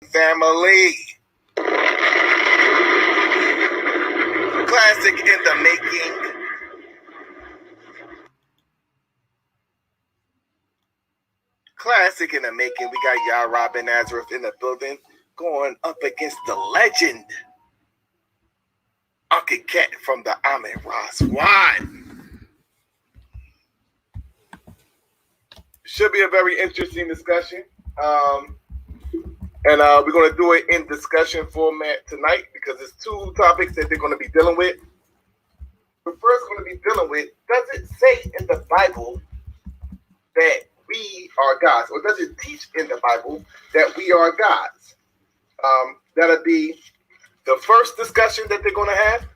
Family. Classic in the making. Classic in the making. We got Yarah Ben Nazareth in the building going up against the legend. Ankh from the Ahmed Ra squad. Should be a very interesting discussion. And we're going to do it in discussion format tonight because there's two topics that they're going to be dealing with. We're first going to be dealing with, does it say in the Bible that we are gods? Or does it teach in the Bible that we are gods? That'll be the first discussion that they're going to have.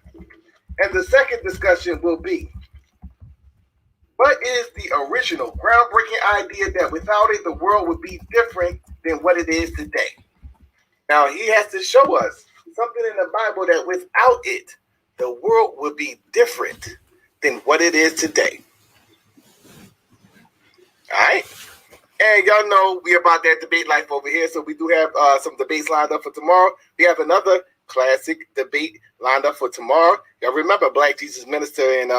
And the second discussion will be, what is the original groundbreaking idea that without it, the world would be different than what it is today? Now, he has to show us something in the Bible that without it, the world would be different than what it is today. All right? And y'all know we about that debate life over here, so we do have some debates lined up for tomorrow. We have another classic debate lined up for tomorrow. Y'all remember Black Jesus Minister and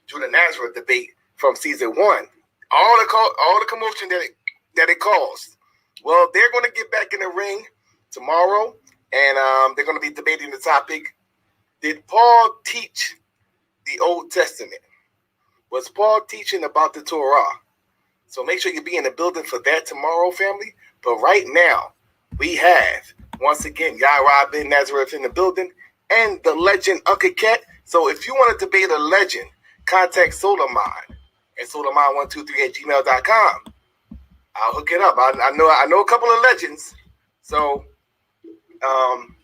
Judah Nazareth debate from season 1. All the commotion that it caused. Well, they're going to get back in the ring tomorrow, and they're going to be debating the topic: did Paul teach the Old Testament? Was Paul teaching about the Torah? So make sure you be in the building for that tomorrow, family. But right now, we have, once again, Yarah Ben Nazareth in the building and the legend Ankh. So if you want to debate a legend, contact Solomon at solomon123@gmail.com. I'll hook it up. I know a couple of legends. So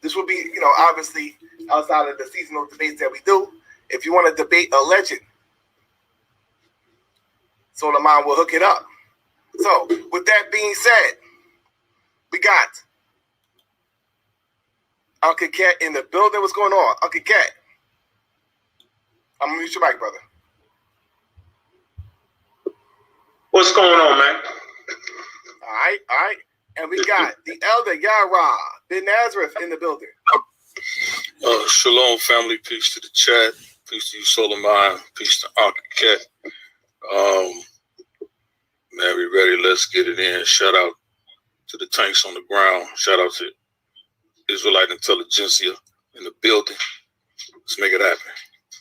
this will be, obviously outside of the seasonal debates that we do. If you want to debate a legend, Solomon will hook it up. So with that being said, we got Ankh in the building. What's going on, Ankh? I'm gonna mute your mic, brother. What's going on, man? All right. And we got the elder Yarah Ben Nazareth in the building. Shalom, family. Peace to the chat. Peace to you, Solomon. Peace to Ankh. Man, we ready. Let's get it in. Shout out to the tanks on the ground. Shout out to Israelite intelligentsia in the building. Let's make it happen.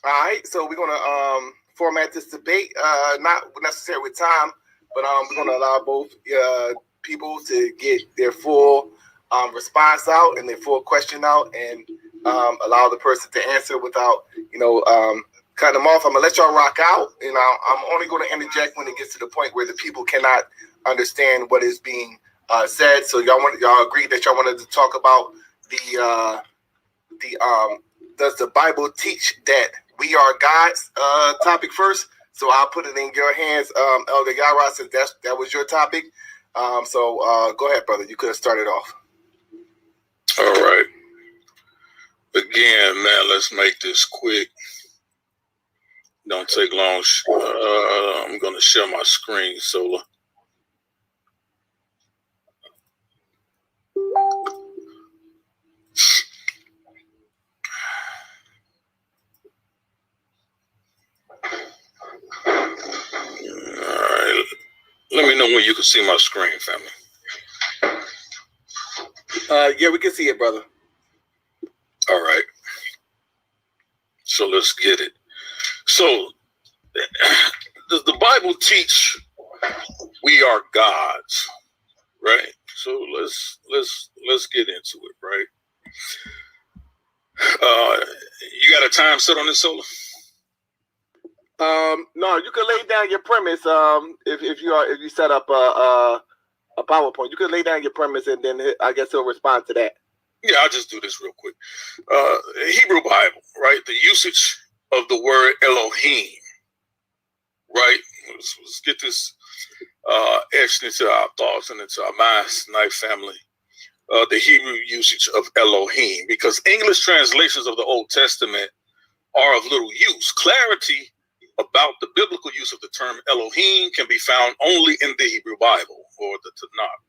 All right. So we're going to format this debate, not necessarily with time, but we're going to allow both people to get their full response out and their full question out, and allow the person to answer without, cut them off. I'm gonna let y'all rock out, and I'm only going to interject when it gets to the point where the people cannot understand what is being said. So y'all agree that y'all wanted to talk about the does the Bible teach that we are gods topic first? So I'll put it in your hands, Elder Yarah, since that was your topic. So go ahead, brother. You could have started off. All right. Again, man, let's make this quick. Don't take long. I'm going to share my screen, Sola. All right. Let me know when you can see my screen, family. Yeah, we can see it, brother. All right. So let's get it. So, does the Bible teach we are gods? Right. So let's get into it. Right. You got a time set on this, Sola? No, you can lay down your premise. If you set up a PowerPoint, you can lay down your premise, and then I guess he'll respond to that. Yeah, I'll just do this real quick. Hebrew Bible, right? The usage of the word Elohim, right? Let's get this etched into our thoughts and into our minds tonight, family. The Hebrew usage of Elohim, because English translations of the Old Testament are of little use. Clarity about the biblical use of the term Elohim can be found only in the Hebrew Bible or the Tanakh.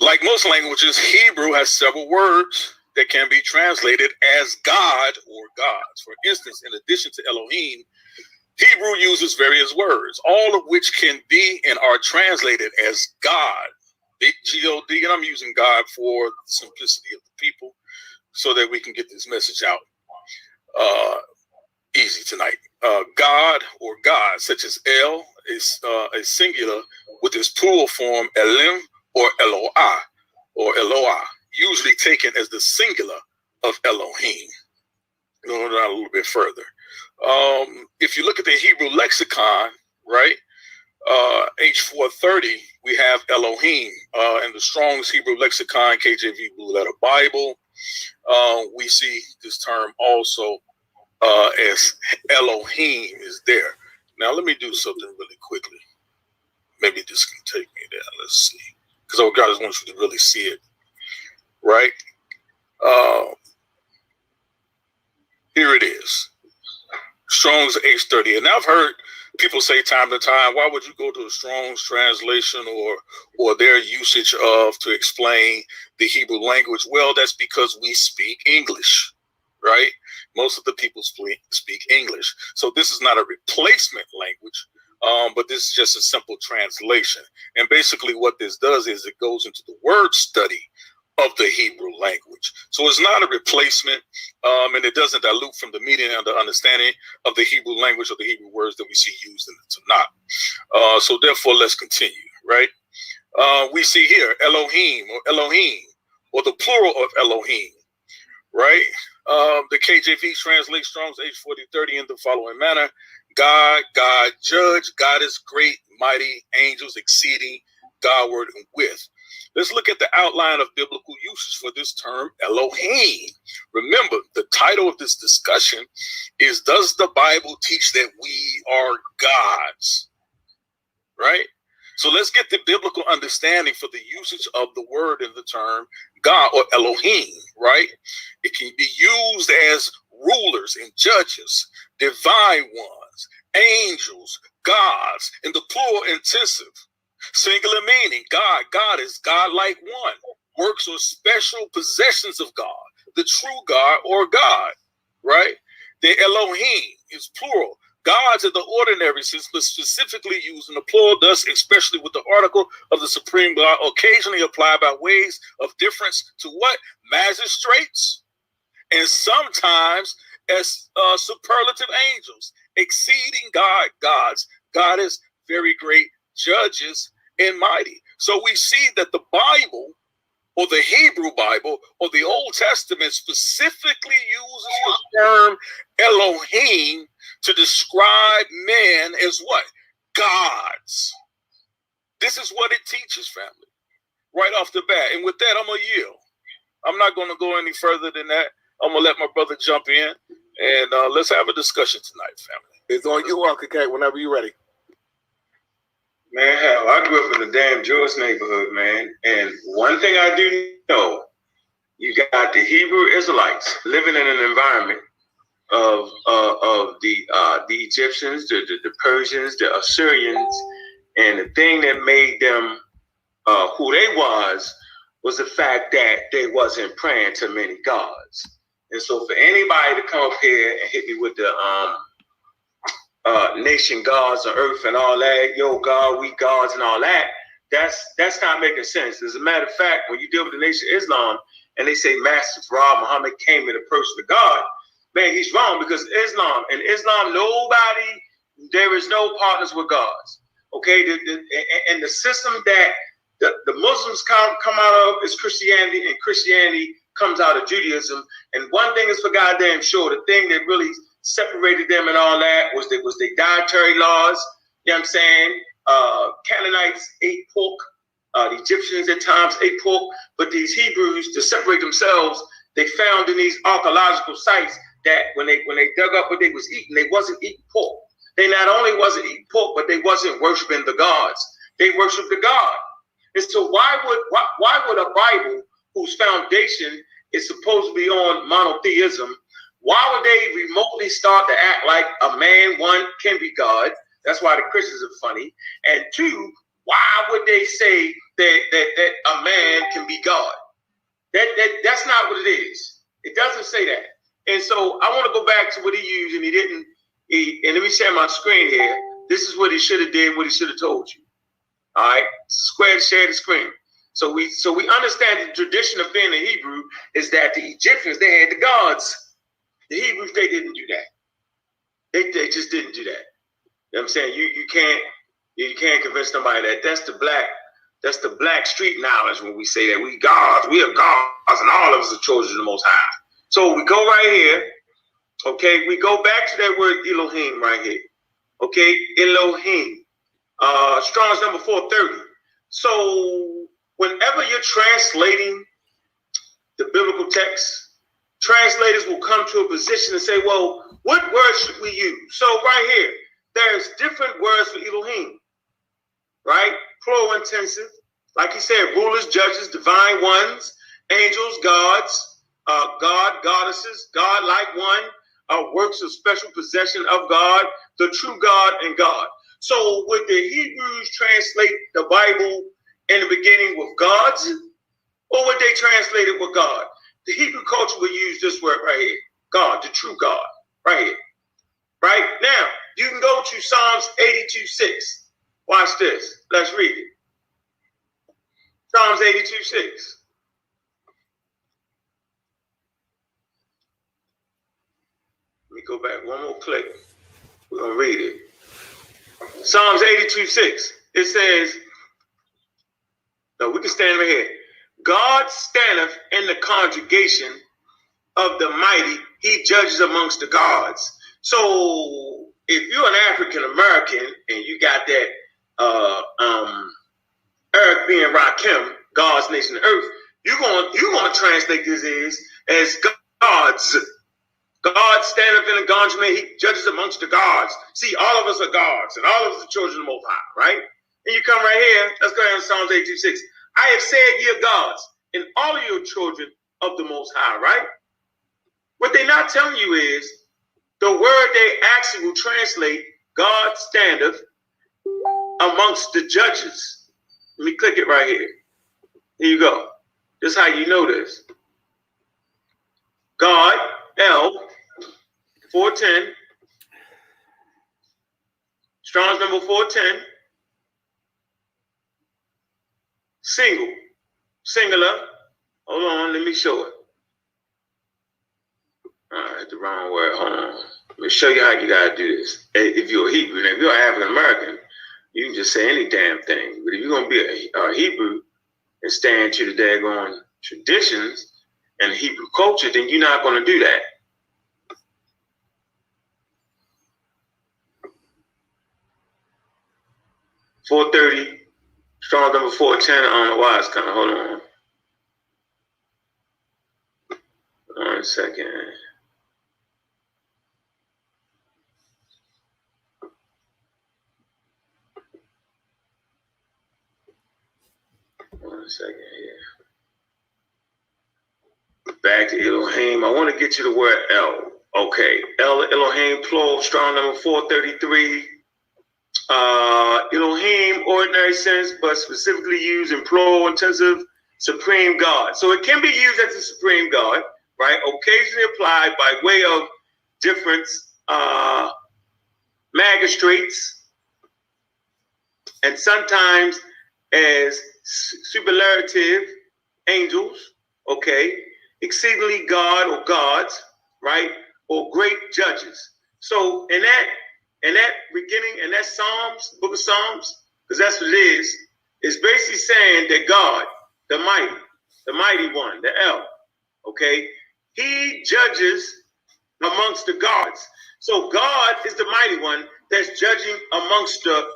Like most languages, Hebrew has several words that can be translated as God or gods. For instance, in addition to Elohim, Hebrew uses various words, all of which can be and are translated as God, big G-O-D, and I'm using God for the simplicity of the people so that we can get this message out easy tonight. God or God, such as El, is a singular with its plural form Elim or Eloah or Eloah, usually taken as the singular of Elohim. Going down a little bit further. If you look at the Hebrew lexicon, right, H430, we have Elohim. In the Strong's Hebrew lexicon, KJV Blue Letter Bible, we see this term also as Elohim is there. Now, let me do something really quickly. Maybe this can take me there. Let's see. Because I just want you to really see it, right? Here it is. Strong's H30. And I've heard people say time to time, why would you go to a Strong's translation or their usage of to explain the Hebrew language? Well, that's because we speak English, right? Most of the people speak English. So this is not a replacement language, but this is just a simple translation. And basically what this does is it goes into the word study of the Hebrew language. So it's not a replacement, and it doesn't dilute from the meaning and the understanding of the Hebrew language or the Hebrew words that we see used in the Tanakh. So therefore, let's continue, right? We see here Elohim or Elohim, or the plural of Elohim, right? The KJV translates Strong's H4030 in the following manner: God, God, judge, God is great, mighty, angels exceeding, Godward and with. Let's look at the outline of biblical usage for this term, Elohim. Remember, the title of this discussion is, does the Bible teach that we are gods? Right? So let's get the biblical understanding for the usage of the word in the term God or Elohim, right? It can be used as rulers and judges, divine ones, angels, gods, in the plural intensive. Singular meaning, God. God is God-like one. Works or special possessions of God, the true God or God, right? The Elohim is plural. Gods in the ordinary sense, but specifically used in the plural, thus especially with the article of the supreme God, occasionally applied by ways of difference to what? Magistrates, and sometimes as superlative angels, exceeding God, gods. God is very great, judges, and mighty. So we see that the Bible, or the Hebrew Bible, or the Old Testament specifically uses the term Elohim to describe men as what? Gods. This is what it teaches, family, right off the bat. And with that, I'm going to yield. I'm not going to go any further than that. I'm going to let my brother jump in, and let's have a discussion tonight, family. It's on you, Uncle K, whenever you're ready. Man, hell, I grew up in a damn Jewish neighborhood, man. And one thing I do know, you got the Hebrew Israelites living in an environment of the Egyptians, the Persians, the Assyrians, and the thing that made them who they was the fact that they wasn't praying to many gods. And so for anybody to come up here and hit me with the nation gods on earth and all that, yo God, we gods and all that, that's not making sense. As a matter of fact, when you deal with the nation of Islam and they say Master Farah Muhammad came in the person of God, man, he's wrong, because Islam, there is no partners with gods. Okay, and the system that the Muslims come out of is Christianity, and Christianity comes out of Judaism. And one thing is for goddamn sure, the thing that really separated them and all that was their dietary laws. You know what I'm saying? Canaanites ate pork. The Egyptians at times ate pork. But these Hebrews, to separate themselves, they found in these archaeological sites that when they dug up what they was eating, they wasn't eating pork. They not only wasn't eating pork, but they wasn't worshiping the gods. They worshiped the God. And so why would a Bible whose foundation is supposed to be on monotheism, why would they remotely start to act like a man, one, can be God? That's why the Christians are funny. And two, why would they say that a man can be God? That's not what it is. It doesn't say that. And so I want to go back to what he used, and he didn't. And let me share my screen here. This is what he should have did, what he should have told you. All right, share the screen. So we understand the tradition of being a Hebrew is that the Egyptians, they had the gods. The Hebrews, they didn't do that. They just didn't do that. You know what I'm saying? You can't convince somebody that that's the black street knowledge when we say that we gods, we are gods, and all of us are children of the Most High. So we go right here. Okay, we go back to that word Elohim right here. Okay, Elohim. Strong's number 430. So whenever you're translating the biblical text, translators will come to a position and say, well, what word should we use? So right here, there's different words for Elohim, right? Plural intensive. Like he said, rulers, judges, divine ones, angels, gods, God, goddesses, God-like one, works of special possession of God, the true God and God. So would the Hebrews translate the Bible in the beginning with gods, or would they translate it with God? The Hebrew culture would use this word right here, God, the true God, right here. Right? Now, you can go to Psalms 82:6. Watch this. Let's read it. Psalms 82:6. Let me go back one more click. We're going to read it. Psalms 82:6. It says, no, we can stand right here. God standeth in the congregation of the mighty. He judges amongst the gods. So if you're an African American and you got that Earth being Rakim, God's nation of earth, you're gonna translate this as gods. God standeth in the congregation, he judges amongst the gods. See, all of us are gods, and all of us are children of the Most High, right? And you come right here, let's go ahead to Psalms 82:6. I have said ye are gods, and all of you are children of the Most High, right? What they're not telling you is the word they actually will translate, God standeth amongst the judges. Let me click it right here. Here you go. This is how you know this. God, L, 410. Strong's number 410. Singular. Hold on, let me show it. All right, the wrong word. Hold on. Let me show you how you gotta do this. If you're a Hebrew, and if you're African American, you can just say any damn thing. But if you're gonna be a Hebrew and stand to the daggone traditions and the Hebrew culture, then you're not gonna do that. .430, Strong number 410. I don't know why it's coming. Hold on. 1 second. Here. Back to Elohim. I want to get you the word El. Okay. Elohim, plural, strong number 433. Elohim, ordinary sense, but specifically used in plural intensive, supreme God. So it can be used as a supreme God, right? Occasionally applied by way of different magistrates, and sometimes as superlative angels, okay, exceedingly God or gods, right, or great judges. So in that beginning, in that Psalms, book of Psalms, because that's what it is basically saying that God, the mighty one, the El, okay, he judges amongst the gods. So God is the mighty one that's judging amongst the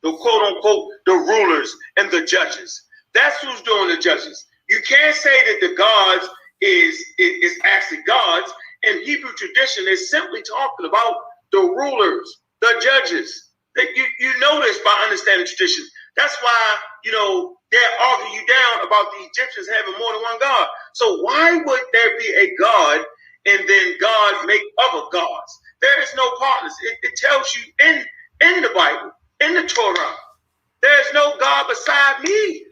quote unquote the rulers and the judges. That's who's doing the judges. You can't say that the gods is actually gods. In Hebrew tradition, is simply talking about the rulers, the judges. You know this by understanding tradition. That's why, they'll argue you down about the Egyptians having more than one God. So why would there be a God and then God make other gods? There is no partners. It tells you in the Bible, in the Torah, There's no God beside me.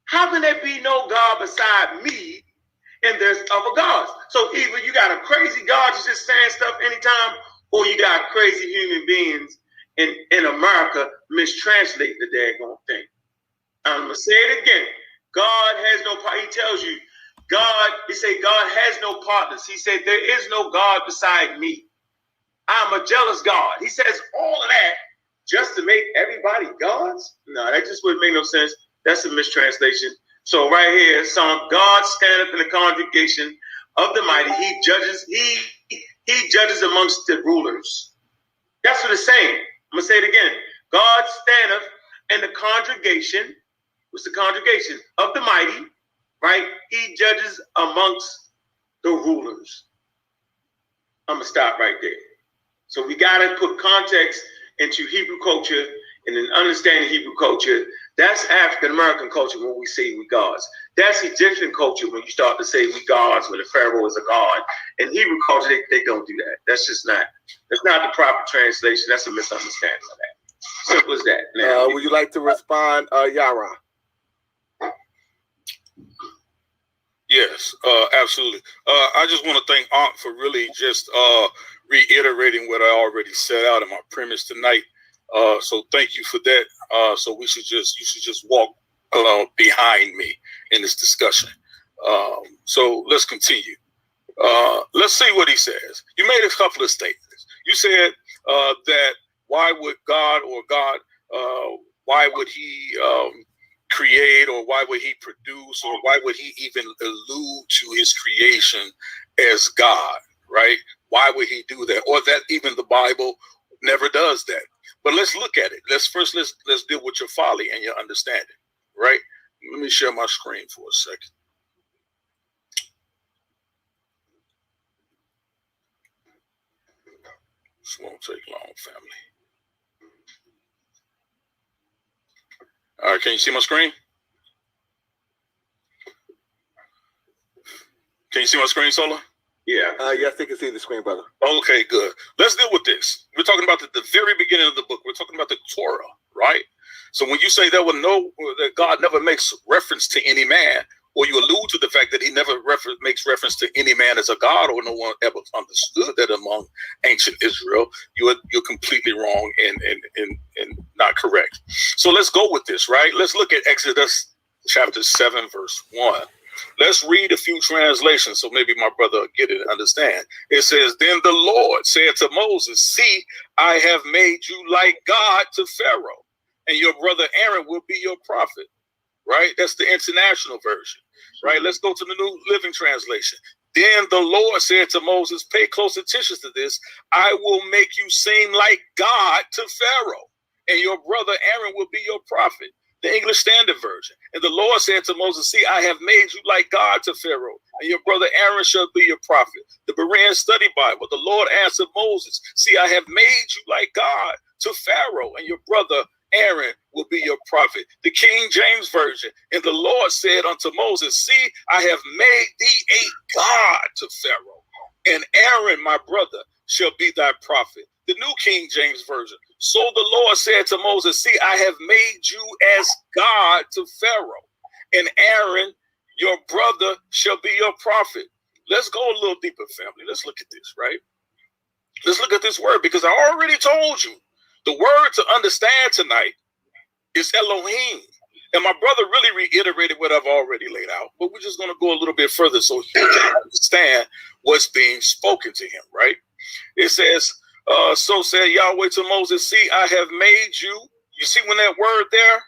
How can there be no God beside me and there's other gods? So either you got a crazy God that's just saying stuff anytime, or you got crazy human beings in America mistranslate the daggone thing. I'm going to say it again. God has no part. He tells you, he said, God has no partners. He said, there is no God beside me. I'm a jealous God. He says all of that just to make everybody gods? No, that just wouldn't make no sense. That's a mistranslation. So right here, God stand up in the congregation of the mighty. He judges amongst the rulers. That's what it's saying. I'm going to say it again. God standeth in the congregation. What's the congregation? Of the mighty, right? He judges amongst the rulers. I'm going to stop right there. So we got to put context into Hebrew culture, and in understanding Hebrew culture. That's African-American culture when we say we gods. That's Egyptian culture when you start to say we gods, when the Pharaoh is a god. In Hebrew culture, they don't do that. That's not the proper translation. That's a misunderstanding of that. Simple as that. Now, would you like to respond, Yarah? Yes, absolutely. I just want to thank Ankh for really just reiterating what I already set out in my premise tonight. So thank you for that. So you should just walk along behind me in this discussion. So let's continue. Let's see what he says. You made a couple of statements. You said that why would God why would he create, or why would he produce, or why would he even allude to his creation as God, right? Why would he do that? Or that even the Bible never does that. But let's look at it. Let's deal with your folly and your understanding, right? Let me share my screen for a second. This won't take long, family. All right, can you see my screen? Can you see my screen, Sola? Yeah. Yes, they can see the screen, brother. Okay, good. Let's deal with this. We're talking about the very beginning of the book. We're talking about the Torah, right? So when you say that God never makes reference to any man, or you allude to the fact that he never makes reference to any man as a god, or no one ever understood that among ancient Israel, you're completely wrong and not correct. So let's go with this, right? Let's look at Exodus chapter 7, verse 1. Let's read a few translations so maybe my brother will get it and understand. It says, then the Lord said to Moses, see, I have made you like God to Pharaoh, and your brother Aaron will be your prophet. Right? That's the international version. Right? Let's go to the New Living Translation. Then the Lord said to Moses, pay close attention to this. I will make you seem like God to Pharaoh, and your brother Aaron will be your prophet. The English Standard Version. And the Lord said to Moses, see, I have made you like God to Pharaoh, and your brother Aaron shall be your prophet. The Berean Study Bible. The Lord answered Moses, see, I have made you like God to Pharaoh, and your brother Aaron will be your prophet. The King James Version. And the Lord said unto Moses, see, I have made thee a God to Pharaoh, and Aaron, my brother, shall be thy prophet. The New King James Version. So the Lord said to Moses, see, I have made you as God to Pharaoh, and Aaron, your brother, shall be your prophet. Let's go a little deeper, family. Let's look at this, right? Let's look at this word, because I already told you the word to understand tonight is Elohim. And my brother really reiterated what I've already laid out, but we're just going to go a little bit further so he can understand what's being spoken to him, right? It says, so said Yahweh to Moses, see, I have made you. You see when that word there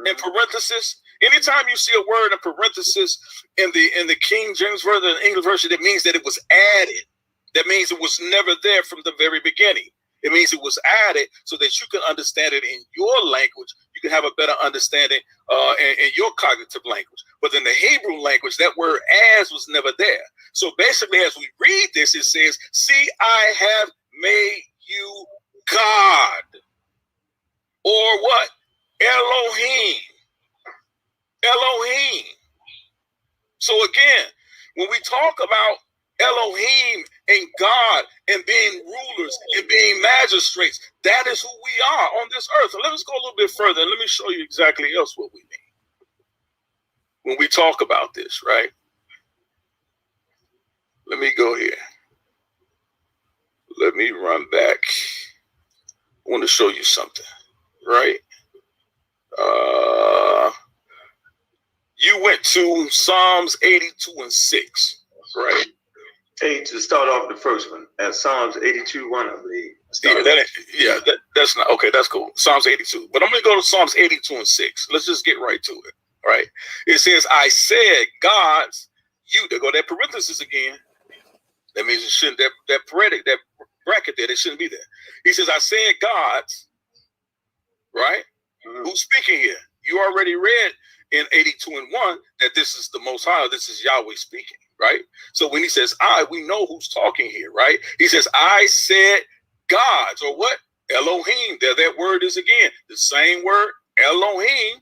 in parenthesis, anytime you see a word in parenthesis in the King James Version and English version, it means that it was added. That means it was never there from the very beginning. It means it was added so that you can understand it in your language. You can have a better understanding in your cognitive language. But in the Hebrew language, that word as was never there. So basically, as we read this, it says, see, I have made you God. Or what? Elohim. Elohim. So again, when we talk about Elohim and God and being rulers and being magistrates. That is who we are on this earth. So let us go a little bit further and let me show you exactly else what we mean when we talk about this, right? Let me go here. Let me run back. I want to show you something, right? You went to Psalms 82 and 6, right? Hey, to start off the first one, at Psalms 82:1, I believe. That's not okay. That's cool. Psalms 82, but I'm going to go to Psalms 82 and 6. Let's just get right to it. Right? It says, "I said, God's you." There go that parenthesis again. That means it shouldn't. That parenthetic, that bracket there, it shouldn't be there. He says, "I said, God's." Right? Mm-hmm. Who's speaking here? You already read in 82 and 1 that this is the Most High. This is Yahweh speaking. Right? So when he says "I," we know who's talking here, right? He says, "I said God's," or what? Elohim. There that word is again. The same word, Elohim.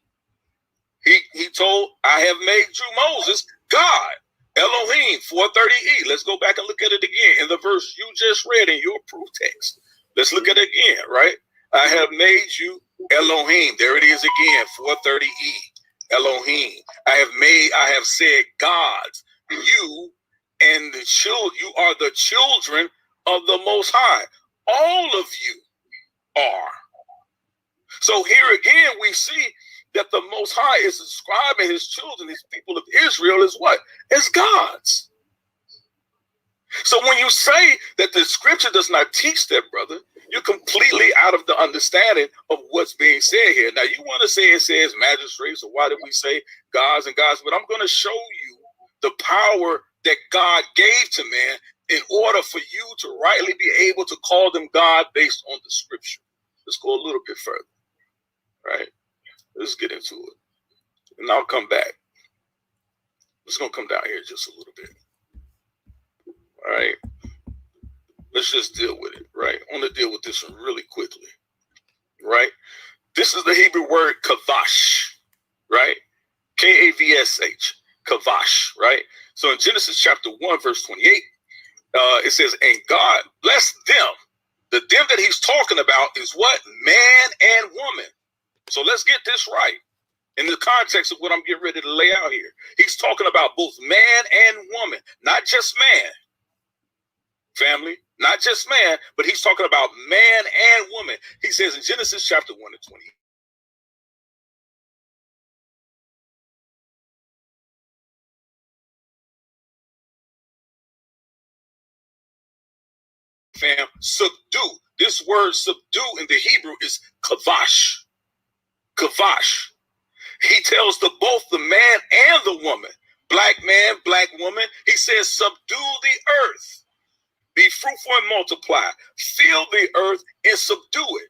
He told, "I have made you, Moses, God." Elohim, 430E. Let's go back and look at it again in the verse you just read in your proof text. Let's look at it again, right? "I have made you Elohim." There it is again, 430E. Elohim. I have said God's. You and the children, you are the children of the Most High. All of you are. So here again, we see that the Most High is describing his children, his people of Israel, as what? As gods. So when you say that the scripture does not teach that, brother, you're completely out of the understanding of what's being said here. Now, you want to say it says magistrates, or why did we say gods and gods? But I'm going to show you the power that God gave to man in order for you to rightly be able to call them God based on the scripture. Let's go a little bit further, right? Let's get into it. And I'll come back. Let's going to come down here just a little bit. All right. Let's just deal with it, right? I want to deal with this one really quickly, right? This is the Hebrew word kavash, right? Kavsh, kavash, right? So in Genesis chapter 1, verse 28, it says, "And God blessed them." The them that he's talking about is what? Man and woman. So let's get this right in the context of what I'm getting ready to lay out here. He's talking about both man and woman, not just man. Family, not just man, but he's talking about man and woman. He says in Genesis chapter 1 and 28. Fam, subdue. This word subdue in the Hebrew is kavash. Kavash. He tells both the man and the woman, black man, black woman, he says, "Subdue the earth. Be fruitful and multiply. Fill the earth and subdue it.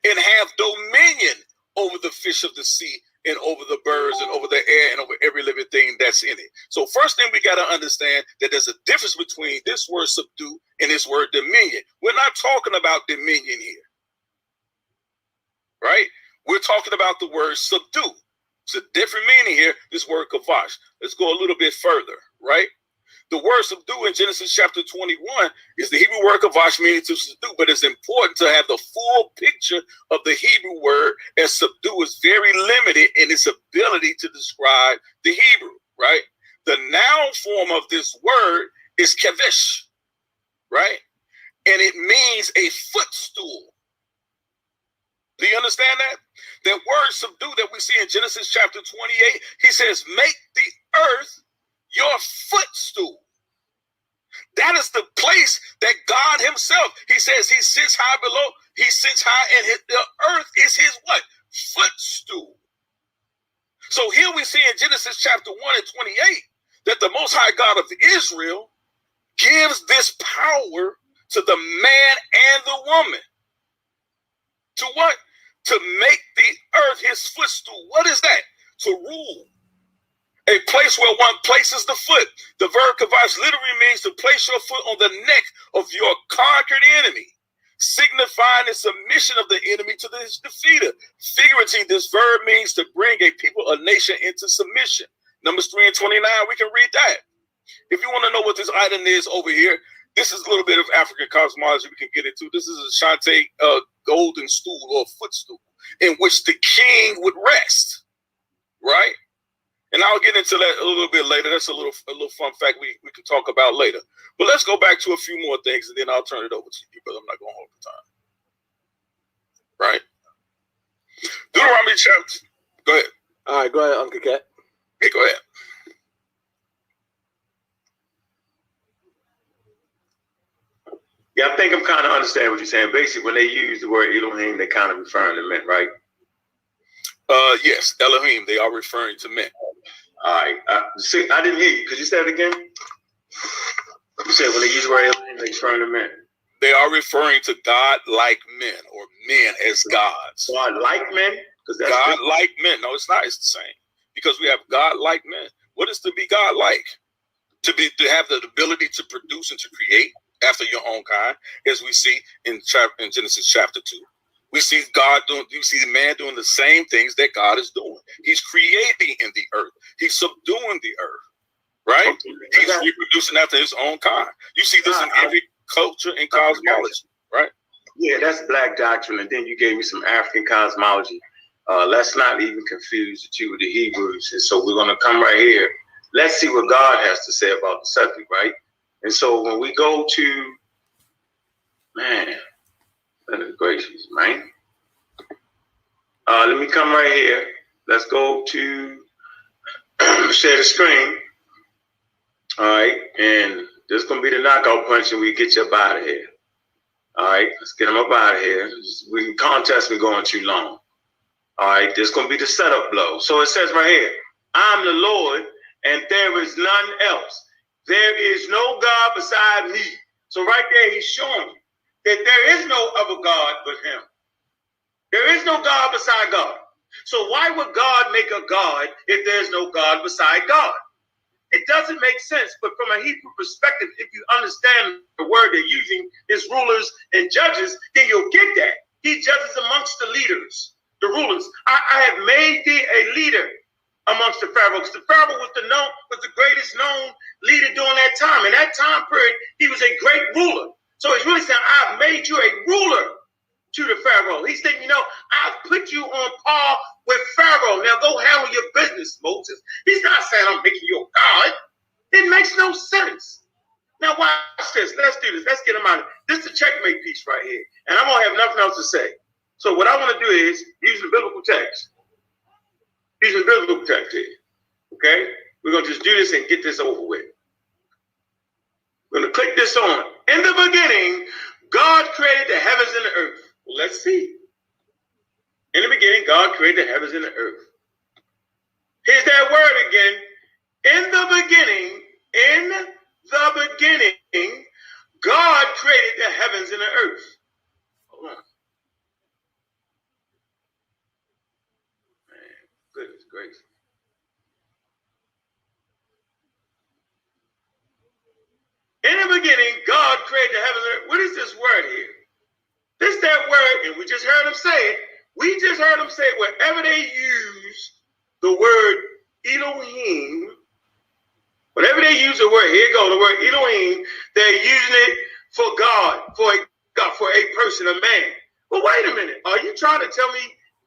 And have dominion over the fish of the sea and over the birds and over the air and over every living thing that's in it." So first thing we got to understand that there's a difference between this word subdue and this word dominion. We're not talking about dominion here, right? We're talking about the word subdue. It's a different meaning here, this word kavash. Let's go a little bit further, right? The word subdue in Genesis chapter 21 is the Hebrew word kavash, meaning to subdue, but it's important to have the full picture of the Hebrew word, as subdue is very limited in its ability to describe the Hebrew, right? The noun form of this word is kavish, right? And it means a footstool. Do you understand that? That word subdue that we see in Genesis chapter 28, he says, "Make the earth your footstool." That is the place that God himself, he says he sits high below, he sits high, and the earth is his what? Footstool. So here we see in Genesis chapter 1 and 28 that the Most High God of Israel gives this power to the man and the woman. To what? To make the earth his footstool. What is that? To rule. A place where one places the foot. The verb kavash literally means to place your foot on the neck of your conquered enemy, signifying the submission of the enemy to his defeater. Figuratively, this verb means to bring a people, a nation into submission. Numbers 3 and 29, we can read that. If you want to know what this item is over here, this is a little bit of African cosmology we can get into. This is a Shante golden stool or footstool in which the king would rest, right? And I'll get into that a little bit later. That's a little fun fact we can talk about later. But let's go back to a few more things, and then I'll turn it over to you, brother. I'm not going to hold the time. Right? Deuteronomy chapter. Go ahead. All right, go ahead, Uncle Cat. Hey, go ahead. Yeah, I think I'm kind of understanding what you're saying. Basically, when they use the word Elohim, they kind of referring to men, right? Yes, Elohim. They are referring to men. All right. See, I didn't hear you. Could you say it again? You said when they use the word Elohim, they referring to men. They are referring to God-like men or men as gods. God-like men? God-like men. No, it's not. It's the same. Because we have God-like men. What is to be God-like? To have the ability to produce and to create after your own kind, as we see in Genesis chapter 2. We see you see the man doing the same things that God is doing. He's creating in the earth. He's subduing the earth, right? He's reproducing after his own kind. You see this in every culture and cosmology, right? Yeah, that's black doctrine. And then you gave me some African cosmology. Let's not even confuse the two with the Hebrews. And so we're going to come right here. Let's see what God has to say about the subject, right? And so when we go to, man, goodness gracious, man. Let me come right here. Let's go to share the screen. All right. And this is going to be the knockout punch and we get you up out of here. All right. Let's get them up out of here. We can contest me going too long. All right. This is going to be the setup blow. So it says right here, I'm the Lord and there is none else. There is no God beside me. So right there, he's showing you that there is no other God but him. There is no God beside God. So why would God make a God if there's no God beside God? It doesn't make sense. But from a Hebrew perspective, if you understand the word they're using is rulers and judges, then you'll get that. He judges amongst the leaders, the rulers. I have made thee a leader amongst the Pharaoh, because the Pharaoh was the greatest known leader during that time. In that time period, he was a great ruler. So he's really saying, I've made you a ruler to the Pharaoh. He's saying, I've put you on par with Pharaoh. Now go handle your business, Moses. He's not saying I'm making you a God. It makes no sense. Now watch this. Let's do this. Let's get him out of it. This is a checkmate piece right here. And I'm going to have nothing else to say. So what I want to do is use the biblical text. Use the biblical text here. Okay? We're going to just do this and get this over with. We're going to click this on. In the beginning, God created the heavens and the earth. Well, let's see. In the beginning, God created the heavens and the earth. Here's that word again. In the beginning, God created the heavens and the earth. Hold on. Man, goodness gracious. In the beginning, God created the heavens and earth. What is this word here? This that word, and we just heard him say it. We just heard him say it. Wherever they use the word Elohim, whenever they use the word, here you go, the word Elohim, they're using it for God, for a person, a man. Well, wait a minute. Are you trying to tell me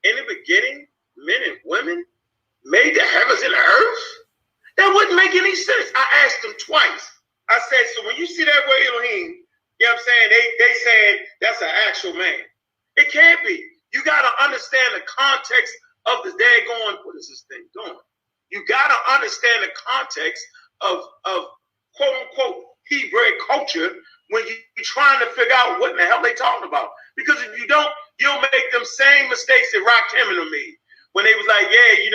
in the beginning, men and women made the heavens and the earth? That wouldn't make any sense. I asked them twice. I said, so when you see that word Elohim, you know what I'm saying? They saying that's an actual man. It can't be. You got to understand the context of the daggone, what is this thing doing? You got to understand the context of quote unquote Hebrew culture when you're trying to figure out what in the hell they talking about. Because if you don't, you'll make them same mistakes that Rakim and made. When they was like, yeah, you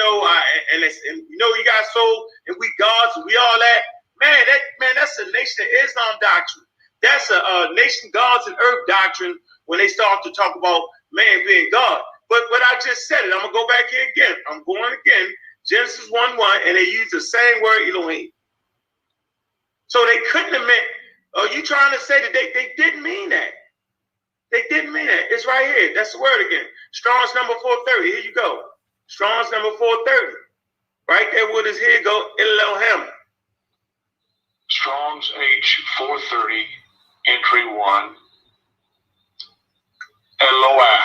got soul and we gods and we all that. That's a Nation of Islam doctrine. That's a nation gods and earth doctrine when they start to talk about man being God. But I just said it. I'm going to go back here again. I'm going again. Genesis 1:1, and they use the same word Elohim. So they couldn't have meant, are you trying to say that they didn't mean that? They didn't mean that. It's right here. That's the word again. Strong's number 430. Here you go. Strong's number 430. Right there with us. Here you go. Elohim. Strong's H430, entry 1. Eloah.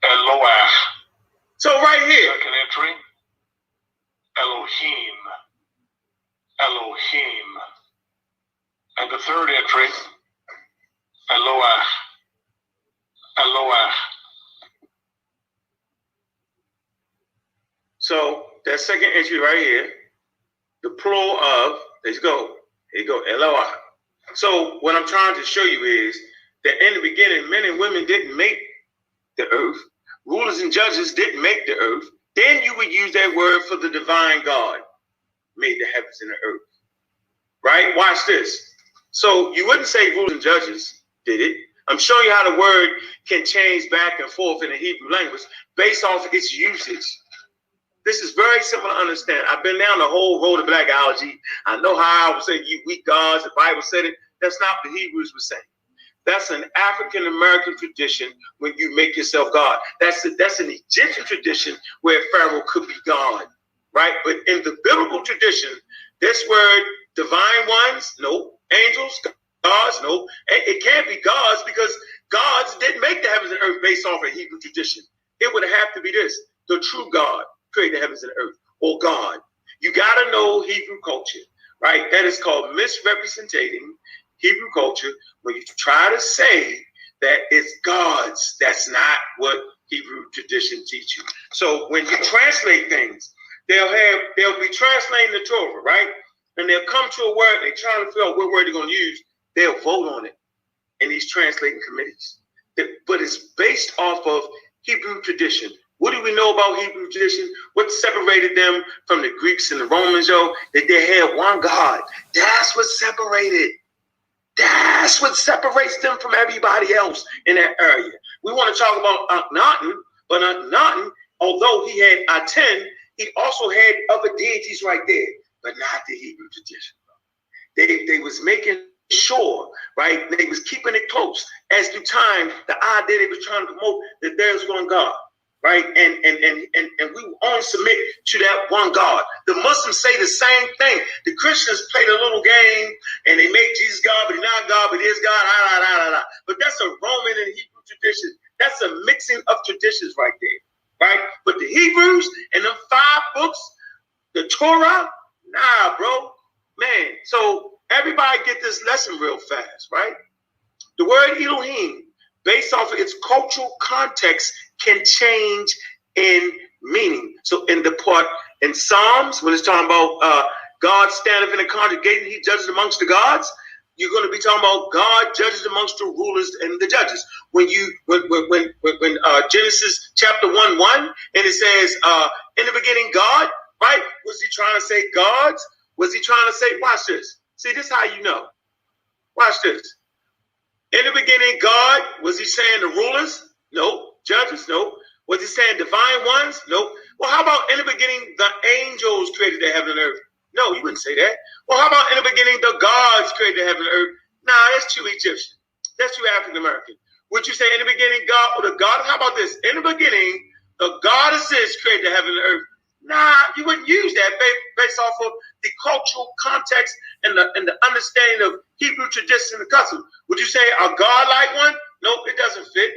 Eloah. So right here. Second entry. Elohim. Elohim. And the third entry. Eloah. Eloah. So that second entry right here, the plural of, there you go. Here you go, Eloah. So what I'm trying to show you is that in the beginning, men and women didn't make the earth. Rulers and judges didn't make the earth. Then you would use that word for the divine God made the heavens and the earth. Right? Watch this. So you wouldn't say rulers and judges did it. I'm showing you how the word can change back and forth in the Hebrew language based off its usage. This is very simple to understand. I've been down the whole road of blackology. I know how I would say you weak gods. The Bible said it. That's not what the Hebrews were saying. That's an African American tradition when you make yourself God. That's an Egyptian tradition where Pharaoh could be God, right? But in the biblical tradition, this word divine ones, no. Angels, gods, no. It can't be gods because gods didn't make the heavens and earth based off of Hebrew tradition. It would have to be this, the true God created the heavens and earth, or God. You got to know Hebrew culture, right? That is called misrepresenting Hebrew culture when you try to say that it's gods. That's not what Hebrew tradition teaches you. So when you translate things, they'll be translating the Torah, right? And they'll come to a word, they're trying to figure out what word they're going to use. They'll vote on it in these translating committees. But it's based off of Hebrew tradition. What do we know about Hebrew tradition? What separated them from the Greeks and the Romans, yo? That they had one God. That's what separated. That's what separates them from everybody else in that area. We want to talk about Akhenaten, but Akhenaten, although he had Aten, he also had other deities right there, but not the Hebrew tradition. They was making sure, right? They was keeping it close. As through time, the idea they was trying to promote that there's one God. Right, and we only submit to that one God. The Muslims say the same thing. The Christians played a little game and they make Jesus God, but he's not God, but he is God. But that's a Roman and Hebrew tradition. That's a mixing of traditions right there, right? But the Hebrews and them 5 books, the Torah, nah, bro, man. So everybody get this lesson real fast, right? The word Elohim, based off of its cultural context, can change in meaning. So in the part in Psalms, when it's talking about God standeth in the congregation, he judges amongst the gods, you're going to be talking about God judges amongst the rulers and the judges. When Genesis chapter 1:1, and it says, in the beginning God, right? Was he trying to say gods? Was he trying to say, watch this. See, this is how you know. Watch this. In the beginning, God, was he saying the rulers? No. Judges? No. Was he saying divine ones? No. Well, how about in the beginning, the angels created the heaven and earth? No, you wouldn't say that. Well, how about in the beginning, the gods created the heaven and earth? Nah, that's too Egyptian. That's too African American. Would you say in the beginning, God, or the God? How about this? In the beginning, the goddesses created the heaven and earth. Nah, you wouldn't use that based off of the cultural context and the understanding of Hebrew tradition and custom. Would you say a God-like one? Nope, it doesn't fit.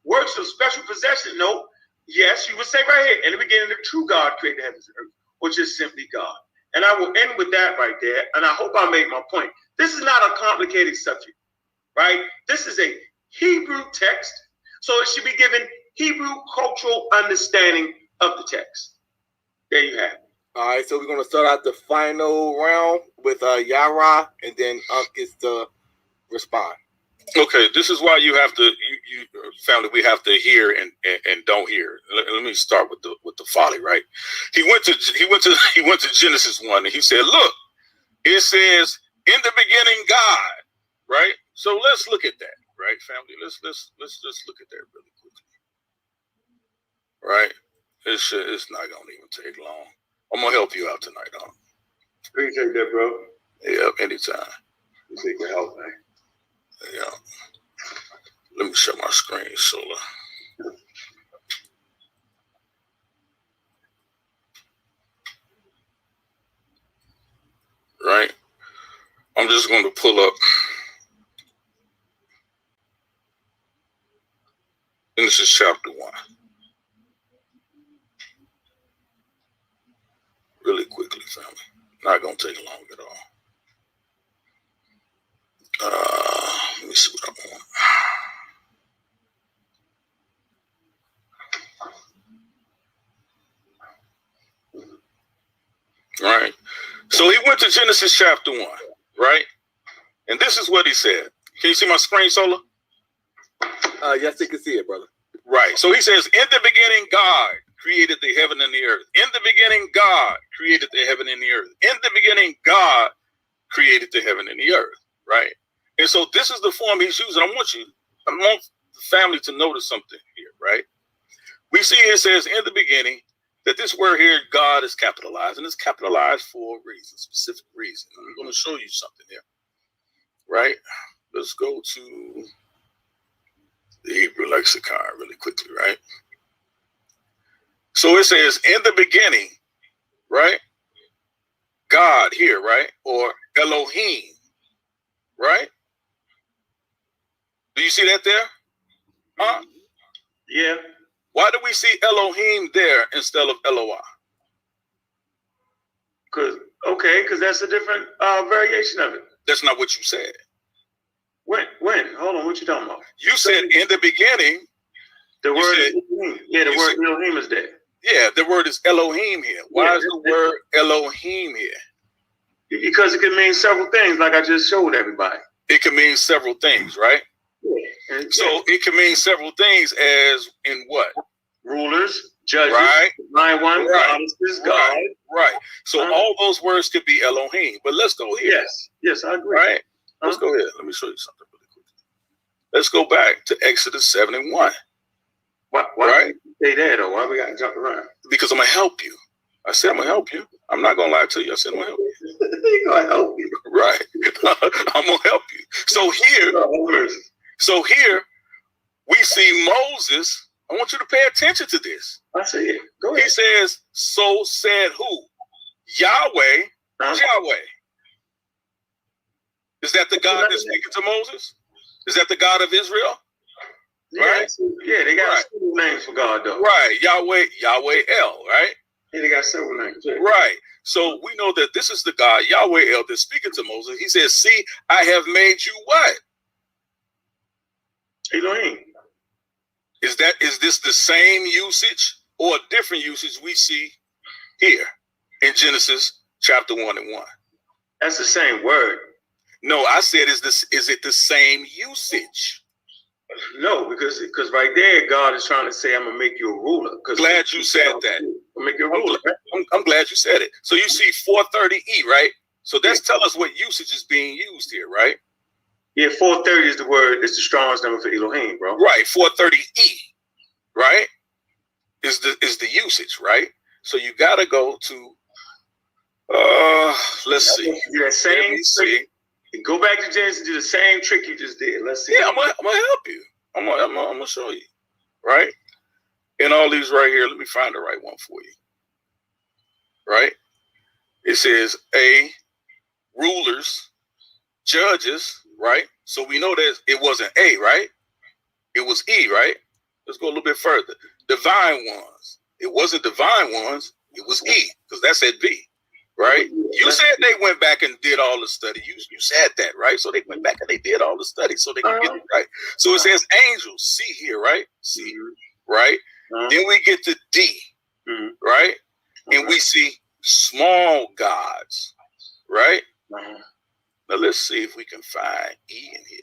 Works of special possession? Nope. Yes, you would say right here, in the beginning, the true God created the heavens and earth, which is simply God. And I will end with that right there, and I hope I made my point. This is not a complicated subject, right? This is a Hebrew text, so it should be given Hebrew cultural understanding of the text. There you have it. All right, so we're going to start out the final round with Yarah, and then Ankh is to respond. Okay, this is why you have to, you family, we have to hear and don't hear. Let me start with the folly, right? He went to Genesis 1 and he said, look, it says in the beginning God, right? So let's look at that, right, family? Let's just look at that really quickly. Right? It's not gonna even take long. I'm gonna help you out tonight, huh? Appreciate that, bro. Yeah, anytime. You take your help, man. Yeah. Let me share my screen, so I'm just going to pull up Genesis chapter 1 really quickly, family. Not going to take long at all. Let me see what I want. Right. So he went to Genesis chapter 1, right? And this is what he said. Can you see my screen, Sola? Yes, they can see it, brother. Right. So he says, in the beginning, God created the heaven and the earth. In the beginning, God created the heaven and the earth. In the beginning, God created the heaven and the earth. Right. And so this is the form he's using. I want the family to notice something here, right? We see it says in the beginning that this word here, God, is capitalized, and it's capitalized for a reason, specific reason. I'm going to show you something here, right? Let's go to the Hebrew lexicon really quickly, right? So it says in the beginning, right? God here, right? Or Elohim, right? Do you see that there? Huh? Yeah. Why do we see Elohim there instead of Eloah? Because that's a different variation of it. That's not what you said. When? Hold on, what you talking about? You said in the beginning. The word Elohim. Yeah, the word Elohim is there. Yeah, the word is Elohim here. Why is the word Elohim here? Because it can mean several things, like I just showed everybody. It can mean several things, right? Yeah. So it can mean several things as in what? Rulers, judges, right? one, goddesses, God. Right. So all those words could be Elohim. But let's go here. Yes, I agree. Right? Let's go here. Let me show you something really quick. Let's go back to Exodus 7 and 1. Why right? Say that, or why we got to jump around? Because I'm going to help you. I said I'm going to help you. I'm not going to lie to you. I said I'm going to help you. He's going to help you. Right. I'm going to help you. So here we see Moses. I want you to pay attention to this. I see it. Go ahead. He says, so said who? Yahweh. Who's Yahweh? Is that the God that's speaking to Moses? Is that the God of Israel? Right? Yeah, they got several names for God, though. Right. Yahweh El, right? Yeah, they got several names. Yeah. Right. So we know that this is the God, Yahweh El, that's speaking to Moses. He says, see, I have made you what? Elohim. Is this the same usage or a different usage we see here in Genesis chapter 1 and 1? That's the same word. No, I said, is it the same usage? No, because right there, God is trying to say, I'm gonna make you a ruler. Glad you said that. I'll make you a ruler. I'm glad you said it. So you see 430E, right? So that's tell us what usage is being used here, right? Yeah, 430 is the word. It's the Strong's number for Elohim, bro. Right, 430E, right? Is the usage, right? So you gotta go to let's see. Do that same trick. Go back to Genesis, do the same trick you just did. Let's see. Yeah, I'm gonna help you. I'm gonna show you, right? And all these right here. Let me find the right one for you. Right? It says A, rulers, judges, right? So we know that it wasn't A, right? It was E, right? Let's go a little bit further. Divine ones. It wasn't divine ones. It was E, because that's at B. Right? You said they went back and did all the study. You said that, right? So they went back and they did all the study so they could get it right. So it says angels, C here, right? C, right? Then we get to D, right? And we see small gods, right? Now let's see if we can find E in here.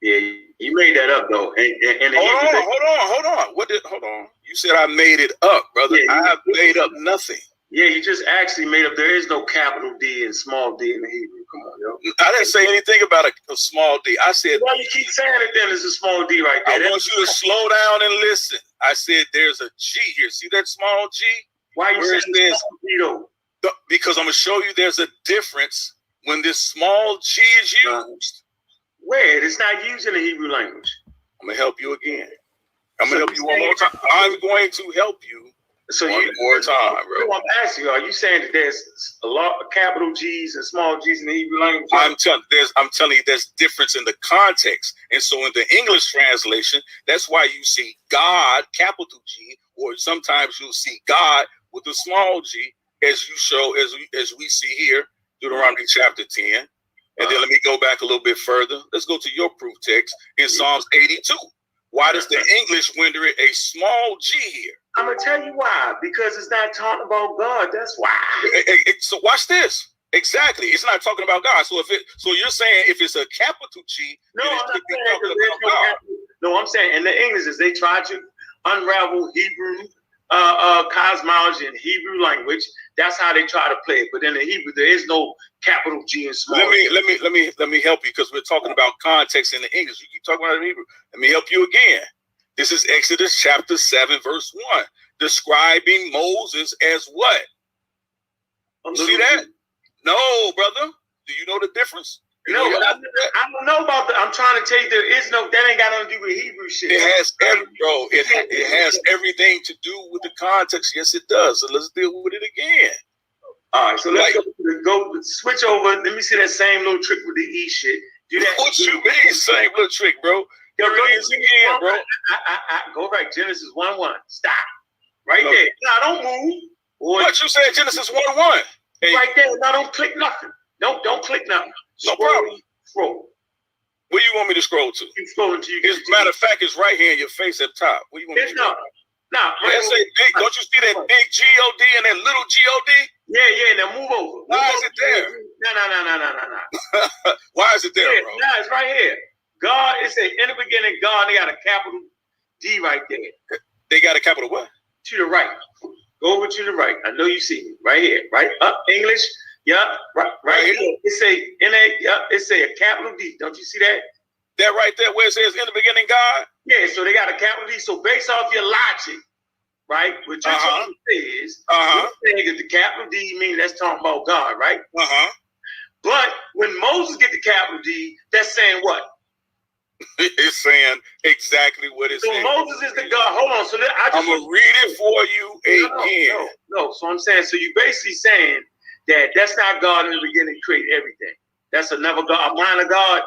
Yeah, you made that up though. And hold on. Hold on. You said I made it up, brother. Yeah, I have made up nothing. Yeah, you just actually made up. There is no capital D and small d in the Hebrew. Come on, yo. I didn't say anything about a small d. I said. Why you keep saying it then? It's a small d right there. I want you to slow down and listen. I said there's a G here. See that small G? Why you saying small d though? Because I'm going to show you there's a difference when this small G is used. Where? It's not used in the Hebrew language. I'm going to help you again. I'm going to help you one more time. I'm going to help you So One more time, bro. I'm asking you, are you saying that there's a lot of capital G's and small G's in the Hebrew language? I'm telling you, there's difference in the context. And so in the English translation, that's why you see God, capital G, or sometimes you'll see God with a small g, as we see here, Deuteronomy chapter 10. And then let me go back a little bit further. Let's go to your proof text in Psalms 82. Why does the English render it a small g here? I'm going to tell you why. Because it's not talking about God. That's why. So watch this. Exactly. It's not talking about God. So you're saying if it's a capital G, no, then I'm it not could be saying talking about God. No, I'm saying in the English is they try to unravel Hebrew cosmology in Hebrew language. That's how they try to play it. But in the Hebrew, there is no capital G and small. Let me help you, because we're talking about context in the English. You keep talking about it in Hebrew. Let me help you again. This is Exodus chapter 7, verse 1, describing Moses as what? You see that? No, brother. Do you know the difference? I don't know about that. I'm trying to tell you that ain't got nothing to do with Hebrew shit. It has everything to do with the context. Yes, it does. So let's deal with it again. All right, so let's go switch over. Let me see that same little trick with the E shit. Do that. What you mean, same little trick, bro? Yo, go again, bro. Go right. Genesis 1:1. Stop. Right there. Now don't move. What you said, Genesis 1:1. Hey. Right there. Now don't click nothing. Don't click nothing. No problem. Scroll. Where you want me to scroll to? Keep scrolling to you. As a matter of fact, it's right here in your face up top. Where you want me to scroll? Let's say big. Don't you see that big G-O-D and that little G-O-D? Yeah. Now move over. Why is it there? No. Why is it there, bro? No, it's right here. God, it says in the beginning, God, they got a capital D right there. They got a capital what? To the right. Go over to the right. I know you see me. Right here. Right up. English. Yeah. Right here. It say a capital D. Don't you see that? That right there where it says in the beginning, God? Yeah, so they got a capital D. So based off your logic, right? What you're trying to say is, you're saying that the capital D means that's talking about God, right? But when Moses get the capital D, that's saying what? It's saying exactly what it's saying. So Moses is the God. Hold on. So I'm going to read it for you again. No. So I'm saying, so you're basically saying that that's not God in the beginning created everything. That's another God, a minor God.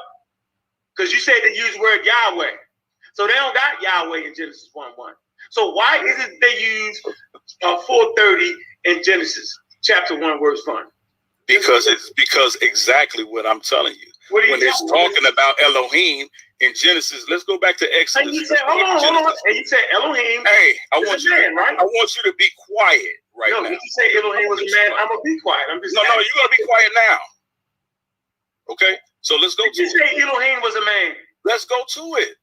Because you said they use the word Yahweh. So they don't got Yahweh in Genesis 1:1. So why is it they use 4:30 in Genesis chapter 1 verse 1? Because exactly what I'm telling you. When it's talking about Elohim in Genesis, let's go back to Exodus. And you said, hold on. And you said Elohim. Hey, I want right? I want you to be quiet now. No, did you say Elohim was a man? I'm gonna be quiet. I'm just No, you're gonna be quiet now. Okay, so let's go. Did you say Elohim was a man? Let's go to it.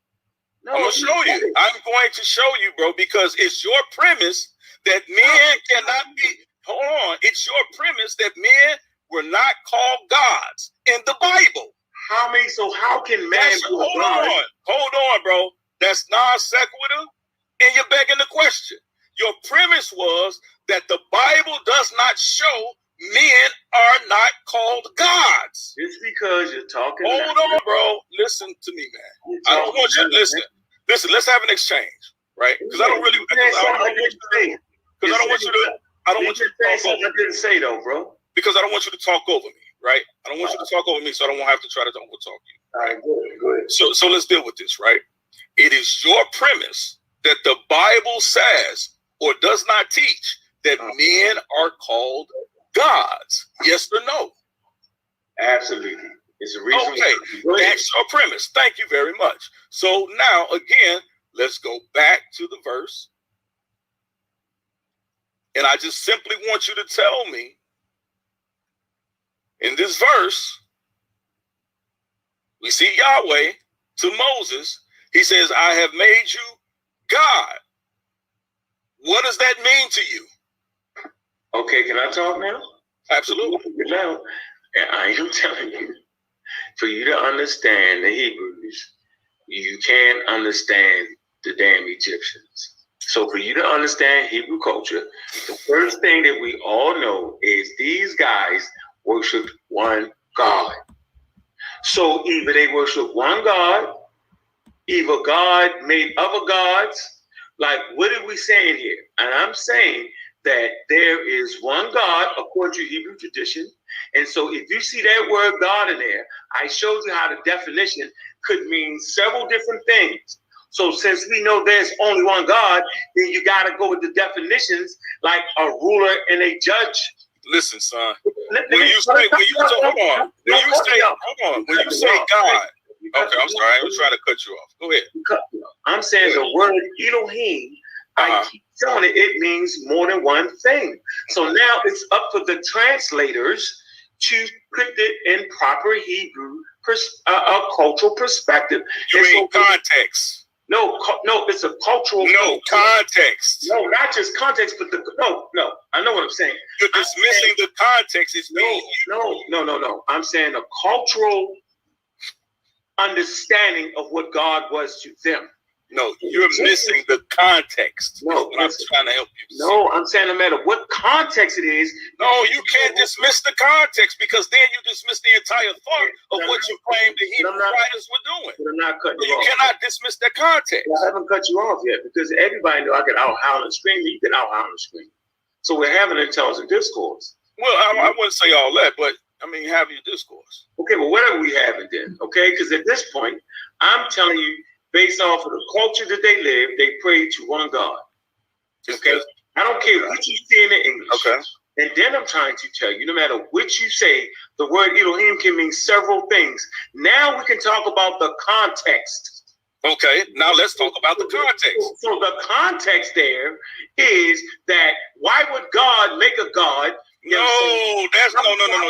No, I'm gonna show you. I'm going to show you, bro, because it's your premise that men cannot be. Hold on, it's your premise that men were not called gods in the Bible. How can man? Hold on, bro. That's non sequitur, and you're begging the question. Your premise was that the Bible does not show men are not called gods. It's because you're talking. Hold on, bro. Listen to me, man. I don't want you to listen. Listen, let's have an exchange, right? Because I don't want you to. I don't want you to talk over me. I didn't say though, bro. Because I don't want you to talk over me, right? I don't want you to talk over me, so I don't have to try to talk you. All right, go ahead. So let's deal with this, right? It is your premise that the Bible says or does not teach that men are called gods. Yes or no? Absolutely. It's a reason. Okay, that's your premise. Thank you very much. So now, again, let's go back to the verse. And I just simply want you to tell me, in this verse, we see Yahweh to Moses. He says, I have made you God. What does that mean to you? Okay, can I talk now? Absolutely. Now, and I am telling you, for you to understand the Hebrews, you can't understand the damn Egyptians. So for you to understand Hebrew culture, the first thing that we all know is these guys worshiped one God. So either they worship one God, either God made other gods, Like, what are we saying here? And I'm saying that there is one God according to Hebrew tradition. And so if you see that word God in there, I showed you how the definition could mean several different things. So since we know there's only one God, then you got to go with the definitions like a ruler and a judge. Listen, son. Hold When you say God, okay, I'm sorry, I was trying to cut you off. Go ahead. I'm saying the word Elohim, I keep showing it, it means more than one thing. So now it's up for the translators to put it in proper Hebrew cultural perspective. You mean context? No, it's a cultural. No, context. No, not just context, but no. I know what I'm saying. You're dismissing the context. It's no. I'm saying a cultural understanding of what God was to them. No, you're missing the context. No, I'm trying to help you. No, I'm saying no matter what context it is. No, you can't dismiss the context because then you dismiss the entire thought of what you claim the Hebrew writers were doing. But I'm not cutting you off. You cannot dismiss the context. I haven't cut you off yet because everybody knows I can out howl and scream. You can out howl and scream. So we're having an intelligent discourse. Well, I wouldn't say all that, but I mean, have your discourse. Okay, well, whatever we have it then. Okay, because at this point, I'm telling you. Based off of the culture that they live, they pray to one God. Okay? I don't care what you say in the English. Okay. And then I'm trying to tell you, no matter what you say, the word Elohim can mean several things. Now we can talk about the context. Okay, now let's talk about the context. So the context there is that why would God make a God? No.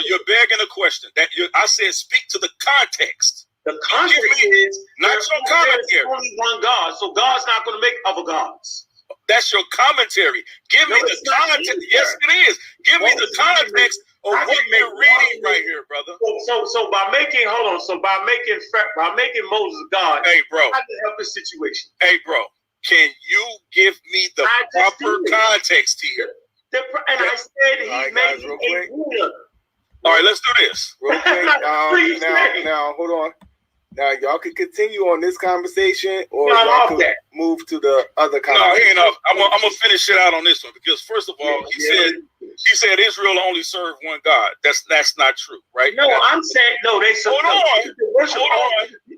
You're begging a question. I said speak to the context. The context is not your commentary. Only one God, so God's not going to make other gods. That's your commentary. Give me the context. Yes, it is. Give me the context of what you're reading right here, brother. So by making Moses God, hey, bro, how to help the situation? Hey, bro, can you give me the proper context here? And I said he made a ruler. All right, let's do this. Real quick. Now, hold on. Now, y'all can continue on this conversation, or y'all can move to the other conversation. No, he ain't off. I'm gonna finish it out on this one because first of all, he said Israel only served one God. That's not true, right? No, I'm saying no. They hold on.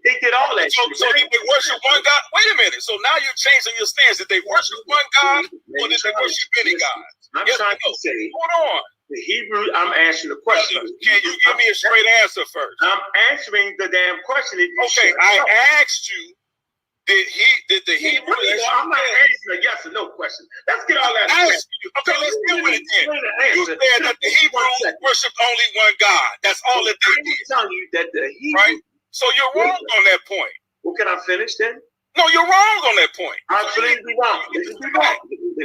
They did all that. So did they worship one God? Wait a minute. So now you're changing your stance. Did they worship one God, or did they worship any gods? I'm trying to say. Hold on. The Hebrew, I'm answering the question. Can you give me a straight answer first? I'm answering the damn question. Okay, I asked you, did the Hebrew... I'm not answering a yes or no question. Let's get all that. Okay, let's deal with it then. You said that the Hebrews worshipped only one God. That's all that they did. I'm telling you that the Hebrew... Right? So you're wrong on that point. Well, can I finish then? No, you're wrong on that point. I believe be wrong. Let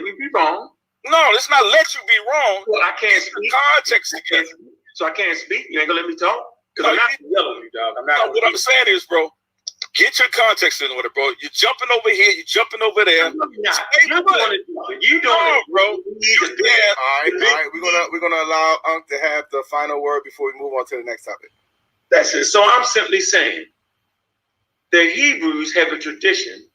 me be wrong. No, let's not let you be wrong. Well, I can't speak. Context again. So I can't speak. You ain't gonna let me talk because I'm not yelling at you, dog. I'm not. No, what I'm saying is, bro, get your context in order, bro. You're jumping over here. You're jumping over there. You're doing it. You doing it, bro. All right. We're gonna allow Ankh to have the final word before we move on to the next topic. That's it. So I'm simply saying the Hebrews have a tradition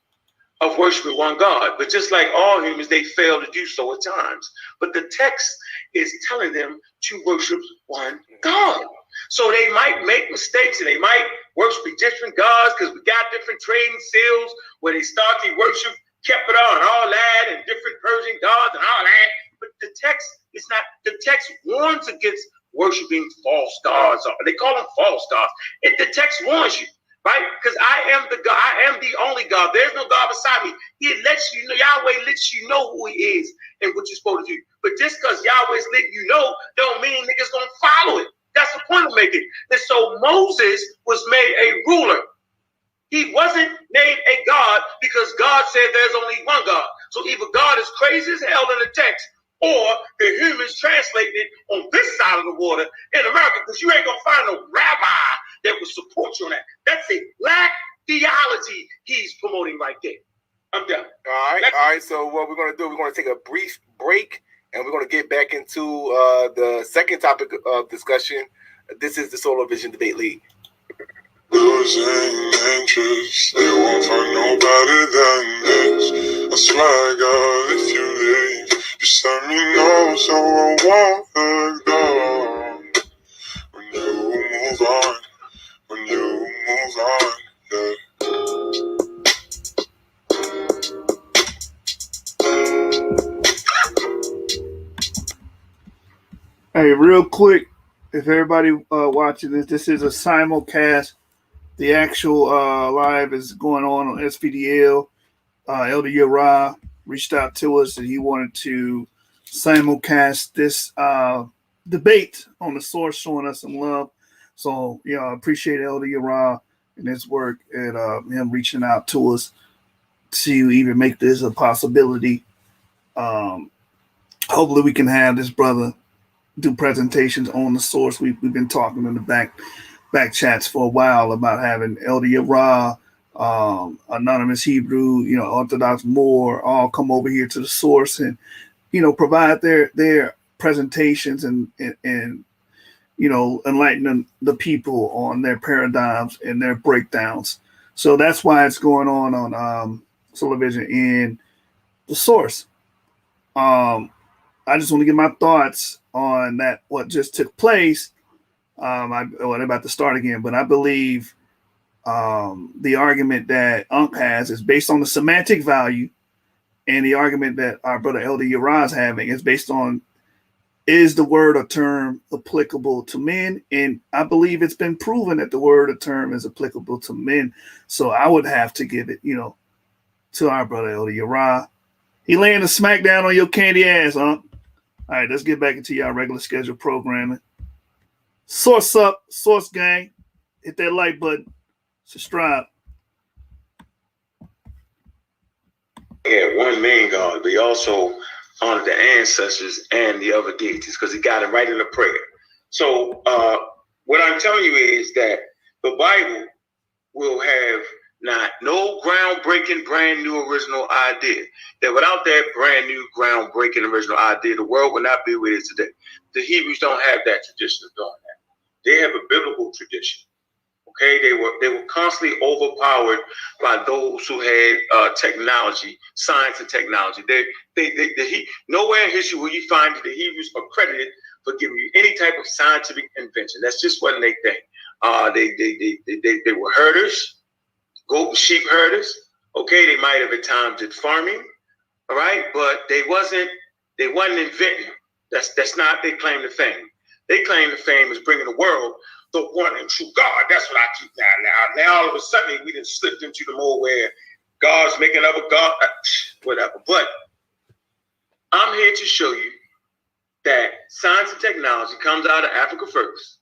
of worshiping one God, but just like all humans, they fail to do so at times. But the text is telling them to worship one God. So they might make mistakes and they might worship different gods because we got different trading fields where they start to worship Kepler and all that and different Persian gods and all that. But the text is not, the text warns against worshiping false gods. They call them false gods. The text warns you. Right? Because I am the God. I am the only God. There's no God beside me. He lets you know, Yahweh lets you know who he is and what you're supposed to do. But just because Yahweh's letting you know, don't mean niggas gonna follow it. That's the point I'm making. And so Moses was made a ruler. He wasn't made a God because God said there's only one God. So either God is crazy as hell in the text, or the humans translated it on this side of the water in America, because you ain't gonna find no rabbi that will support you on that. That's a black theology he's promoting right there. I'm done. All right. So what we're gonna do, we're gonna take a brief break, and we're gonna get back into the second topic of discussion. This is the Solar Vision Debate League. Losing interest, they won't find nobody than this. I swear, God, if you leave, just let me know so I won't let go. When you move on, when you move on, yeah. Hey, real quick, if everybody watching this is a simulcast. The actual live is going on SVDL. Elder Yarah reached out to us and he wanted to simulcast this debate on the source, showing us some love. So, I appreciate Elder Yarah and his work and him reaching out to us to even make this a possibility. Hopefully we can have this brother do presentations on the source. We've been talking in the back chats for a while about having Elder Yarah, Anonymous Hebrew, Orthodox Moor, all come over here to the source and, provide their presentations and enlighten the people on their paradigms and their breakdowns. So that's why it's going on Solar Vision in the source. I just want to get my thoughts on that, what just took place. I'm about to start again, but I believe the argument that Ankh has is based on the semantic value, and the argument that our brother Elder Yarah is having is based on, is the word or term applicable to men? And I believe it's been proven that the word or term is applicable to men. So I would have to give it, to our brother Elder Yarah. He laying a smackdown on your candy ass, huh? All right, let's get back into your regular scheduled programming. Source up, source gang. Hit that like button. Subscribe. Yeah, one main God, but he also honored the ancestors and the other deities because he got it right in the prayer. So what I'm telling you is that the Bible will have no groundbreaking, brand new original idea. That without that brand new, groundbreaking original idea, the world would not be where it is today. The Hebrews don't have that tradition of doing that. They have a biblical tradition. Okay, they were constantly overpowered by those who had technology, science and technology. Nowhere in history will you find that the Hebrews are credited for giving you any type of scientific invention. That's just wasn't their thing. They were herders, goat and sheep herders. Okay, they might have at times did farming, all right, but they wasn't inventing. That's not their claim to fame. They claim to fame is bringing the world the one and true God. That's what I keep now. All of a sudden we didn't slip into the mode where God's making other God, whatever. But I'm here to show you that science and technology comes out of Africa first.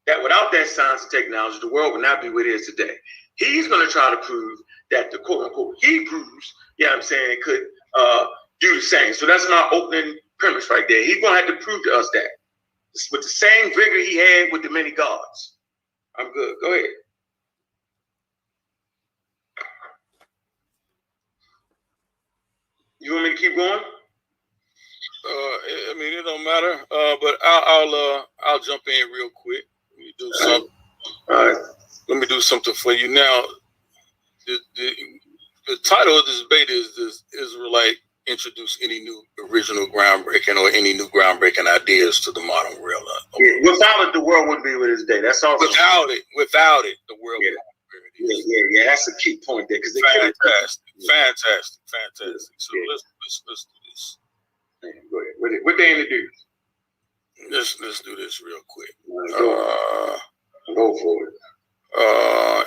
That without that science and technology, the world would not be where it is today. He's going to try to prove that the quote unquote Hebrews, could do the same. So that's my opening premise right there. He's going to have to prove to us that with the same vigor he had with the many gods. I'm good. Go ahead. You want me to keep going? It don't matter. But I'll jump in real quick. Let me do something. All right. Let me do something for you now. The title of this debate is "Does Israelite introduce any new original groundbreaking or any new groundbreaking ideas to the modern world?" Without it, the world wouldn't be where it is today. That's also without it, the world. Yeah. That's a key point there because fantastic. So let's do this. Go ahead. What they introduce? Let's do this real quick. Go for it.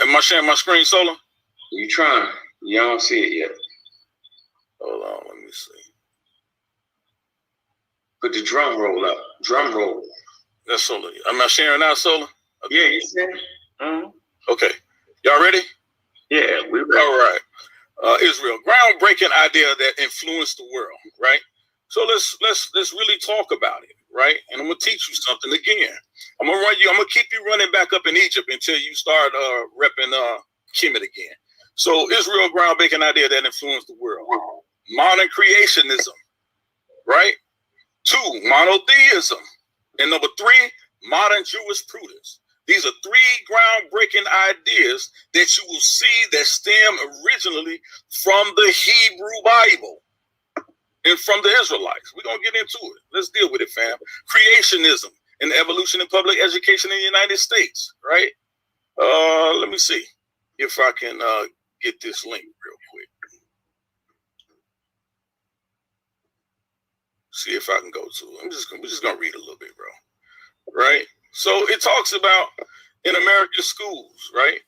Am I sharing my screen, Solar? You trying? You don't see it yet. Hold on, let me see. Put the drum roll up. Drum roll. That's Solar. Am I sharing now, Solar? Okay. Yeah, you said it. Uh-huh. Okay. Y'all ready? Yeah, we're ready. All right. Israel, groundbreaking idea that influenced the world, right? So let's really talk about it, right? And I'm gonna teach you something again. I'm gonna keep you running back up in Egypt until you start repping Kemet again. So Israel, groundbreaking idea that influenced the world. Modern creationism, right? 2, monotheism. And number 3, modern Jewish prudence. These are three groundbreaking ideas that you will see that stem originally from the Hebrew Bible and from the Israelites. We're going to get into it. Let's deal with it, fam. Creationism and evolution in public education in the United States, right? Let me see if I can get this link real quick. See if I can go to it. We're just going to read a little bit, bro. Right? So it talks about in American schools, right?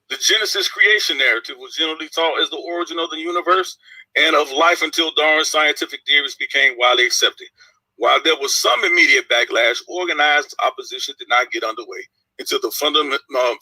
The Genesis creation narrative was generally taught as the origin of the universe and of life until Darwin's scientific theories became widely accepted. While there was some immediate backlash, organized opposition did not get underway until the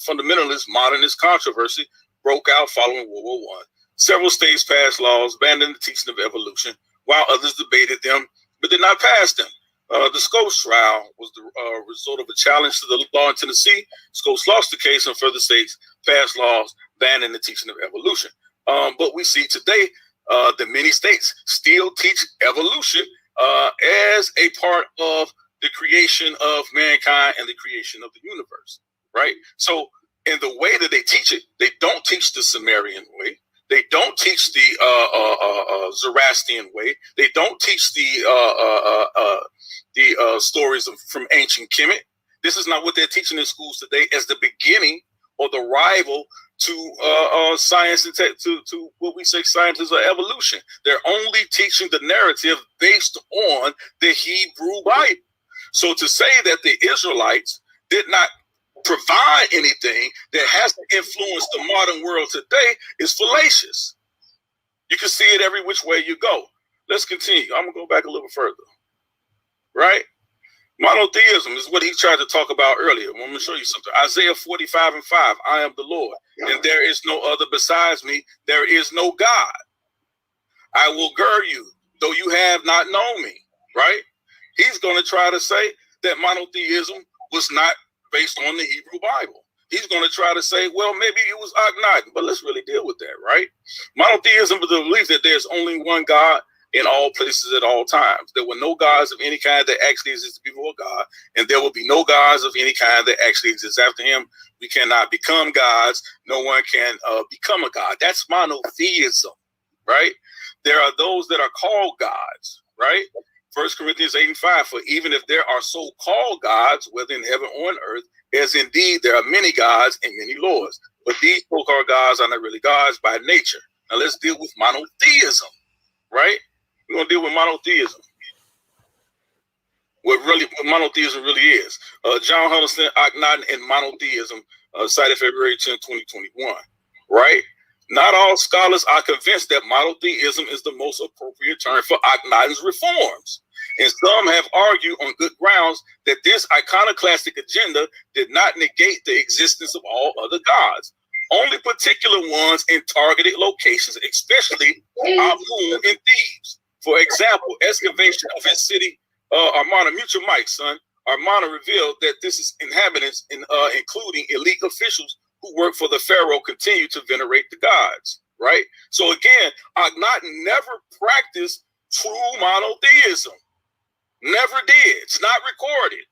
fundamentalist modernist controversy broke out following World War I. Several states passed laws banning the teaching of evolution, while others debated them but did not pass them. The Scopes trial was the result of a challenge to the law in Tennessee. Scopes lost the case, and further states passed laws banning the teaching of evolution. But we see today that many states still teach evolution as a part of the creation of mankind and the creation of the universe, right? So in the way that they teach it, they don't teach the Sumerian way. They don't teach the Zoroastrian way. They don't teach the stories from ancient Kemet. This is not what they're teaching in schools today as the beginning or the rival to science and to what we say science is evolution. They're only teaching the narrative based on the Hebrew Bible. So to say that the Israelites did not provide anything that has to influence the modern world today is fallacious. You can see it every which way you go. Let's continue. I'm going to go back a little further. Right? Monotheism is what he tried to talk about earlier. I'm going to show you something. Isaiah 45:5. I am the Lord, and there is no other besides me. There is no God. I will gird you, though you have not known me. Right? He's going to try to say that monotheism was not based on the Hebrew Bible. He's going to try to say, well, maybe it was Akhenaten, but let's really deal with that, right? Monotheism is the belief that there's only one God in all places at all times. There were no gods of any kind that actually existed before God, and there will be no gods of any kind that actually exists after him. We cannot become gods. No one can become a god. That's monotheism, right? There are those that are called gods, right? 1 Corinthians 8:5, for even if there are so-called gods, whether in heaven or on earth, as indeed there are many gods and many lords. But these so-called gods are not really gods by nature. Now let's deal with monotheism, right? We're going to deal with monotheism. What monotheism really is. John Huddleston, Akhenaten, and monotheism, cited February 10, 2021, right? Not all scholars are convinced that monotheism is the most appropriate term for Akhenaten's reforms. And some have argued on good grounds that this iconoclastic agenda did not negate the existence of all other gods, only particular ones in targeted locations, especially Amun and Thebes. For example, excavation of his city, Armana, mute your mic, son. Armana revealed that this is inhabitants, including elite officials who work for the pharaoh, continue to venerate the gods, right? So again, Akhenaten never practiced true monotheism. Never did. It's not recorded.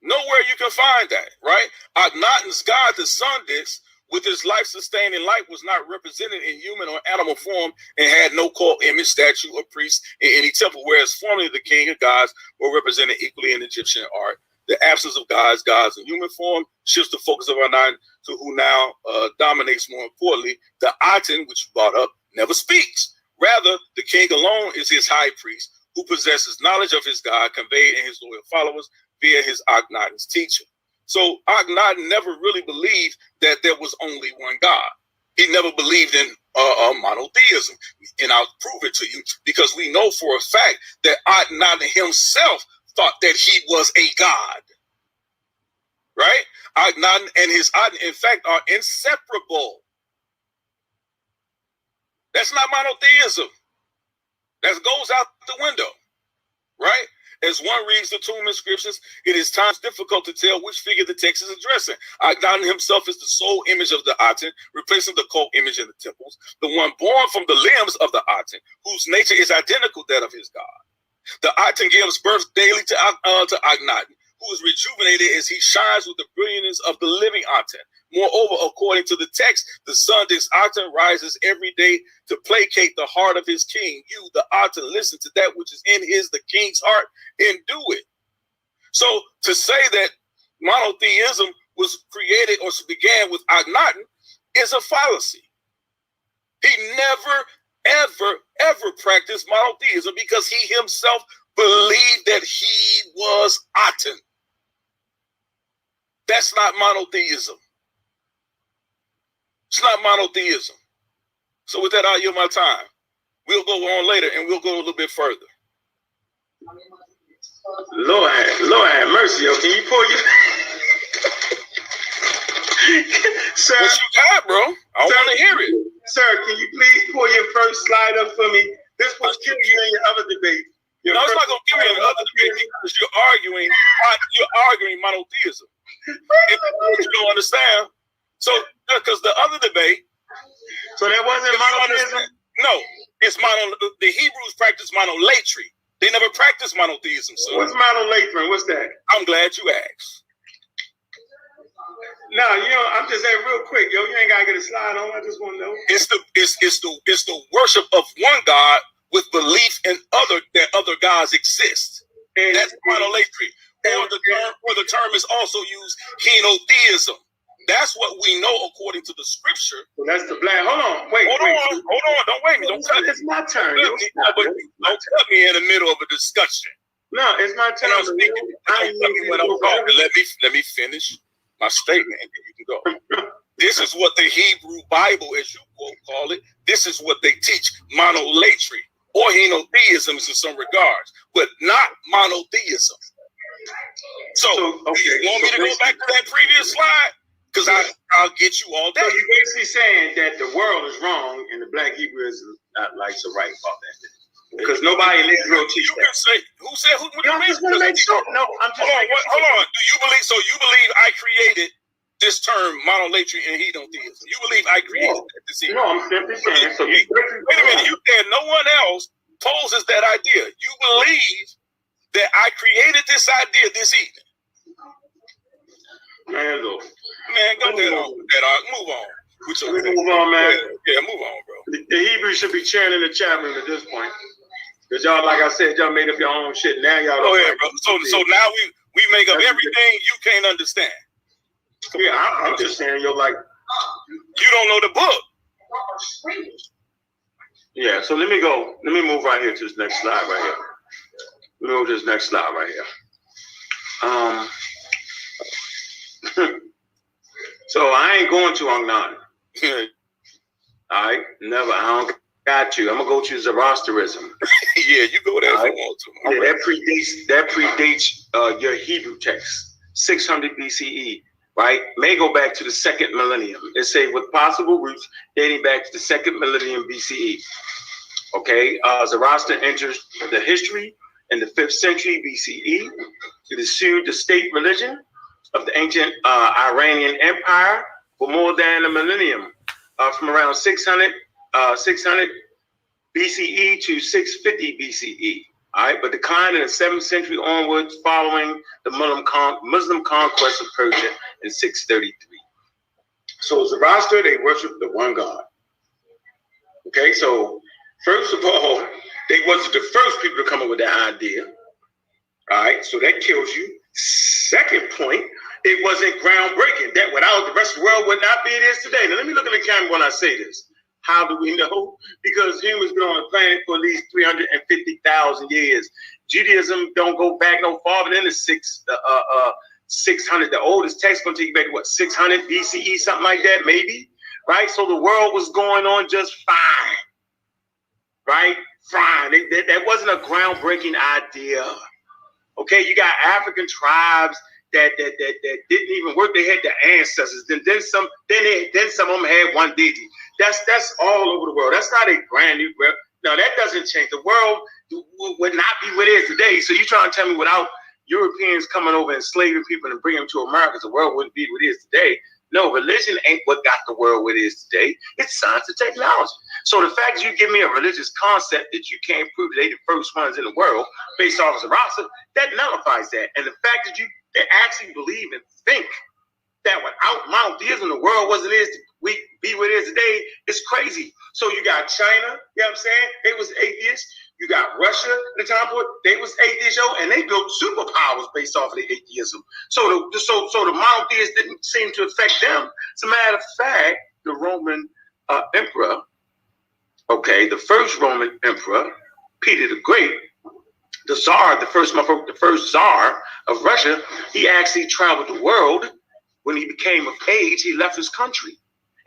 Nowhere you can find that, right? Akhenaten's god, the sun disk, with his life-sustaining light, was not represented in human or animal form and had no cult image, statue, or priest in any temple, whereas formerly the king of gods were represented equally in Egyptian art. The absence of gods in human form shifts the focus of our nine to who now dominates. More importantly, the Aten, which you brought up, never speaks. Rather, the king alone is his high priest, who possesses knowledge of his God conveyed in his loyal followers via his Akhenaten's teaching. So Akhenaten never really believed that there was only one God. He never believed in monotheism. And I'll prove it to you, because we know for a fact that Akhenaten himself thought that he was a god, right? Akhenaten and his Aten, in fact, are inseparable. That's not monotheism. That goes out the window, right? As one reads the tomb inscriptions, it is times difficult to tell which figure the text is addressing. Akhenaten himself is the sole image of the Aten, replacing the cult image in the temples, the one born from the limbs of the Aten, whose nature is identical to that of his god. The Aten gives birth daily to Akhenaten, who is rejuvenated as he shines with the brilliance of the living Aten. Moreover, according to the text, the sun, this Aten, rises every day to placate the heart of his king. You, the Aten, listen to that which is in the king's heart, and do it. So to say that monotheism was created or began with Akhenaten is a fallacy. He never, ever practiced monotheism because he himself believed that he was Aten. That's not monotheism. It's not monotheism. So with that, I'll yield my time. We'll go on later and we'll go a little bit further. Lord have mercy, yo. Can you pull your sir? What you got, bro? I want to hear it. Sir, can you please pull your first slide up for me? This will kill you in your other debate. No, it's not gonna kill me in the other debate because you're arguing monotheism. You don't understand. So because the other debate, so that wasn't monotheism. No, it's the Hebrews practice monolatry. They never practiced monotheism. So what's monolatry? What's that? I'm glad you asked. No, I'm just saying real quick, yo. You ain't gotta get a slide on. I just want to know. It's the worship of one God with belief in other gods exist. And that's monolatry. Or the term is also used henotheism. That's what we know according to the scripture. Well, that's the black. Hold on. Hold on. Don't wait me. Don't cut me. It's my turn. Don't cut me in the middle of a discussion. No, it's my turn. Don't tell me when I'm wrong. Let me finish my statement and then you can go. This is what the Hebrew Bible, as you call it, this is what they teach. Monolatry or henotheism in some regards, but not monotheism. So you want me to go back to that previous slide? Because I'll get you all day. So you're basically saying that the world is wrong and the black Hebrew is not like so right about that. Because nobody in Israel teaches that. Who said? Who? I'm just going to make sure. No, I'm just hold on. Do you believe? So you believe I created this term monolatry and henotheism? You believe I created that? No, I'm simply saying. So wait a minute. You said no one else poses that idea. You believe that I created this idea this evening. Man, look. Man, go ahead on with that. Move on. Move on, man. Yeah, move on, bro. The Hebrews should be chanting in the chat room at this point. Because y'all, like I said, y'all made up your own shit. Now y'all don't. Go ahead, bro. So now we make up everything you can't understand. Yeah, I'm just saying, you're like. You don't know the book. Yeah, so let me go. Let me move right here to this next slide right here. Let me move to this next slide right here. So I ain't going to Akhenaten. All right, never. I don't got to. I'm gonna go to Zoroastrianism. Yeah, you go there if you want to. Yeah, that predates your Hebrew text, 600 BCE. Right, may go back to the second millennium. It say with possible roots dating back to the second millennium BCE. Okay, Zoroaster enters the history in the 5th century BCE. It assumed the state religion of the ancient Iranian Empire for more than a millennium, from around 600 BCE to 650 BCE. All right, but declined in the 7th century onwards following the Muslim conquest of Persia in 633. So Zoroaster, they worship the one God. Okay, so first of all, they wasn't the first people to come up with that idea. All right, so that kills you. Second point, it wasn't groundbreaking. That without the rest of the world would not be it is today. Now let me look at the camera when I say this. How do we know? Because humans been on the planet for at least 350,000 years. Judaism don't go back no farther than the 600. The oldest text going to take you back to what, 600 BCE, something like that, maybe, right? So the world was going on just fine, right? Fine. That wasn't a groundbreaking idea. Okay, you got African tribes that didn't even work. They had their ancestors. Then some of them had one deity. That's all over the world. That's not a brand new world. No, that doesn't change. The world would not be what it is today. So you trying to tell me without Europeans coming over and enslaving people and bringing them to America, the world wouldn't be what it is today? No, religion ain't what got the world what it is today. It's science and technology. So the fact that you give me a religious concept that you can't prove they the first ones in the world based off of Zoroaster, that nullifies that. And the fact that they actually believe and think that without monotheism, the world wasn't is we be what it is today, it's crazy. So you got China, you know what I'm saying? They was atheists. You got Russia at the time for it, they was atheists, and they built superpowers based off of the atheism. So the monotheists didn't seem to affect them. As a matter of fact, the Roman emperor, the first Roman emperor, Peter the Great, the Tsar, the first Tsar of Russia, he actually traveled the world. When he became of age, he left his country.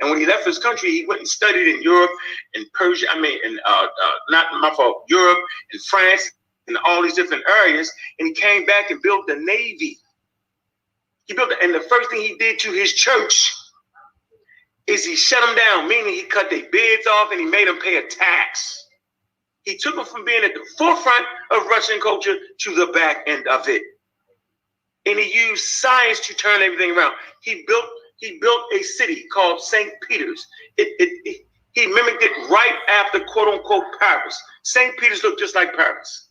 And when he left his country, he went and studied in Europe and Persia, Europe and France and all these different areas. And he came back and built the Navy. And the first thing he did to his church is he shut them down, meaning he cut their beards off and he made them pay a tax. He took them from being at the forefront of Russian culture to the back end of it. And he used science to turn everything around. He built a city called St. Peter's. He mimicked it right after quote unquote Paris. St. Peter's looked just like Paris.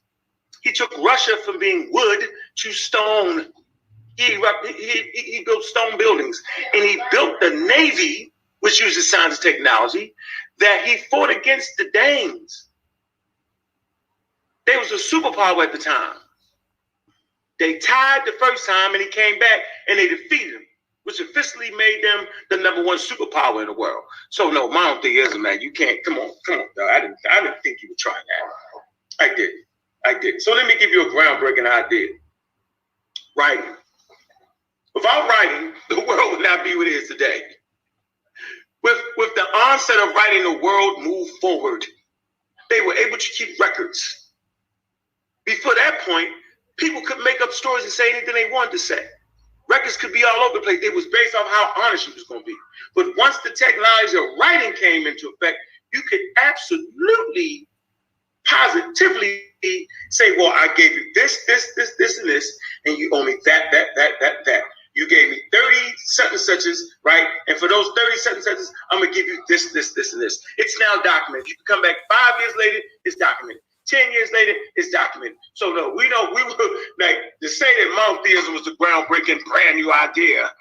He took Russia from being wood to stone. He built stone buildings, and he built the Navy, which uses science and technology, that he fought against the Danes. They was a superpower at the time. They tied the first time, and he came back, and they defeated him, which officially made them the #1 superpower in the world. So no, monotheism, man, you can't. Come on, dog. I didn't think you would try that. I did. So let me give you a groundbreaking idea. Writing. Without writing, the world would not be what it is today. With the onset of writing, the world moved forward. They were able to keep records. Before that point, people could make up stories and say anything they wanted to say. Records could be all over the place. It was based off how honest you was going to be. But once the technology of writing came into effect, you could absolutely, positively say, well, I gave you this, and this, and you owe me that. You gave me 30 such and suches, right? And for those 30 such and suches, I'm going to give you this, and this. It's now documented. You can come back 5 years later, it's documented. 10 years later, it's documented. So no, we were like to say that monotheism was the groundbreaking, brand new idea.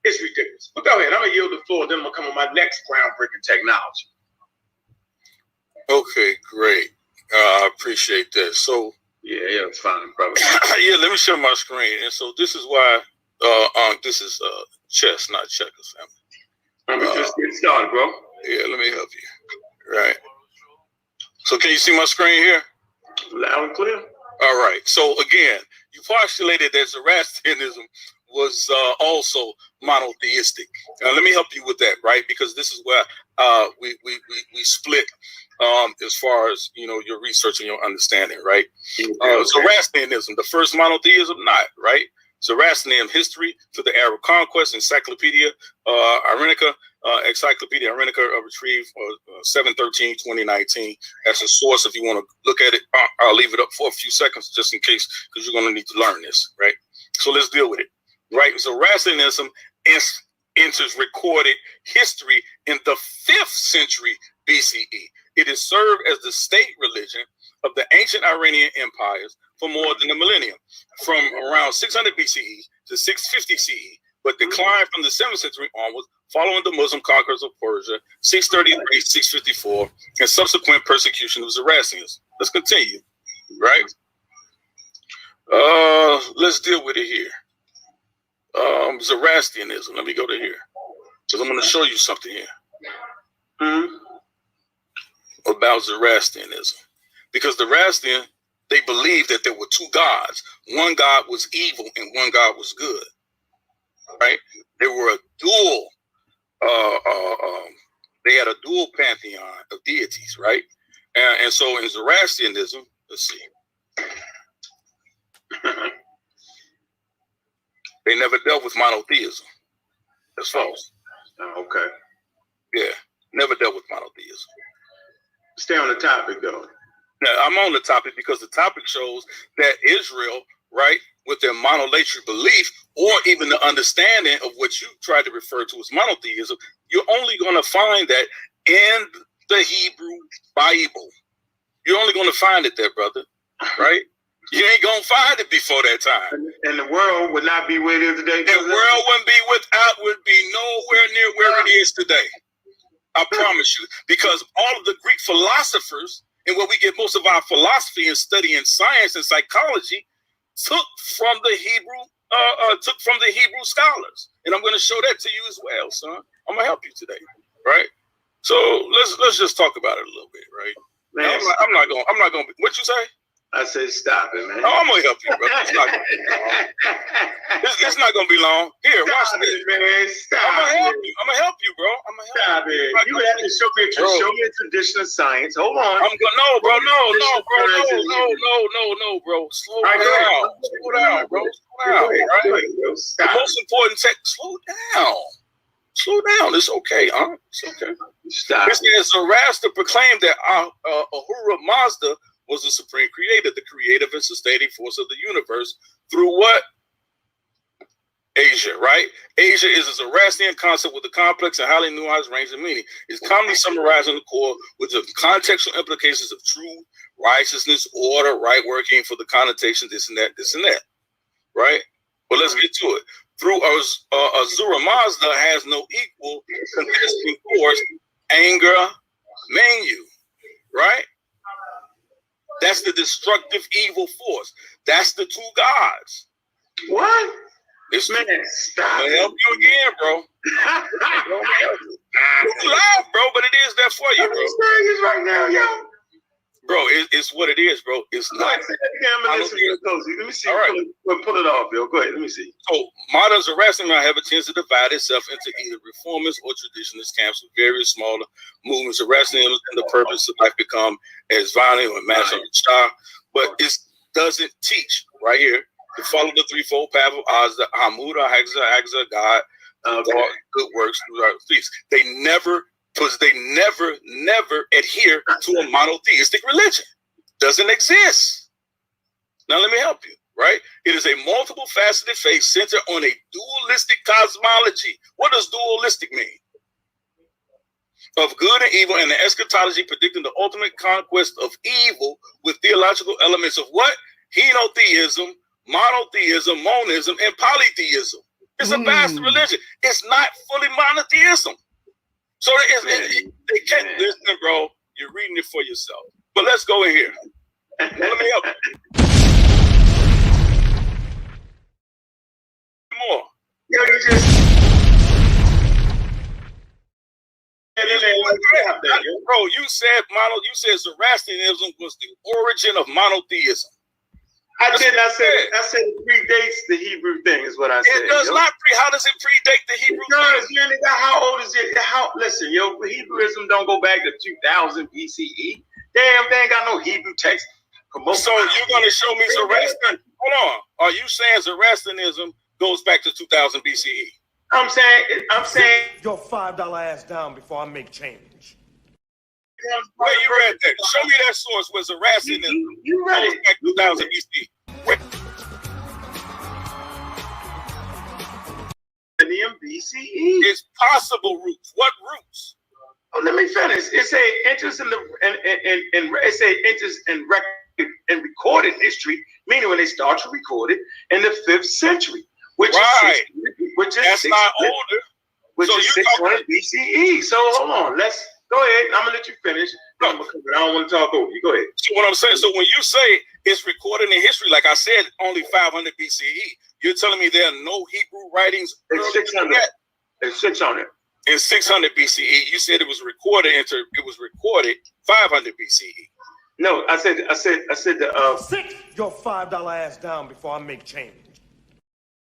It's ridiculous. But go ahead, I'm gonna yield the floor. Then I'm gonna come on my next groundbreaking technology. Okay, great. I appreciate that. So yeah, it's fine, brother. Yeah, let me share my screen. And so this is why this is chess, not checkers, family. Let me just get started, bro. Yeah, let me help you. Right. So can you see my screen here? Loud and clear. All right. So again, you postulated that Zoroastrianism was also monotheistic. Now let me help you with that, right? Because this is where we split as far as your research and your understanding, right? Okay. Zoroastrianism, the first monotheism, not right. Zoroastrianism history to the Arab conquest, Encyclopedia Iranica, Encyclopedia Iranica retrieved 7/13/2019. That's a source if you want to look at it. I'll leave it up for a few seconds just in case, because you're going to need to learn this, right? So let's deal with it, right? Zoroastrianism enters recorded history in the 5th century BCE. It has served as the state religion of the ancient Iranian empires for more than a millennium, from around 600 BCE to 650 CE, but declined from the 7th century onwards following the Muslim conquerors of Persia, 633, 654, and subsequent persecution of Zoroastrians. Let's continue, right? Let's deal with it here. Zoroastrianism. Let me go to here, because I'm going to show you something here about Zoroastrianism. Because the Zoroastrian, they believed that there were 2 gods. One God was evil and one God was good, right? They were a dual, they had a dual pantheon of deities, right? And so in Zoroastrianism, let's see, they never dealt with monotheism. That's false. Okay. Yeah, never dealt with monotheism. Stay on the topic, though. Now, I'm on the topic because the topic shows that Israel, right, with their monolatry belief, or even the understanding of what you tried to refer to as monotheism, you're only going to find that in the Hebrew Bible. You're only going to find it there, brother, right? You ain't going to find it before that time. And the world would not be where it is today. The world would be nowhere near where it is today. I promise you. Because all of the Greek philosophers, and where we get most of our philosophy and study in science and psychology, took from the Hebrew scholars. And I'm going to show that to you as well, son. I'm going to help you today, right? So let's just talk about it a little bit, right? Man, I'm not going. What you say? I said, stop it, man. No, I'm gonna help you, brother. It's not gonna be long. It's not gonna be long. Here, watch this, man. Stop. I'm gonna help you, bro. Stop it. You would have to show me a tradition of science. Hold on. No, bro. No, bro. Slow down, bro. Right? The most important tech. Slow down. It's okay, huh? It's okay. Stop. It says Zoroaster proclaimed that Ahura Mazda was the supreme creator, the creative and sustaining force of the universe through what? Asia, right? Asia is a Zoroastrian concept with a complex and highly nuanced range of meaning. It's commonly summarized in the core with the contextual implications of truth, righteousness, order, right working for the connotation, this and that, right? But let's get to it. Through Ahura Mazda has no equal contesting force, anger, menu, right? That's the destructive evil force. That's the two gods. What? It's man, stop. I'm gonna help you again, bro. It's live, bro, but it is there for you, bro. It's right now, yo. Bro, it's what it is, bro. It's not. Let me see. All right. Pull it off, Bill. Go ahead. Let me see. So, modern Zoroastrianism have a tendency to divide itself into either reformist or traditionalist camps with various smaller movements. Zoroastrianism and the purpose of life become as violent or mass on the star, but it doesn't teach right here to follow the threefold path of Azza, Hamuda, Hagza, God, good works through our feast. They never adhere to a monotheistic religion. Doesn't exist. Now let me help you, right? It is a multiple faceted faith centered on a dualistic cosmology. What does dualistic mean? Of good and evil, and the eschatology predicting the ultimate conquest of evil with theological elements of what? Henotheism, monotheism, monism, and polytheism. It's a vast religion. It's not fully monotheism. So they can't listen, bro. You're reading it for yourself. But let's go in here. Let me help you. More. Yo, you just. Bro, you said Zoroastrianism was the origin of monotheism. I didn't. I said it predates the Hebrew thing, is what I said. It does not how does it predate the Hebrew thing? How old is it? Listen, Hebrewism don't go back to 2000 BCE. Damn, they ain't got no Hebrew text. So you're gonna show me Zoroastrianism? Hold on. Are you saying Zoroastrianism goes back to 2000 BCE? I'm saying your $5 ass down before I make change. Where you read that? Show me that source where Zoroastrianism goes back to 2000 BCE. BCE. It's possible roots. What roots? Oh, let me finish. It's a interest in in recorded history, meaning when they start to record it in the 5th century, which is that's not older. Which is 600 BCE. So hold on, let's go ahead. I'm gonna let you finish. I don't want to talk over you. Go ahead. So what I'm saying, so when you say it's recorded in history, like I said, only 500 BCE, you're telling me there are no Hebrew writings earlier than that? It's 600. In 600 BCE, you said it was recorded 500 BCE. No, I said Sit your $5 ass down before I make change.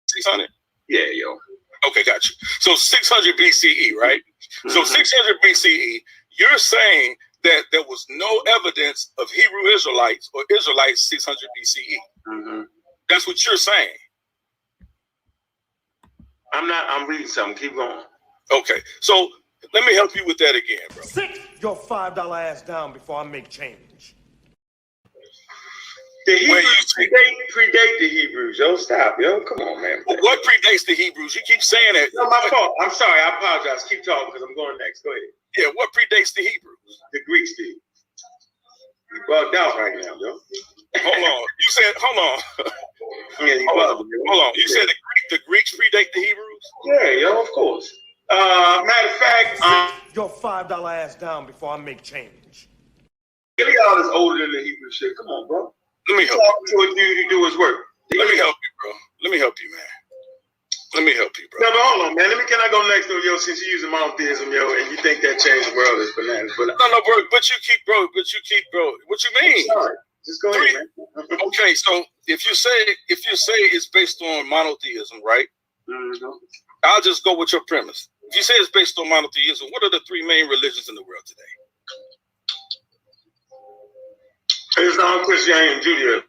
600? Yeah, yo. Okay, got you. So 600 BCE, right? So 600 BCE, you're saying that there was no evidence of Hebrew Israelites or Israelites 600 BCE. That's what you're saying. I'm reading something. Keep going. Okay, so let me help you with that again, bro. Sit your $5 ass down before I make change. The Hebrews predate the Hebrews. Yo, stop. Yo, come on, man. What predates the Hebrews? You keep saying that. No, my fault. I'm sorry. I apologize. Keep talking because I'm going next. Go ahead. Yeah, what predates the Hebrews? The Greeks did. You bugged out right now, yo. Hold on. You said, hold on. Yeah, you Hold bugged. on. Hold on. You said the Greeks predate the Hebrews? Yeah, yo, of course. Matter of fact, Sit your $5 ass down before I make change. Eliot is older than the Hebrew shit. Come on, bro. Let me help Talk to a dude who do his work. Let me help you, bro. Let me help you, man. Let me help you, bro. No, but hold on, man. Can I go next, though, yo? Since you're using monotheism, yo, and you think that changed the world is bananas, but No, bro. But you keep, bro. What you mean? sorry. Just go ahead, man. Okay, so if you say it's based on monotheism, right? Mm-hmm. I'll just go with your premise. If you say it's based on monotheism, what are the three main religions in the world today? Islam, Christianity, and Judaism.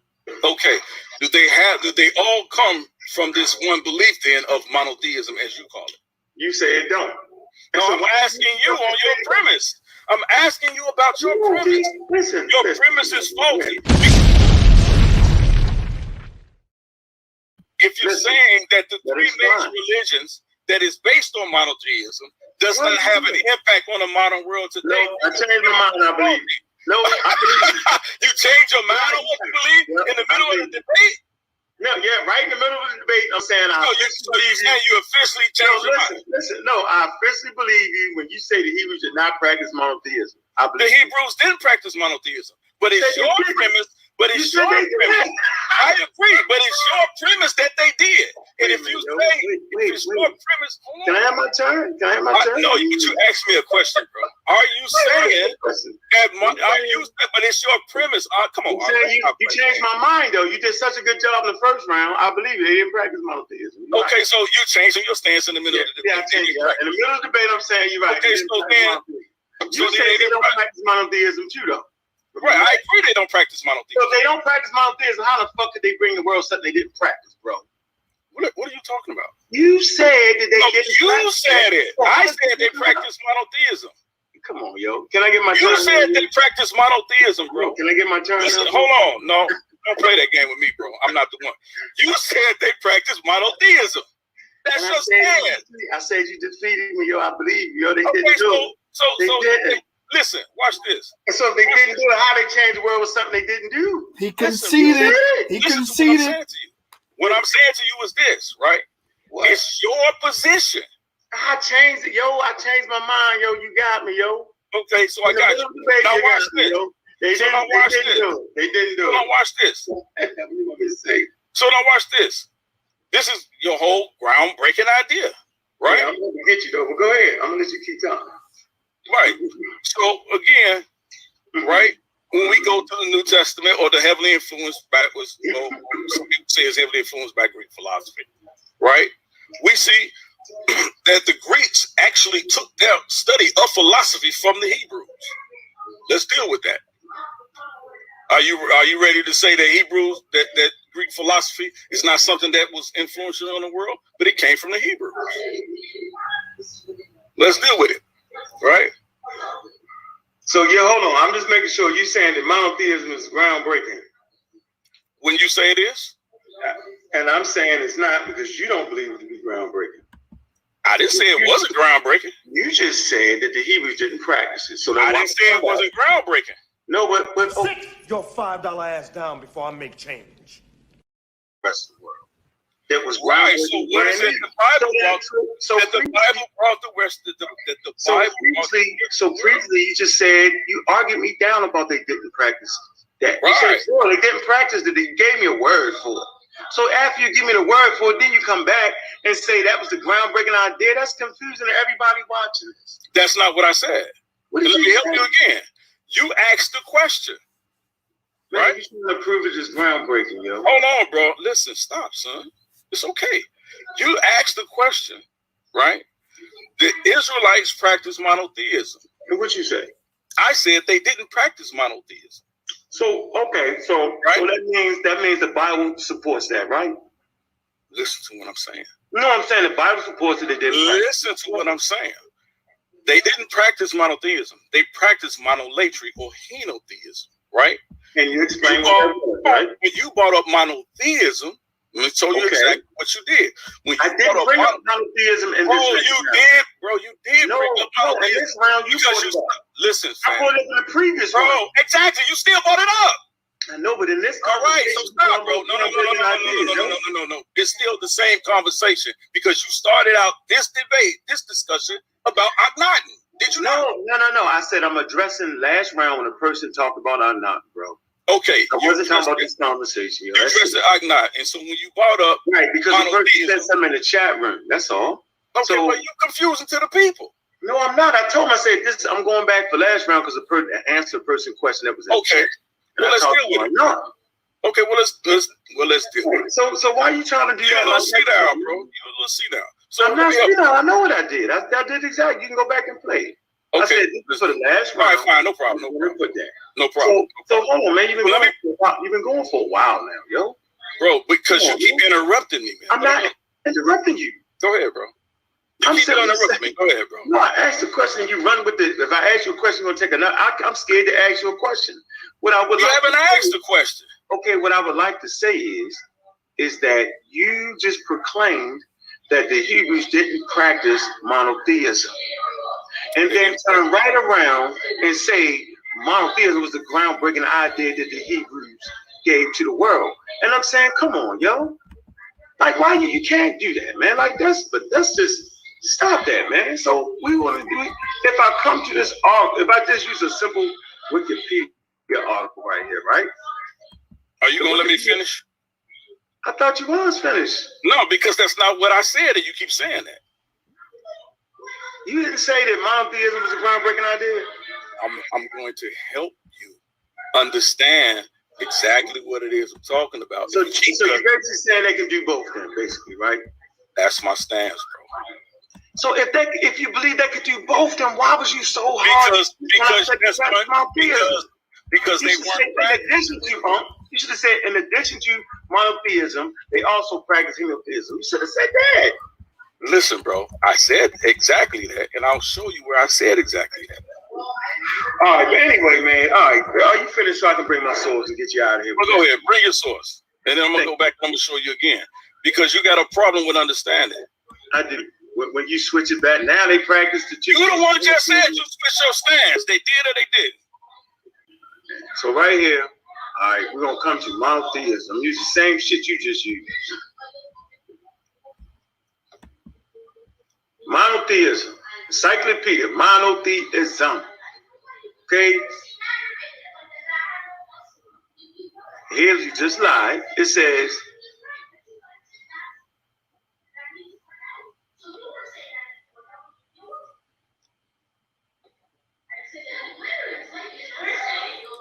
Okay. Do they all come from this one belief then of monotheism, as you call it? You say it don't. No, I'm asking you on your premise. I'm asking you about your premise. Listen, Your premise is faulty. If you're saying that the three major religions that is based on monotheism does not have an impact on the modern world today. No, I changed my mind, I believe. No, I believe. You change your mind on what you believe in the middle of the debate? No, yeah, right in the middle of the debate, I'm saying you officially changed your mind. Listen, no, I officially believe you when you say the Hebrews did not practice monotheism. I The believe Hebrews didn't practice monotheism, but it's your premise. But it's your premise. I agree, but it's your premise that they did. And if you say it's your premise, can I have my turn? Can I have my turn? No, you asked me a question, bro. Are you saying that? But it's your premise. Come on. You changed my mind, though. You did such a good job in the first round. I believe they didn't practice monotheism. Okay, so you changing your stance in the middle of the debate. Yeah, I changed it. In the middle of the debate, I'm saying you're right. Okay, so then you say they don't practice monotheism too, though. Right, I agree they don't practice monotheism. So if they don't practice monotheism, how the fuck could they bring the world something they didn't practice, bro? What are you talking about? You said that they didn't you said it. I said they practice monotheism. Come on, yo. Can I get my You turn? said they practice monotheism, bro. Can I get my turn? Listen, hold on. No, don't play that game with me, bro. I'm not the one. You said they practice monotheism. That's your stance. I said you defeated me, yo. I believe you. Yo, they didn't do it. They didn't. Listen, watch this. So if they didn't do it, how they changed the world was something they didn't do. He conceded. He conceded. What I'm saying to you is this, right? What? It's your position. I changed it, yo. I changed my mind, yo. You got me, yo. Okay, so I got you. Now watch this. They didn't do it. Now watch this. So now watch this. This is your whole groundbreaking idea, right? Yeah, I'm gonna get you though, but go ahead. I'm gonna let you keep talking. Right. So again, right, when we go to the New Testament or the heavily influenced backwards, some people say it's heavily influenced by Greek philosophy, right? We see that the Greeks actually took their study of philosophy from the Hebrews. Let's deal with that. Are you ready to say that Hebrews, that Greek philosophy is not something that was influential in the world, but it came from the Hebrews? Let's deal with it, right? So yeah, hold on. I'm just making sure you're saying that monotheism is groundbreaking. When you say it is? And I'm saying it's not because you don't believe it to be groundbreaking. I didn't say it wasn't groundbreaking. You just said that the Hebrews didn't practice it. So I didn't say it wasn't groundbreaking. No, but Sit your $5 ass down before I make change. Rest of the world. That was right. So what is it? The Bible brought the rest of the Bible. So briefly, you just said you argued me down about they didn't practice that. You said, sure, they didn't practice it. You gave me a word for it. So after you give me the word for it, then you come back and say that was the groundbreaking idea. That's confusing to everybody watching this. That's not what I said. Let me help you again. You asked the question. Man, right? You shouldn't prove it is groundbreaking, yo. Hold on, bro. Listen, stop, son. It's okay. You asked the question, right? The Israelites practice monotheism. And what you say? I said they didn't practice monotheism. So okay, so that means the Bible supports that, right? Listen to what I'm saying. No, I'm saying the Bible supports it. They didn't. Listen to what I'm saying. They didn't practice monotheism. They practiced monolatry or henotheism, right? And you explain right? When you brought up monotheism, let me tell you exactly what you did. When you I didn't bring up monotheism in this round. You did, bro. You did bring up monotheism. In this round, you Listen, I fam. brought it up in the previous Bro, one. exactly. You still brought it up. I know, but in this All right, so conversation, stop, bro. No. It's still the same conversation because you started out this debate, this discussion about Akhenaten. Did you not? No. I said I'm addressing last round when a person talked about Akhenaten, bro. Okay. I wasn't talking about this conversation. You addressed the Akhenaten. And so when you brought up... Right, because the person said something in the chat room. That's all. Okay, so, but you're confusing to the people. No, I'm not. I told him, I said, I'm going back for last round because the answer a person question that was in the chat. Well, let's deal with it. No. Okay, well, let's deal with it. So why are you trying to do that? Let's see now, bro. Let's see now. So I'm not see now. I know what I did. I did exactly. You can go back and play. Okay. I said this for the last round. All right, fine. No problem. Put that. No problem. So hold on, man. You've been going for a while now, yo. Bro, because you keep interrupting me, man. I'm not interrupting you. Go ahead, bro. You keep interrupting me. Go ahead, bro. No, I asked a question and you run with it. If I ask you a question, you're going to take another. I'm scared to ask you a question. You haven't asked the question. Okay, what I would like to say is that you just proclaimed that the Hebrews didn't practice monotheism. And then turn right around and say monotheism was the groundbreaking idea that the Hebrews gave to the world. And I'm saying, come on, yo. Like, why you can't do that, man? Like, that's just stop that, man. So we want to do it. If I come to this article, if I just use a simple Wikipedia article right here, right? Are you going to let me finish? I thought you was finished. No, because that's not what I said, and you keep saying that. You didn't say that monotheism was a groundbreaking idea? I'm going to help you understand exactly what it is I'm talking about. So you're basically saying they can do both then, basically, right? That's my stance, bro. So if you believe they could do both, then why was you so hard? Because they weren't. You should have said in addition to monotheism, they also practice henotheism. You should have said that. Listen, bro, I said exactly that, and I'll show you where I said exactly that. All right, but anyway, man. All right, are you finished so I can bring my source and get you out of here? Well, go ahead, bring your source, and then I'm gonna go back and I'm gonna show you again because you got a problem with understanding. I do. When you switch it back, now they practice the. You the one just said you switch your stance. They did or they didn't. So right here, all right, we're gonna come to monotheism. I'm using the same shit you just used. Monotheism, encyclopedia, monotheism. Okay. Here you just lied. It says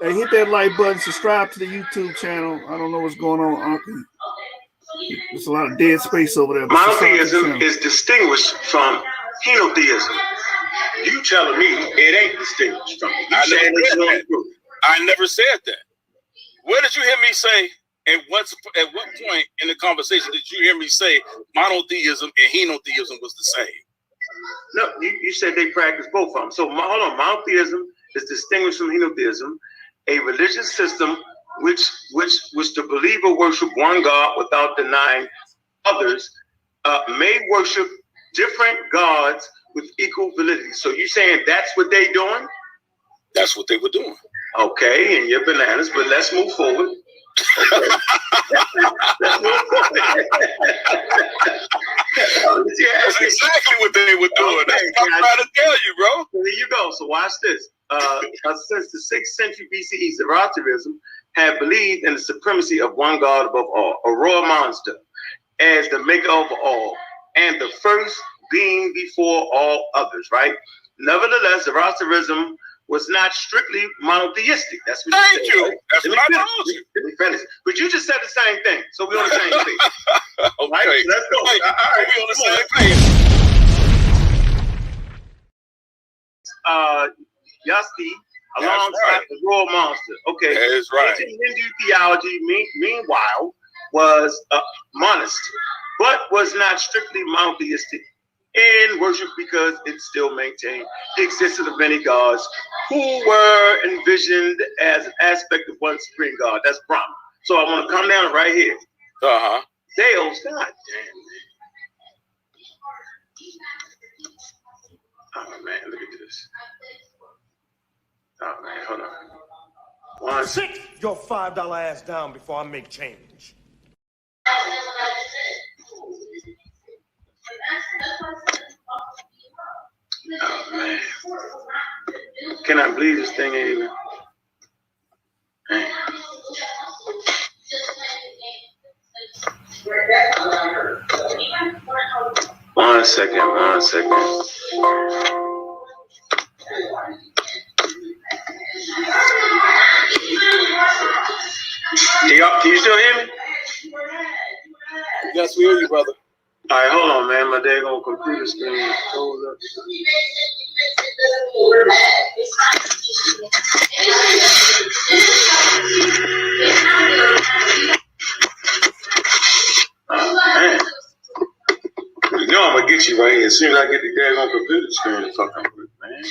hey, hit that like button, subscribe to the YouTube channel. I don't know what's going on, Ankh. There's a lot of dead space over there. Monotheism is distinguished from henotheism. You telling me it ain't distinguished from it. I never said that. Where did you hear me say, at what point in the conversation did you hear me say monotheism and henotheism was the same? No, you said they practice both of them. So hold on, monotheism is distinguished from henotheism, a religious system which the believer worship one God without denying others, may worship different gods with equal validity. So you saying that's what they doing? That's what they were doing. Okay, and you're bananas, but let's move forward. Okay. Let's move forward. That's exactly what they were doing. Okay, I'm trying to tell you, bro. There you go. So watch this. Since the 6th century BCE, Zoroastrianism had believed in the supremacy of one God above all, a royal monster, as the maker of all, and the first being before all others, right? Nevertheless, Zoroastrianism was not strictly monotheistic. That's what Thank you. Right? That's what I told you. Let me finish. But you just said the same thing, so we're on the same page. Okay. Right? Let's go. All right. We're on the same page. Yasti, alongside the royal monster. Okay. That's right. Ancient Hindu theology, meanwhile, was monist, but was not strictly monotheistic in worship because it still maintained the existence of many gods who were envisioned as an aspect of one supreme God. That's Brahma. So I want to come down right here. Sales, God damn. Oh man, look at this. Oh man, hold on. One. Sit your $5 ass down before I make change. Oh man. Can I believe this thing ain't even? Man. 1 second, 1 second. Can you still hear me? Yes, we hear you, brother. All right, hold on, man. My daggone computer screen is closed up. Oh, man. You know I'm gonna get you right here as soon as I get the daggone computer screen to fucking work, man.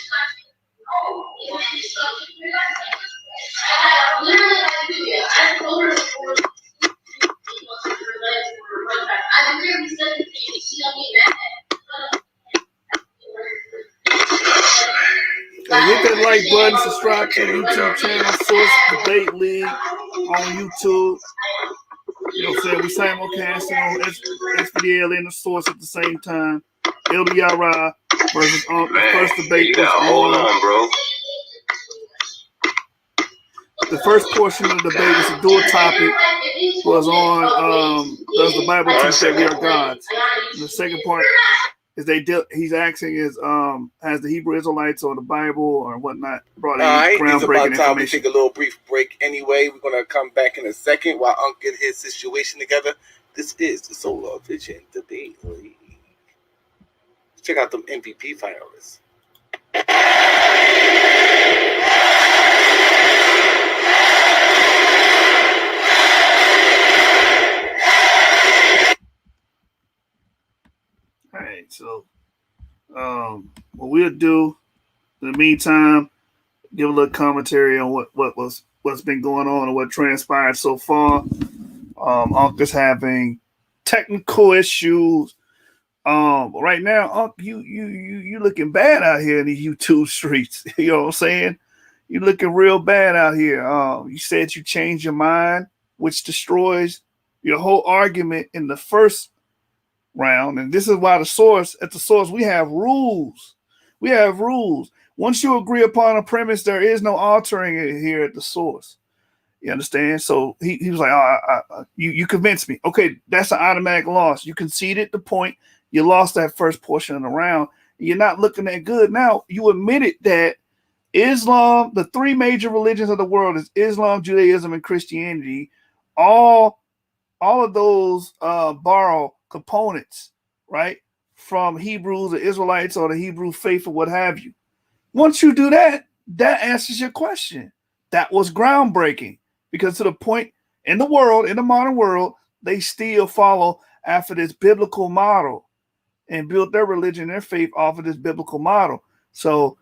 Hit that like button, subscribe to the YouTube channel, Source Debate League on YouTube. You know what I'm saying? We simulcasting on SPDL and the Source at the same time. Elder Yarah versus Ankh. The first debate was hold on, bro. The first portion of the debate was a dual topic. Was on does the Bible teach that we are gods? And the second part is he's asking has the Hebrew Israelites or the Bible or whatnot brought any groundbreaking it's about time we information? take a little brief break anyway. We're gonna come back in a second while Unc get his situation together. This is the Solar Vision Debate League. Check out them MVP finalists. All right, so what we'll do in the meantime, give a little commentary on what's been going on and what transpired so far. Unc is having technical issues. Right now, Unc, you looking bad out here in these YouTube streets. You know what I'm saying? You looking real bad out here. You said you changed your mind, which destroys your whole argument in the first round. And this is why at the source, we have rules. We have rules. Once you agree upon a premise, there is no altering it here at the source. You understand? So he was like, you convinced me. Okay, that's an automatic loss. You conceded the point. You lost that first portion of the round. You're not looking that good. Now, you admitted that Islam, the three major religions of the world is Islam, Judaism, and Christianity. All of those borrow components, right, from Hebrews, the Israelites, or the Hebrew faith, or what have you. Once you do that, that answers your question. That was groundbreaking because to the point in the modern world, they still follow after this biblical model and build their religion, their faith off of this biblical model. So,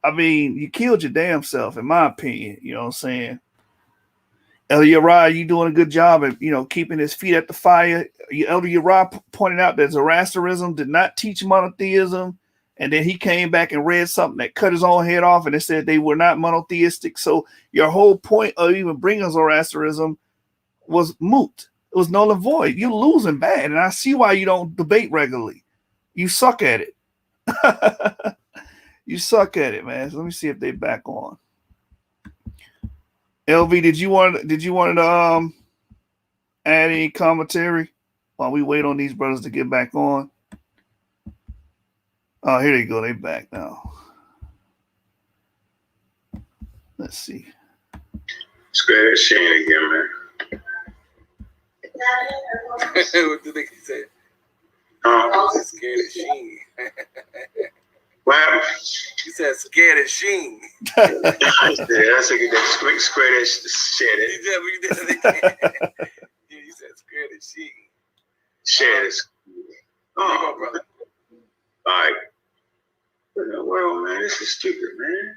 I mean, you killed your damn self, in my opinion. You know what I'm saying? Elder Yarah, you doing a good job of, keeping his feet at the fire. Elder Yarah pointed out that Zoroastrianism did not teach monotheism. And then he came back and read something that cut his own head off and it said they were not monotheistic. So your whole point of even bringing Zoroastrianism was moot. It was null and void. You're losing bad. And I see why you don't debate regularly. You suck at it. You suck at it, man. So let me see if they back on. LV, did you want to add any commentary while we wait on these brothers to get back on? Oh, here they go. They back now. Let's see. Square Shane again, man. What did they say? Scared of Sheen. What happened? He said scared of Sheen. Yeah, that's a good square that shit. He said scared of Sheen. Shit is. Oh, brother. All right. What in the world, man? This is stupid, man.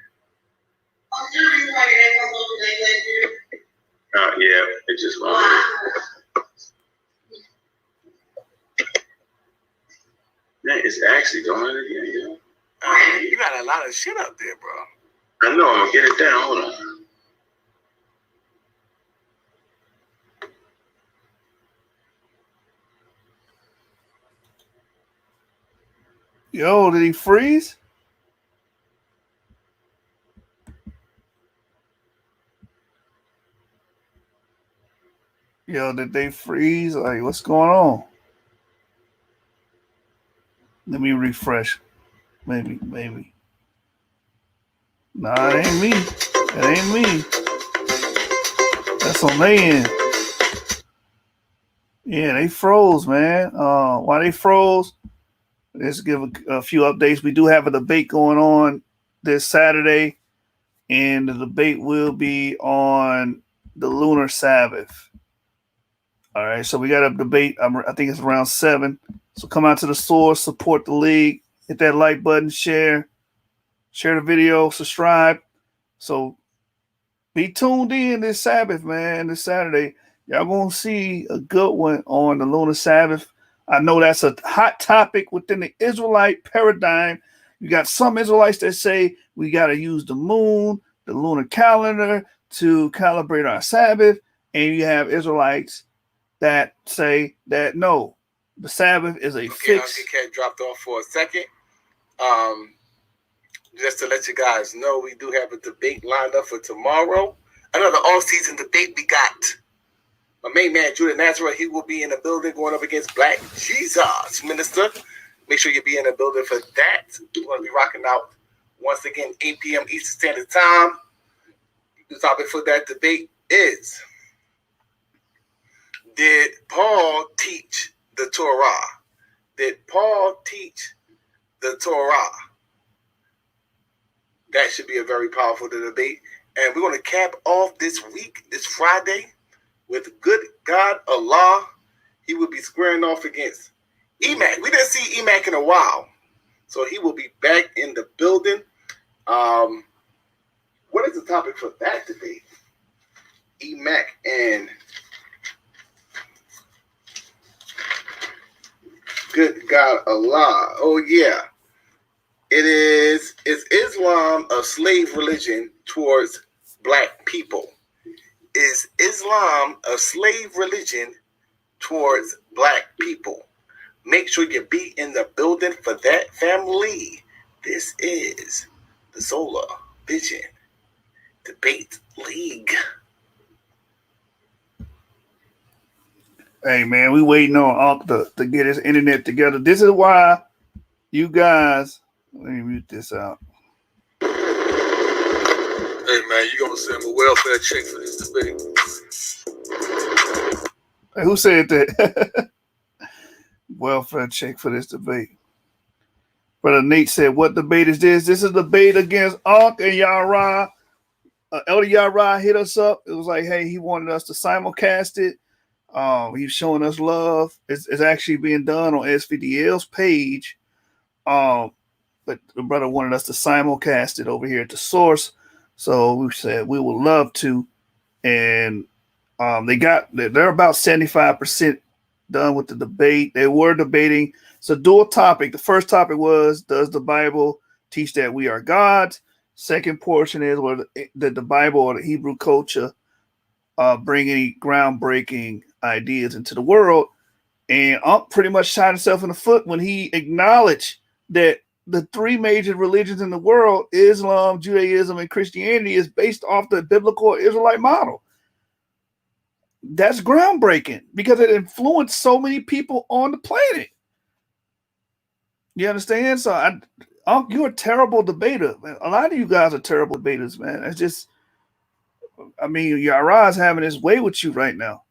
Yeah, it just won't. Man, it's actually going again, You got a lot of shit up there, bro. I know. I'm gonna get it down. Hold on. Yo, did he freeze? Yo, did they freeze? Like, what's going on? Let me refresh. Maybe. Nah, it ain't me. It ain't me. That's on their end. Yeah, they froze, man. Why they froze? Let's give a few updates. We do have a debate going on this Saturday, and the debate will be on the lunar Sabbath. All right, so we got a debate. I think it's around 7. So come out to the source, support the league, hit that like button, share the video, subscribe. So be tuned in this Sabbath, man. This Saturday, y'all gonna see a good one on the lunar Sabbath. I know that's a hot topic within the Israelite paradigm. You got some Israelites that say we got to use the moon, the lunar calendar to calibrate our Sabbath, and you have Israelites that say that no, the Sabbath is a fixed. I'll get Cat dropped off for a second. Just to let you guys know, we do have a debate lined up for tomorrow. Another all-season debate we got. My main man, Judah Nazareth, he will be in the building going up against Black Jesus Minister. Make sure you be in the building for that. We're going to be rocking out once again, 8 p.m. Eastern Standard Time. The topic for that debate is, did Paul teach the Torah? Did Paul teach the Torah? That should be a very powerful debate. And we're going to cap off this week, this Friday, with good God Allah. He will be squaring off against Emac. We didn't see Emac in a while, so he will be back in the building. What is the topic for that debate? Emac and good God Allah. Oh yeah. Is Islam a slave religion towards Black people? Is Islam a slave religion towards Black people? Make sure you be in the building for that, family. This is the Solar Vision Debate League. Hey, man, we waiting on Ankh to get his internet together. This is why you guys... Let me mute this out. Hey, man, you gonna send a welfare check for this debate? Hey, who said that? Welfare check for this debate. Brother Nate said, what debate is this? This is a debate against Ankh and Yarah. Elder Yarah hit us up. It was like, hey, he wanted us to simulcast it. He's showing us love. It's actually being done on SVDL's page. But the brother wanted us to simulcast it over here at the source. So we said we would love to. And they're about 75% done with the debate. They were debating. It's a dual topic. The first topic was, does the Bible teach that we are gods? Second portion is, did the Bible or the Hebrew culture bring any groundbreaking ideas into the world? And pretty much shot himself in the foot when he acknowledged that the 3 major religions in the world, Islam, Judaism, and Christianity, is based off the biblical Israelite model. That's groundbreaking because it influenced so many people on the planet. You understand? So you're a terrible debater. Man. A lot of you guys are terrible debaters, man. It's just, I mean, Yarah is having his way with you right now.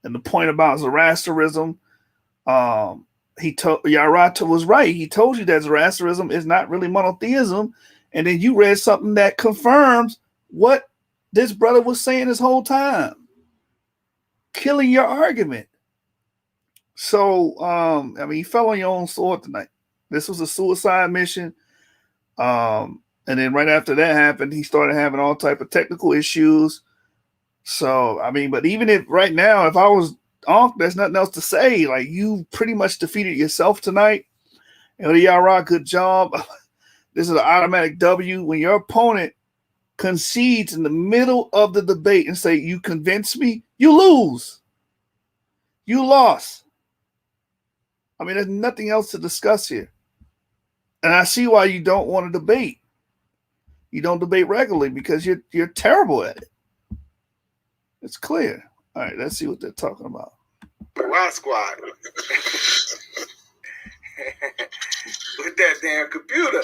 And the point about Zoroastrianism, Yarah was right. He told you that Zoroastrianism is not really monotheism. And then you read something that confirms what this brother was saying this whole time, killing your argument. So, I mean, you fell on your own sword tonight. This was a suicide mission. And then right after that happened, he started having all type of technical issues. So, I mean, but even if right now, if I was Ankh, there's nothing else to say. Like, you pretty much defeated yourself tonight. And Yarah, good job. This is an automatic W. When your opponent concedes in the middle of the debate and say, you convinced me, you lose. You lost. I mean, there's nothing else to discuss here. And I see why you don't want to debate. You don't debate regularly because you're terrible at it. It's clear. All right, let's see what they're talking about. Rock Squad. With that damn computer.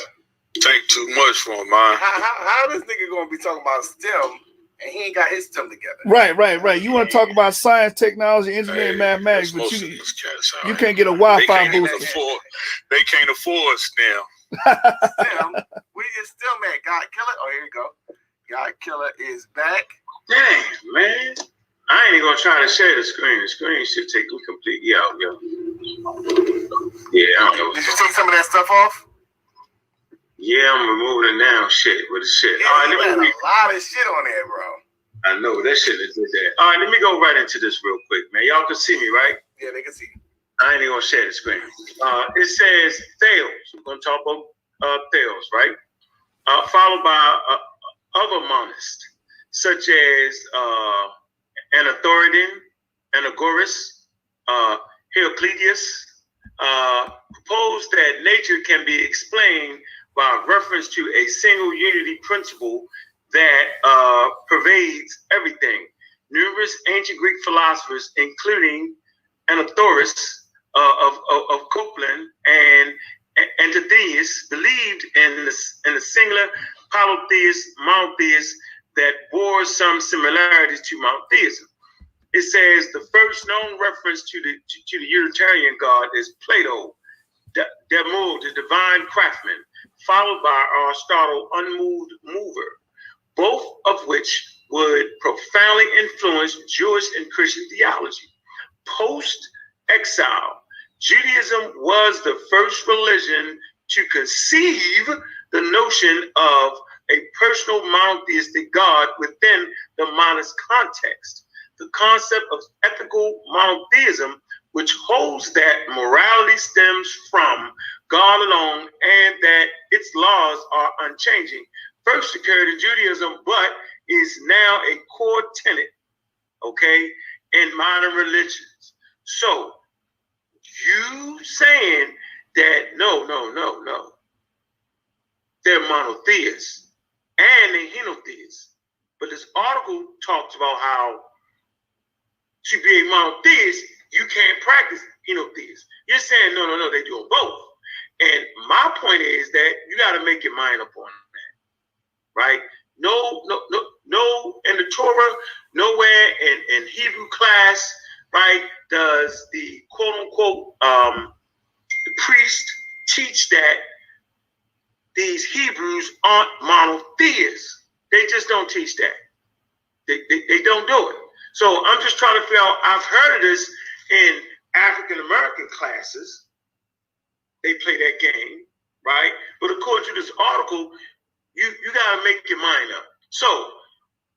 Take too much from him, man. How this nigga gonna be talking about STEM and he ain't got his STEM together? Right. You want to talk about science, technology, engineering, mathematics, but you can't get a Wi-Fi booster. They can't afford STEM. STEM? Where is STEM at? God Killer? Oh, here you go. God Killer is back. Dang, man. I ain't even gonna try to share the screen. The screen should take me completely out, yo. Yeah, I don't know. Did you take some of that stuff off? Yeah, I'm removing it now. Shit, with the shit. Yeah, all right, you had a lot of shit on there, bro. I know that shit is that. All right, let me go right into this real quick, man. Y'all can see me, right? Yeah, they can see you. I ain't even gonna share the screen. It says Theos. We're gonna talk about Theos, right? Followed by other monists, such as Anathoridin, Anagoras, Heraclitus, proposed that nature can be explained by reference to a single unity principle that pervades everything. Numerous ancient Greek philosophers, including Anathoris of Copeland and Antitheus, believed in the singular polytheist, monotheist that bore some similarities to monotheism. It says the first known reference to the Unitarian God is Plato, Demul, the divine craftsman, followed by Aristotle, unmoved mover, both of which would profoundly influence Jewish and Christian theology. Post-exile, Judaism was the first religion to conceive the notion of a personal monotheistic God within the monist context. The concept of ethical monotheism, which holds that morality stems from God alone and that its laws are unchanging, first occurred in Judaism, but is now a core tenet, okay, in modern religions. So, you saying that no, they're monotheists and they're henotheists. But this article talks about how to be a monotheist, you can't practice henotheism. You're saying no, they're doing both. And my point is that you got to make your mind up on that, right? No, in the Torah, nowhere in Hebrew class, right, does the quote unquote the priest teach that these Hebrews aren't monotheists. They just don't teach that. They don't do it. So I'm just trying to figure out, I've heard of this in African American classes. They play that game, right? But according to this article, you got to make your mind up. So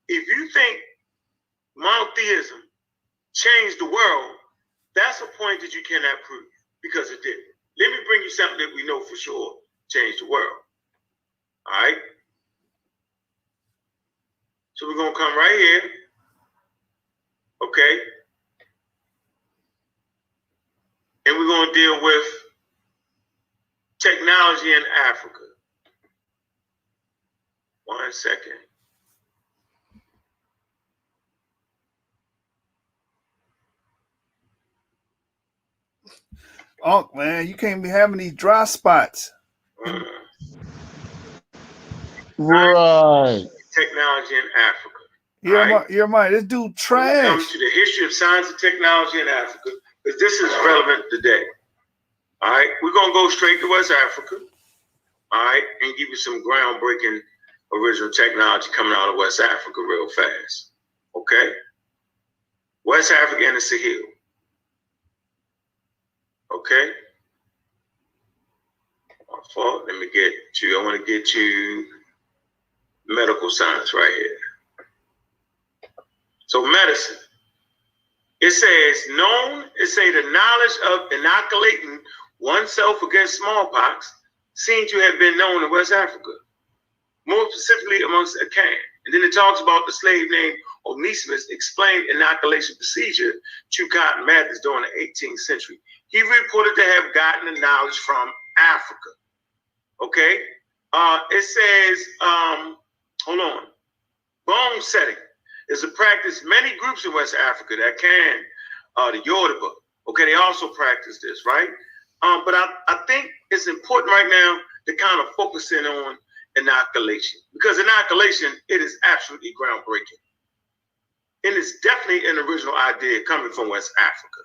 if you think monotheism changed the world, that's a point that you cannot prove because it didn't. Let me bring you something that we know for sure changed the world. All right? So we're going to come right here. Okay? And we're going to deal with technology in Africa. 1 second. Oh, man, you can't be having these dry spots. Right. Technology in Africa. You're right. This dude trash. Come to the history of science and technology in Africa, because this is relevant today. All right, we're gonna go straight to West Africa. All right, and give you some groundbreaking original technology coming out of West Africa real fast. Okay, West Africa and the Sahel. Okay. Let me get to. I want to get to medical science right here. So medicine. It says the knowledge of inoculating oneself against smallpox seems to have been known in West Africa. more specifically amongst Ankh. And then it talks about the slave named Onesimus explained inoculation procedure to Cotton Mather during the 18th century. He reported to have gotten the knowledge from Africa. Okay? It says, hold on. Bone setting is a practice many groups in West Africa that can, the Yoruba, okay, they also practice this, right? But I think it's important right now to kind of focus in on inoculation, because inoculation, it is absolutely groundbreaking. And it's definitely an original idea coming from West Africa.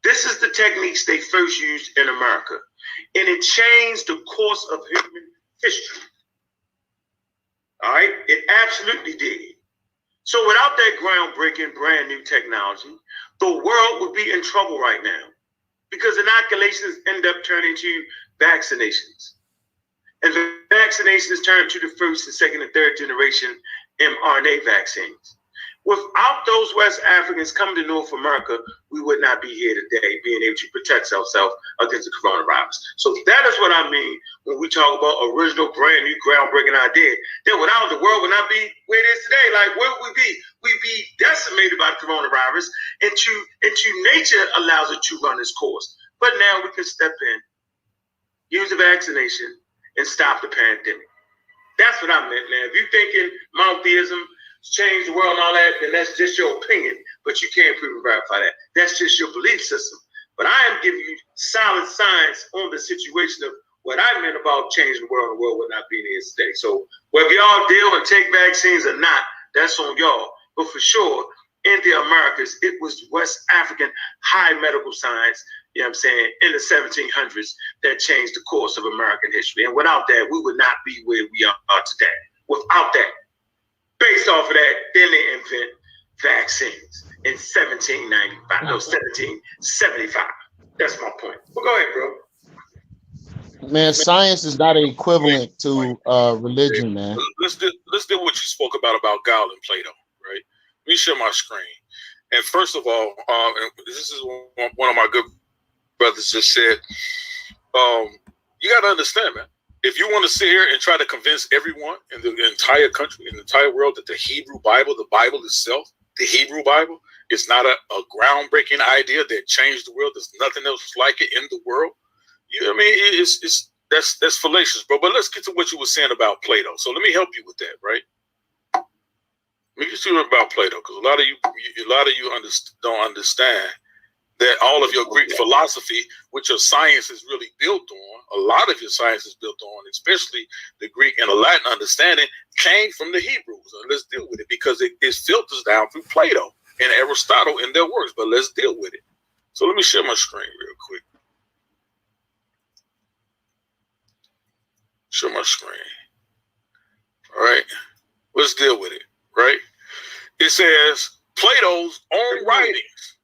This is the techniques they first used in America, and it changed the course of human history. All right, it absolutely did. So without that groundbreaking, brand new technology, the world would be in trouble right now, because inoculations end up turning to vaccinations. And the vaccinations turn to the first and second and third generation mRNA vaccines. Without those West Africans coming to North America, we would not be here today, being able to protect ourselves against the coronavirus. So that is what I mean when we talk about original, brand new, groundbreaking idea. Then without the world would not be where it is today. Like, where would we be? We'd be decimated by the coronavirus, and nature allows it to run its course. But now we can step in, use the vaccination, and stop the pandemic. That's what I meant, man. If you're thinking monotheism change the world and all that, then that's just your opinion, but you can't prove and verify that. That's just your belief system. But I am giving you solid science on the situation of what I meant about changing the world, and the world would not be here today. So whether y'all deal and take vaccines or not, that's on y'all. But for sure, in the Americas, it was West African high medical science, you know what I'm saying, in the 1700s that changed the course of American history. And without that, we would not be where we are today. Without that, based off of that, then they invent vaccines in 1775. That's my point. Well, go ahead, bro. Man, science is not equivalent to religion, man. Let's do what you spoke about Gall and Plato, right? Let me share my screen. And first of all, this is one of my good brothers just said, you got to understand, man. If you want to sit here and try to convince everyone in the entire country, in the entire world, that the Hebrew Bible, the Bible itself, the Hebrew Bible, is not a groundbreaking idea that changed the world, there's nothing else like it in the world. You know what I mean? That's fallacious, bro. But let's get to what you were saying about Plato. So let me help you with that, right? Let me get you about Plato, because a lot of you don't understand that all of your Greek philosophy, which your science is really built on, a lot of your science is built on, especially the Greek and the Latin understanding, came from the Hebrews. And let's deal with it, because it filters down through Plato and Aristotle in their works. But let's deal with it. So let me share my screen real quick. Share my screen. All right. Let's deal with it, right? It says Plato's own writings.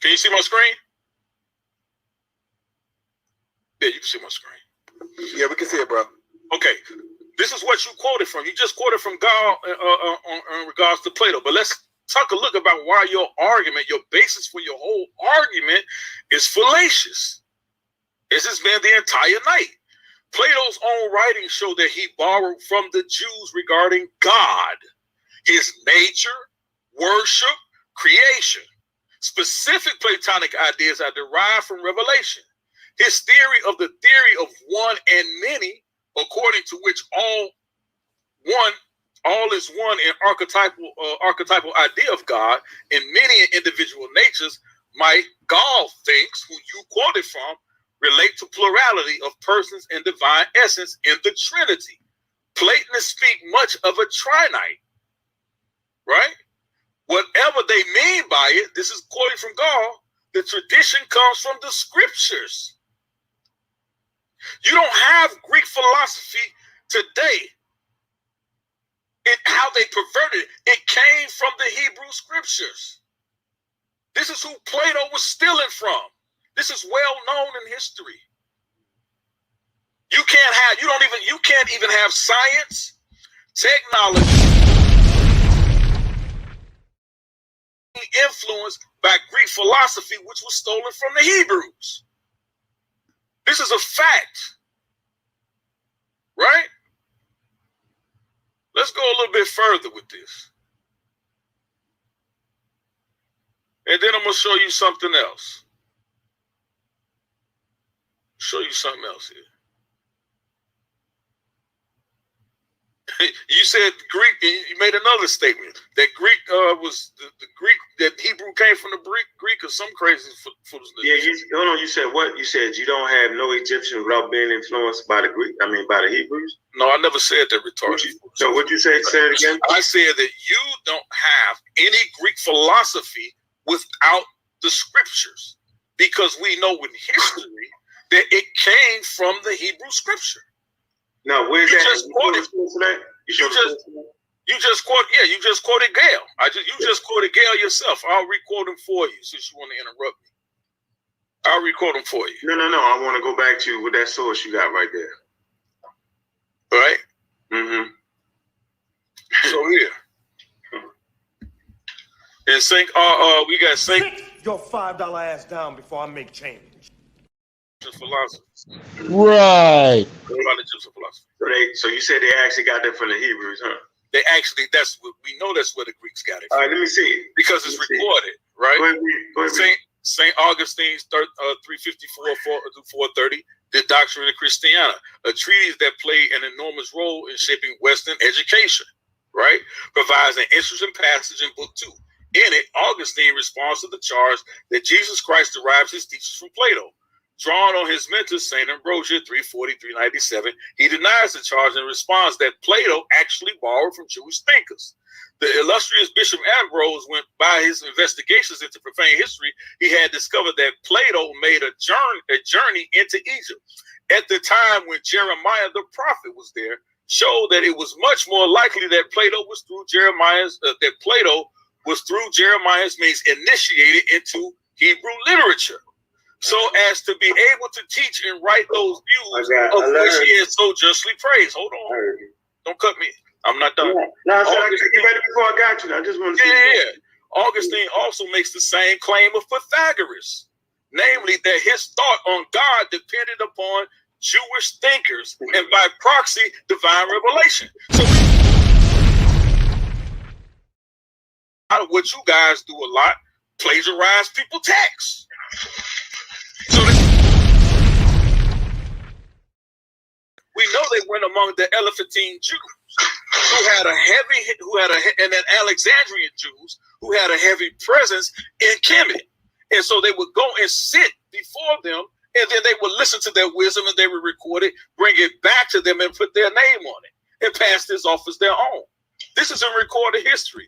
Can you see my screen? Yeah, you can see my screen. Yeah, we can see it, bro. Okay. This is what you quoted from. You just quoted from Gall in regards to Plato. But let's take a look about why your argument, your basis for your whole argument is fallacious. This has been the entire night. Plato's own writings show that he borrowed from the Jews regarding God, his nature, worship, creation. Specific Platonic ideas are derived from Revelation. His theory of the theory of one and many, according to which all is one in archetypal idea of God in many individual natures, might, Gall thinks, who you quoted from, relate to plurality of persons and divine essence in the Trinity. Platonists speak much of a trinite, right? Whatever they mean by it, this is quoting from Gall, the tradition comes from the scriptures. You don't have Greek philosophy today in how they perverted it. It came from the Hebrew scriptures. This is who Plato was stealing from. This is well known in history. You can't even have science, technology, influenced by Greek philosophy, which was stolen from the Hebrews. This is a fact, right? let's go a little bit further with this. And then I'm going to show you something else. Show you something else here. You said Greek, you made another statement that Greek was the Greek, that Hebrew came from the Greek or some crazy foolishness. Yeah, hold on, you said what? You said you don't have no Egyptian without being influenced by the Greek, by the Hebrews? No, I never said that retarded. So what you say? Say it again. I said that you don't have any Greek philosophy without the scriptures, because we know in history that it came from the Hebrew scripture. No, where's you that? Just quoted, you just quoted Gail. You just quoted Gail yourself. I'll requote him for you since you want to interrupt me. I'll requote him for you. No. I want to go back to with that source you got right there. Right? Mm-hmm. So here. And Saint, we got Saint. Sit your $5 ass down before I make change. Philosophy. Right. What about Egyptian philosophy? So you said they actually got that from the Hebrews, huh? They actually, that's what we know. That's where the Greeks got it from. All right, let me see it. Because it's recorded, right? Go ahead. Saint Augustine's 354 through 430, The Doctrine of Christiana, a treatise that played an enormous role in shaping Western education, right? Provides an interesting passage in Book 2. In it, Augustine responds to the charge that Jesus Christ derives his teachings from Plato. Drawn on his mentor, St. Ambrosia, 340-397, he denies the charge and responds that Plato actually borrowed from Jewish thinkers. The illustrious Bishop Ambrose went by his investigations into profane history. He had discovered that Plato made a journey into Egypt at the time when Jeremiah the prophet was there, showed that it was much more likely that Plato was through Jeremiah's means initiated into Hebrew literature, so as to be able to teach and write those views of which he is so justly praised. Hold on. Don't cut me. I'm not done. No, I said I could get ready before I got you. I just want to see. Yeah. Augustine also makes the same claim of Pythagoras, namely that his thought on God depended upon Jewish thinkers and by proxy divine revelation. So what you guys do a lot, plagiarize people's texts. So we know they went among the Elephantine Jews and then Alexandrian Jews who had a heavy presence in Kemet. And so they would go and sit before them, and then they would listen to their wisdom, and they would record it, bring it back to them, and put their name on it, and pass this off as their own. This is in recorded history.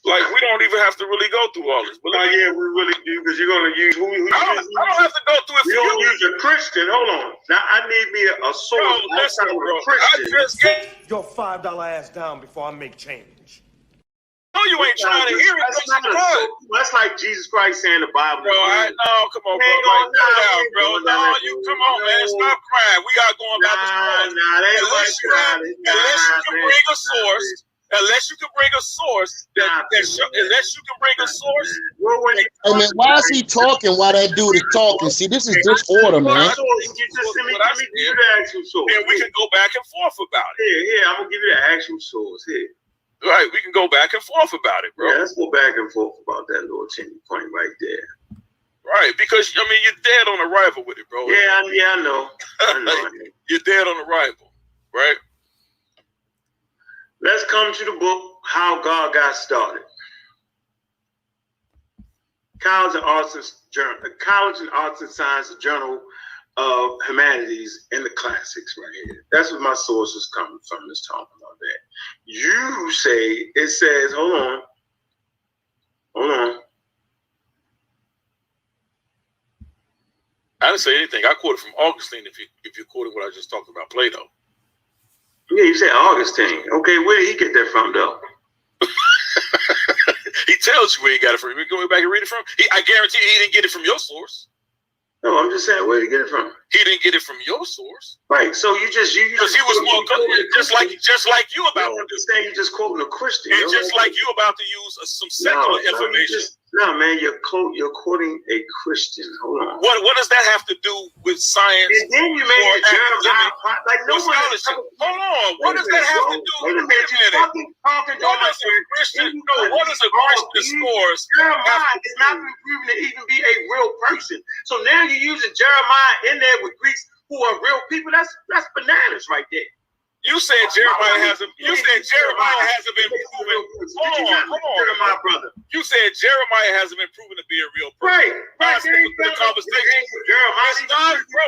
Like, we don't even have to really go through all this. But yeah, we really do, because you're going to use who I don't have to go through it. We don't use a Christian. Hold on. Now, I need me a source. Listen, bro. I just sit your $5 ass down before I make change. No, you ain't trying to hear it. That's like Jesus Christ saying the Bible. Bro, come on, bro. No, you come on, man. Stop crying. We got going about this story. Unless you can bring a source. Unless you can bring a source Hey man, why is he talking while that dude is talking? See, this is disorder, man. And we can go back and forth about it. Yeah, I'm gonna give you the actual source here. Right, we can go back and forth about it, bro. Yeah, let's go back and forth about that little chinny point right there. Right, because you're dead on arrival with it, bro. Yeah, I know. You're dead on arrival, right? Let's come to the book, How God Got Started. College and Arts and Science Journal of Humanities in the Classics right here. That's what my source is coming from, is talking about that. You say, it says, hold on. I didn't say anything. I quoted from Augustine if you quoted what I just talked about, Plato. Yeah, you said Augustine. Okay, where did he get that from, though? He tells you where he got it from. You go back and read it from. I guarantee he didn't get it from your source. No, I'm just saying, where did he get it from? He didn't get it from your source. Right. So because he was more just like you about. You just quoting a Christian. And just like you about to use some secular information. No, man, you're quoting a Christian. Hold on. What does that have to do with science? And then you made the Jeremiah like no one is scholarship. Hold on. What does that have to do? Wait a minute. You're talking What does a Christian? No, what does a Christian source? Jeremiah has not been proven to even be a real person. So now you're using Jeremiah in there with Greeks who are real people. That's bananas right there. You said Jeremiah hasn't. You said Jeremiah hasn't been proven. Hold on, Jeremiah, brother. You said Jeremiah hasn't been proven to be a real person. Right. The conversation.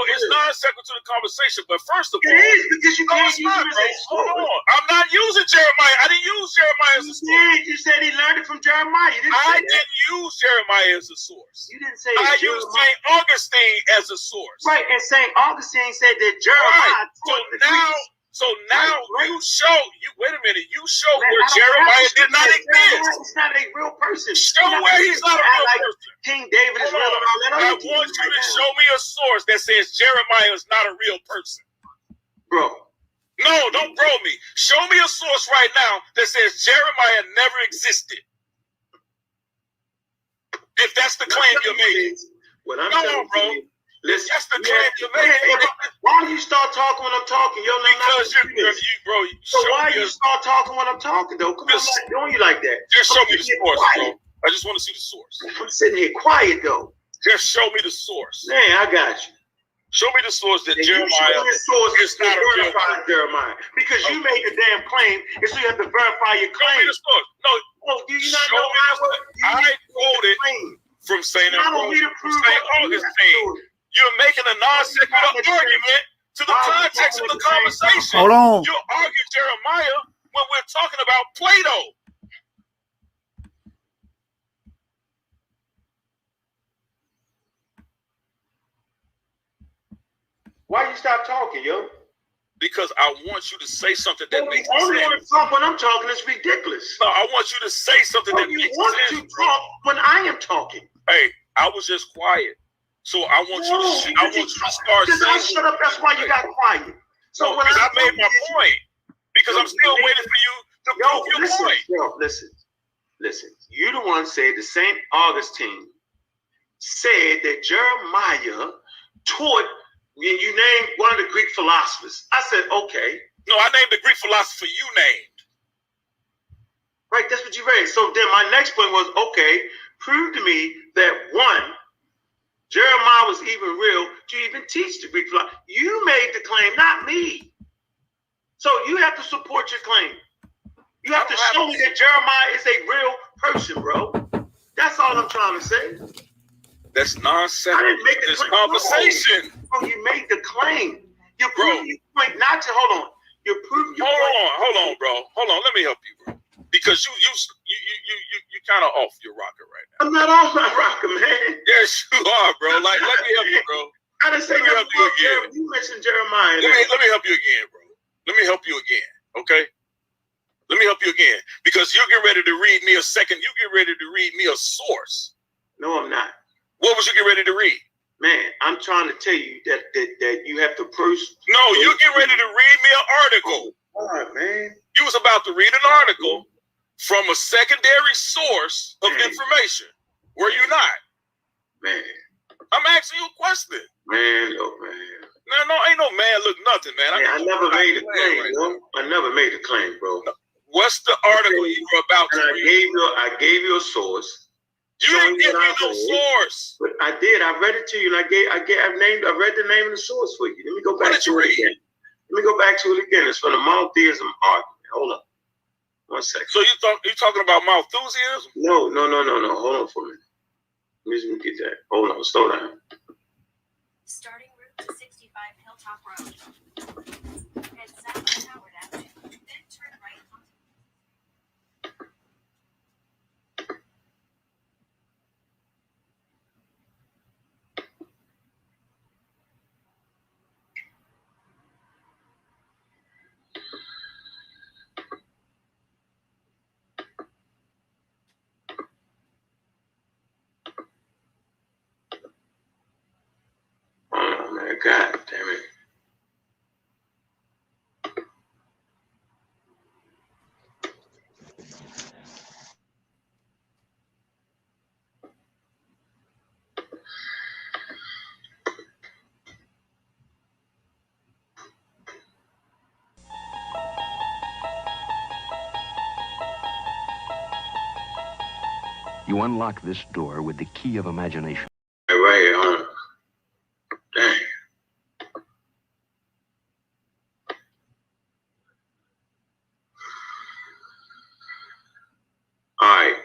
It's non-sequitur to the conversation. But first of all, it is because you can't use him as a source. Hold on. I'm not using Jeremiah. I didn't use Jeremiah as a source. You said he learned it from Jeremiah. I didn't use Jeremiah as a source. You didn't say I used St. Augustine as a source. Right, and St. Augustine said that Jeremiah. Right. So now you show. Wait a minute. You show where Jeremiah did not exist. He's not a real person. Show where he's not a real person. King David is real. I want you to show me a source that says Jeremiah is not a real person. Bro. No, don't bro me. Show me a source right now that says Jeremiah never existed. If that's the claim you're making. What I'm telling you, listen, that's the claim you're making. Why do you start talking when I'm talking? Yo, because bro. So why do you start talking when I'm talking, though? Come on, I'm not doing you like that. Just show me the source, bro. I just want to see the source. I'm sitting here quiet, though. Just show me the source. Man, I got you. Show me the source that Jeremiah is not a real person. Jeremiah. Because you made the damn claim, and so you have to verify your claim. Show me the source. No, do you not know I quoted from St. Augustine. You're making a non-sequitur argument to the context of the conversation. Hold on. You argue Jeremiah when we're talking about Plato. Why you stop talking, yo? Because I want you to say something that makes sense. Only want to talk when I'm talking is ridiculous. No, I want you to say something that makes sense. You want to talk when I am talking. Hey, I was just quiet. So I want you to start saying. I shut up. That's why you got quiet. So when I made my point, because I'm still waiting for you to prove your point. Yo, listen. You the one said the St. Augustine said that Jeremiah taught when you named one of the Greek philosophers. I said, okay. No, I named the Greek philosopher you named. Right, that's what you read. So then my next point was, okay, prove to me that one, Jeremiah was even real to even teach the Greek philosophy. You made the claim, not me. So you have to support your claim. You have to show me that Jeremiah is a real person, bro. That's all I'm trying to say. That's nonsense. I didn't make this conversation. Bro, you made the claim. You proved your point not to. Hold on. You proved your point. Hold on, bro. Hold on. Let me help you, bro. Because you kind of off your rocker right now. I'm not off my rocker, man. Yes, you are, bro. Like, let me help you, bro. I didn't say help you again. You mentioned Jeremiah. Let me help you again, bro. Let me help you again, okay? Let me help you again. Because you're getting ready to read me a second. You get ready to read me a source. No, I'm not. What was you getting ready to read? Man, I'm trying to tell you that you have to prove. No, you get ready to read me an article. All right, man. You was about to read an article from a secondary source of information. Were you not? Man. I'm asking you a question. Man, oh man. No, ain't no man look nothing, man. I never made a claim, bro. I never made a claim, bro. What's the article you were about to read? I gave you a source. You didn't give me no source. But I did. I read it to you, and I read the name of the source for you. Let me go back to it again. Let me go back to it again. It's from the monotheism argument. Hold on. 1 second. So you talking about Malthusianism? No. Hold on for a minute. Let me get that. Hold on. Slow down. Starting route to 65 Hilltop Road. Head south to Howard Avenue. Then turn right onto. Oh man, God damn it. You unlock this door with the key of imagination. Right here, huh? Dang. All right.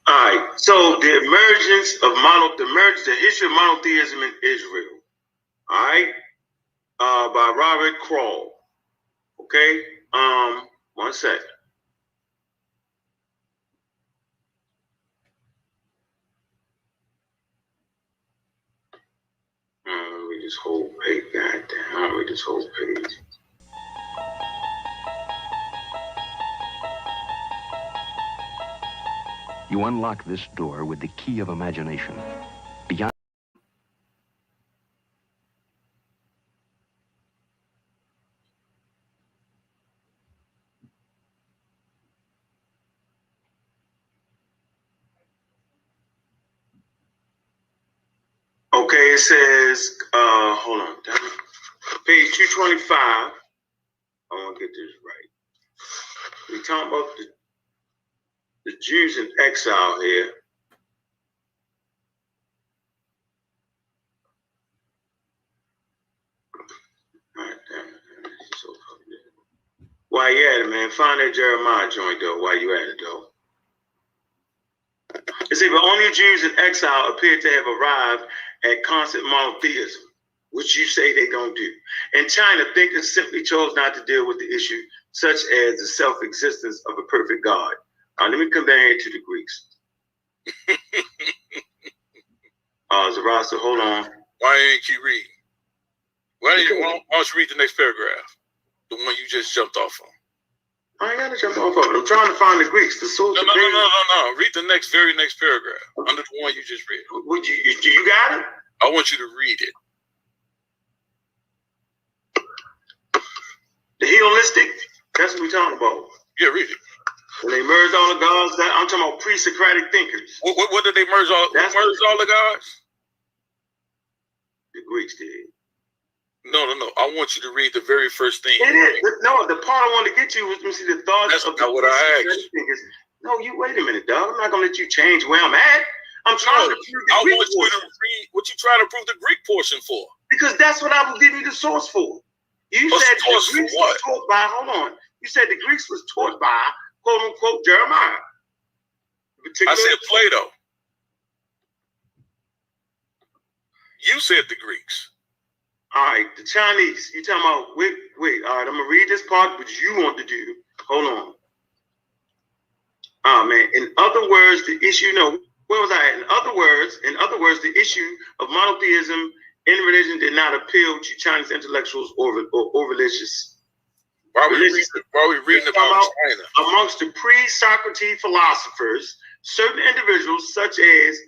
All right. So the emergence of the history of monotheism in Israel. All right. By Robert Kroll. Okay. 1 second. Read this whole page. God damn, I'll read this whole page. You unlock this door with the key of imagination. Beyond. Okay, it says, hold on, damn it. Page 225. I want to get this right. We're talking about the Jews in exile here. All right, damn it. This is so fucking difficult. While you at it, man, find that Jeremiah joint, though, while you at it, though. It says, but only Jews in exile appear to have arrived at constant monotheism, which you say they don't do. In China, thinkers simply chose not to deal with the issue, such as the self-existence of a perfect God. Let me compare it to the Greeks. Zarasa, hold on. Why ain't you reading? Why don't you read the next paragraph? The one you just jumped off on. I ain't got to jump off of it. I'm trying to find the Greeks. The source. No. Read the very next paragraph under the one you just read. Would you got it? I want you to read it. The hedonistic. That's what we're talking about. Yeah, read it. When they merged all the gods. I'm talking about pre-Socratic thinkers. What did they merge all? All the gods? The Greeks did. No. I want you to read the very first thing. It is. No, the part I want to get to was see the thoughts That's of not the what I asked. thinkers. No, you wait a minute, dog. I'm not gonna let you change where I'm at. I'm trying to prove the Greek portion. You to read what you trying to prove the Greek portion for. Because that's what I will give you the source for. You said the Greeks was taught by. Hold on. You said the Greeks was taught by quote unquote Jeremiah. I said Plato. You said the Greeks. All right, the Chinese. You talking about? Wait. All right, I'm gonna read this part, which you want to do. Hold on. Oh man. In other words, the issue. No, where was I at? In other words, the issue of monotheism in religion did not appeal to Chinese intellectuals or religious. Why are we reading about China? Amongst the pre-Socrates philosophers, certain individuals such as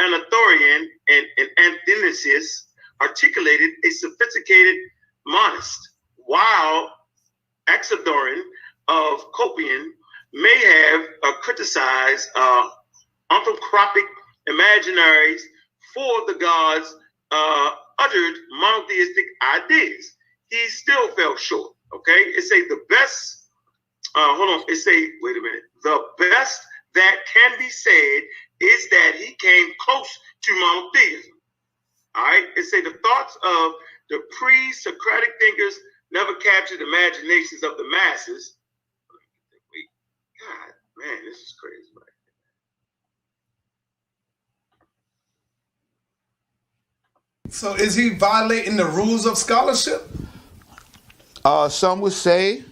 Anathorian and Athanasius articulated a sophisticated monist, while Axathorin of Copian may have criticized anthropopic imaginaries for the gods uttered monotheistic ideas. He still fell short. Okay, it say the best. Hold on. It say, wait a minute. The best that can be said is that he came close to monotheism. All right. It say the thoughts of the pre-Socratic thinkers never captured the imaginations of the masses. Wait, God, man, this is crazy. Right? So is he violating the rules of scholarship? Some would say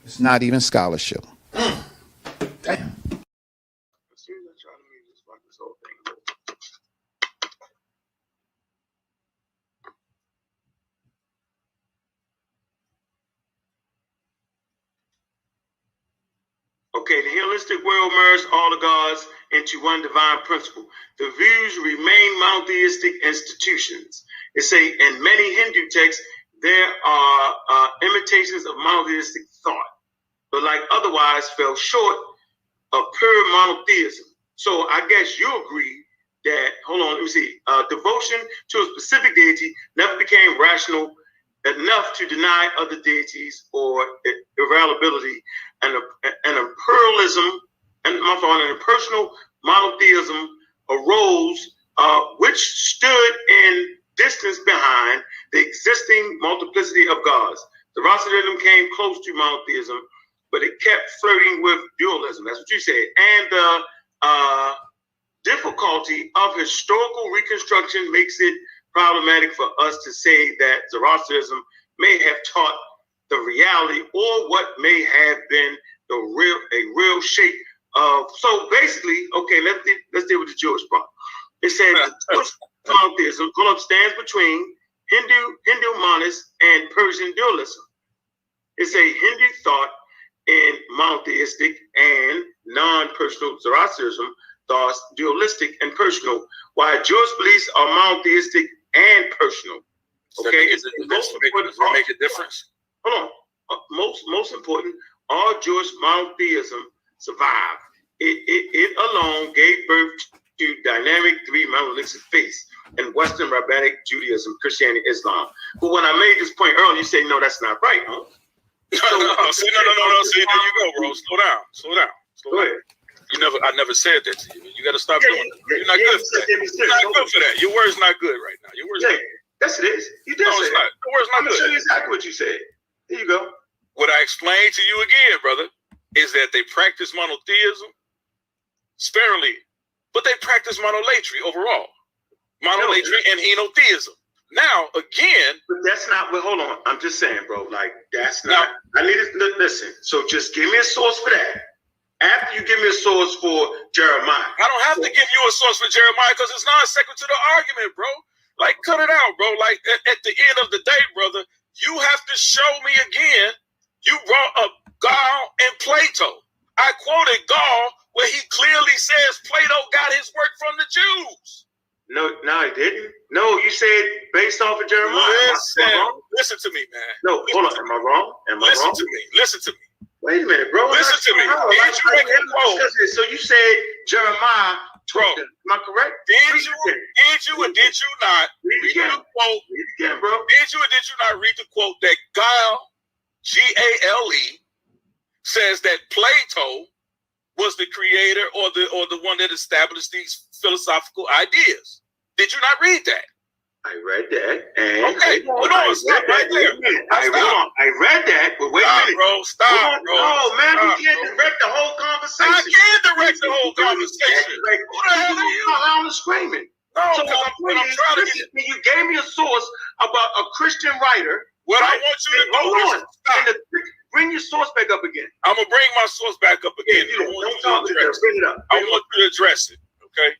it's not even scholarship. Damn. Okay, the hedonistic world merged all the gods into one divine principle. The views remain monotheistic institutions. It say in many Hindu texts there are imitations of monotheistic thought, but like otherwise fell short of pure monotheism. So I guess you agree that, hold on, let me see, devotion to a specific deity never became rational enough to deny other deities or irreliability, and pluralism and impersonal monotheism arose, which stood in distance behind the existing multiplicity of gods. Zoroastrianism came close to monotheism, but it kept flirting with dualism. That's what you said. And the difficulty of historical reconstruction makes it problematic for us to say that Zoroastrianism may have taught the reality or what may have been a real shape of. So basically, okay, let's deal with the Jewish part. It says the Jewish monotheism stands between Hindu monists and Persian dualism. It's a Hindu thought in monotheistic and non-personal Zoroastrianism thoughts dualistic and personal, while Jewish beliefs are monotheistic and personal. Okay, does it make a difference? Hold on. Most important, all Jewish monotheism survived. It alone gave birth to dynamic three monolithic faiths in Western Rabbinic Judaism, Christianity, Islam. But when I made this point earlier, you say, no, that's not right, huh? No. See, there you go, bro. Slow down. I never said that to you. You got to stop doing it. You're not good for that. You're not good for that. Your word's not good right now. Your word's not good. Yes, it is. You did say it's not. Your word's not I'm good. going to show you exactly what you said. Here you go. What I explained to you again, brother, is that they practice monotheism sparingly, but they practice monolatry overall. Monolatry and henotheism. Now, again... But that's not... Well, hold on. I'm just saying, bro. Like, that's not... I need to... Listen. So just give me a source for that. After you give me a source for Jeremiah. I don't have to give you a source for Jeremiah because it's not secular to the argument, bro. Like, cut it out, bro. Like, at the end of the day, brother, you have to show me again. You brought up Gall and Plato. I quoted Gall where he clearly says Plato got his work from the Jews. No, I didn't. No, you said based off of Jeremiah. Listen to me, man. No, hold on. Am I wrong? Listen to me. Wait a minute, bro. Listen to me. So you said Jeremiah, bro? Am I correct? Did you or did you not read the quote? Read it again, bro. Did you or did you not read the quote that Gall, Gale, says that Plato was the creator or the one that established these philosophical ideas? Did you not read that? I read that. And okay, hold on, stop right there. I read that, but wait a minute. Bro, stop, bro. No, man, you can't direct the whole conversation. I can direct the whole conversation. Who the hell are you? I'm screaming. No, so I'm trying to get... You gave me a source about a Christian writer. What I want you to do is stop. Bring your source back up again. I'm going to bring my source back up again. Bring it up. I want you to address it, okay?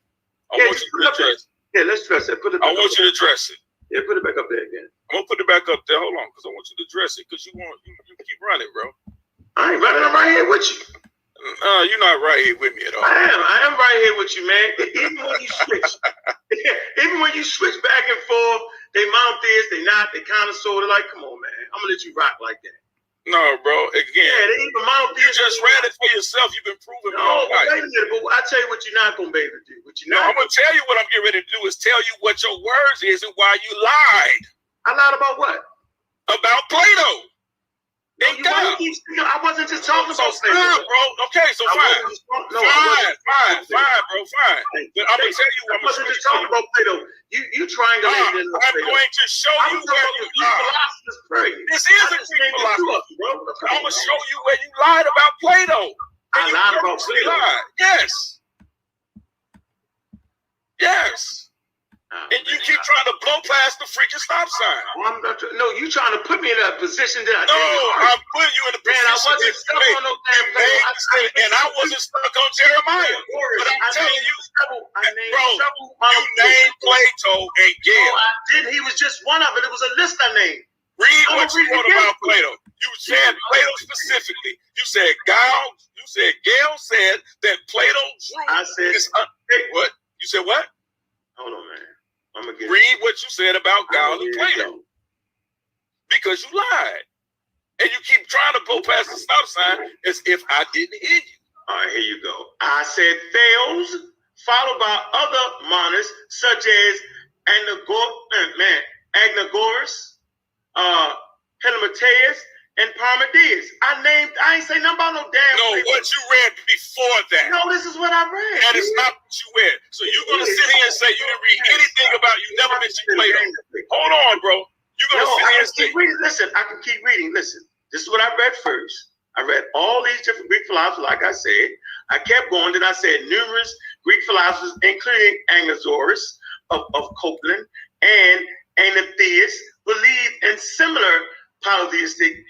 I want you to address it. Yeah, let's address it. Put it. I want you to address it. Yeah, put it back up there again. I'm gonna put it back up there. Hold on, because I want you to address it. Because you keep running, bro. I ain't running. I'm right here with you. You're not right here with me at all. I am right here with you, man. Even when you switch back and forth, they monotheists, they not, they kind of sort of like, come on, man. I'm gonna let you rock like that. No, bro. Again, they even monotheists. You just read it for yourself. You've been proving me all right. Wait a minute, but I tell you what you're not gonna be able to do. I'm gonna tell you what I'm getting ready to do is tell you what your words is and why you lied. I lied about what? About Plato. I wasn't just talking about Plato. Bro. Okay, so fine. Fine, bro. But I'm gonna tell you what I wasn't just talking about Plato. You triangulated. I'm going to show you where you lied. This is a Greek philosophy, bro. I'm gonna show you where you lied about Plato. I lied about Plato. Yes. And you keep trying to blow past the freaking stop sign. No, you trying to put me in a position that I'm putting you in a position. Man, I wasn't stuck on no damn Plato. And I wasn't stuck on Jeremiah. But I'm telling you, bro, you named Plato and Gale. No, I didn't. He was just one of it. It was a list I named. Read what you wrote about Plato. You said Plato specifically. You said Gale said that Plato drew. I said what? You said what? Hold on, man. I'm gonna get read what you said about Gale and Plato. Because you lied. And you keep trying to go past the stop sign as if I didn't hear you. All right, here you go. I said Thales, followed by other monists such as Anaxagoras, Heliomateus, and Parmenides. I ain't say nothing about no damn. No, what you read before that. No, this is what I read. That is not what you read. So you're going to sit here and say you didn't read anything about, you never mentioned Plato. Hold on, bro. You're going to sit here and say. Listen, I can keep reading. Listen, this is what I read first. I read all these different Greek philosophers, like I said. I kept going, then I said numerous Greek philosophers, including Anaxagoras of Copeland and Anatheus, believed in similar polytheistic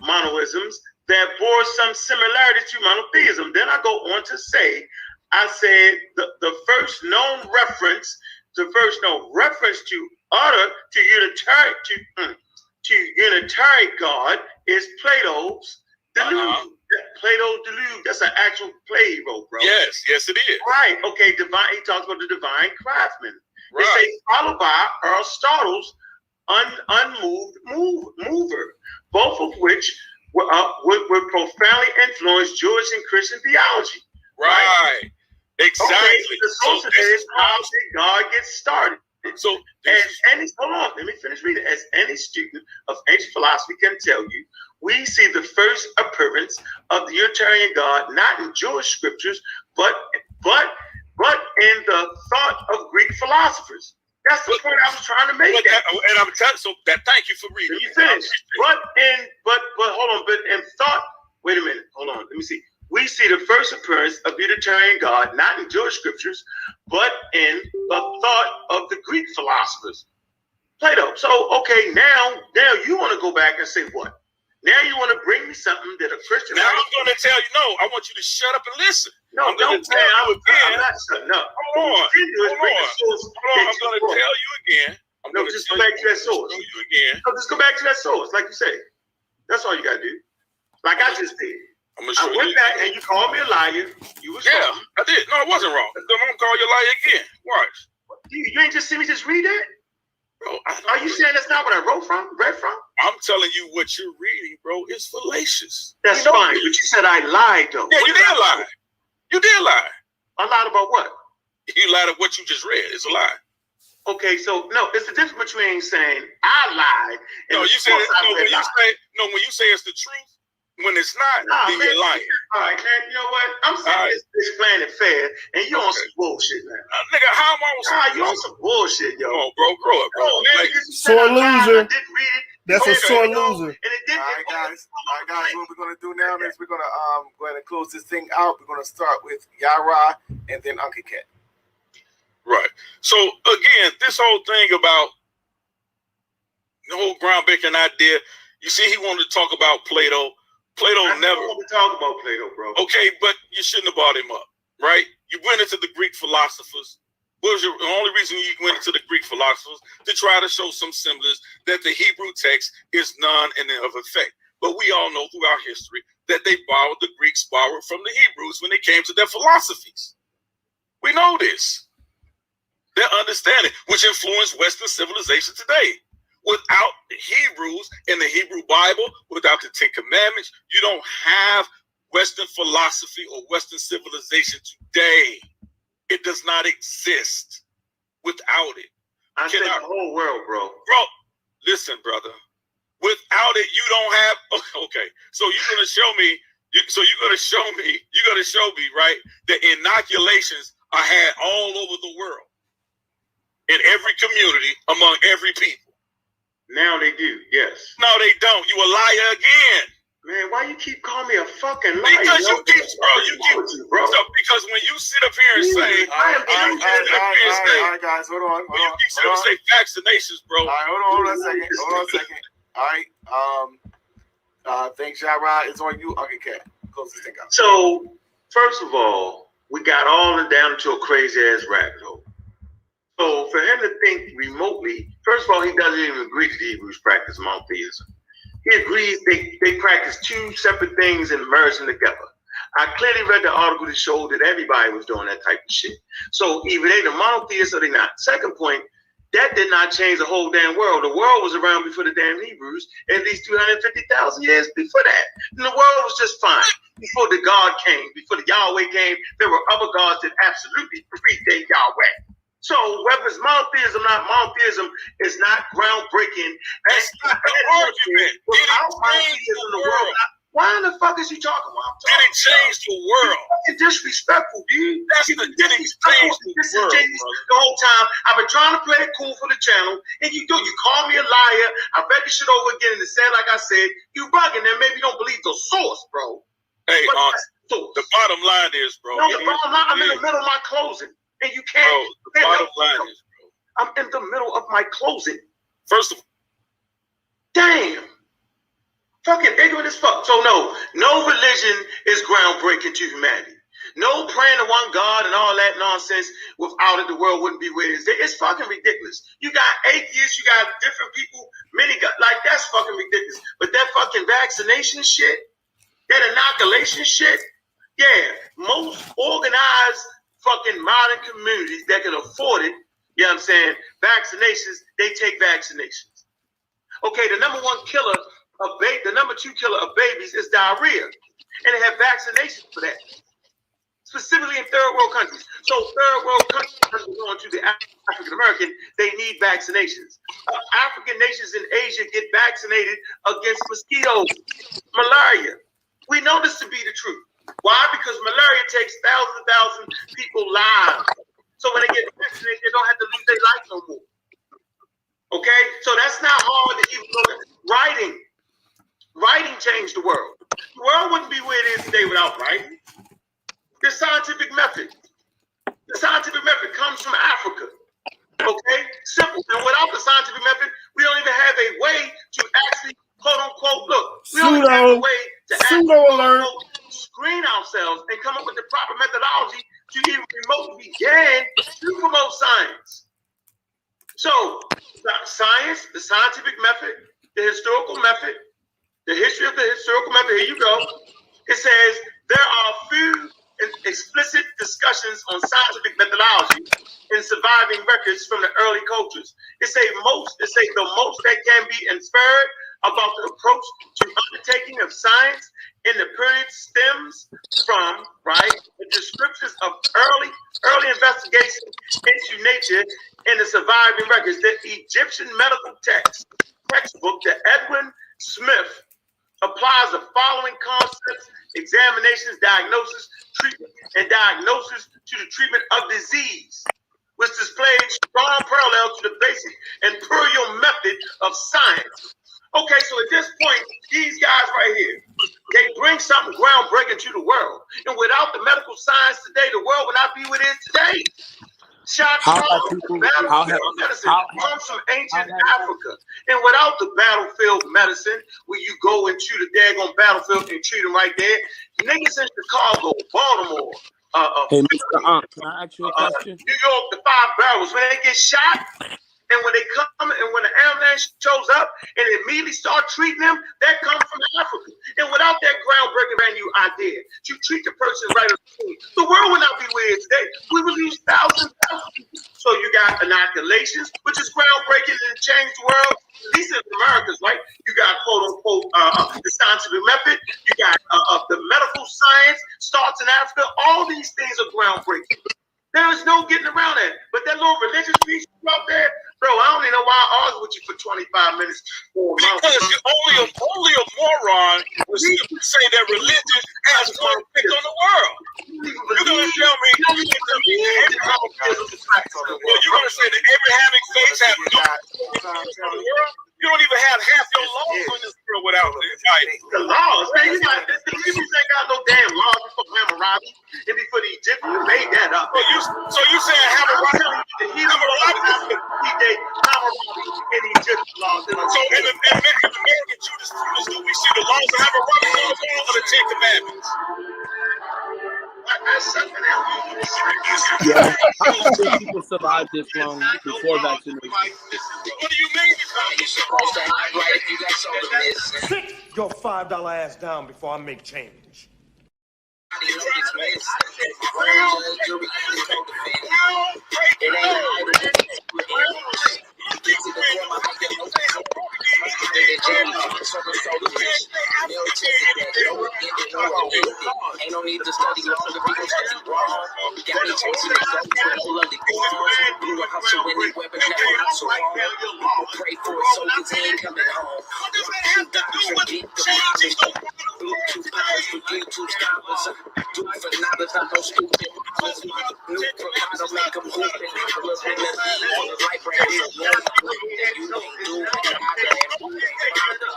monoisms that bore some similarity to monotheism. Then I go on to say, I said the first known reference to unitary God is Plato's delusion. Plato's delusion. That's an actual play he wrote, bro. Yes, it is. Right. Okay. He talks about the divine craftsman. Right. It says followed by Aristotle's unmoved mover, both of which would profoundly influence Jewish and Christian theology. Right. Exactly. Okay, the source is how did God get started? So hold on, let me finish reading. As any student of ancient philosophy can tell you, we see the first appearance of the Unitarian God not in Jewish scriptures, but in the thought of Greek philosophers. That's the point I was trying to make. And I'm telling you, thank you for reading. Let me finish. But hold on. But in thought, wait a minute. Hold on. Let me see. We see the first appearance of Unitarian God not in Jewish scriptures, but in the thought of the Greek philosophers. Plato. So okay, now you want to go back and say what? Now you want to bring me something that a Christian. Now I'm going to tell you. No, I want you to shut up and listen. No, I'm going to tell you again. I'm not shutting up. Hold on. I'm going to tell you again. Just go back to that source. You again. No, just go back to that source, like you say. That's all you got to do. Like I just did. I went back and you called me a liar. You was wrong. I did. No, it wasn't wrong. I'm going to call you a liar again. Watch. You ain't just see me just read that? Bro, are you saying that's not what I read from? I'm telling you what you're reading, bro, is fallacious. That's fine. But you said I lied, though. Yeah, you did lie. You did lie. I lied about what? You lied about what you just read. It's a lie. Okay, so no, it's the difference between saying I lied. And no, you said when you say it's the truth. When it's not, then you're lying. All right, man. You know what? I'm saying this Planet Fair, and you on some bullshit, man. Nigga, how am I on some you on some bullshit, yo. Oh, bro, grow up, bro. Man, sore loser. That's a sore loser. All right, guys. What we're gonna do now is we're gonna go ahead and close this thing out. We're gonna start with Yarah and then Uncle Cat. Right. So again, this whole thing about the whole groundbreaking idea. You see, he wanted to talk about Plato. Plato never want to talk about Plato, bro. Okay, but you shouldn't have brought him up, right? You went into the Greek philosophers. What was the only reason you went into the Greek philosophers? To try to show some semblance that the Hebrew text is none and of effect. But we all know throughout history that the Greeks borrowed from the Hebrews when it came to their philosophies. We know this. Their understanding, which influenced Western civilization today. Without the Hebrews in the Hebrew Bible, without the Ten Commandments, you don't have Western philosophy or Western civilization today. It does not exist without it. I said the whole world, bro. Bro, listen, brother. Without it, you don't have. Okay, so you're gonna show me. You're gonna show me, right? That inoculations are had all over the world, in every community, among every people. Now they do, yes. No, they don't. You a liar again. Man, why you keep calling me a fucking liar? Because you keep, bro. So because when you sit up here and say, all right, guys, hold on. You keep sitting up and say vaccinations, bro. All right, hold on a second. All right, thanks, Yarah. It's on you, Uncle Cat. Close this thing out. So, first of all, we got all down to a crazy ass rabbit hole. So for him to think remotely, first of all, he doesn't even agree that the Hebrews practice monotheism. He agrees they practice two separate things and merge them together. I clearly read the article that showed that everybody was doing that type of shit. So either they the monotheists or they not. Second point, that did not change the whole damn world. The world was around before the damn Hebrews, at least 250,000 years before that. And the world was just fine. Before the God came, before the Yahweh came, there were other gods that absolutely predate Yahweh. So whether it's monotheism or not, monotheism is not groundbreaking. That's not the argument. Without monotheism, the world. Why in the fuck is he talking about? Did it change the world? It's disrespectful, dude. That's the did it change the world, the whole time. I've been trying to play it cool for the channel, and you do. You call me a liar. I read the shit over again, and it said, like I said, you bugging, and maybe you don't believe the source, bro. Hey, the bottom line is, bro. No, the bottom line, I'm in the middle of my closing, and you can't. Bro, the bottom line is, bro. I'm in the middle of my closing. First of all, damn. Fucking ignorant as fuck. So no religion is groundbreaking to humanity. No praying to one God and all that nonsense. Without it, the world wouldn't be where it is. It's fucking ridiculous. You got atheists, you got different people, many got like that's fucking ridiculous. But that fucking vaccination shit, that inoculation shit, yeah, most organized fucking modern communities that can afford it, you know what I'm saying, vaccinations, they take vaccinations. Okay, the number one killer the number two killer of babies is diarrhea, and they have vaccinations for that, specifically in third world countries. So third world countries going to the African American, they need vaccinations. African nations in Asia get vaccinated against mosquitoes, malaria. We know this to be the truth. Why? Because malaria takes thousands of people's lives. So when they get vaccinated, they don't have to lose their life no more. Okay, so that's not hard to even look at. Writing changed the world. The world wouldn't be where it is today without writing. The scientific method comes from Africa. Okay, simple. And without the scientific method, we don't even have a way to actually, quote unquote, look. We don't even have a way to actually, quote unquote, screen ourselves and come up with the proper methodology to even remotely begin to promote science. So, science, the scientific method, the historical method, the history of the historical method, here you go. It says there are few explicit discussions on scientific methodology in surviving records from the early cultures. It say the most that can be inferred about the approach to undertaking of science in the period stems from, right, the descriptions of early investigation into nature in the surviving records. The Egyptian medical textbook, the Edwin Smith, applies the following concepts: examinations, diagnosis, treatment, and diagnosis to the treatment of disease, which displays strong parallel to the basic imperial method of science. Okay, so at this point, these guys right here, they bring something groundbreaking to the world. And without the medical science today, the world would not be what it is today. Medicine comes from ancient Africa. And without the battlefield medicine, where you go into the daggone battlefield and treat them right there, niggas in Chicago, Baltimore, hey, Mr. Ankh, can I ask you a question? New York, the 5 barrels, when they get shot, and when they come and when the ambulance shows up and they immediately start treating them, that comes from Africa. And without that groundbreaking brand new idea to treat the person right on the scene, the world would not be where it is today. We would lose thousands of people. So you got inoculations, which is groundbreaking and changed the world. These are the Americas, right? You got quote unquote the scientific method. You got the medical science starts in Africa. All these things are groundbreaking. There is no getting around that. But that little religious piece out there, bro, I don't even know why I argue with you for 25 minutes. Because only a moron would say that religion has one effect on the world. You're going to tell me you're going to say that every having faith has no effect on the world? You don't even have half your laws in this world without the laws. Man, you got the Hebrews ain't got no damn laws before Hammurabi and before the Egyptians. You made that up. So you saying Hammurabi? The Hebrews Hammurabi and the Egyptian laws. So in the American jurisprudence, do we see the laws of Hammurabi or the 10 Commandments? Yeah. How long did people survive this long before vaccination? What do you mean? You're supposed to have right if you got something missing. Sit your $5 ass down before I make change. Ain't no need to study long if we gon' study wrong. Got me chasing the goals with no London calls. Blew a hustle anywhere but never hustle home. I'ma pray for it so his ain't coming home. Get the knowledge. Bluetooth powers for YouTube scholars. Do it for knowledge, not no stupid knowledge. New provider make them hoop and holler in the league. On the library of one that you ain't do it.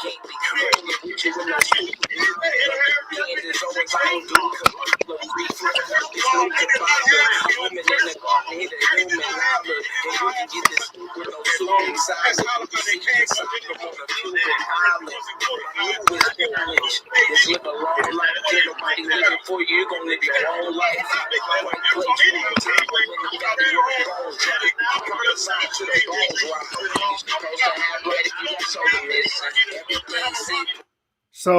Can't be creative with you with no stupid knowledge. It's always I do. Women in the garden hit a human holler. And you can get this with no super size. Just live a long life. Get nobody living for you. You gon' live your own life. Right place, one time. When you got your bones right. Prophesy to the bones right. You're supposed to have right if you got something missing. Everything simple. So,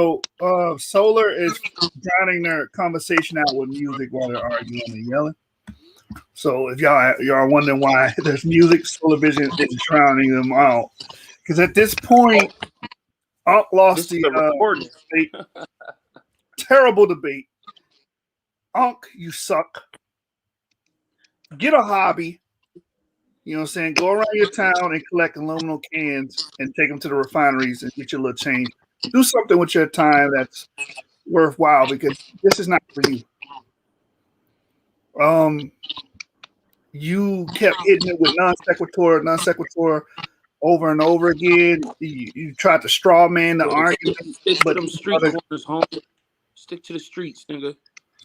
Solar is drowning their conversation out with music while they're arguing and yelling. So, if y'all are wondering why there's music, Solar Vision is drowning them out. Because at this point, Ankh lost the debate. Terrible debate. Ankh, you suck. Get a hobby. You know what I'm saying? Go around your town and collect aluminum cans and take them to the refineries and get your little change. Do something with your time that's worthwhile because this is not for you. You kept hitting it with non sequitur over and over again. You tried to straw man the argument. Stick to them street corners, home. Stick to the streets, nigga.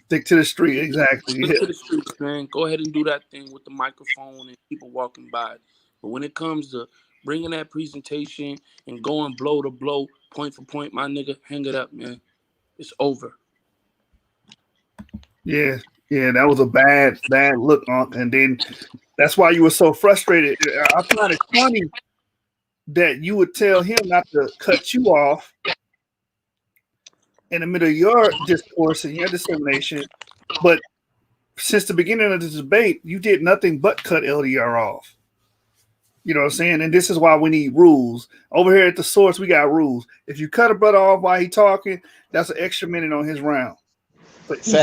Stick to the street, exactly. Stick to the streets, man. Go ahead and do that thing with the microphone and people walking by. But when it comes to bringing that presentation and going blow to blow, point for point, my nigga, hang it up, man. It's over. Yeah, that was a bad look, Ankh. And then that's why you were so frustrated. I find it funny that you would tell him not to cut you off in the middle of your discourse and your dissemination, but since the beginning of the debate, you did nothing but cut LDR off. You know what I'm saying? And this is why we need rules. Over here at the source, we got rules. If you cut a brother off while he's talking, that's an extra minute on his round. But you see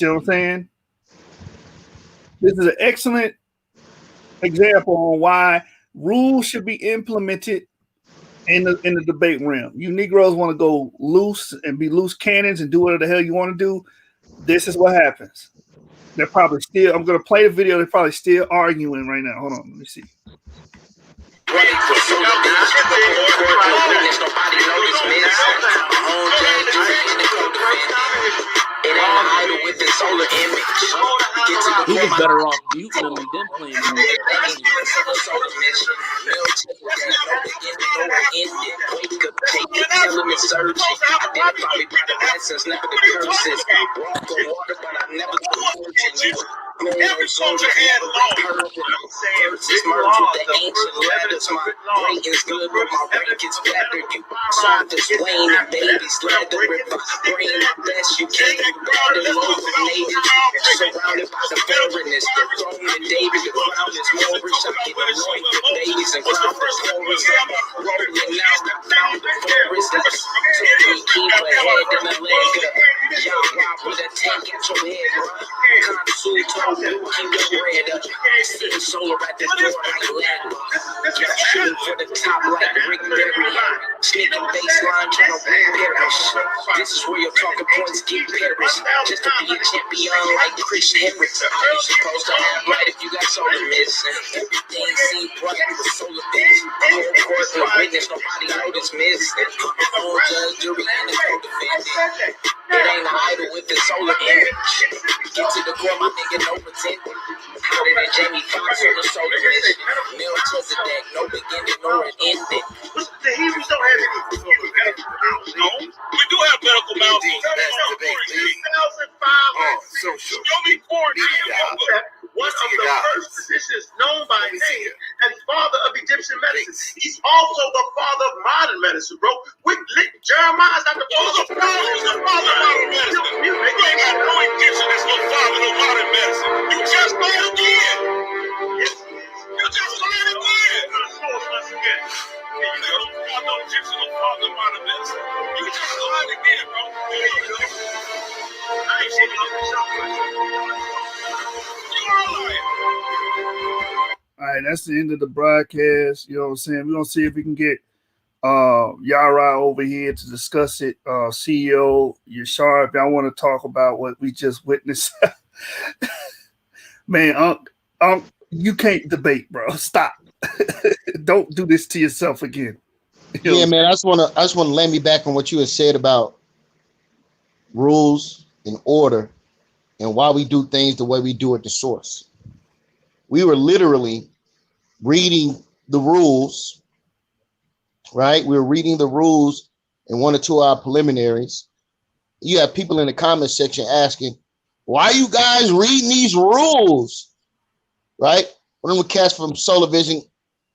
what I'm saying? This is an excellent example on why rules should be implemented in the debate realm. You Negroes want to go loose and be loose cannons and do whatever the hell you want to do. This is what happens. They're probably still, I'm going to play the video. They're probably still arguing right now. Hold on. Let me see. He was better off muting them and then playing the music. Every soldier had long. This murder the ancient letters. My rank is good, but my rank is better. You soft as Wayne and baby slather. If I bring my best, you can't be better. Illuminated, surrounded by the villainous. The throne of David, the crown is more rich. I'm getting anointed with babies and crown for chorus. Rolling out, I found the forest. Keep a head and a leg up. Yarah with a tank at your head, bro. Consul told you keep your head up. Sitting Solar at the door like Ladbot. Shooting for the top like Rick Berry. Sneaking baseline trying to win Paris. This is where your talking points get perished. Just to be a champion like Chris Harris. How you supposed to have right if you got Solar missing? Everything seems bright with Solar bitch. The whole court the witness, nobody know this missing. Whole judge, jury, and the co-defendant. It ain't an idol with the Solar image. Get to the core, my nigga, no pretending. How did that Jamie Foxx on the Solar mission? Melchizedek, no beginning nor an ending. The Hebrews don't have any. We do have medical malpractice. Best debate league. 3,500. Social. Show me 4 Media. one of the guys. first physicians known by name and father of Egyptian medicine. He's also the father of modern medicine, bro. Jeremiah's not the father of modern medicine. You ain't got no Egyptian that's no father, no modern medicine. You just lied again. Yes, You just lied again. once again. You got no Egyptian, no father, no modern medicine. You just lied again, bro. There you go. I ain't saying nothing. You are lying. All right, that's the end of the broadcast. You know what I'm saying? We're gonna see if we can get Yarah over here to discuss it. CEO Yashar, if y'all want to talk about what we just witnessed. Man, you can't debate, bro. Stop. Don't do this to yourself again. Yeah, man. I just want to lay me back on what you had said about rules and order and why we do things the way we do at the source. We were literally reading the rules, right? We were reading the rules in 1 or 2 hour preliminaries. You have people in the comment section asking, why are you guys reading these rules? Right? One of them cats from Solar Vision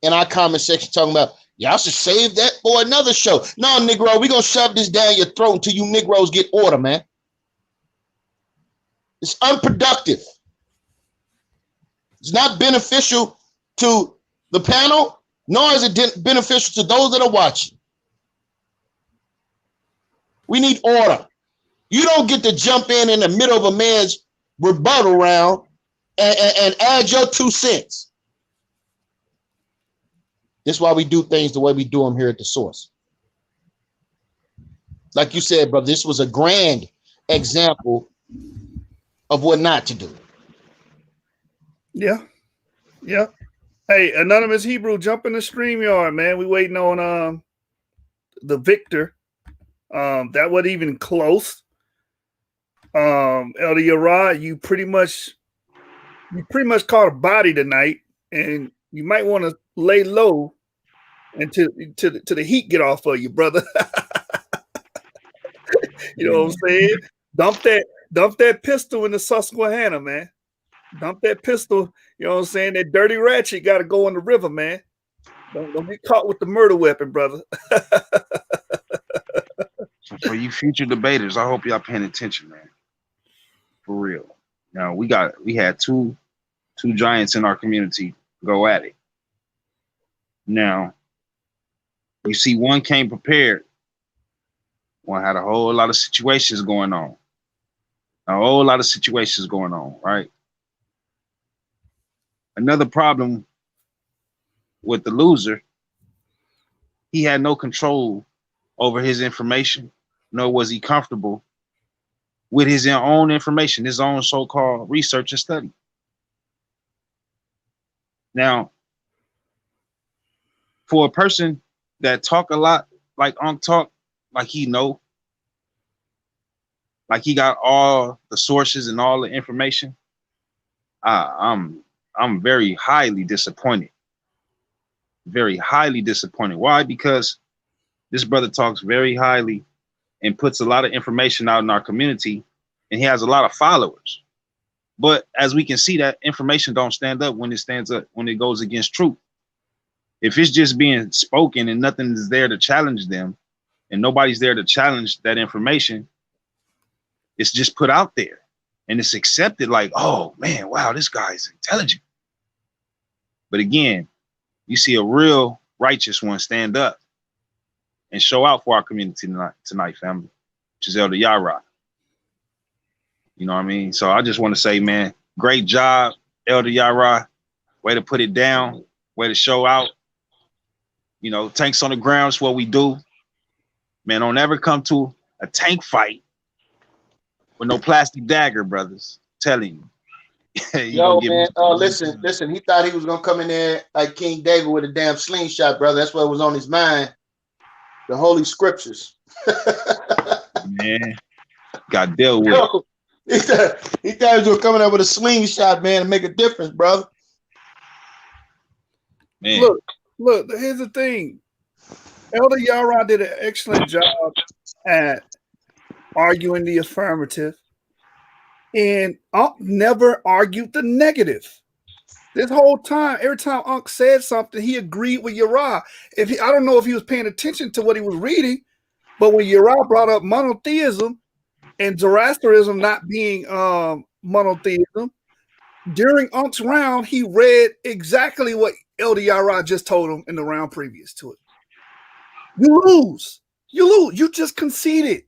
in our comment section talking about, y'all should save that for another show. No, Negro, we're going to shove this down your throat until you Negroes get order, man. It's unproductive. It's not beneficial to the panel, nor is it beneficial to those that are watching. We need order. You don't get to jump in the middle of a man's rebuttal round and add your 2 cents. That's why we do things the way we do them here at the source. Like you said, brother, this was a grand example of what not to do. Yeah. Yeah. Hey, Anonymous Hebrew, jump in the StreamYard, man. We waiting on the victor. That wasn't even close. Elder Yarah, you pretty much caught a body tonight, and you might want to lay low until the heat get off of you, brother. You know what I'm saying? Dump that pistol in the Susquehanna, man. Dump that pistol. You know what I'm saying? That dirty ratchet got to go in the river, man. Don't get caught with the murder weapon, brother. So for you future debaters, I hope y'all paying attention, man. For real. Now we had two giants in our community go at it. Now you see one came prepared. One had a whole lot of situations going on. Right? Another problem with the loser, he had no control over his information, nor was he comfortable with his own information, his own so-called research and study. Now, for a person that talk a lot, like Ankh talk, like he know, like he got all the sources and all the information, I'm very highly disappointed. Very highly disappointed. Why? Because this brother talks very highly and puts a lot of information out in our community, and he has a lot of followers. But as we can see, that information don't stand up when it goes against truth. If it's just being spoken and nothing is there to challenge them, and nobody's there to challenge that information, it's just put out there and it's accepted like, oh man, wow, this guy is intelligent. But again, you see a real righteous one stand up and show out for our community tonight, family, which is Elder Yarah. You know what I mean? So I just want to say, man, great job, Elder Yarah. Way to put it down, way to show out. You know, tanks on the ground is what we do. Man, don't ever come to a tank fight with no plastic dagger, brothers. I'm telling you. Yo, man, listen, he thought he was going to come in there like King David with a damn slingshot, brother. That's what was on his mind. The Holy Scriptures. Man, got dealt with. Yo, he thought he was going to come in there with a slingshot, man, and make a difference, brother. Man. Look, here's the thing. Elder Yarah did an excellent job at arguing the affirmative, and Ankh never argued the negative. This whole time, every time Ankh said something, he agreed with Yarah. I don't know if he was paying attention to what he was reading, but when Yarah brought up monotheism and Zoroastrianism not being monotheism, during Ankh's round, he read exactly what Elder Yarah just told him in the round previous to it. You lose. You just conceded.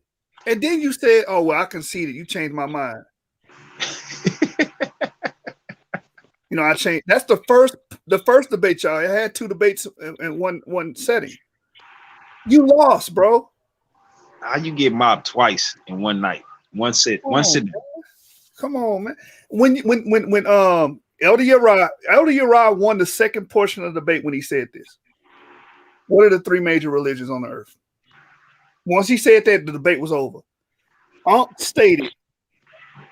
And then you said, oh, well, I conceded. You changed my mind. I changed. That's the first debate, y'all. I had 2 debates in one setting. You lost, bro. How you get mobbed twice in one night? One sitting. Come on, man. When Elder Yarah won the second portion of the debate when he said this. What are the 3 major religions on the earth? Once he said that, the debate was over. Ankh stated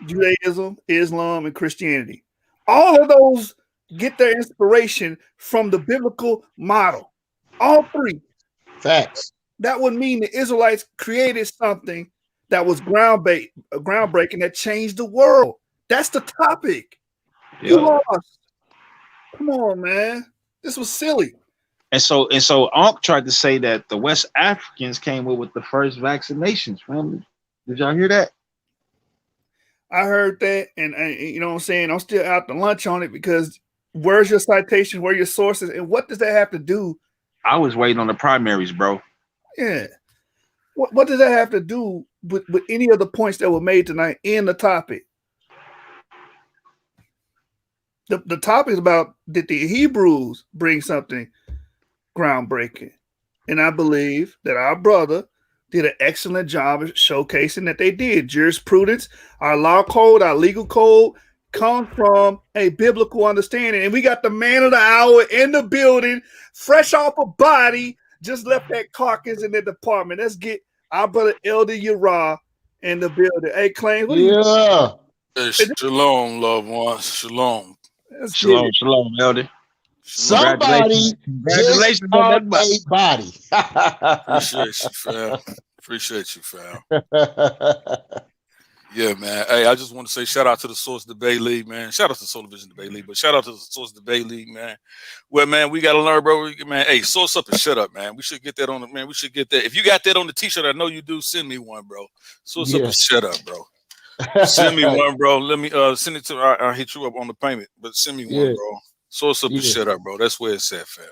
Judaism, Islam, and Christianity. All of those get their inspiration from the biblical model. All 3. Facts. That would mean the Israelites created something that was groundbreaking that changed the world. That's the topic. Yeah. You lost. Come on, man. This was silly. And so Ankh tried to say that the West Africans came up with the first vaccinations, man. Did y'all hear that? I heard that, and you know what I'm saying? I'm still out to lunch on it because where's your citation? Where are your sources? And what does that have to do? I was waiting on the primaries, bro. Yeah. What does that have to do with any of the points that were made tonight in the topic? The topic is about, did the Hebrews bring something groundbreaking? And I believe that our brother did an excellent job of showcasing that they did. Jurisprudence, our law code, our legal code come from a biblical understanding. And we got the man of the hour in the building, fresh off a body, just left that carcass in the department. Let's get our brother Elder Yarah in the building. Hey, Claim, what Hey, shalom, loved ones. Shalom. Shalom, Elder. Somebody congratulations on that body. Appreciate you, fam. Yeah, man. Hey, I just want to say shout out to the Source Debate League, man. Shout out to Solar Vision Debate League, but shout out to the Source Debate League, man. Well, man, we gotta learn, bro. Man, hey, source up and shut up, man. We should get that on the man. We should get that. If you got that on the t-shirt, I know you do. Send me one, bro. Source up and shut up, bro. Send me one, bro. Let me send it to. I'll hit you up on the payment, but send me one, bro. Source up and shut up, bro. That's where it's at, fam.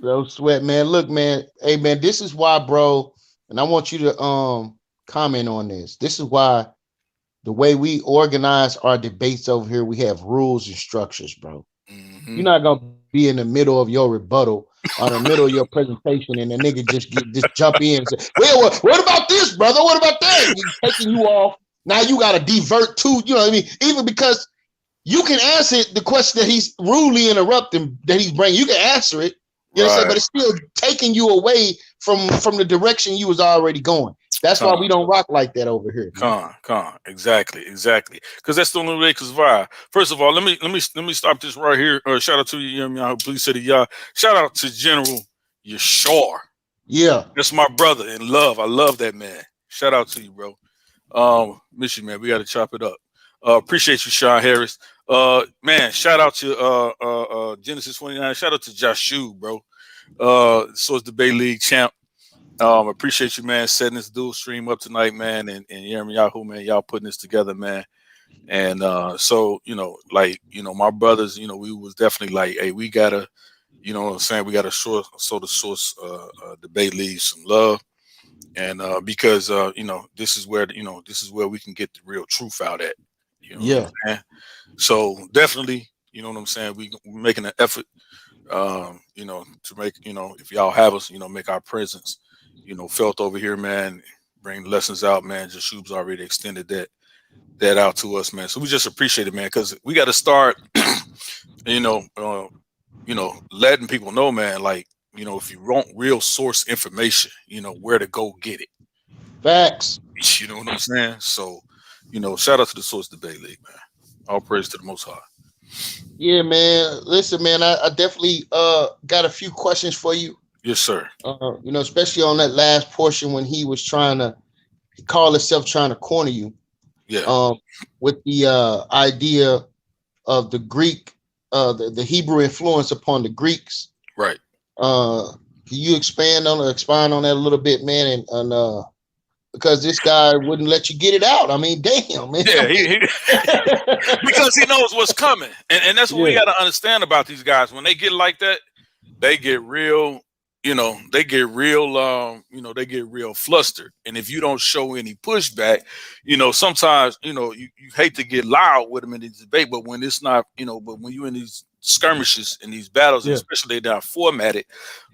No sweat, man. Look, man. Hey, man, this is why, bro, and I want you to comment on this. This is why the way we organize our debates over here, we have rules and structures, bro. Mm-hmm. You're not gonna be in the middle of your rebuttal or the middle of your presentation and the nigga just jump in and say, well, what about this, brother? What about that? He's taking you off. Now you gotta divert to, you know what I mean? Even because you can answer the question that he's rudely interrupting, that he's bringing. You can answer it, you know what I'm saying? But it's still taking you away from the direction you was already going. That's why we don't rock like that over here. Exactly. Because that's the only way. Because why? First of all, let me stop this right here. Shout out to you, please say y'all. Shout out to General Yashar. Yeah, that's my brother in love. I love that man. Shout out to you, bro. Miss you, man. We got to chop it up. Appreciate you, Sean Harris. Man, shout out to Genesis 29. Shout out to Joshu, bro. Source Debate League champ. Appreciate you, man, setting this dual stream up tonight, man, and Yahoo, man, y'all putting this together, man. And so, my brothers, we was definitely like, hey, we gotta, what I'm saying, we gotta show the Source Debate League some love. And because this is where we can get the real truth out at. What I'm saying? So definitely, you know what I'm saying, we're making an effort to make, if y'all have us, make our presence felt over here, man. Bring lessons out, man. Jashub's already extended that out to us, man. So we just appreciate it, man, because we got to start, letting people know, man, like, if you want real source information, where to go get it. Facts. You know what I'm saying? So, shout out to the Source Debate League, man. All praise to the Most High. Yeah, man. Listen, man, I definitely got a few questions for you. Yes, sir. Especially on that last portion when he was trying to call himself trying to corner you. Yeah. With the idea of the Greek, the Hebrew influence upon the Greeks. Right. Can you expand on that a little bit, man? And because this guy wouldn't let you get it out. I mean, damn, man. Yeah, because he knows what's coming, and that's what we got to understand about these guys. When they get like that, they get real. They get real. They get real flustered. And if you don't show any pushback, sometimes you hate to get loud with them in these debate, but when it's not, but when you're in these skirmishes and these battles, and especially they're not formatted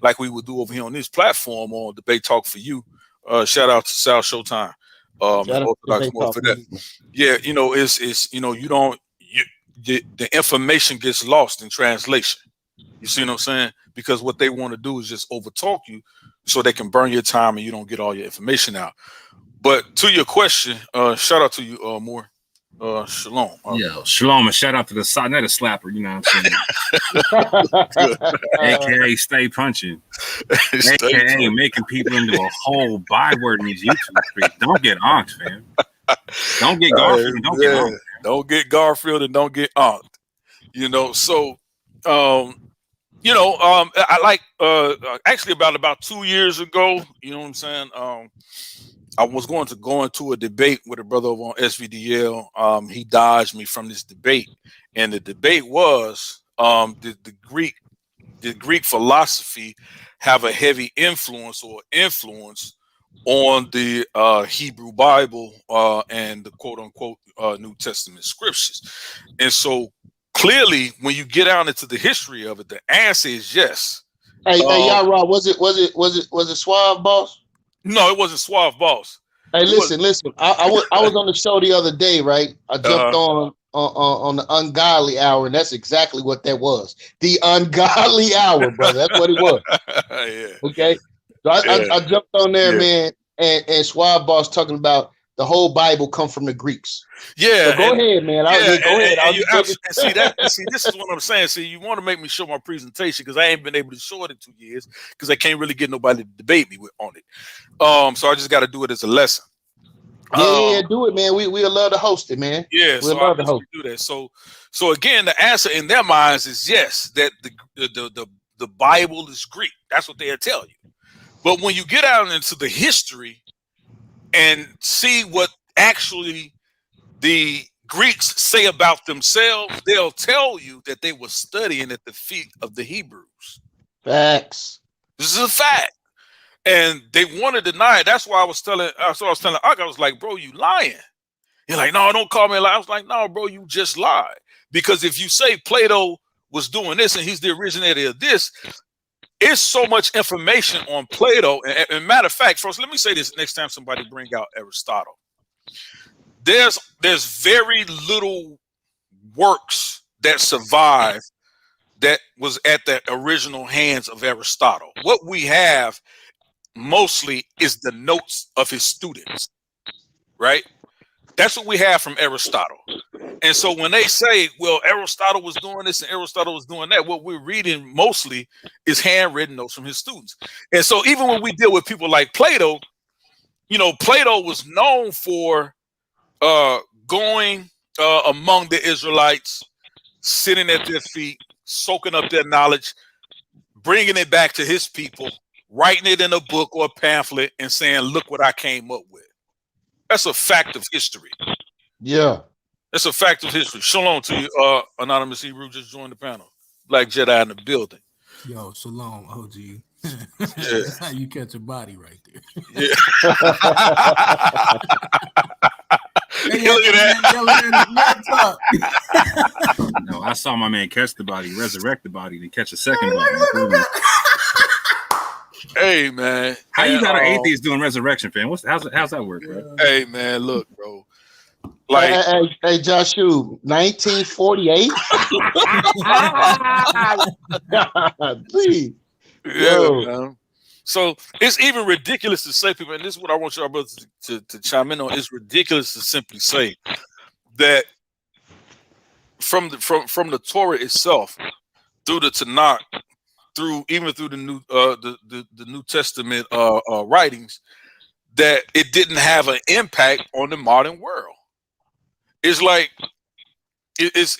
like we would do over here on this platform on Debate Talk for You. Shout out to South Showtime, and Orthodox more for that. Yeah, the information gets lost in translation. You see what I'm saying? Because what they want to do is just overtalk you so they can burn your time and you don't get all your information out. But to your question, shout out to you, Moore. Shalom. Shalom, and shout out to the side, not a slapper, you know what I'm saying? AKA stay punching. AKA making people into a whole byword in these YouTube streets. Don't get onked, fam. Don't get Garfield and don't get onked. Don't get Garfield and don't get onked. So I like actually about 2 years ago, you know what I'm saying? I was going into a debate with a brother over on SVDL. He dodged me from this debate, and the debate was the Greek philosophy have a heavy influence on the Hebrew Bible and the quote unquote New Testament scriptures. And so clearly, when you get out into the history of it, the answer is yes. Hey, Yarah, was it Suave, boss? No, it wasn't Suave, boss. Hey, listen. I was on the show the other day, right? I jumped on the ungodly hour, and that's exactly what that was. The ungodly hour, brother. That's what it was. Yeah. Okay. So I jumped on there, man, and Suave boss talking about the whole Bible come from the Greeks. Yeah. So go ahead, man. Go ahead. See, this is what I'm saying. See, you want to make me show my presentation because I ain't been able to show it in 2 years because I can't really get nobody to debate me on it. So I just got to do it as a lesson. Yeah, do it, man. We'll love to host it, man. Yeah, we'll love to host. Do that. So again, the answer in their minds is yes, that the Bible is Greek. That's what they'll tell you. But when you get out into the history and see what actually the Greeks say about themselves, they'll tell you that they were studying at the feet of the Hebrews. Facts. This is a fact. And they want to deny it. That's why I was telling Ankh, I was like, bro, you lying. You're like, no, don't call me a liar. I was like, no, bro, you just lied. Because if you say Plato was doing this and he's the originator of this, it's so much information on Plato. And matter of fact, first, let me say this next time somebody bring out Aristotle. There's very little works that survive that was at the original hands of Aristotle. What we have mostly is the notes of his students, right? That's what we have from Aristotle. And so when they say, well, Aristotle was doing this and Aristotle was doing that, what we're reading mostly is handwritten notes from his students. And so even when we deal with people like Plato, Plato was known for going among the Israelites, sitting at their feet, soaking up their knowledge, bringing it back to his people, writing it in a book or a pamphlet and saying, look what I came up with. That's a fact of history. Yeah. That's a fact of history. Shalom to you, Anonymous Hebrew, just joined the panel. Black Jedi in the building. Yo, shalom, OG. Yeah. That's how you catch a body right there. Yeah. Look at that. No, I saw my man catch the body, resurrect the body, then catch a second body. Hey, man. How you got an atheist doing resurrection, fam? How's that work, bro? Hey, man, look, bro. Like, hey, Joshua, 1948. Please. Yeah, man. So it's even ridiculous to say, people, and this is what I want y'all brothers to chime in on. It's ridiculous to simply say that from the Torah itself, through the Tanakh, even through the New Testament writings, that it didn't have an impact on the modern world. It's like it's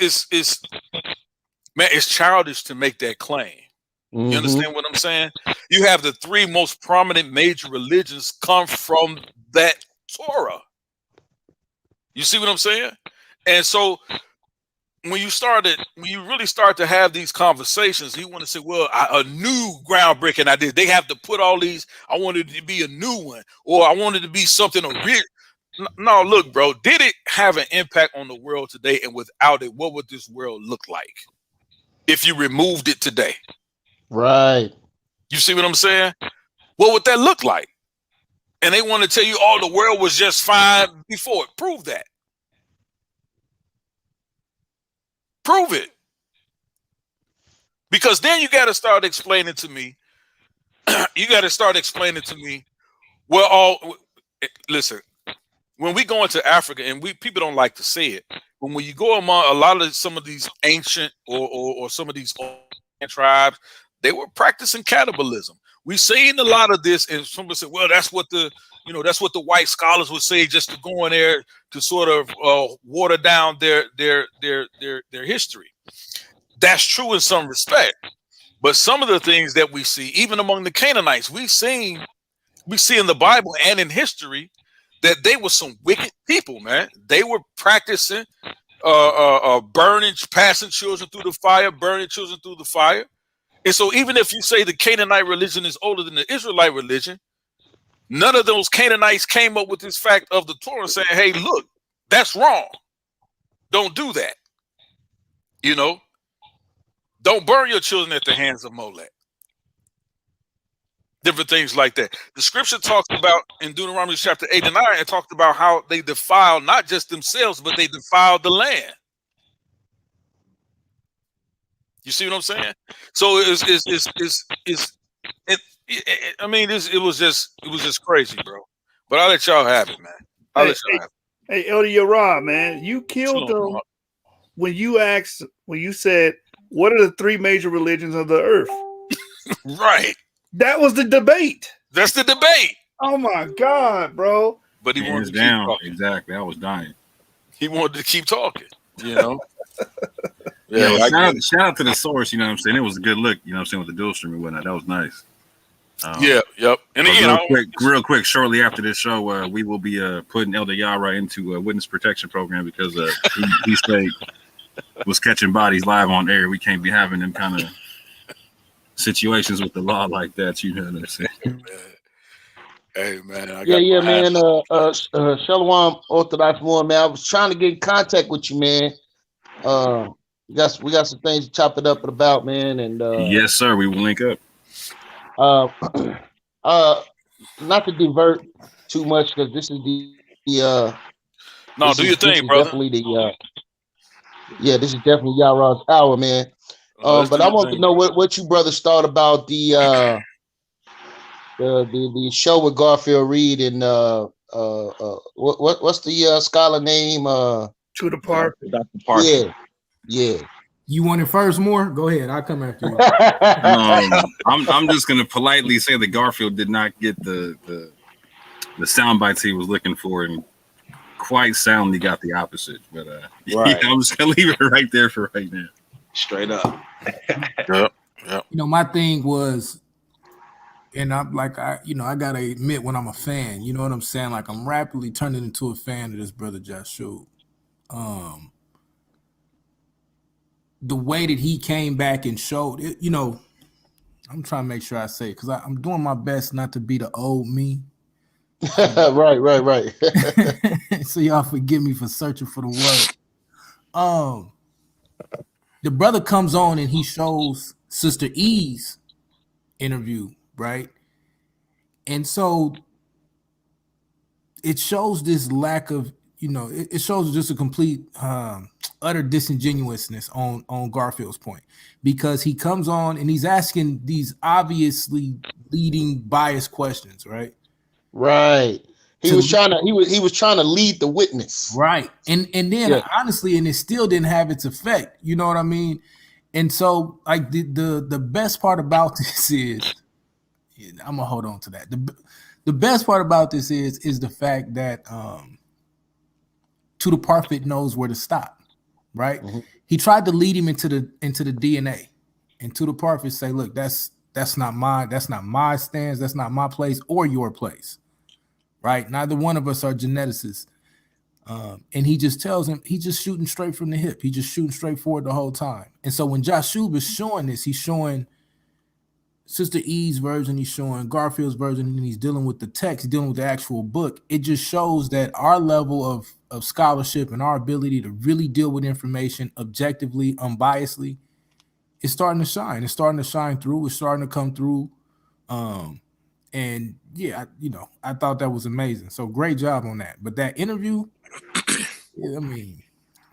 man, it's childish to make that claim. You understand what I'm saying? You have the three most prominent major religions come from that Torah. You see what I'm saying? And so when you really start to have these conversations, you want to say, well, a new groundbreaking idea. They have to put all these, I wanted it to be a new one, or I wanted it to be something original. No, look, bro, did it have an impact on the world today? And without it, what would this world look like if you removed it today? Right. You see what I'm saying? What would that look like? And they want to tell you, oh, the world was just fine before it. Prove that. Prove it. Because then you got to start explaining to me. Well, listen, when we go into Africa, and people don't like to say it, but when you go among a lot of some of these ancient or some of these tribes, they were practicing cannibalism. We've seen a lot of this, and somebody said, well, that's what the white scholars would say, just to go in there to sort of water down their history. That's true in some respect, but some of the things that we see, even among the Canaanites, we see in the Bible and in history that they were some wicked people, man. They were practicing burning, passing children through the fire, burning children through the fire. And so even if you say the Canaanite religion is older than the Israelite religion, none of those Canaanites came up with this fact of the Torah saying, hey, look, that's wrong. Don't do that. You know, don't burn your children at the hands of Molech. Different things like that. The scripture talks about in Deuteronomy chapter 8 and 9, it talked about how they defile not just themselves, but they defile the land. You see what I'm saying? So it was just crazy, bro. But I'll let y'all have it, man. Hey, Elder Yarah, man, you killed them when you said, what are the three major religions of the earth? Right. That was the debate. That's the debate. Oh my God, bro. But he wanted to keep talking. Exactly. I was dying. He wanted to keep talking, you know. Yeah, shout out to the source, you know what I'm saying? It was a good look, you know what I'm saying, with the dual stream and whatnot. That was nice. Yep. And again, real quick, shortly after this show, we will be putting Elder Yarah into a witness protection program because he stayed was catching bodies live on air. We can't be having them kind of situations with the law like that, you know what I'm saying? Hey man, man. Shalom Orthodox one, man. I was trying to get in contact with you, man. We got some things to chop it up about, man. And yes, sir. We will link up. Not to divert too much because this is the no, do your thing, brother. Definitely this is definitely Yarah's hour, man. But I want to know what you brothers thought about the show with Garfield Reed and what's the scholar name? To the Park. Dr. Park. Yeah. You want it first, more? Go ahead. I'll come after you. I'm just gonna politely say that Garfield did not get the sound bites he was looking for, and quite soundly got the opposite. But right. I'm just gonna leave it right there for right now. Straight up. Yep. You know, my thing was, and I'm like, I gotta admit when I'm a fan, you know what I'm saying? Like I'm rapidly turning into a fan of this brother Joshua. The way that he came back and showed it, you know, I'm trying to make sure I say it because I'm doing my best not to be the old me. Right. So y'all forgive me for searching for the word. The brother comes on and he shows Sister E's interview, right? And so it shows this lack of, you know, it shows just a complete utter disingenuousness on Garfield's point, because he comes on and he's asking these obviously leading biased questions, right? Right. He was trying to lead the witness. Right. And then honestly, and it still didn't have its effect. You know what I mean? And so like the best part about this is, I'm gonna hold on to that. The best part about this is the fact that Tudor Parfit knows where to stop, right? Mm-hmm. He tried to lead him into the DNA, and Tudor Parfit say, "Look, that's not my stance, that's not my place or your place, right? Neither one of us are geneticists." And he just tells him he's just shooting straight from the hip. He's just shooting straight forward the whole time. And so when Joshua is showing this, he's showing Sister E's version, he's showing Garfield's version, and he's dealing with the text, dealing with the actual book. It just shows that our level of scholarship and our ability to really deal with information objectively, unbiasedly, is starting to shine. It's starting to shine through. It's starting to come through. And yeah, I thought that was amazing. So great job on that. But that interview, I mean,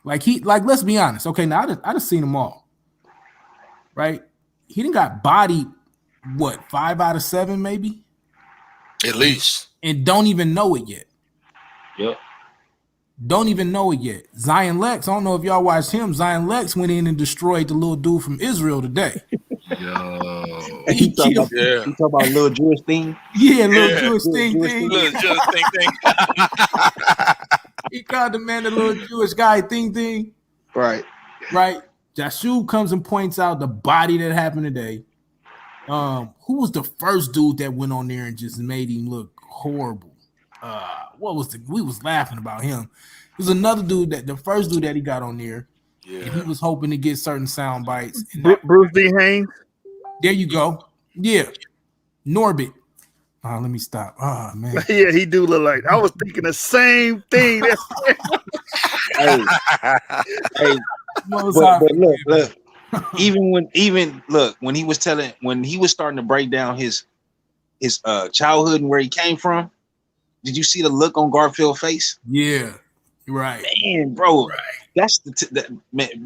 let's be honest. Okay, now I just seen them all, right? He done got bodied. What, 5 out of 7, maybe? At least. And don't even know it yet. Yep. Don't even know it yet. Zion Lex, I don't know if y'all watched him. Zion Lex went in and destroyed the little dude from Israel today. Yo. You talking about little Jewish thing? Yeah, little Jewish thing. Little Jewish thing. He called the man the little Jewish guy thing. Right. Joshua comes and points out the body that happened today. Who was the first dude that went on there and just made him look horrible? We was laughing about him. It was another dude the first dude that he got on there. Yeah. And he was hoping to get certain sound bites. Bruce D. Haynes. There you go. Yeah. Norbit. Oh, let me stop. Oh man. Yeah, he do look like. I was thinking the same thing. Hey. But look. Even when he was starting to break down his childhood and where he came from, did you see the look on Garfield's face? Yeah, right. Man, bro, that's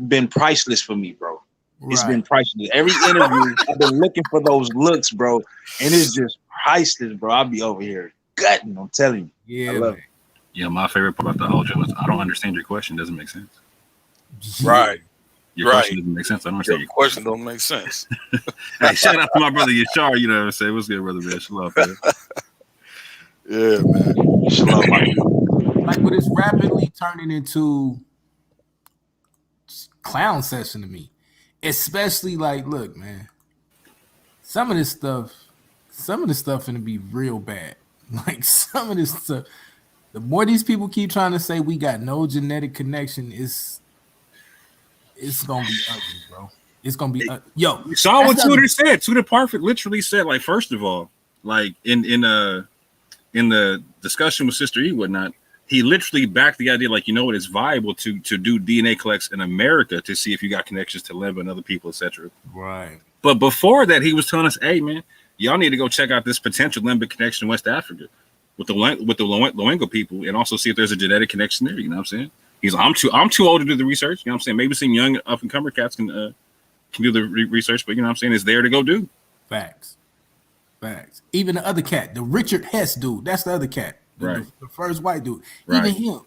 been priceless for me, bro. It's been priceless. Every interview, I've been looking for those looks, bro, and it's just priceless, bro. I'll be over here gutting. I'm telling you, yeah, I love it. Yeah, my favorite part about the whole joke is I don't understand your question. Doesn't make sense. Right. Your question doesn't make sense. I don't understand your question. Don't make sense. Hey, shout out to my brother Yashar. You know what I'm saying? What's good, brother, man? Shalom, man. Yeah, man. Shalom, but it's rapidly turning into clown session to me. Especially look, man. Some of this stuff gonna be real bad. Like some of this stuff. The more these people keep trying to say we got no genetic connection, it's gonna be ugly, bro. It's gonna be yo. You saw what Tudor said. Tudor Parfit literally said, first of all, in the discussion with Sister E whatnot, he literally backed the idea, it's viable to do DNA collects in America to see if you got connections to Limba and other people, etc. Right. But before that, he was telling us, hey man, y'all need to go check out this potential Limba connection in West Africa with the Loengo people, and also see if there's a genetic connection there. You know what I'm saying? He's like, I'm too old to do the research. You know what I'm saying? Maybe some young up and comer cats can do the research, but you know what I'm saying? It's there to go do. Facts. Even the other cat, the Richard Hess dude, that's the other cat, the first white dude. Right. Even him,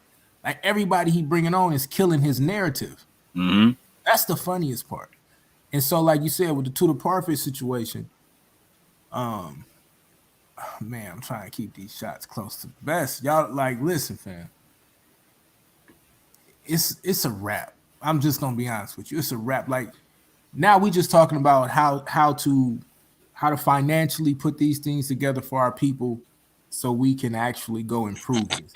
everybody he bringing on is killing his narrative. Mm-hmm. That's the funniest part. And so, like you said, with the Tudor Parfit situation, man, I'm trying to keep these shots close to the best. Y'all, listen, fam. It's a wrap. I'm just gonna be honest with you. It's a wrap. Now we just talking about how to financially put these things together for our people, so we can actually go improve this.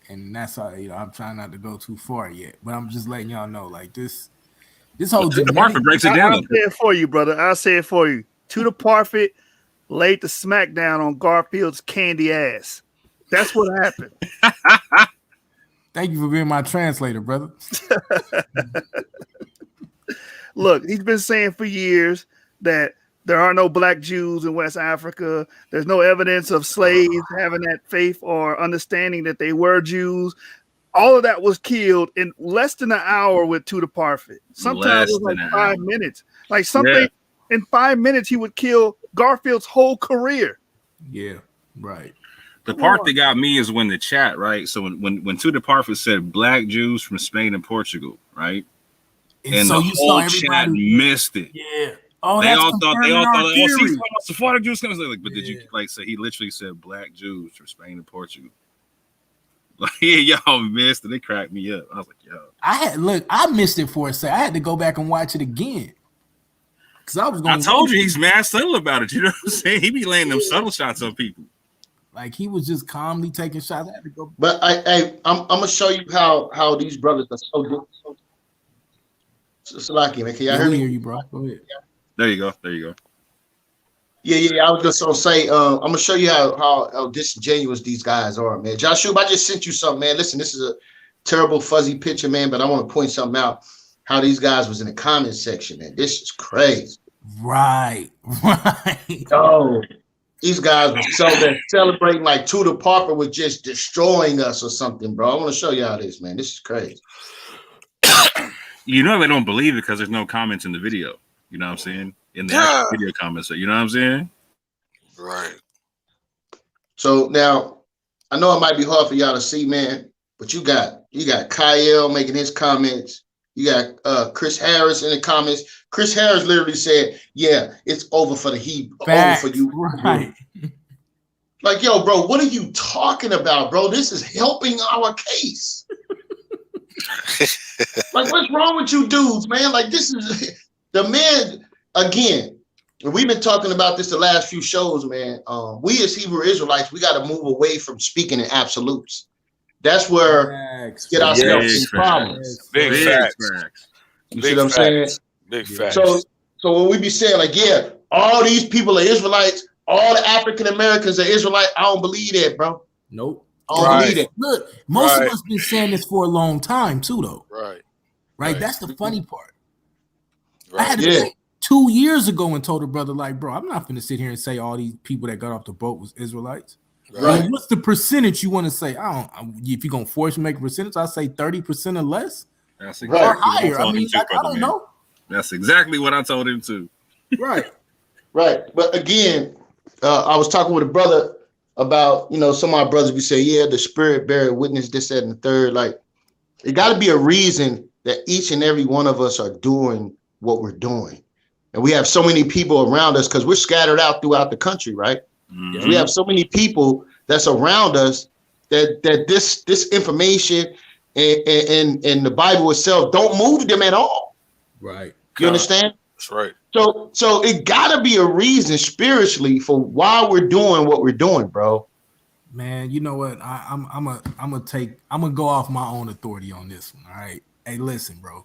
And that's how I'm trying not to go too far yet, but I'm just letting y'all know this whole Parfit breaks it down. I'll say it for you, brother. I'll say it for you. Tudor Parfit laid the smackdown on Garfield's candy ass. That's what happened. Thank you for being my translator, brother. Look, he's been saying for years that there are no black Jews in West Africa. There's no evidence of slaves having that faith or understanding that they were Jews. All of that was killed in less than an hour with Tudor Parfit. Sometimes it was 5 minutes. In 5 minutes, he would kill Garfield's whole career. Yeah, right. The part that got me is when the chat, right? So when Tudor Parfit said black Jews from Spain and Portugal, right? And so the whole chat missed it. Yeah. Oh, they that's all thought confirming our like, oh, see, theory. Sephardic Jews coming. Like, but did you like say he literally said black Jews from Spain and Portugal? Like, yeah, y'all missed it. They cracked me up. I was like, yo. I missed it for a second. I had to go back and watch it again. Cause I told you he's mad subtle about it. You know what I'm saying? He be laying them subtle shots on people. Like he was just calmly taking shots. I had to go. But I'm gonna show you how these brothers are so good. Salaki, man, can y'all hear me? Hear you, bro. Go ahead. There you go. Yeah. I was just gonna say, I'm gonna show you how disingenuous these guys are, man. Joshua, I just sent you something, man. Listen, this is a terrible fuzzy picture, man, but I want to point something out. How these guys was in the comment section, man. This is crazy. Right. Oh, these guys were celebrating like Tudor Parker was just destroying us or something, bro. I want to show y'all this, man. This is crazy. You know they don't believe it because there's no comments in the video. You know what I'm saying? In the actual video comments. So you know what I'm saying? Right. So now, I know it might be hard for y'all to see, man, but you got Kyle making his comments. You got Chris Harris in the comments. Chris Harris literally said, "Yeah, it's over for the Hebrew, over for you." Right. Like, yo, bro, what are you talking about, bro? This is helping our case. Like, what's wrong with you dudes, man? Like, this is the man again. We've been talking about this the last few shows, man. We as Hebrew Israelites, we got to move away from speaking in absolutes. That's where get ourselves in problems. Big facts. You see what I'm saying? Big facts. So when we be saying like, yeah, all these people are Israelites, all the African Americans are Israelite, I don't believe that, bro. Nope. I don't believe that. Look, most of us been saying this for a long time too, though. Right. That's the funny part. Right. I had to think 2 years ago and told a brother like, bro, I'm not going to sit here and say all these people that got off the boat was Israelites. Right. Like, what's the percentage you want to say? If you're going to force me to make a percentage, I say 30% or less. That's exactly or higher. I mean, like, I don't know. That's exactly what I told him too. Right. Right. But again, I was talking with a brother about, some of our brothers, we say, yeah, the spirit bearer witness, this, that, and the third. Like, it got to be a reason that each and every one of us are doing what we're doing. And we have so many people around us because we're scattered out throughout the country, right? Mm-hmm. We have so many people that's around us that this information and the Bible itself don't move them at all. Right. You understand? That's right. So it gotta be a reason spiritually for why we're doing what we're doing, bro. Man, you know what? I'm gonna go off my own authority on this one. All right. Hey, listen, bro.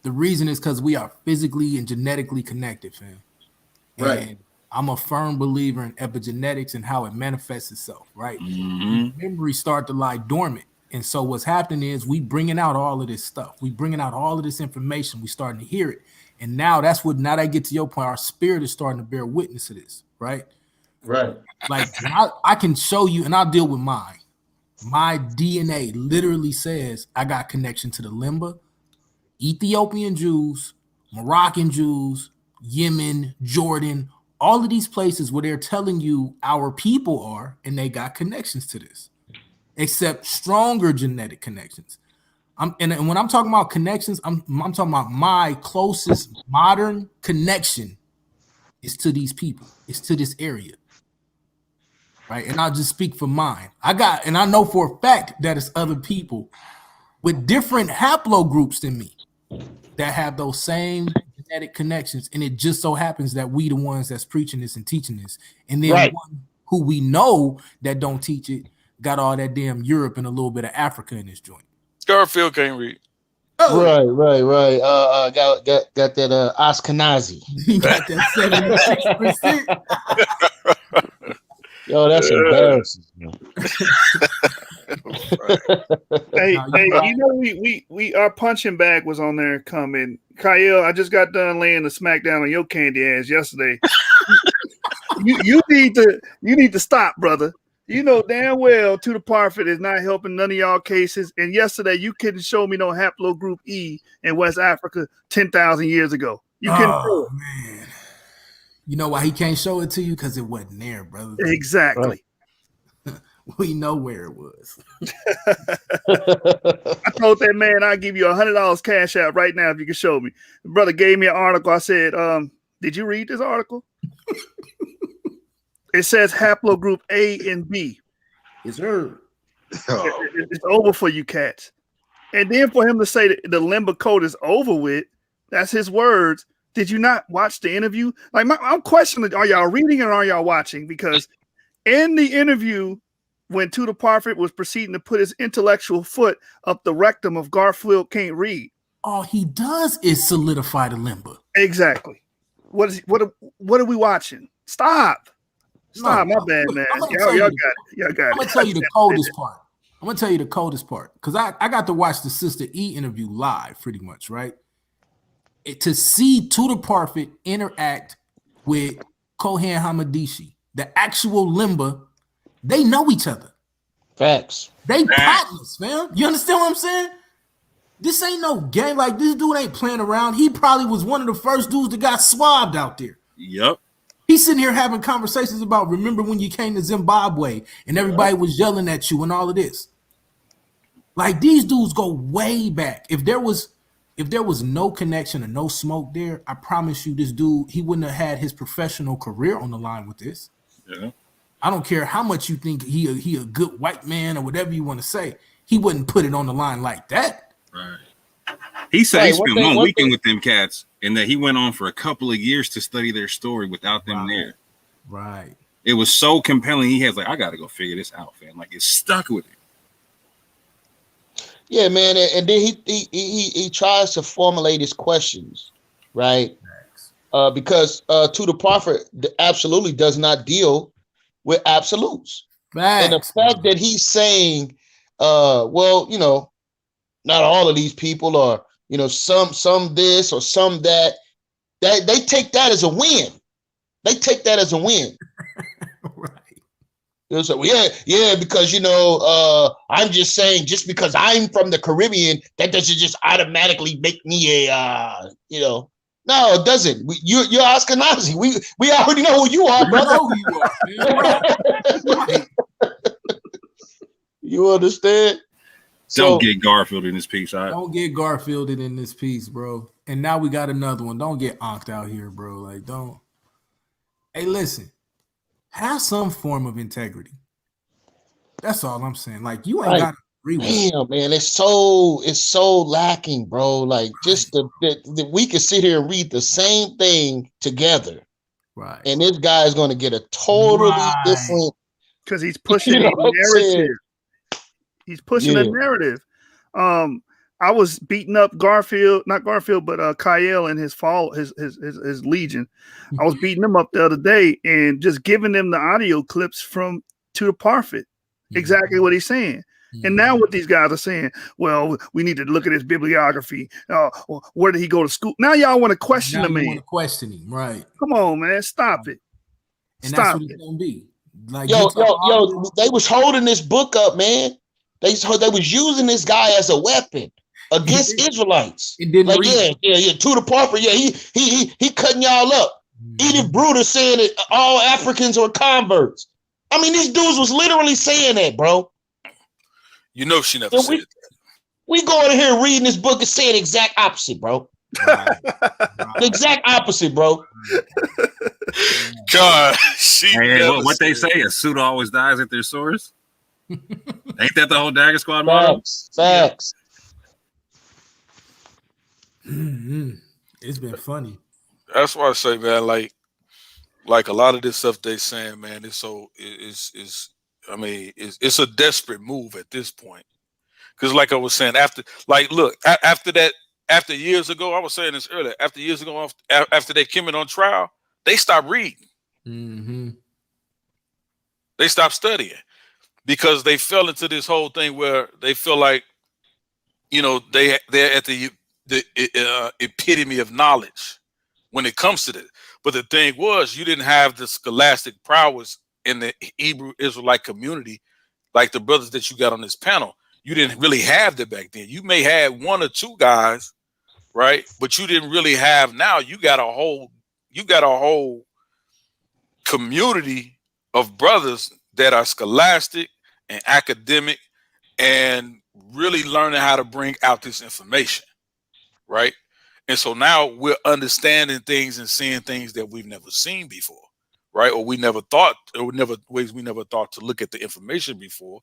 The reason is because we are physically and genetically connected, fam. Right. And I'm a firm believer in epigenetics and how it manifests itself, right? Mm-hmm. Memories start to lie dormant. And so what's happening is we bringing out all of this stuff. We bringing out all of this information. We starting to hear it. And now now that get to your point, our spirit is starting to bear witness to this, right? Right. Like I can show you, and I'll deal with mine. My DNA literally says I got connection to the Limba, Ethiopian Jews, Moroccan Jews, Yemen, Jordan, all of these places where they're telling you our people are, and they got connections to this, except stronger genetic connections. And when I'm talking about connections, I'm talking about my closest modern connection is to these people. It's to this area. Right. And I'll just speak for mine. And I know for a fact that it's other people with different haplogroups than me that have those same genetic connections. And it just so happens that we the ones that's preaching this and teaching this. And then one who we know that don't teach it got all that damn Europe and a little bit of Africa in this joint. Garfield can't read. Oh. Right. Got that Ashkenazi. He got that 76%. Yo, that's embarrassing. Hey, we our punching bag was on there coming. Kyle, I just got done laying the smackdown on your candy ass yesterday. you need to stop, brother. You know damn well To the Prophet is not helping none of y'all cases. And yesterday you couldn't show me no haplogroup E in West Africa 10,000 years ago. You couldn't show it. Man. You know why he can't show it to you? Because it wasn't there, brother. Exactly. We know where it was. I told that man I'll give you $100 cash out right now if you can show me. The brother gave me an article. I said, Did you read this article? It says haplogroup A and B. Yes, sir. It's over for you cats. And then for him to say that the limber code is over with, that's his words. Did you not watch the interview? Like, I'm questioning, are y'all reading or are y'all watching? Because in the interview, when Tudor Parfit was proceeding to put his intellectual foot up the rectum of Garfield Can't Read. All he does is solidify the limber. Exactly. What are we watching? Stop. My bad, man. Y'all got it. I'm gonna tell you the coldest part. I'm gonna tell you the coldest part because I got to watch the Sister E interview live, pretty much, right? To see Tudor Parfit interact with Kohan Hamadishi, the actual limber, they know each other. Facts. They partners, man. You understand what I'm saying? This ain't no game. Like, this dude ain't playing around. He probably was one of the first dudes that got swabbed out there. Yep. He's sitting here having conversations about, remember when you came to Zimbabwe and everybody was yelling at you and all of this. Like, these dudes go way back. If there was no connection and no smoke there, I promise you this dude, he wouldn't have had his professional career on the line with this. Yeah. I don't care how much you think he a good white man or whatever you want to say. He wouldn't put it on the line like that. Right. He said he spent one weekend with them cats and that he went on for a couple of years to study their story without them there. Right. It was so compelling. He has like, I got to go figure this out, fam. Like, it's stuck with it. Yeah, man. And then he tries to formulate his questions, right? Because Tudor Parfit absolutely does not deal with absolutes. Facts. And the fact that he's saying, well, you know, not all of these people are, you know, some this or some that they take that as a win. They take that as a win. Right. It was like, yeah, because, you know, I'm just saying, just because I'm from the Caribbean, that doesn't just automatically make me a, you know. No, it doesn't. You're Ashkenazi. We already know who you are, brother. We know who you are, man. You understand? Don't get Garfield in this piece. Don't get Garfielded in this piece, bro. And now we got another one. Don't get Ankhed out here, bro. Like, don't. Hey, listen. Have some form of integrity. That's all I'm saying. Like, you ain't got to agree with it. Damn, man, it's so lacking, bro. Like, just the we can sit here and read the same thing together, right? And this guy is going to get a totally different, because he's pushing a narrative. He's pushing a narrative. I was beating up Garfield, not Garfield, but Kyle and his Legion. I was beating them up the other day and just giving them the audio clips from Tudor Parfit. Exactly what he's saying. And now what these guys are saying, well, we need to look at his bibliography. Where did he go to school? Now y'all want to question him. Want to question him, right? Come on, man. Stop it. And that's what it's going to be. Like, yo, they was holding this book up, man. They was using this guy as a weapon against Israelites. Like, yeah, Tudor Parfit, yeah, he cutting y'all up. Edith Bruder saying that all Africans are converts. I mean, these dudes was literally saying that, bro. You know she never said that. We going in here reading this book and saying the exact opposite, bro. The exact opposite, bro. God, what they say, a suit always dies at their source. Ain't that the whole Dagger Squad model? Facts. It's been funny. That's why I say, man, like a lot of this stuff they saying, man, it's a desperate move at this point. Because like I was saying, after years ago, I was saying this earlier, after years ago, after they came in on trial, they stopped reading. Mm-hmm. They stopped studying because they fell into this whole thing where they feel like, you know, they're at the epitome of knowledge when it comes to this. But the thing was, you didn't have the scholastic prowess in the Hebrew Israelite community like the brothers that you got on this panel. You didn't really have that back then. You may have one or two guys, right? But you didn't really have. Now you got a whole community of brothers that are scholastic and academic and really learning how to bring out this information, right? And so now we're understanding things and seeing things that we've never seen before, right? Or we never thought to look at the information before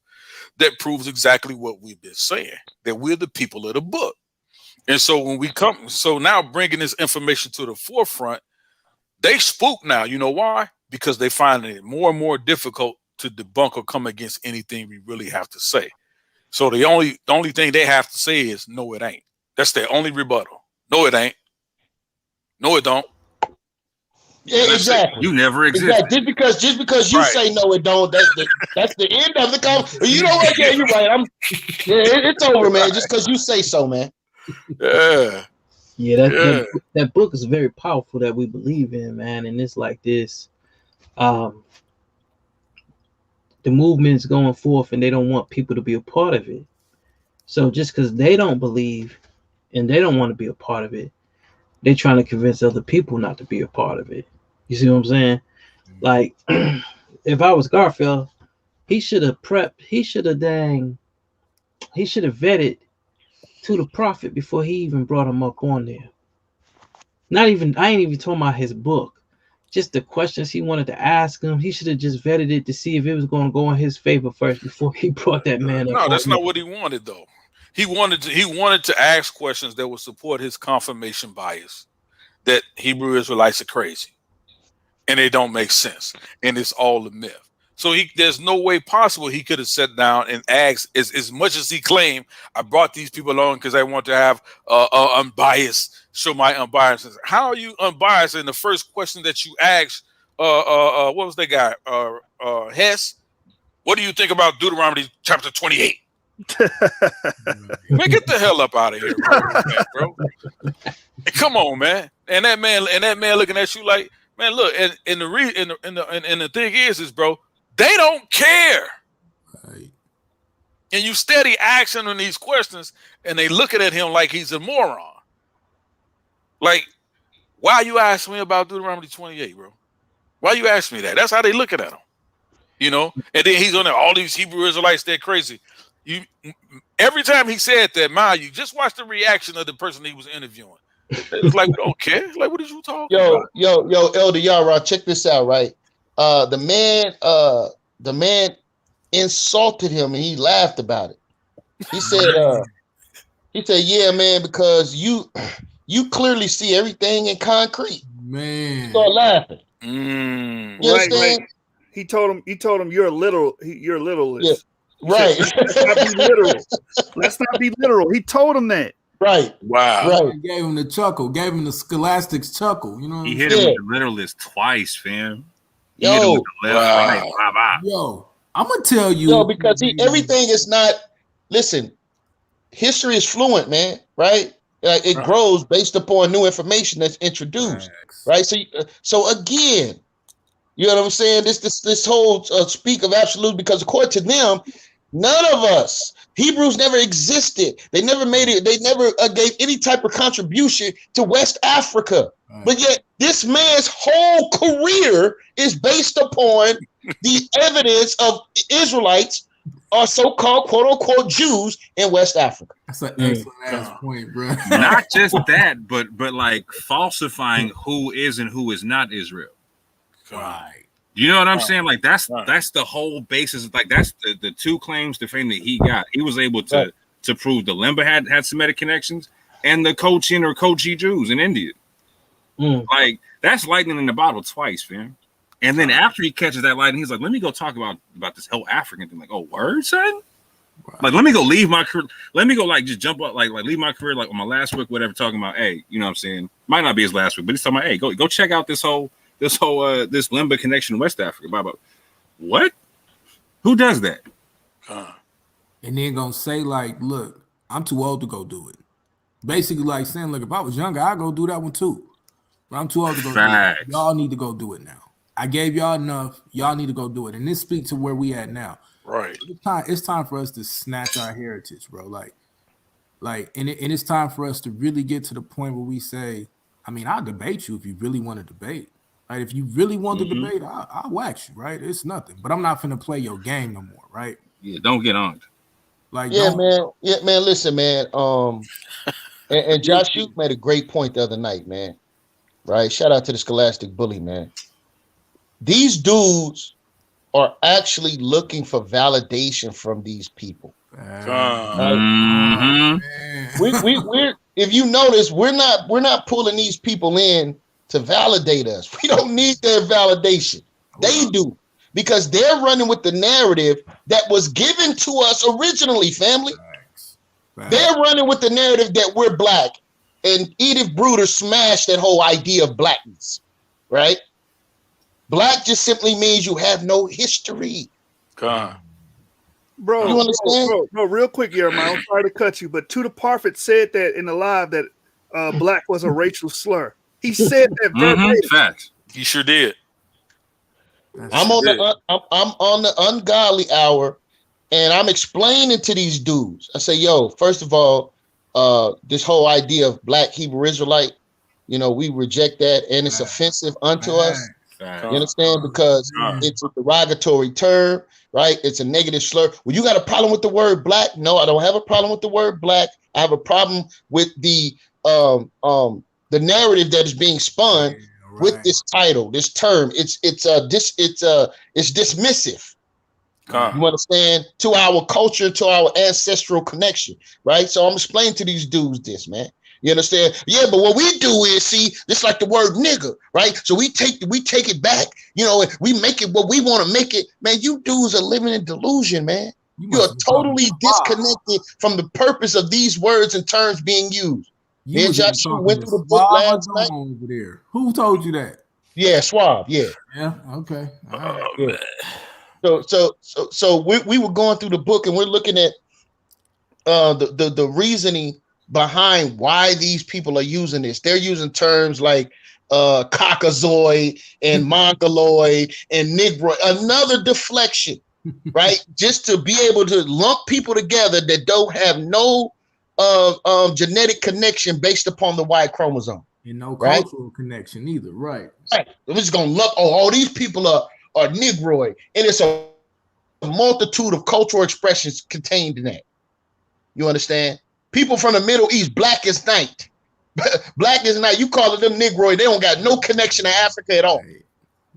that proves exactly what we've been saying, that we're the people of the book. And so when we come, so now bringing this information to the forefront, they spook now. You know why? Because they find it more and more difficult to debunk or come against anything we really have to say. So the only thing they have to say is, no, it ain't. That's their only rebuttal. No, it ain't. No, it don't. Yeah, exactly. You never exist. Exactly. Just because you say no, it don't. That's the end of the conversation. You know what? Yeah, you're right. It's over, man. Just because you say so, man. Yeah. Yeah, that book is very powerful that we believe in, man. And it's like this. The movement's going forth and they don't want people to be a part of it. So just because they don't believe and they don't want to be a part of it, they're trying to convince other people not to be a part of it. You see what I'm saying? Like, if I was Garfield, he should have prepped. He should have vetted to the prophet before he even brought him up on there. I ain't even talking about his book. Just the questions he wanted to ask him. He should have just vetted it to see if it was going to go in his favor first before he brought that man up. No, that's not what he wanted, though. He wanted to ask questions that would support his confirmation bias that Hebrew Israelites are crazy and they don't make sense and it's all a myth. So there's no way possible he could have sat down and asked as much as he claimed. I brought these people on because I want to have unbiased, show my unbiasedness. How are you unbiased? And the first question that you asked, what was that guy? Hess. What do you think about Deuteronomy chapter 28? Man, get the hell up out of here, bro. Come on, man. And that man looking at you like, man, look, and the thing is, bro, they don't care. Right. And you steady asking them these questions, and they looking at him like he's a moron. Like, why you asking me about Deuteronomy 28, bro? Why you asking me that? That's how they looking at him. You know? And then he's on there, all these Hebrew Israelites, they're crazy. Every time he said that, you just watch the reaction of the person he was interviewing. It was like, we don't care. Like, what are you talking about? Yo, Elder Yarah, check this out, right? The man insulted him and he laughed about it. He said, yeah, man, because you clearly see everything in concrete. Man. He started laughing. You understand? Like, he told him you're a literalist. Yeah. Right. Let's not be literal. He told him that. Right. Wow. Right. He gave him the chuckle. Gave him the scholastics chuckle. You know what he hit him with the literalist twice, fam. Yo, Yo, I'm gonna tell you. Yo, because everything is not. Listen, history is fluent, man. Right? It grows based upon new information that's introduced. Right. So again, you know what I'm saying? This whole speak of absolute, because according to them, none of us, Hebrews never existed. They never made it. They never gave any type of contribution to West Africa. Right. But yet this man's whole career is based upon the evidence of Israelites or so-called quote-unquote Jews in West Africa. That's an excellent ass point, bro. Not just that, but like falsifying who is and who is not Israel. Right. You know what I'm saying? Like that's the whole basis. Like that's the two claims to fame that he got. He was able to prove the Limba had Semitic connections and the Cochin or Kochi Jews in India. Like that's lightning in the bottle twice, man. And then after he catches that lightning, he's like, "Let me go talk about this whole African thing." Like, oh, word, son. Wow. Like, let me go leave my career. Let me go just jump up, like leave my career, like on my last week, whatever. Talking about, hey, you know what I'm saying? Might not be his last week, but he's talking about, hey, go check out this Limba connection in West Africa. Blah, blah. What? Who does that? And then gonna say like, look, I'm too old to go do it. Basically, like saying, look, if I was younger, I'd go do that one too. But I'm too old to go do it. Y'all need to go do it now. I gave y'all enough. Y'all need to go do it. And this speaks to where we at now. Right. It's time for us to snatch our heritage, bro. And it's time for us to really get to the point where we say, I mean, I'll debate you if you really want to debate. Right? If you really want to debate, I'll wax you, right? It's nothing. But I'm not finna play your game no more, right? Yeah, don't get on. Like, man. Listen, man. And Josh Hughes made a great point the other night, man. Right? Shout out to the Scholastic Bully, man. These dudes are actually looking for validation from these people. Mm-hmm. We're if you notice, we're not pulling these people in to validate us. We don't need their validation. They do, because they're running with the narrative that was given to us originally, family. They're running with the narrative that we're black, and Edith Bruder smashed that whole idea of blackness, right? Black just simply means you have no history. Bro, You understand? bro, real quick, Yarah, I'm sorry to cut you, but Tudor Parfit said that in the live that black was a racial slur. He said that verbatim. Facts. He sure did. I'm on the ungodly hour, and I'm explaining to these dudes. I say, yo, first of all, this whole idea of black Hebrew Israelite, we reject that, and it's offensive unto us. You understand? Because it's a derogatory term, right? It's a negative slur. Well, you got a problem with the word black? No, I don't have a problem with the word black. I have a problem with the narrative that is being spun with this title, this term. It's dismissive. You understand? To our culture, to our ancestral connection, right? So I'm explaining to these dudes this, man. You understand? Yeah, but what we do is, see, it's like the word nigga, right? So we take it back, we make it what we want to make it. Man, you dudes are living in delusion, man. You are totally disconnected from the purpose of these words and terms being used. Me and Josh went through the book last night. Over there. Who told you that? Yeah, Suave. Yeah. Yeah. Okay. All right. Yeah. So we were going through the book, and we're looking at the reasoning behind why these people are using this. They're using terms like cockazoid and mongoloid and negro, another deflection, right? Just to be able to lump people together that don't have no genetic connection based upon the Y chromosome. And no cultural connection either, right? Right. We're just gonna lump, all these people are negroid, and it's a multitude of cultural expressions contained in that. You understand? People from the Middle East, black as night. Black as night. You call them negroid, they don't got no connection to Africa at all.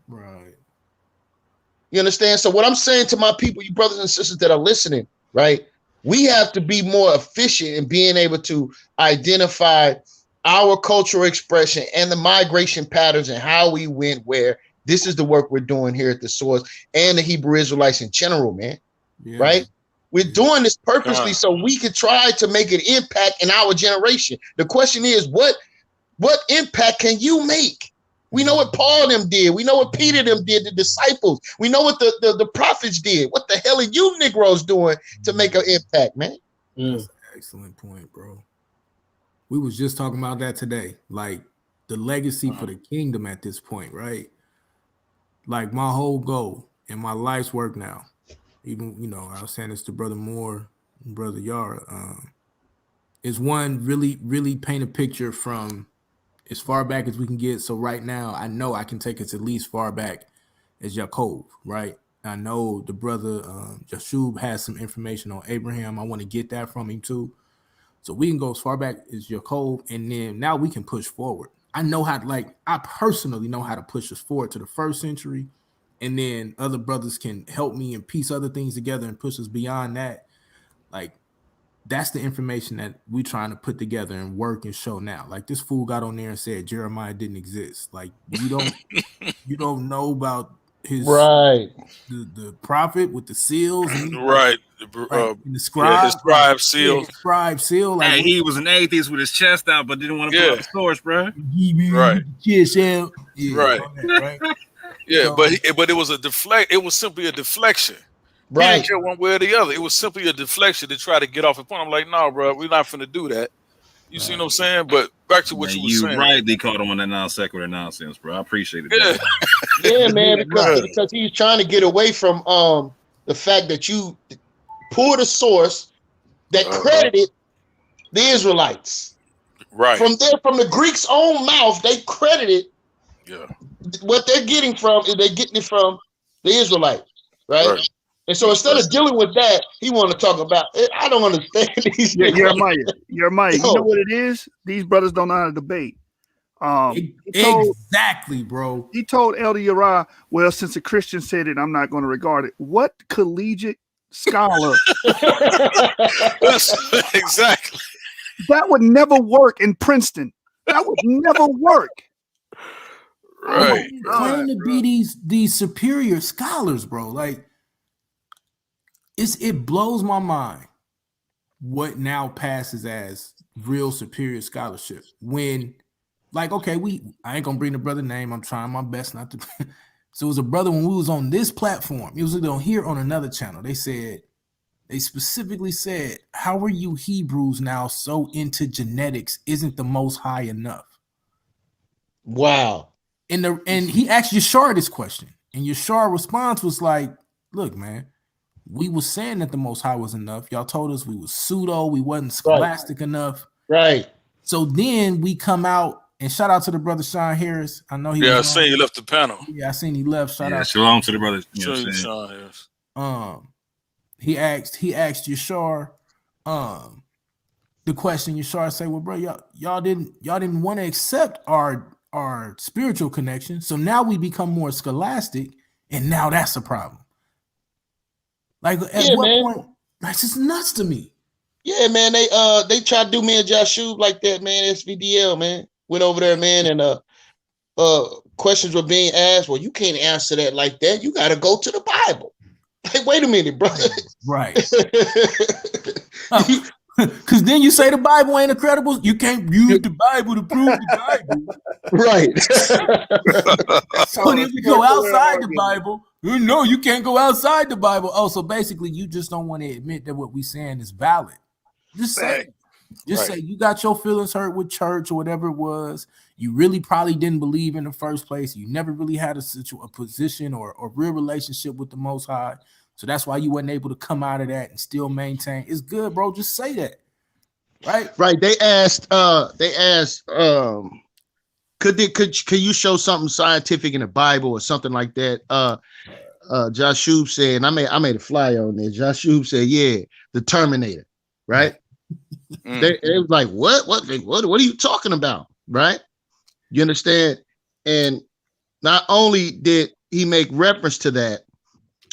Right. You understand? So what I'm saying to my people, you brothers and sisters that are listening, right? We have to be more efficient in being able to identify our cultural expression and the migration patterns and how we went where. This is the work we're doing here at the Source and the Hebrew Israelites in general, man. Yeah. Right? We're doing this purposely so we can try to make an impact in our generation. The question is, what impact can you make? We know what Paul them did. We know what Peter them did, the disciples. We know what the prophets did. What the hell are you Negroes doing to make an impact, man? That's an excellent point, bro. We was just talking about that today. Like the legacy for the kingdom at this point, right? Like my whole goal and my life's work now, even, I was saying this to Brother Moore and Brother Yarah, is one, really paint a picture from as far back as we can get. So right now, I know I can take us at least far back as Yaakov, right? I know the brother Jashub has some information on Abraham. I want to get that from him too. So we can go as far back as Yaakov, and then now we can push forward. I personally know how to push us forward to the 1st century, and then other brothers can help me and piece other things together and push us beyond that. Like, that's the information that we trying to put together and work and show now. Like, this fool got on there and said Jeremiah didn't exist. Like, you don't know about his the prophet with the seals, and right? And the scribe, the scribe seal. Scribe seal. Like, hey, he was an atheist with his chest out, but didn't want to put up the source, bro. Right. Right. Right. Yeah, but it was It was simply a deflection. Right. He didn't care one way or the other. It was simply a deflection to try to get off the point. I'm like, no, bro, we're not finna do that. You see what I'm saying? But back to what you were saying. You rightly called him on that non sequitur nonsense, bro. I appreciate it. Yeah, yeah, man, because he's trying to get away from the fact that you pulled a source that credited the Israelites. Right. From the Greeks' own mouth, they credited what they're getting from, they're getting it from the Israelites, right? And so instead of dealing with that, he want to talk about it. I don't understand these things. Jeremiah, you know what it is? These brothers don't know how to debate. Exactly, bro. He told Elder Yarah, well, since a Christian said it, I'm not going to regard it. What collegiate scholar? Exactly. That would never work in Princeton. That would never work. Right. Claim to be these superior scholars, bro. Like, it blows my mind what now passes as real superior scholarship when, like, okay, I ain't gonna bring the brother name. I'm trying my best not to. So it was a brother when we was on this platform. It was on here on another channel. They specifically said, how are you Hebrews now so into genetics? Isn't the Most High enough? Wow. And he asked Yashar this question, and Yashar's response was like, look, man, we was saying that the Most High was enough. Y'all told us we was pseudo, we wasn't scholastic enough. Right. So then we come out, and shout out to the brother Sean Harris. I know he I seen he left the panel. Yeah, I seen he left. Shout out. Shalom to the brothers. Sean Harris. He asked Yashar, the question. Yashar said, well, bro, y'all didn't want to accept our spiritual connection. So now we become more scholastic, and now that's a problem. Like, at what point? That's just nuts to me. Yeah, man. They tried to do me and Joshua like that, man. SVDL, man. Went over there, man, and questions were being asked. Well, you can't answer that like that. You got to go to the Bible. Like, wait a minute, bro. Right. Because then you say the Bible ain't incredible. You can't use the Bible to prove the Bible. Right. So then we go outside the Bible. No, you can't go outside the Bible. Oh, so basically you just don't want to admit that what we saying is valid. Just say it. Just say you got your feelings hurt with church or whatever it was. You really probably didn't believe in the first place. You never really had a position or real relationship with the Most High. So that's why you wasn't able to come out of that and still maintain. It's good, bro. Just say that. Right. Right. They asked, could you show something scientific in the Bible or something like that? Josh Shub said, and I made a flyer on there. Josh Shub said, yeah, the Terminator. Right. They was like, what are you talking about? Right. You understand? And not only did he make reference to that,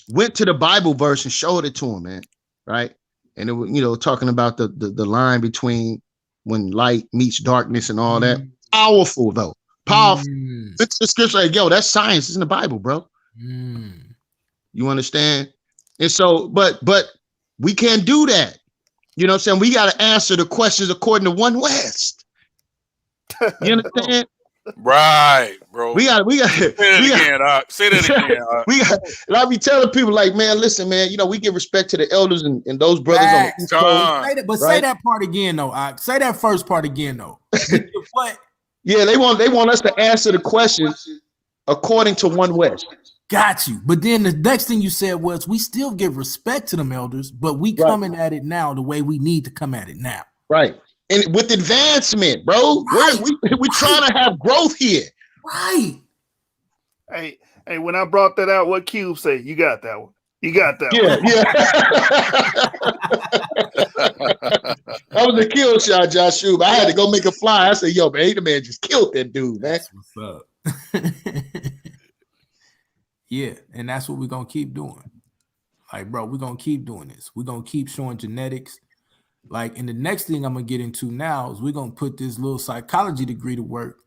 went to the Bible verse and showed it to him, man. Right. And it was, talking about the line between when light meets darkness and all that. Powerful, though. Powerful. It's the scripture like, yo, that's science. It's in the Bible, bro. You understand? And so, but we can't do that. You know what I'm saying? We got to answer the questions according to One West. You understand? Right, bro. We got say that again. And I be telling people like, man, listen, man, we give respect to the elders and those brothers on the East Coast. Say that part again, though. Say that first part again, though. What? Yeah, they want us to answer the questions according to One West. Got you. But then the next thing you said was we still give respect to them elders, but we coming at it now the way we need to come at it now. Right. And with advancement, bro, we're trying to have growth here. Right. Hey, when I brought that out, what Cube say? You got that one. You got that one. That was a kill shot, Josh Shub. I had to go make a fly. I said, yo, man, the man just killed that dude, man. That's what's up. Yeah, and that's what we're going to keep doing. Like, bro, we're going to keep doing this. We're going to keep showing genetics. Like, and the next thing I'm going to get into now is we're going to put this little psychology degree to work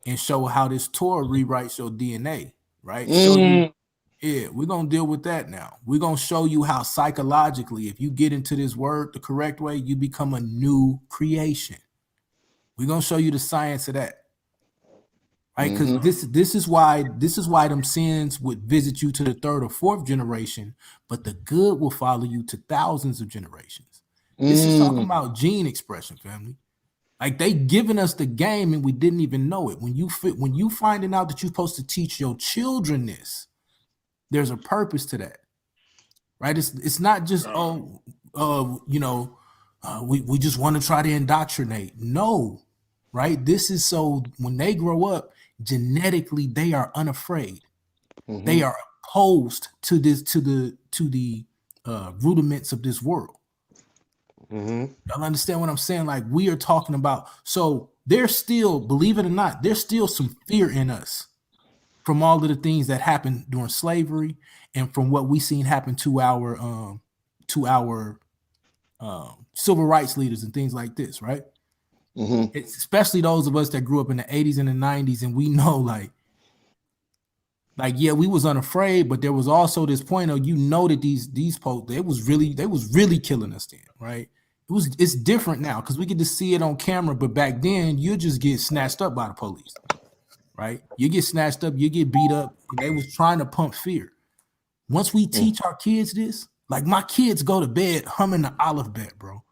and show how this Torah rewrites your DNA, right? Yeah, we're going to deal with that now. We're going to show you how psychologically, if you get into this word the correct way, you become a new creation. We're going to show you the science of that. Right? Because this is why them sins would visit you to the third or fourth generation, but the good will follow you to thousands of generations. This is talking about gene expression, family. Like, they giving us the game and we didn't even know it. When you finding out that you're supposed to teach your children this, there's a purpose to that, right? It's not just we just want to try to indoctrinate. No, right? This is so when they grow up, genetically they are unafraid. They are opposed to this to the rudiments of this world. Y'all understand what I'm saying? Like, we are talking about, so there's still, believe it or not, there's still some fear in us from all of the things that happened during slavery and from what we seen happen to our civil rights leaders and things like this, right? It's especially those of us that grew up in the 80s and the 90s, and we know like yeah, we was unafraid, but there was also this point of, you know, that these folks, they was really killing us then, right? It's different now because we get to see it on camera, but back then you just get snatched up by the police, right? You get snatched up, you get beat up, and they was trying to pump fear. Once we teach our kids this, like my kids go to bed humming the Olive Bet, bro.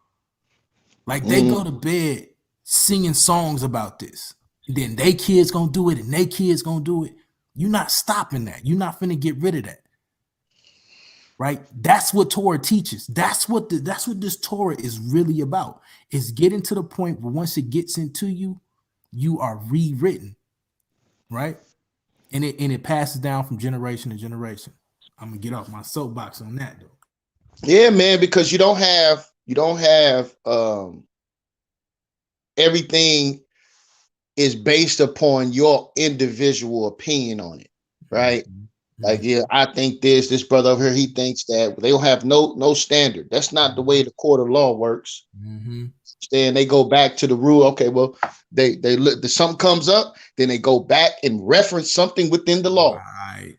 Like they go to bed singing songs about this. And then they kids gonna do it, and they kids gonna do it. You're not stopping that. You're not finna get rid of that. Right? That's what Torah teaches. That's what this Torah is really about. Is getting to the point where once it gets into you, you are rewritten. Right? And it passes down from generation to generation. I'm gonna get off my soapbox on that though. Yeah, man, because you don't have everything is based upon your individual opinion on it, right? Like, yeah, I think this brother over here, he thinks that. They don't have no standard. That's not the way the court of law works. Then they go back to the rule. Okay, well, they look, something comes up, then they go back and reference something within the law. Right.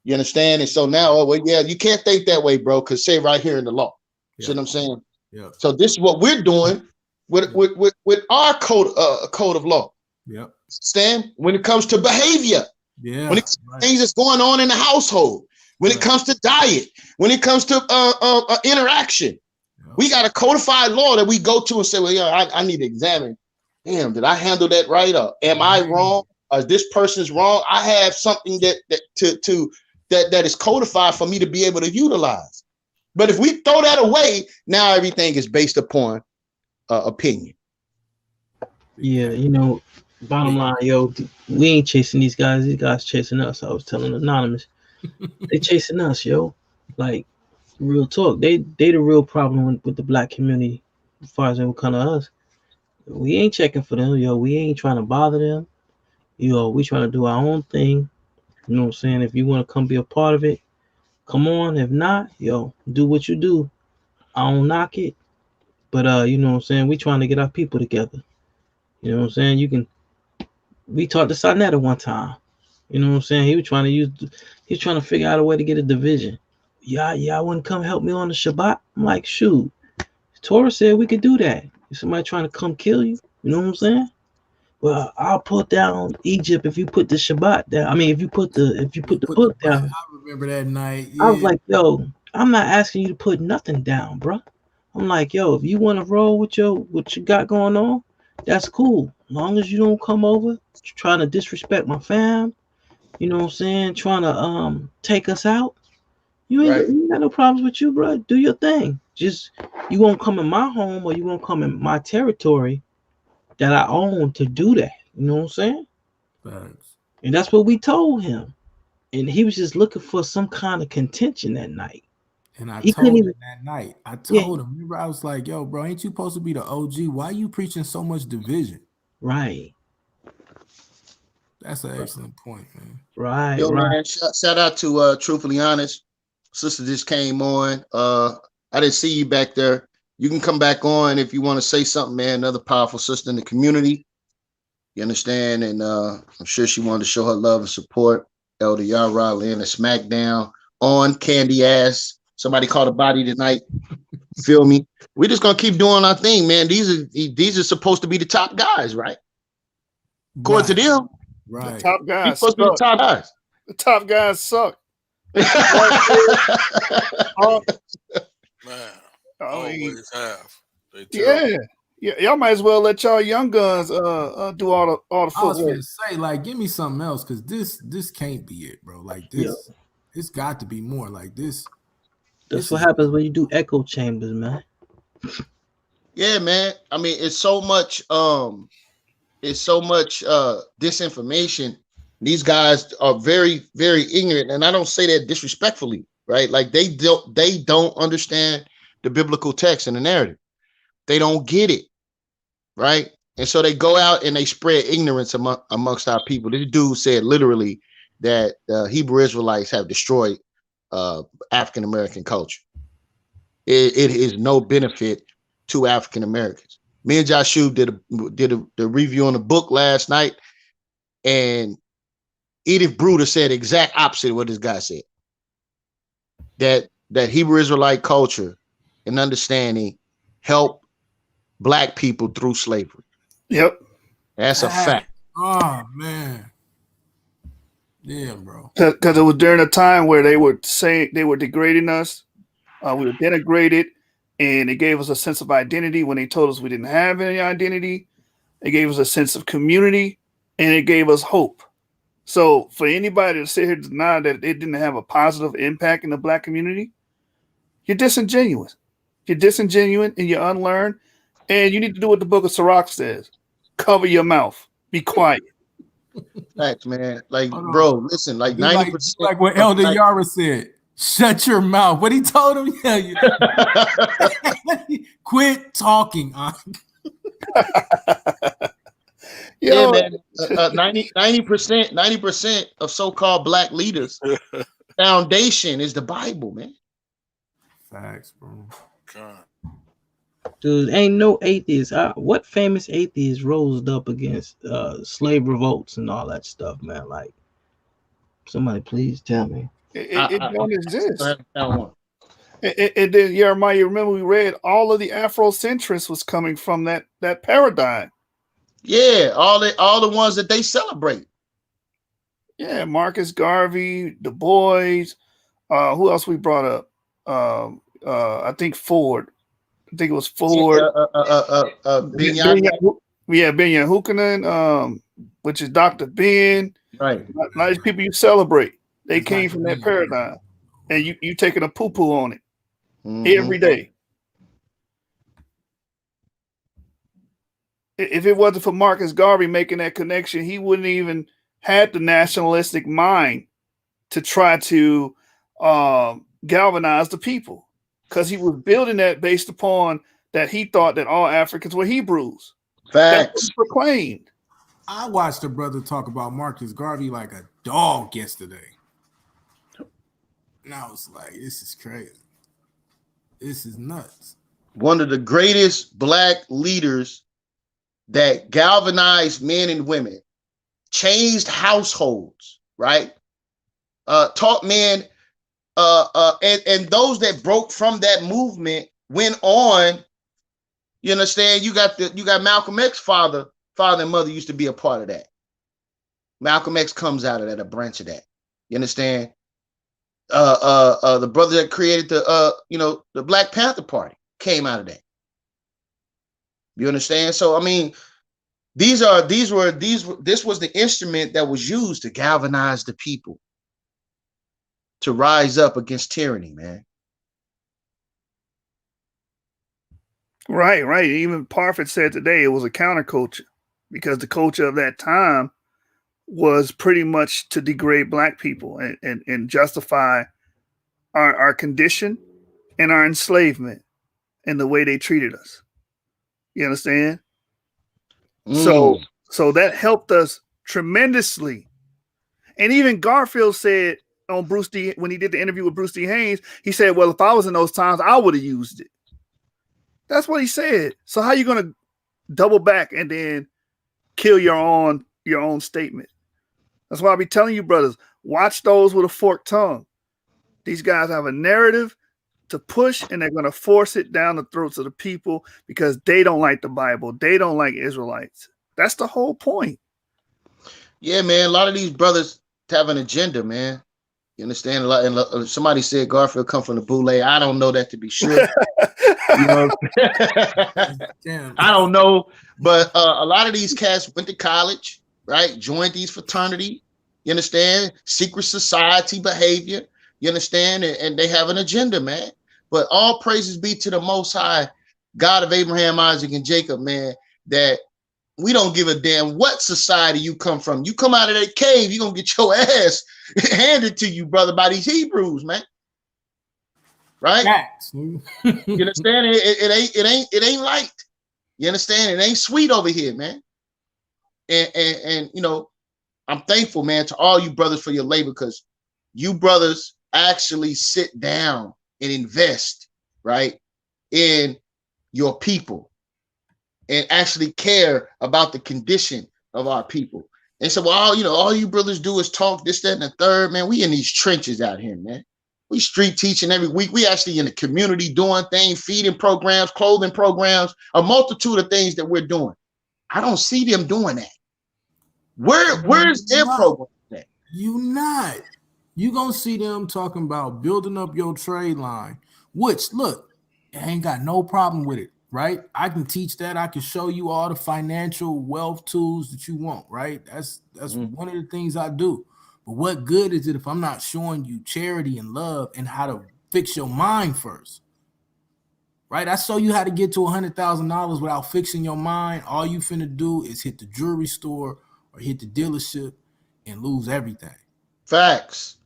You understand? And so now, well, yeah, you can't think that way, bro, because say right here in the law. You see what I'm saying? Yeah. So this is what we're doing with our code of law. Yep. Stand when it comes to behavior. Yeah. When it's things that's going on in the household, when it comes to diet, when it comes to interaction, we got a codified law that we go to and say, well, yeah, I need to examine. Damn, did I handle that right? Or am I wrong? Or this person's wrong? I have something that is codified for me to be able to utilize. But if we throw that away, now everything is based upon opinion. Yeah, you know, bottom line, yo, we ain't chasing these guys. These guys chasing us. I was telling Anonymous, they chasing us, yo. Like, real talk. They the real problem with the black community as far as they come to us. We ain't checking for them, yo. We ain't trying to bother them. Yo, we trying to do our own thing. You know what I'm saying? If you want to come be a part of it, come on. If not, yo, do what you do. I don't knock it. But you know what I'm saying? We trying to get our people together. You know what I'm saying? We talked to Sarnetta one time. You know what I'm saying? He was trying to figure out a way to get a division. Y'all wouldn't come help me on the Shabbat? I'm like, shoot. Torah said we could do that. Is somebody trying to come kill you? You know what I'm saying? Well, I'll put down Egypt if you put the Shabbat down. I mean, if you put the book down. I remember that night. Yeah. I was like, yo, I'm not asking you to put nothing down, bro. I'm like, yo, if you want to roll with what you got going on, that's cool. As long as you don't come over trying to disrespect my fam, you know what I'm saying, trying to take us out. You ain't got no problems with you, bro. Do your thing. Just, you won't come in my home or you won't come in my territory that I own to do that. You know what I'm saying? Thanks. And that's what we told him. And he was just looking for some kind of contention that night. And I told him that night. I told him. Remember, I was like, yo, bro, ain't you supposed to be the OG? Why are you preaching so much division? Right. That's an excellent point, man. Right. Yo, man, shout out to Truthfully Honest. Sister just came on. I didn't see you back there. You can come back on if you want to say something, man. Another powerful sister in the community. You understand? And I'm sure she wanted to show her love and support. Elder Yarah laying a smackdown on Candy Ass. Somebody caught a body tonight. Feel me? We're just gonna keep doing our thing, man. These are supposed to be the top guys, right? According to them. Right. The top guys supposed to be the top guys. The top guys suck. Man, always have. Yeah. Y'all might as well let y'all young guns do all the I was footwork. gonna say, like, give me something else, because this can't be it, bro. Like this, it's got to be more like this. That's what happens when you do echo chambers, man. Yeah, man. I mean, it's so much disinformation. These guys are very, very ignorant, and I don't say that disrespectfully. right? Like they don't understand the biblical text and the narrative. They don't get it, right? And so they go out and they spread ignorance amongst our people. This dude said literally that Hebrew Israelites have destroyed African American culture. It is no benefit to African Americans. Me and Joshua did a review on the book last night, and Edith Bruder said exact opposite of what this guy said. That Hebrew Israelite culture and understanding help black people through slavery. Yep. That's a fact. Oh man. Yeah, bro. Because it was during a time where they were saying they were degrading us. We were denigrated, and it gave us a sense of identity when they told us we didn't have any identity. It gave us a sense of community, and it gave us hope. So for anybody to sit here and deny that it didn't have a positive impact in the black community, you're disingenuous. You're disingenuous and you're unlearned, and you need to do what the book of Sirach says. Cover your mouth. Be quiet. Facts, man. Like, bro, listen, like 90%. Like what Elder Yarah said. Shut your mouth. What he told him? Yeah, quit talking. Yeah, man. 90% of so-called black leaders foundation is the Bible, man. Facts, bro. God. Dude, ain't no atheist. What famous atheist rose up against slave revolts and all that stuff, man? Like, somebody please tell me. It don't exist. And then Jeremiah, you remember we read all of the Afrocentrists was coming from that paradigm. Yeah, all the ones that they celebrate. Yeah, Marcus Garvey, Du Bois. Who else we brought up? I think Ford. I think it was Ford. Ben Hukanen, which is Dr. Ben. Right. A lot of these people you celebrate. They came from that paradigm. And you taking a poo-poo on it every day. If it wasn't for Marcus Garvey making that connection, he wouldn't even had the nationalistic mind to try to galvanize the people, because he was building that based upon that he thought that all Africans were Hebrews. Facts. Proclaimed. I watched a brother talk about Marcus Garvey like a dog yesterday. And I was like, this is crazy. This is nuts. One of the greatest black leaders that galvanized men and women, changed households, right? Taught men, and those that broke from that movement went on. You understand? You got Malcolm X father and mother used to be a part of that. Malcolm X comes out of that, a branch of that. You understand? The brother that created the Black Panther Party came out of that. You understand? So I mean, this was the instrument that was used to galvanize the people to rise up against tyranny, man. Right. Even Parfit said today it was a counterculture, because the culture of that time was pretty much to degrade black people and justify our condition and our enslavement and the way they treated us. You understand? So that helped us tremendously. And even Garfield said on Bruce D, when he did the interview with Bruce D. Haynes, he said, well, if I was in those times, I would have used it. That's what he said. So how are you going to double back and then kill your own statement? That's why I be telling you, brothers, watch those with a forked tongue. These guys have a narrative to push, and they're going to force it down the throats of the people because they don't like the Bible. They don't like Israelites. That's the whole point. Yeah, man. A lot of these brothers have an agenda, man. You understand? A lot. And somebody said Garfield come from the Boule. I don't know that to be sure. You know, I don't know, but a lot of these cats went to college, right? Joined these fraternity. You understand? Secret society behavior. You understand? And they have an agenda, man. But all praises be to the Most High, God of Abraham, Isaac, and Jacob, man, that we don't give a damn what society you come from. You come out of that cave, you're going to get your ass handed to you, brother, by these Hebrews, man. right? You understand? It ain't light. You understand? It ain't sweet over here, man. And you know, I'm thankful, man, to all you brothers for your labor, because you brothers actually sit down and invest, right, in your people and actually care about the condition of our people. And so, well, you know, all you brothers do is talk this, that, and the third, man. We in these trenches out here, man. We street teaching every week. We actually in the community doing things, feeding programs, clothing programs, a multitude of things that we're doing. I don't see them doing that. Where's their program at? You not. You gonna see them talking about building up your trade line, which, look, I ain't got no problem with it, right? I can teach that. I can show you all the financial wealth tools that you want, right? That's one of the things I do. But what good is it if I'm not showing you charity and love and how to fix your mind first? Right? I show you how to get to $100,000 without fixing your mind. All you finna do is hit the jewelry store or hit the dealership and lose everything. Facts.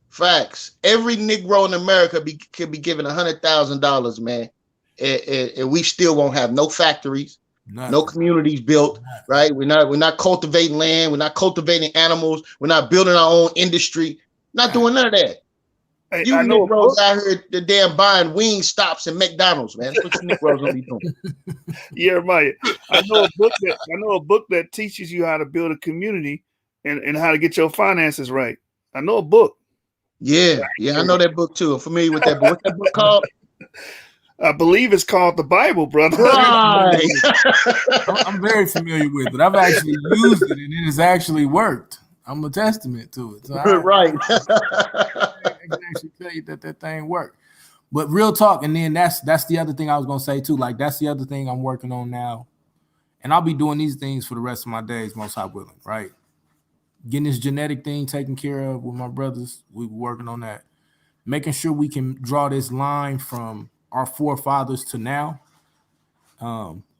Every Negro in America can be given $100,000, man, and we still won't have no factories, no communities built. Right? We're not cultivating land. We're not cultivating animals. We're not building our own industry. Not doing none of that. Hey, You Negroes out here, the damn buying wing stops and McDonald's, man. That's what you Negroes gonna be doing. Jeremiah, I know a book that teaches you how to build a community and how to get your finances right. I know a book. Yeah, I know that book too. I'm familiar with that book. What's that book called? I believe it's called the Bible, brother. Right. I'm very familiar with it. I've actually used it, and it has actually worked. I'm a testament to it. So right. I can actually tell you that thing worked. But real talk, and then that's the other thing I was gonna say too. Like, that's the other thing I'm working on now, and I'll be doing these things for the rest of my days, most high willing. Right, getting this genetic thing taken care of with my brothers. We were working on that, making sure we can draw this line from our forefathers to now.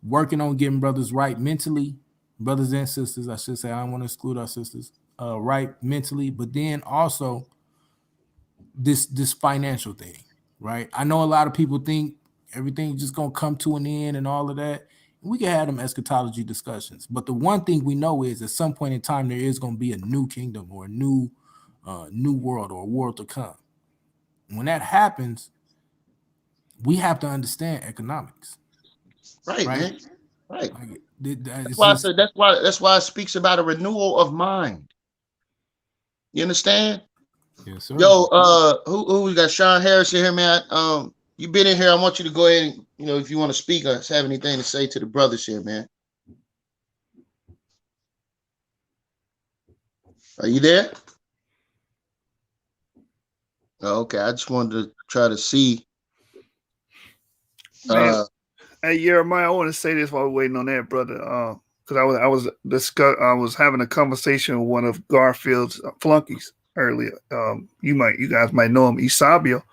Working on getting brothers right mentally, brothers and sisters, I should say. I don't want to exclude our sisters. Right mentally, but then also this financial thing, right? I know a lot of people think everything's just gonna come to an end and all of that. We can have them eschatology discussions, but the one thing we know is at some point in time there is going to be a new kingdom or a new world or a world to come. When that happens, we have to understand economics. Right? Man. Right. Like, that's why it speaks about a renewal of mind. You understand? Yes, sir. Yo, who we got? Sean Harris in here, man. You been in here. I want you to go ahead and, you know, if you want to speak or have anything to say to the brothers here, man. Are you there? Oh, okay. I just wanted to try to see. Hey, Jeremiah, I want to say this while we're waiting on that, brother. Because I was having a conversation with one of Garfield's flunkies earlier. You guys might know him, Isabio,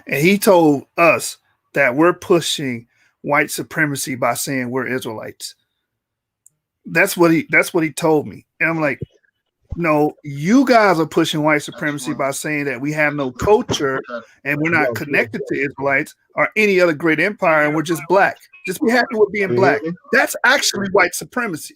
and he told us that we're pushing white supremacy by saying we're Israelites. That's what he told me, and I'm like, no, you guys are pushing white supremacy by saying that we have no culture and we're not connected to Israelites or any other great empire, and we're just black. Just be happy with being black. That's actually white supremacy.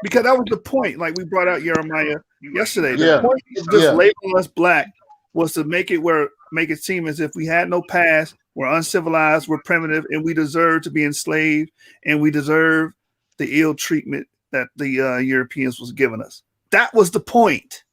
Because that was the point, like we brought out Jeremiah yesterday. The point of just labeling us black was to make it seem as if we had no past, we're uncivilized, we're primitive, and we deserve to be enslaved, and we deserve the ill treatment that the Europeans was giving us. That was the point.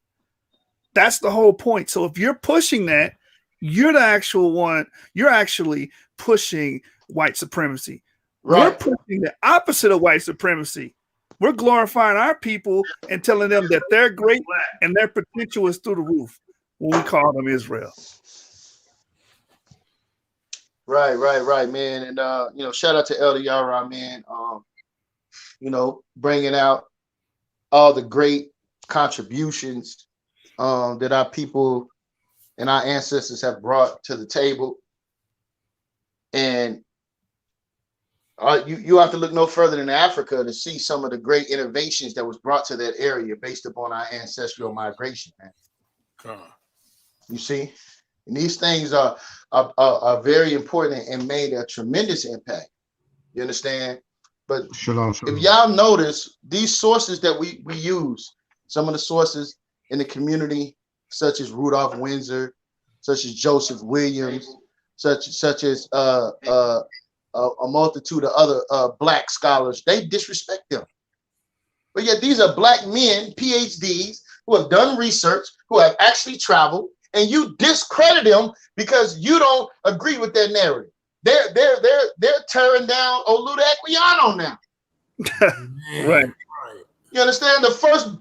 That's the whole point. So if you're pushing that, you're the actual one. You're actually pushing white supremacy. Right. We're pushing the opposite of white supremacy. We're glorifying our people and telling them that they're great and their potential is through the roof when we call them Israel. Right, man. And shout out to Elder Yarah, man. Bringing out all the great contributions that our people and our ancestors have brought to the table. And you have to look no further than Africa to see some of the great innovations that was brought to that area based upon our ancestral migration, man. You see? And these things are very important and made a tremendous impact. You understand? But Shalom, if shalom. y'all notice, these sources that we use, some of the sources in the community, such as Rudolph Windsor, such as Joseph Williams, such as a multitude of other black scholars, they disrespect them. But yet these are black men, PhDs, who have done research, who have actually traveled, and you discredit them because you don't agree with their narrative. They're tearing down Olude Equiano now. Right. You understand?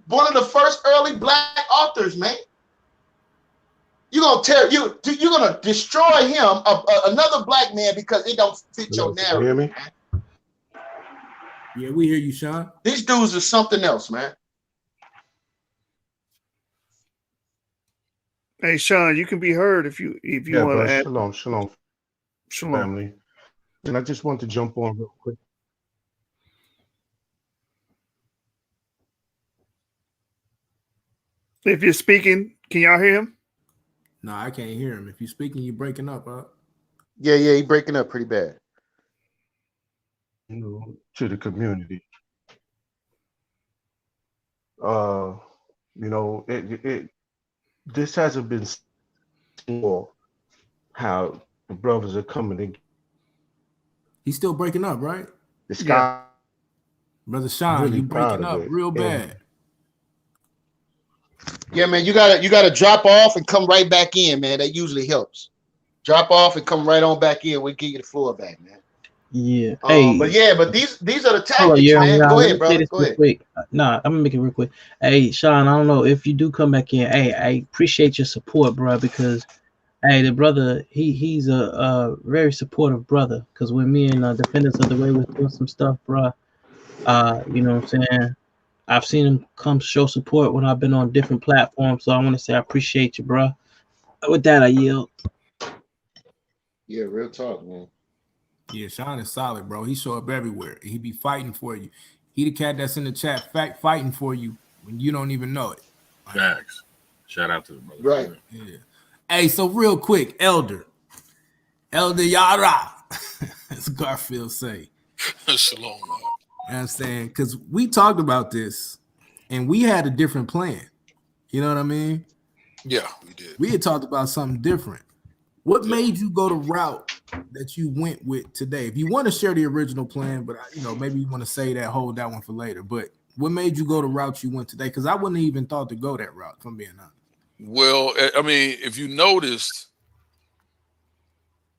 One of the first early black authors, man. You're gonna destroy him, another black man, because it don't fit your Can you hear narrative. me? Yeah, we hear you, Sean. These dudes are something else, man. Hey, Sean, you can be heard if you Yeah, want bro. to add. Shalom, Shalom. family. And I just want to jump on real quick. If you're speaking, can y'all hear him? No, I can't hear him. If you're speaking, you're breaking up, huh? Yeah, he breaking up pretty bad. To the community. This hasn't been for how the brothers are coming in. He's still breaking up, right? The sky, Brother Sean, really you proud breaking of up it. real bad. Yeah, man, you gotta drop off and come right back in, man. That usually helps. Drop off and come right on back in. We give you the floor back, man. Yeah. But these are the Hold on, tactics, man. Go let ahead, me brother. say this Go real ahead. quick. Nah, I'm gonna make it real quick. Hey, Sean, I don't know if you do come back in. Hey, I appreciate your support, bro, because hey, the brother, he's a very supportive brother. Because when me and Defenders of the Way was doing some stuff, bro, you know what I'm saying? I've seen him come show support when I've been on different platforms. So I want to say I appreciate you, bro. With that, I yield. Yeah, real talk, man. Yeah, Sean is solid, bro. He show up everywhere. He be fighting for you. He the cat that's in the chat fighting for you when you don't even know it. Facts. Shout out to the brother. Right. Yeah. Hey, so real quick, Elder Yarah, as Garfield say. Shalom. You know what I'm saying? Because we talked about this and we had a different plan. You know what I mean? Yeah, we did. We had talked about something different. What made you go the route that you went with today? If you want to share the original plan, but maybe you want to say that, hold that one for later. But what made you go the route you went today? Because I wouldn't even thought to go that route, if I'm being honest. Well, I mean, if you noticed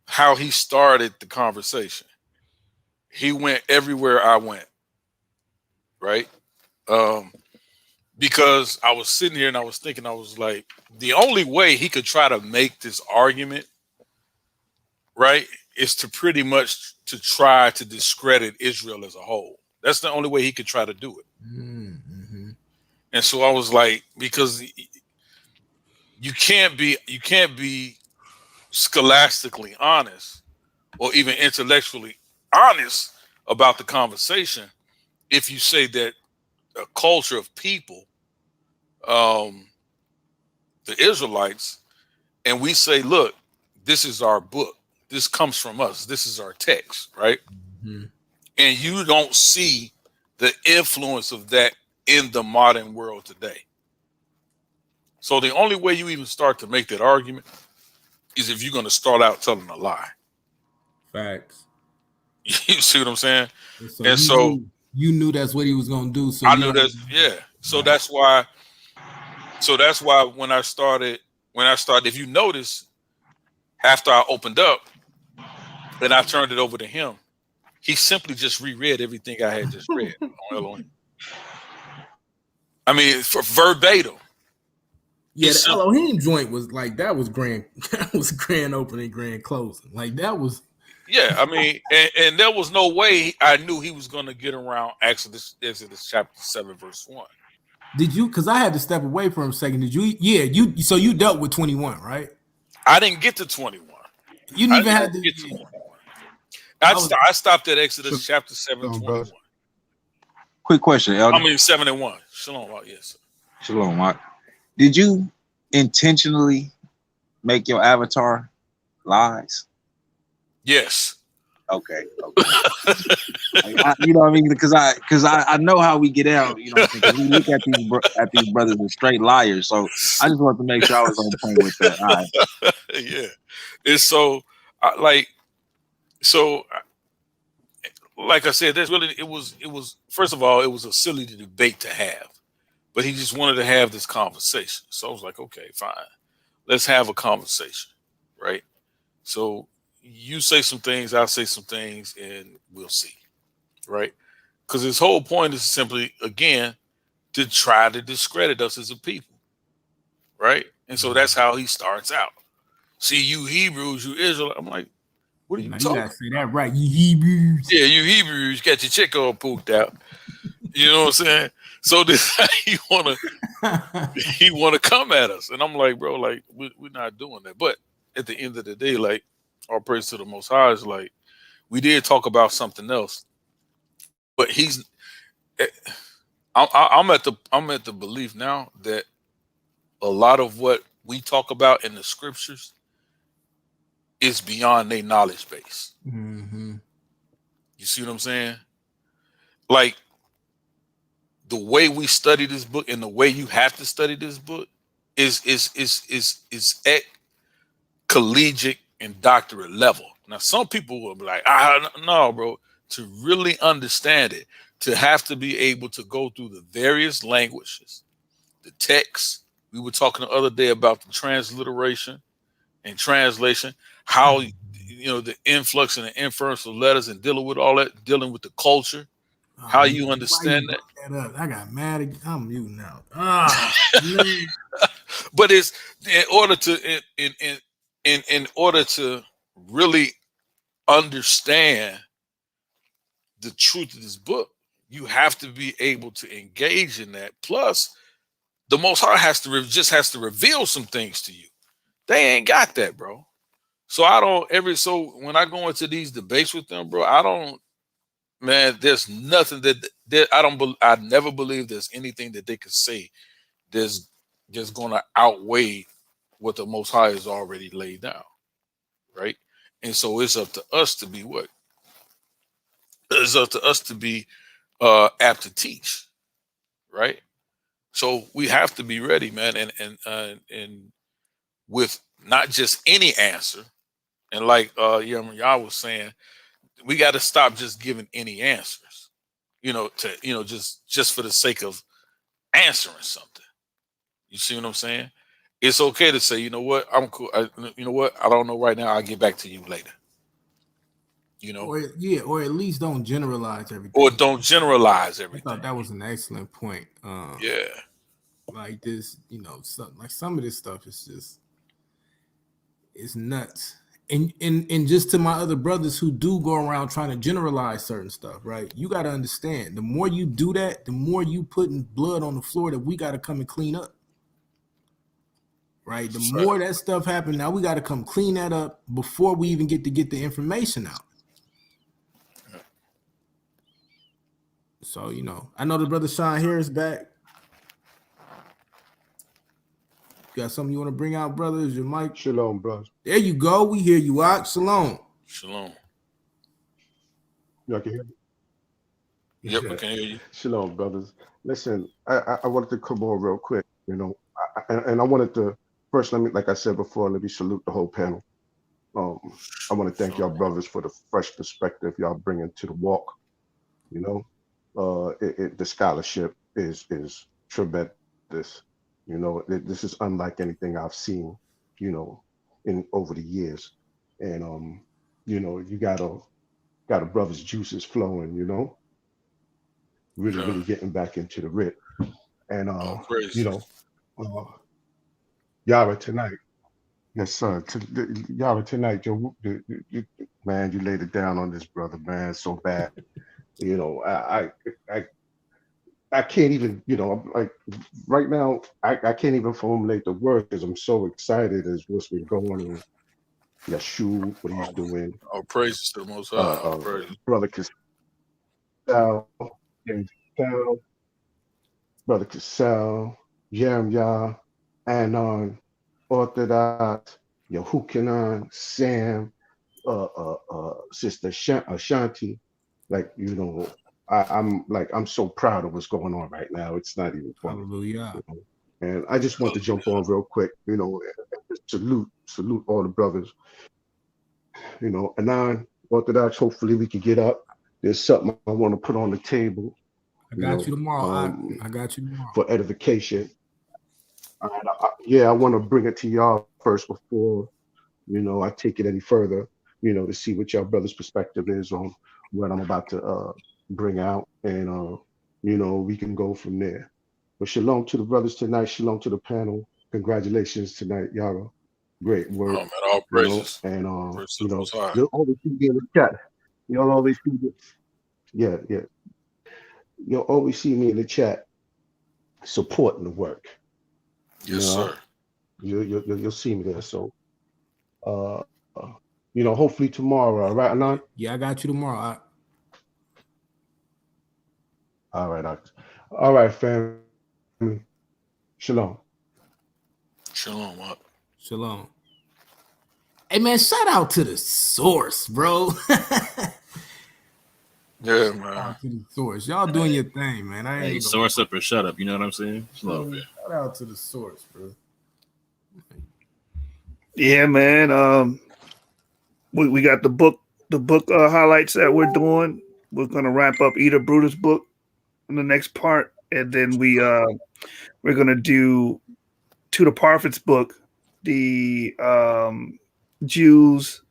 how he started the conversation, he went everywhere I went, right? Because I was sitting here and I was thinking, I was like, the only way he could try to make this argument, right, is to pretty much to try to discredit Israel as a whole. That's the only way he could try to do it. Mm-hmm. And so I was like, because you can't be scholastically honest or even intellectually honest about the conversation if you say that a culture of people, the Israelites, and we say, look, this is our book. This comes from us. This is our text, right? Mm-hmm. And you don't see the influence of that in the modern world today. So the only way you even start to make that argument is if you're going to start out telling a lie. Facts. You see what I'm saying? And so you knew that's what he was going to do. So I knew that's So that's why. So that's why when I started, if you notice, after I opened up and I turned it over to him, he simply just reread everything I had just read on Elohim. I mean, for verbatim. Yeah, the Elohim joint was like, that was grand. That was grand opening, grand closing. Like that was. Yeah, I mean, and there was no way I knew he was going to get around Exodus chapter 7, verse 1. Did you? Because I had to step away for a second. Did you? Yeah, so you dealt with 21, right? I didn't get to 21. You didn't even have to get to 21. I stopped at Exodus chapter 7, 21. Quick question, Elder. I mean 7 and 1. Shalom, yes. Shalom, Mark. Did you intentionally make your avatar lies? Yes. Okay. You know what I mean? Because I know how we get out. You know what I'm saying? 'Cause we look at these brothers as straight liars. So I just wanted to make sure I was on point with that. All right. Yeah. It's so like so. Like I said, there's really it was first of all, it was a silly debate to have, but he just wanted to have this conversation. So I was like, okay, fine, let's have a conversation, right? So you say some things, I'll say some things, and we'll see, right? Because his whole point is simply, again, to try to discredit us as a people, right? And so that's how he starts out. See, you Hebrews, you Israel. I'm like, what are you Now, you talking gotta about? say that right, you Hebrews. Yeah, you Hebrews got your chick all pooped out. You know what I'm saying? So this he wanna come at us, and I'm like, bro, like we're not doing that. But at the end of the day, like our praise to the Most High is like we did talk about something else, but he's. eh, I'm at the belief now that a lot of what we talk about in the scriptures is beyond their knowledge base. Mm-hmm. You see what I'm saying? Like the way we study this book and the way you have to study this book is at collegiate and doctorate level. Now, some people will be like, no, bro. To really understand it, to have to be able to go through the various languages, the text. We were talking the other day about the transliteration and translation, how the influx and the inference of letters and dealing with all that, dealing with the culture, how Man, you why you understand that. brought that up? I got mad. I'm muting out. Man. But it's in order to in order to really understand the truth of this book, you have to be able to engage in that. Plus, the Most High just has to reveal some things to you. They ain't got that, bro. So I don't so when I go into these debates with them, bro, I don't, man. There's nothing that I never believe there's anything that they could say that's just going to outweigh what the Most High has already laid down, right? And so it's up to us to be what? It's up to us to be apt to teach, right? So we have to be ready, man, and with not just any answer, and like y'all was saying, we got to stop just giving any answers, just for the sake of answering something. You see what I'm saying? It's okay to say, you know what, I'm cool. You know what, I don't know right now. I'll get back to you later. Or at least don't generalize everything. Or don't generalize everything. I thought that was an excellent point. Yeah. Like this, some of this stuff is just it's nuts. And just to my other brothers who do go around trying to generalize certain stuff, right? You got to understand, the more you do that, the more you putting blood on the floor that we got to come and clean up. Right? The more that stuff happens, now we got to come clean that up before we even get the information out. So, I know the brother Sean Harris back. Got something you want to bring out, brothers? Your mic? Shalom, bros. There you go. We hear you out. Shalom. Shalom. Y'all can hear me? Yep, I can hear you. Shalom, brothers. Listen, I wanted to come on real quick, and I wanted to first, like I said before, let me salute the whole panel. I want to thank y'all brothers for the fresh perspective y'all bringing to the walk. The scholarship is tremendous. This is unlike anything I've seen, in over the years. And you got a brother's juices flowing, really getting back into the rip. And Yarah tonight. Yes, sir. Yarah tonight, man, you laid it down on this brother, man, so bad. I can't even, I'm like right now, I can't even formulate the words because I'm so excited as what's been going on. Yeshua, what he's doing. All praises to the Most High. Brother Cassell, Brother Cassell, Yarah, and Orthodox, Hukanan, Sam, Sister Ashanti. Like, I'm so proud of what's going on right now. It's not even funny. Hallelujah. You know? And I just want to jump on real quick, and salute all the brothers. Anon, Orthodox, hopefully we can get up. There's something I want to put on the table, I got you tomorrow. I got you tomorrow. for edification. I want to bring it to y'all first before, I take it any further, to see what y'all brothers' perspective is on what I'm about to bring out. And, we can go from there. But shalom to the brothers tonight. Shalom to the panel. Congratulations tonight, Yarah. Great work. Oh man, all praises. And Praise to the Most High. you'll always see me in the chat. You'll always see me. Yeah. You'll always see me in the chat supporting the work. Yes, sir. You'll see me there. So, hopefully tomorrow. All right, Anon? Yeah, I got you tomorrow. All right, family. Shalom. Shalom. What? Shalom. Hey man, shout out to the source, bro. Yeah, man. Shout out to the source. Y'all doing your thing, man. Hey, source up or shut up. You know what I'm saying? Love it. Shout out to the source, bro. Yeah, man. We got the book highlights that we're doing. We're gonna wrap up Eda Brutus' book in the next part, and then we're gonna do To the Prophets book, the Jews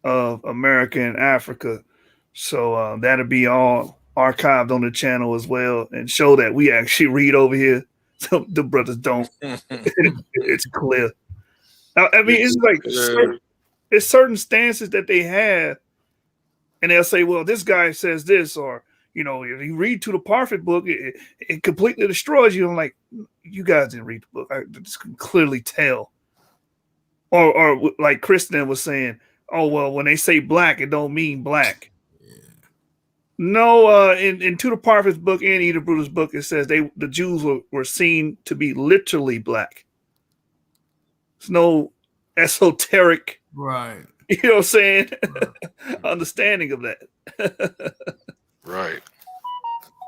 of America and Africa. So that'll be all archived on the channel as well, and show that we actually read over here. So the brothers don't. It's clear. I mean, it's like there's certain stances that they have, and they'll say, "Well, this guy says this," or if you read To the Prophet book, it completely destroys you. I'm like, you guys didn't read the book. I just can clearly tell. Or like Kristen was saying, oh well, when they say black, it don't mean black. Yeah. No, in To the Prophet's book and Eda Brutus' book, it says the Jews were seen to be literally black. There's no esoteric, right? You know what I'm saying? Right. Understanding of that. Right.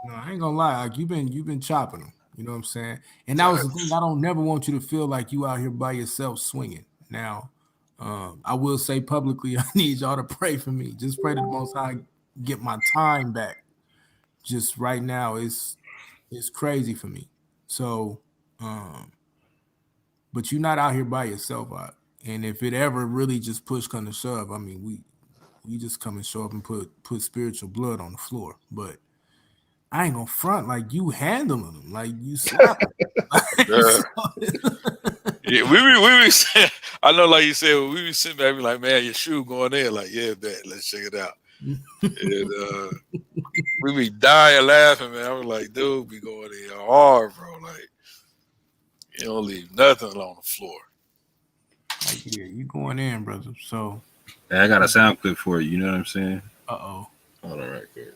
No, I ain't gonna lie. Like you've been chopping them. You know what I'm saying? And that was the thing. I don't never want you to feel like you out here by yourself swinging. Now, I will say publicly, I need y'all to pray for me. Just pray to the Most High get my time back. Just right now, it's crazy for me. So, but you're not out here by yourself, and if it ever really just push come to shove, I mean, we just come and show up and put spiritual blood on the floor. But I ain't gonna front like you handling them, like you slapping. Yeah, we be saying, I know, like you said, we be sitting back, be like, man, your shoe going in, like, yeah, bet, let's check it out. And we be dying laughing, man. I was like, dude, be going in hard, bro. Like, you don't leave nothing on the floor. Like, yeah, you going in, brother. So hey, I got a sound clip for you. You know what I'm saying? Uh-oh. All right, good.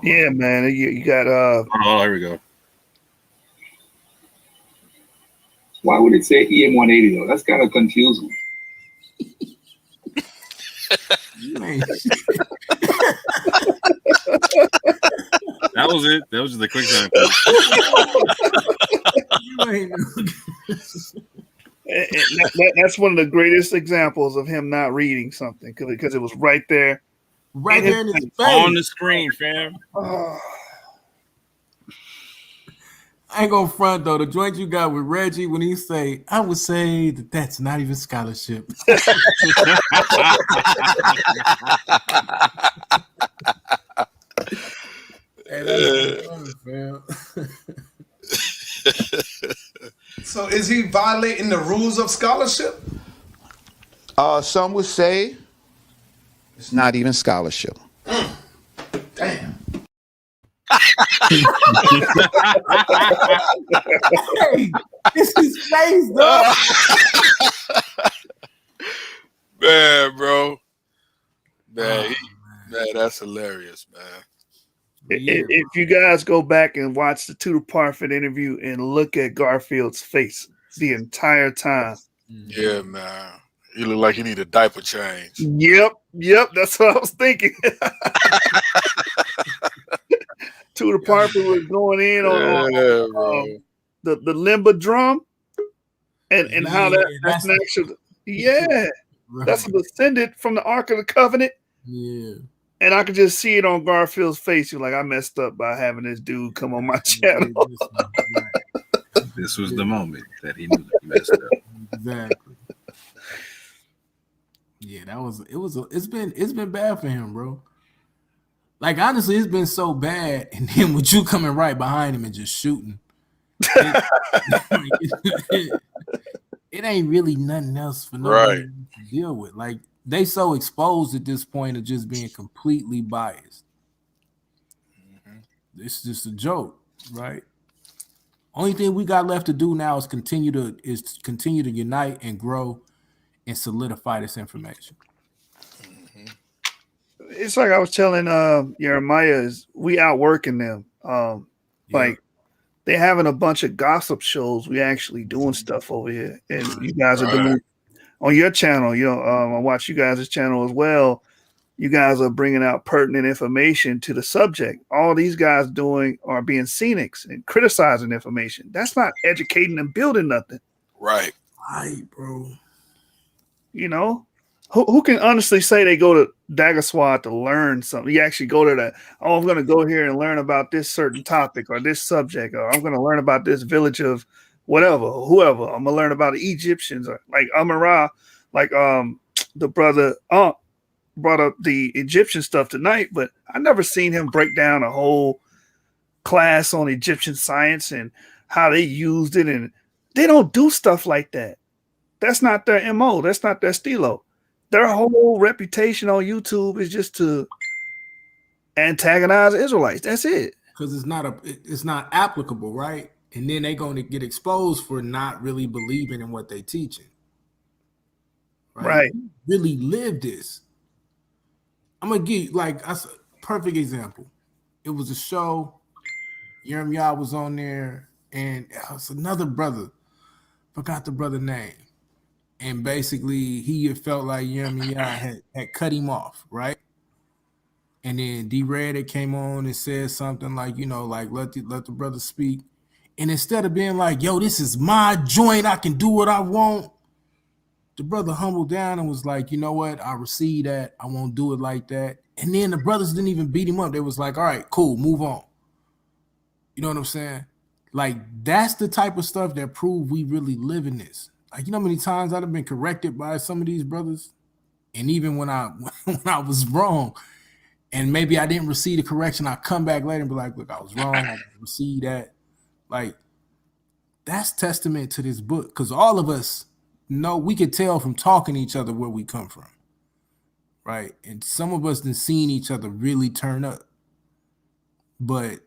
Yeah, man. You got oh, here we go. Why would it say EM180 though? That's kind of confusing. That was it. That was just a quick time. That's one of the greatest examples of him not reading something because it was right there. Right there in his face. On the screen, fam. Oh. I ain't gonna front though. The joint you got with Reggie when he say, I would say that's not even scholarship. Hey, that's funny, fam. So is he violating the rules of scholarship? Some would say it's not even scholarship. Damn. Hey, this is face, though. Man, bro. Man, man, that's hilarious, man. If you guys go back and watch the Tudor Parfit interview and look at Garfield's face the entire time. Yeah, man. You look like you need a diaper change. Yep, that's what I was thinking. Tudor Parfit was going in on the limba drum and how that's an actual that's a descendant from the Ark of the Covenant. Yeah. And I could just see it on Garfield's face. You're like, I messed up by having this dude come on my channel. This was the moment that he knew that he messed up. Exactly. Yeah, it's been bad for him, bro. Like, honestly, it's been so bad, and then with you coming right behind him and just shooting, it ain't really nothing else for nobody to deal with. Like, they so exposed at this point of just being completely biased. It's just a joke, right? Only thing we got left to do now is continue to unite and grow and solidify this information. It's like I was telling Jeremiah, is we outworking them. Like they having a bunch of gossip shows. We actually doing stuff over here, and you guys are doing on your channel. I watch you guys' channel as well. You guys are bringing out pertinent information to the subject. All these guys doing are being cynics and criticizing information. That's not educating and building nothing. Right, bro. Who can honestly say they go to Dagaswad to learn something? You actually go to I'm going to go here and learn about this certain topic or this subject, or I'm going to learn about this village of whatever, whoever. I'm going to learn about the Egyptians, or like Amara, like the brother brought up the Egyptian stuff tonight, but I never seen him break down a whole class on Egyptian science and how they used it. And they don't do stuff like that. That's not their MO. That's not their stilo. Their whole reputation on YouTube is just to antagonize Israelites. That's it. Because it's not applicable, right? And then they're going to get exposed for not really believing in what they're teaching. Right. Really live this. I'm gonna give you a perfect example. It was a show. Yarah was on there, and it was another brother. Forgot the brother name. And basically, he felt like Yarah had cut him off, right? And then D-Red came on and said something like, let the brother speak. And instead of being like, yo, this is my joint, I can do what I want, the brother humbled down and was like, you know what? I receive that. I won't do it like that. And then the brothers didn't even beat him up. They was like, all right, cool, move on. You know what I'm saying? Like, that's the type of stuff that prove we really live in this. Like, how many times I've been corrected by some of these brothers? And even when I was wrong, and maybe I didn't receive the correction, I come back later and be like, look, I was wrong. I received that. Like, that's testament to this book. Because all of us know, we could tell from talking to each other where we come from. Right? And some of us done seen each other really turn up. But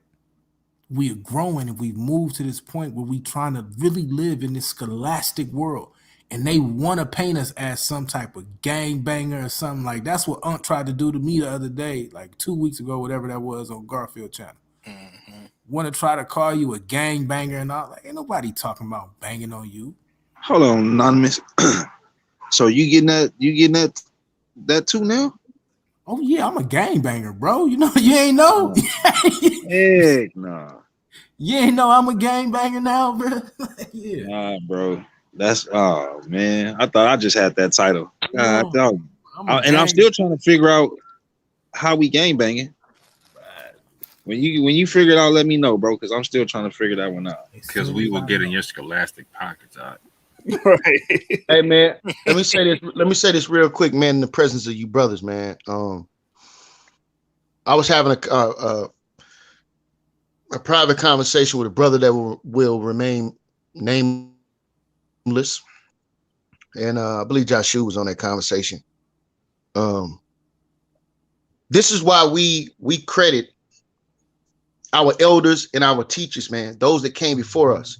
we are growing and we've moved to this point where we trying to really live in this scholastic world. And they want to paint us as some type of gangbanger or something. Like, that's what Ankh tried to do to me the other day, like 2 weeks ago, whatever that was, on Garfield channel. Want to try to call you a gangbanger and all. Like, ain't nobody talking about banging on you. Hold on, Anonymous. So you getting that too now? Oh yeah, I'm a gangbanger, bro. You ain't know. Heck nah. You ain't know I'm a gangbanger now, bro. Yeah. Nah, bro. That's man. I thought I just had that title. I'm still trying to figure out how we gangbanging. When you figure it out, let me know, bro, because I'm still trying to figure that one out. Because we will get in your scholastic pockets out. Right. Hey man, let me say this real quick, man, in the presence of you brothers, man. I was having a private conversation with a brother that will remain nameless. And I believe Joshua was on that conversation. This is why we credit our elders and our teachers, man, those that came before us.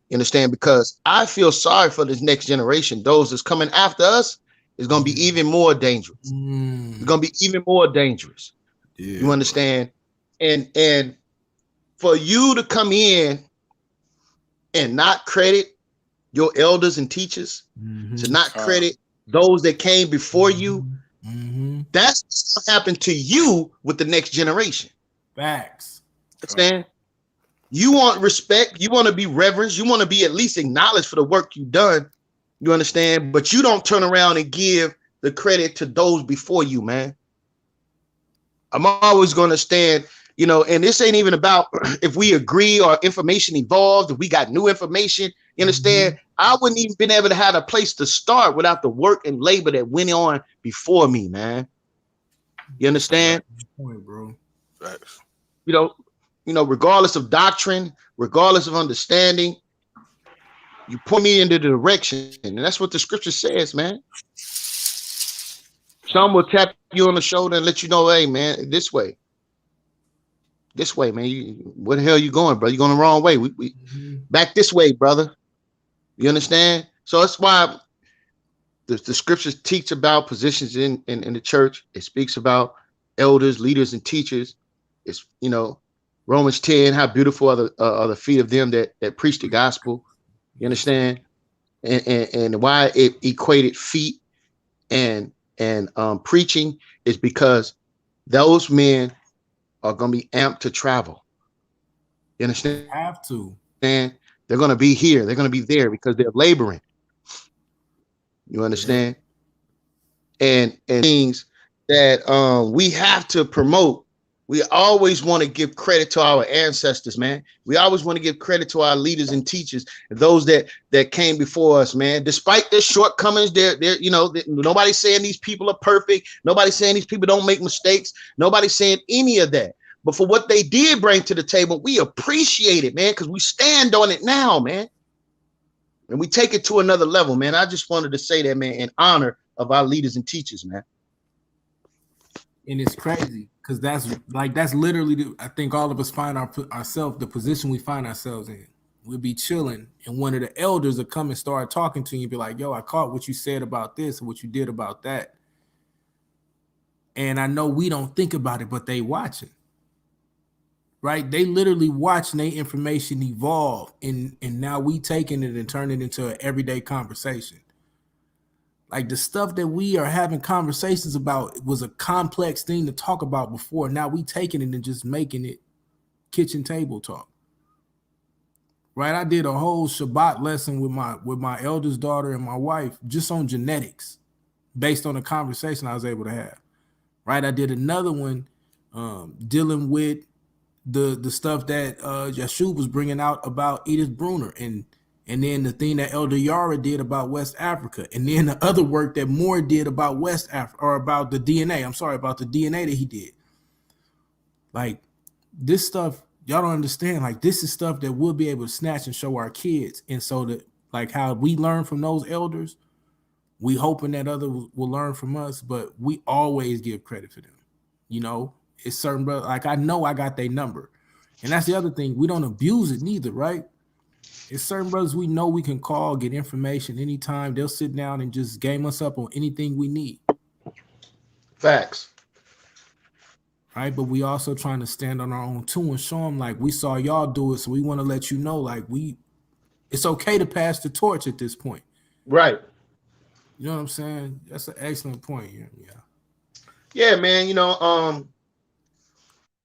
You understand? Because I feel sorry for this next generation. Those that's coming after us is going to be even more dangerous. It's going to be even more dangerous. Yeah, you understand? And for you to come in and not credit your elders and teachers, to not credit those that came before you, that's what happened to you with the next generation. Facts. Understand? You want respect, you want to be reverenced, you want to be at least acknowledged for the work you've done. You understand? But you don't turn around and give the credit to those before you, man. I'm always going to stand, you know, and this ain't even about if we agree or information evolved, if we got new information. You understand? I wouldn't even been able to have a place to start without the work and labor that went on before me, man. You understand? Point, bro. Facts. You know, regardless of doctrine, regardless of understanding, you point me into the direction, and that's what the scripture says, man. Some will tap you on the shoulder and let you know, hey, man, this way, man. Where the hell are you going, bro? You're going the wrong way. We back this way, brother. You understand? So that's why the scriptures teach about positions in the church. It speaks about elders, leaders, and teachers. It's, you know, Romans 10, how beautiful are the feet of them that preach the gospel. You understand? And why it equated feet and preaching is because those men are going to be amped to travel. You understand? They have to. And they're going to be here. They're going to be there because they're laboring. You understand? And things that we have to promote. We always want to give credit to our ancestors, man. We always want to give credit to our leaders and teachers, those that came before us, man. Despite their shortcomings, they're you know, nobody's saying these people are perfect. Nobody's saying these people don't make mistakes. Nobody's saying any of that. But for what they did bring to the table, we appreciate it, man, because we stand on it now, man. And we take it to another level, man. I just wanted to say that, man, in honor of our leaders and teachers, man. And it's crazy because that's literally I think all of us find ourselves the position we find ourselves in. We'll be chilling, and one of the elders will come and start talking to you and be like, yo, I caught what you said about this and what you did about that. And I know we don't think about it, but they watching. Right? They literally watching their information evolve, and now we taking it and turning it into an everyday conversation. Like the stuff that we are having conversations about was a complex thing to talk about before. Now we taking it and just making it kitchen table talk. Right? I did a whole Shabbat lesson with my eldest daughter and my wife just on genetics based on a conversation I was able to have. Right? I did another one dealing with the stuff that Yeshua was bringing out about Edith Bruner, and then the thing that Elder Yarah did about West Africa, and then the other work that Moore did about West Africa, or about the DNA. I'm sorry, about the DNA that he did. Like this stuff, y'all don't understand. Like this is stuff that we'll be able to snatch and show our kids. And so that, like how we learn from those elders, we hoping that others will learn from us, but we always give credit to them. You know, it's certain brothers, like I know I got their number. And that's the other thing. We don't abuse it neither, right? It's certain brothers we know we can call, get information anytime. They'll sit down and just game us up on anything we need. Facts. Right? But we also trying to stand on our own too and show them like we saw y'all do it. So we want to let you know like it's okay to pass the torch at this point. Right. You know what I'm saying? That's an excellent point. Yeah. Yeah, man. You know,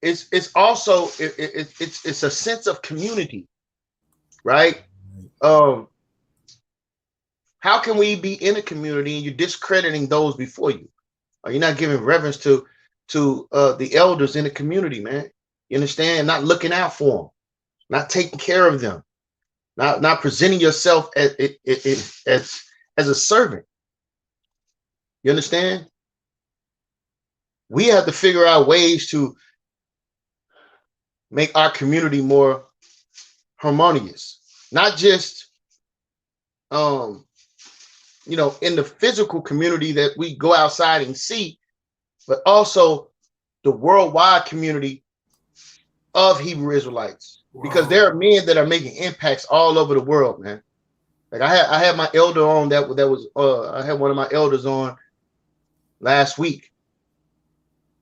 it's also it's a sense of community, right? How can we be in a community and you're discrediting those before you? Are you not giving reverence to the elders in the community, man? You understand? Not looking out for them, not taking care of them, not presenting yourself as a servant. You understand? We have to figure out ways to make our community more harmonious, not just you know, in the physical community that we go outside and see, but also the worldwide community of Hebrew Israelites. Wow. Because there are men that are making impacts all over the world, man. Like I had my elder on that was I had one of my elders on last week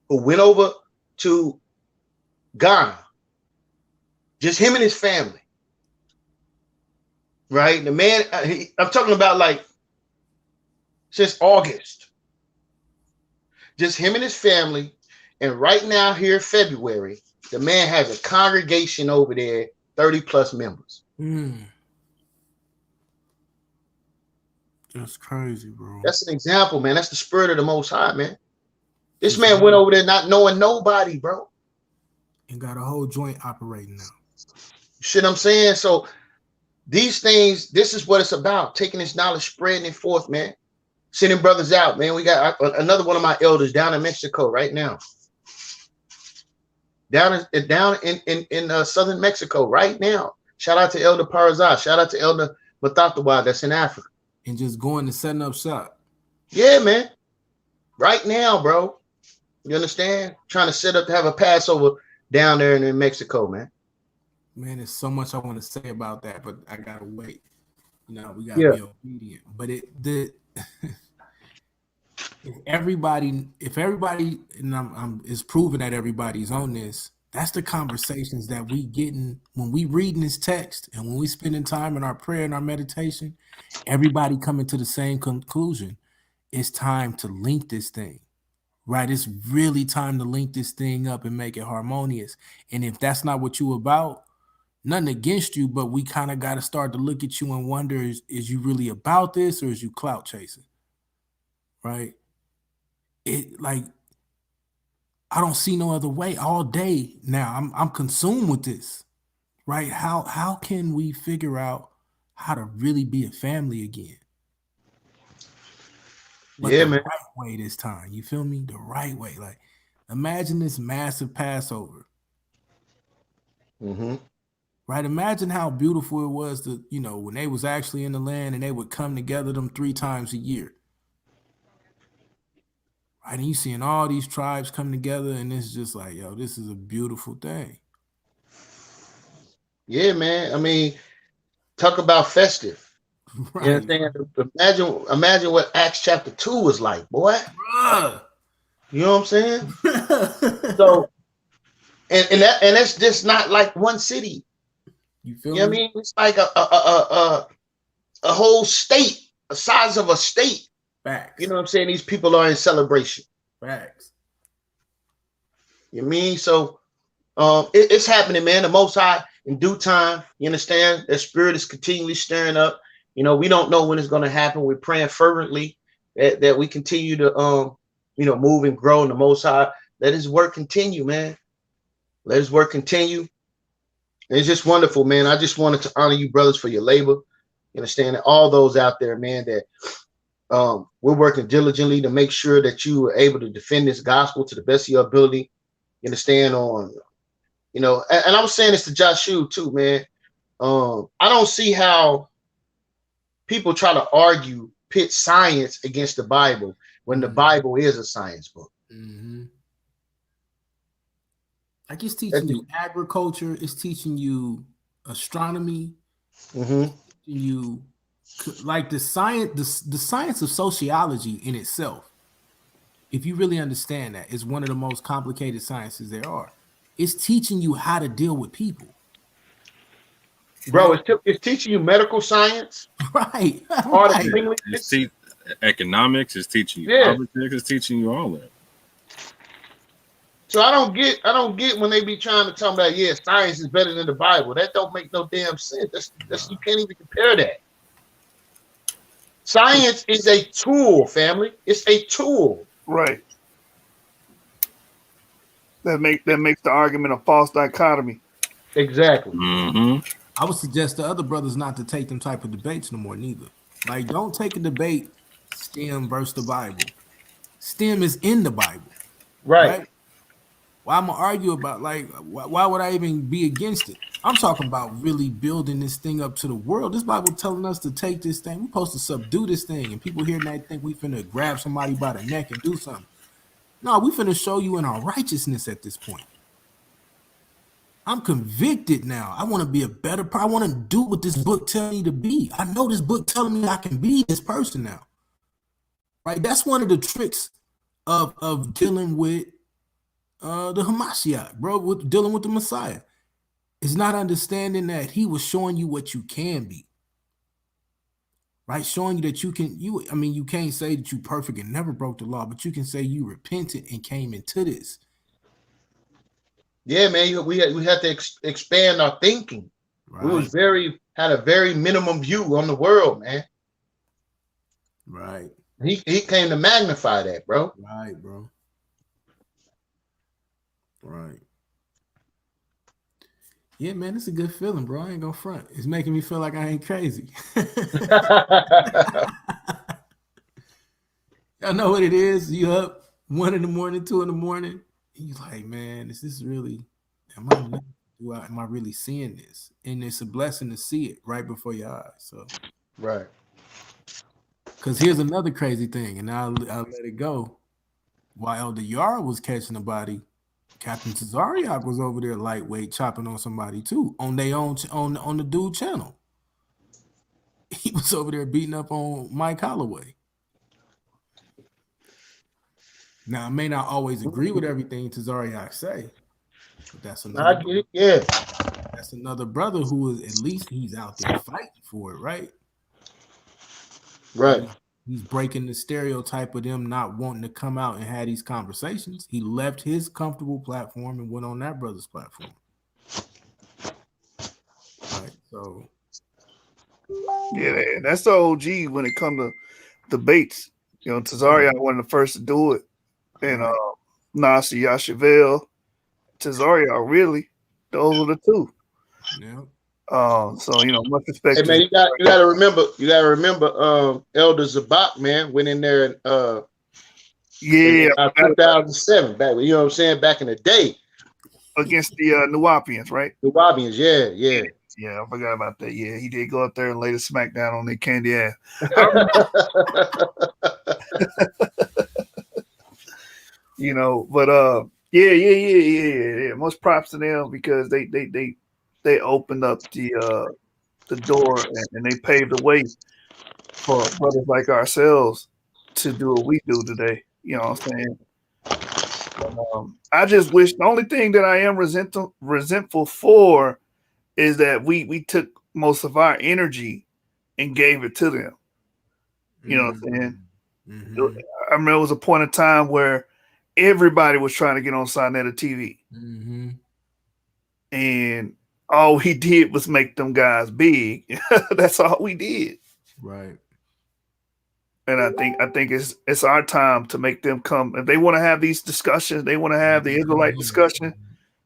who went over to Ghana. Just him and his family. Right? The man, I'm talking about like since August. Just him and his family. And right now, here in February, the man has a congregation over there, 30 plus members. That's crazy, bro. That's an example, man. That's the spirit of the Most High, man. This man went over there not knowing nobody, bro. And got a whole joint operating now. Shit, I'm saying? So these things, this is what it's about. Taking this knowledge, spreading it forth, man. Sending brothers out, man. We got another one of my elders down in Mexico right now. Down in southern Mexico right now. Shout out to Elder Parazah. Shout out to Elder Matatawa that's in Africa. And just going and setting up shop. Yeah, man. Right now, bro. You understand? Trying to set up to have a Passover down there in Mexico, man. Man, there's so much I want to say about that, but I gotta wait. You know, we gotta be obedient. But if everybody, and it's proven that everybody's on this, that's the conversations that we getting when we reading this text and when we spending time in our prayer and our meditation, everybody coming to the same conclusion. It's time to link this thing, right? It's really time to link this thing up and make it harmonious. And if that's not what you about, nothing against you, but we kind of got to start to look at you and wonder, is you really about this or is you clout chasing? Right? It like, I don't see no other way all day now. I'm consumed with this, right? How can we figure out how to really be a family again? But the right way this time, you feel me? The right way. Like, imagine this massive Passover. Right? Imagine how beautiful it was to, you know, when they was actually in the land and they would come together them 3 times a year. Right? And you seeing all these tribes come together and it's just like, yo, this is a beautiful thing. Yeah, man. I mean, talk about festive. Right. You understand? Imagine what Acts chapter 2 was like, boy. Bruh. You know what I'm saying? So, and that's just not like one city. You feel me? I mean, it's like a whole state, the size of a state. Facts. You know what I'm saying? These people are in celebration. Facts. You mean? So it's happening, man. The Most High in due time, you understand? Their spirit is continually stirring up. You know, we don't know when it's going to happen. We're praying fervently that we continue to you know, move and grow in the Most High. Let his work continue, man. Let his work continue. It's just wonderful, man. I just wanted to honor you, brothers, for your labor. You understand? And all those out there, man, that we're working diligently to make sure that you are able to defend this gospel to the best of your ability. You understand? You know, and I was saying this to Joshua too, man. I don't see how people try to pit science against the Bible when the Bible is a science book. Like, it's teaching you agriculture, it's teaching you astronomy, teaching you like the science of sociology in itself. If you really understand that, it's one of the most complicated sciences there are. It's teaching you how to deal with people. Bro, it's teaching you medical science. Right. It's economics, it's teaching you politics, it's teaching you all that. So I don't get when they be trying to talk about, science is better than the Bible. That don't make no damn sense. That's you can't even compare that. Science is a tool, family. It's a tool. Right. That makes the argument a false dichotomy. Exactly. I would suggest to other brothers not to take them type of debates no more neither. Like, don't take a debate STEM versus the Bible. STEM is in the Bible. Right? Why I'm gonna argue about, like, why would I even be against it? I'm talking about really building this thing up to the world. This Bible telling us to take this thing. We're supposed to subdue this thing. And people here tonight think we finna grab somebody by the neck and do something. No, we finna show you in our righteousness at this point. I'm convicted now. I want to be a better person. I want to do what this book tells me to be. I know this book telling me I can be this person now. Right? That's one of the tricks of dealing with the Hamashiach, bro, with dealing with the Messiah. It's not understanding that he was showing you what you can be. Right? Showing you that you can, you can't say that you perfect and never broke the law, but you can say you repented and came into this. Yeah, man, we had to expand our thinking. Right. We had a very minimum view on the world, man. Right. He came to magnify that, bro. Right, bro. Right. Yeah, man, it's a good feeling, bro. I ain't gonna front. It's making me feel like I ain't crazy. I know what it is. You up 1 in the morning, 2 in the morning. And you like, man, is this really? Am I really seeing this? And it's a blessing to see it right before your eyes. So, right. Because here's another crazy thing, and I'll let it go. While Elder Yarah was catching the body, Captain Tazariak was over there lightweight chopping on somebody too on their own on the dude channel. He was over there beating up on Mike Holloway. Now I may not always agree with everything Tazariak say, but that's another. Yeah, that's another brother who is at least he's out there fighting for it, right? Right. He's breaking the stereotype of them not wanting to come out and have these conversations. He left his comfortable platform and went on that brother's platform. Right. So yeah, that's the OG when it comes to debates. You know, Tazariak one of the first to do it. And Nasir Yashaville, Tazariak, really, those are the two. Yeah. So much respect. Hey man, you gotta remember, Elder Zabak, man, went in there and in 2007, back, you know what I'm saying, back in the day. Against the Nuwapians, right? Nuwapians, yeah. Yeah, I forgot about that. Yeah, he did go up there and lay the smack down on their candy ass. But yeah. Most props to them because they opened up the door and they paved the way for brothers like ourselves to do what we do today. You know what I'm saying? I just wish the only thing that I am resentful for is that we took most of our energy and gave it to them. You know what I'm saying? Mm-hmm. I remember it was a point in time where everybody was trying to get on Sinetta TV. Mm-hmm. And all we did was make them guys big. That's all we did. Right. And I think it's our time to make them come. If they want to have these discussions, they want to have the Israelite discussion,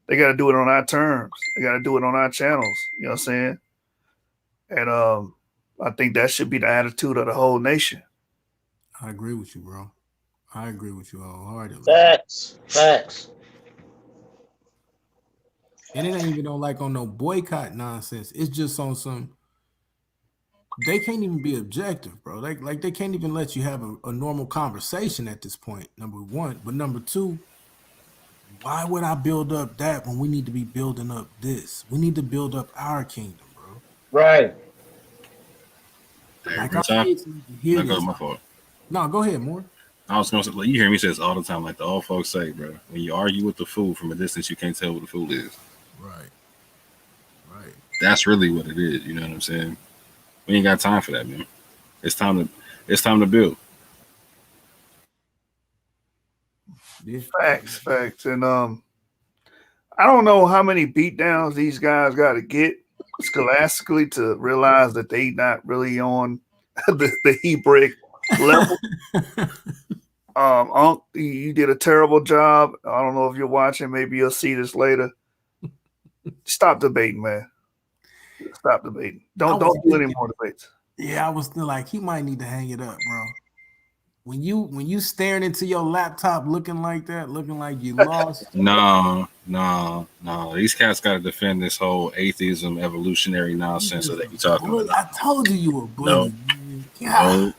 they got to do it on our terms. They got to do it on our channels. You know what I'm saying? And I think that should be the attitude of the whole nation. I agree with you, bro. I agree with you wholeheartedly. Facts. And it ain't even on no boycott nonsense. It's just on some. They can't even be objective, bro. Like they can't even let you have a normal conversation at this point. Number one, but number two, why would I build up that when we need to be building up this? We need to build up our kingdom, bro. Right. Hey, like real talk. Hear Go, this. my fault. No, go ahead, more. I was gonna say, like, you hear me say this all the time, like the old folks say, bro. When you argue with the fool from a distance, you can't tell what the fool is. Right. That's really what it is. You know what I'm saying? We ain't got time for that, man. It's time to build. Yeah. Facts. And I don't know how many beatdowns these guys got to get scholastically to realize that they not really on the Hebraic level. Ankh, you did a terrible job. I don't know if you're watching. Maybe you'll see this later. Stop debating, man. Stop debating. Don't do any more debates. Yeah, I was still like, he might need to hang it up, bro. When you staring into your laptop looking like that, looking like you lost. No. These cats got to defend this whole atheism, evolutionary nonsense that they be talking about. I told you a bully. No.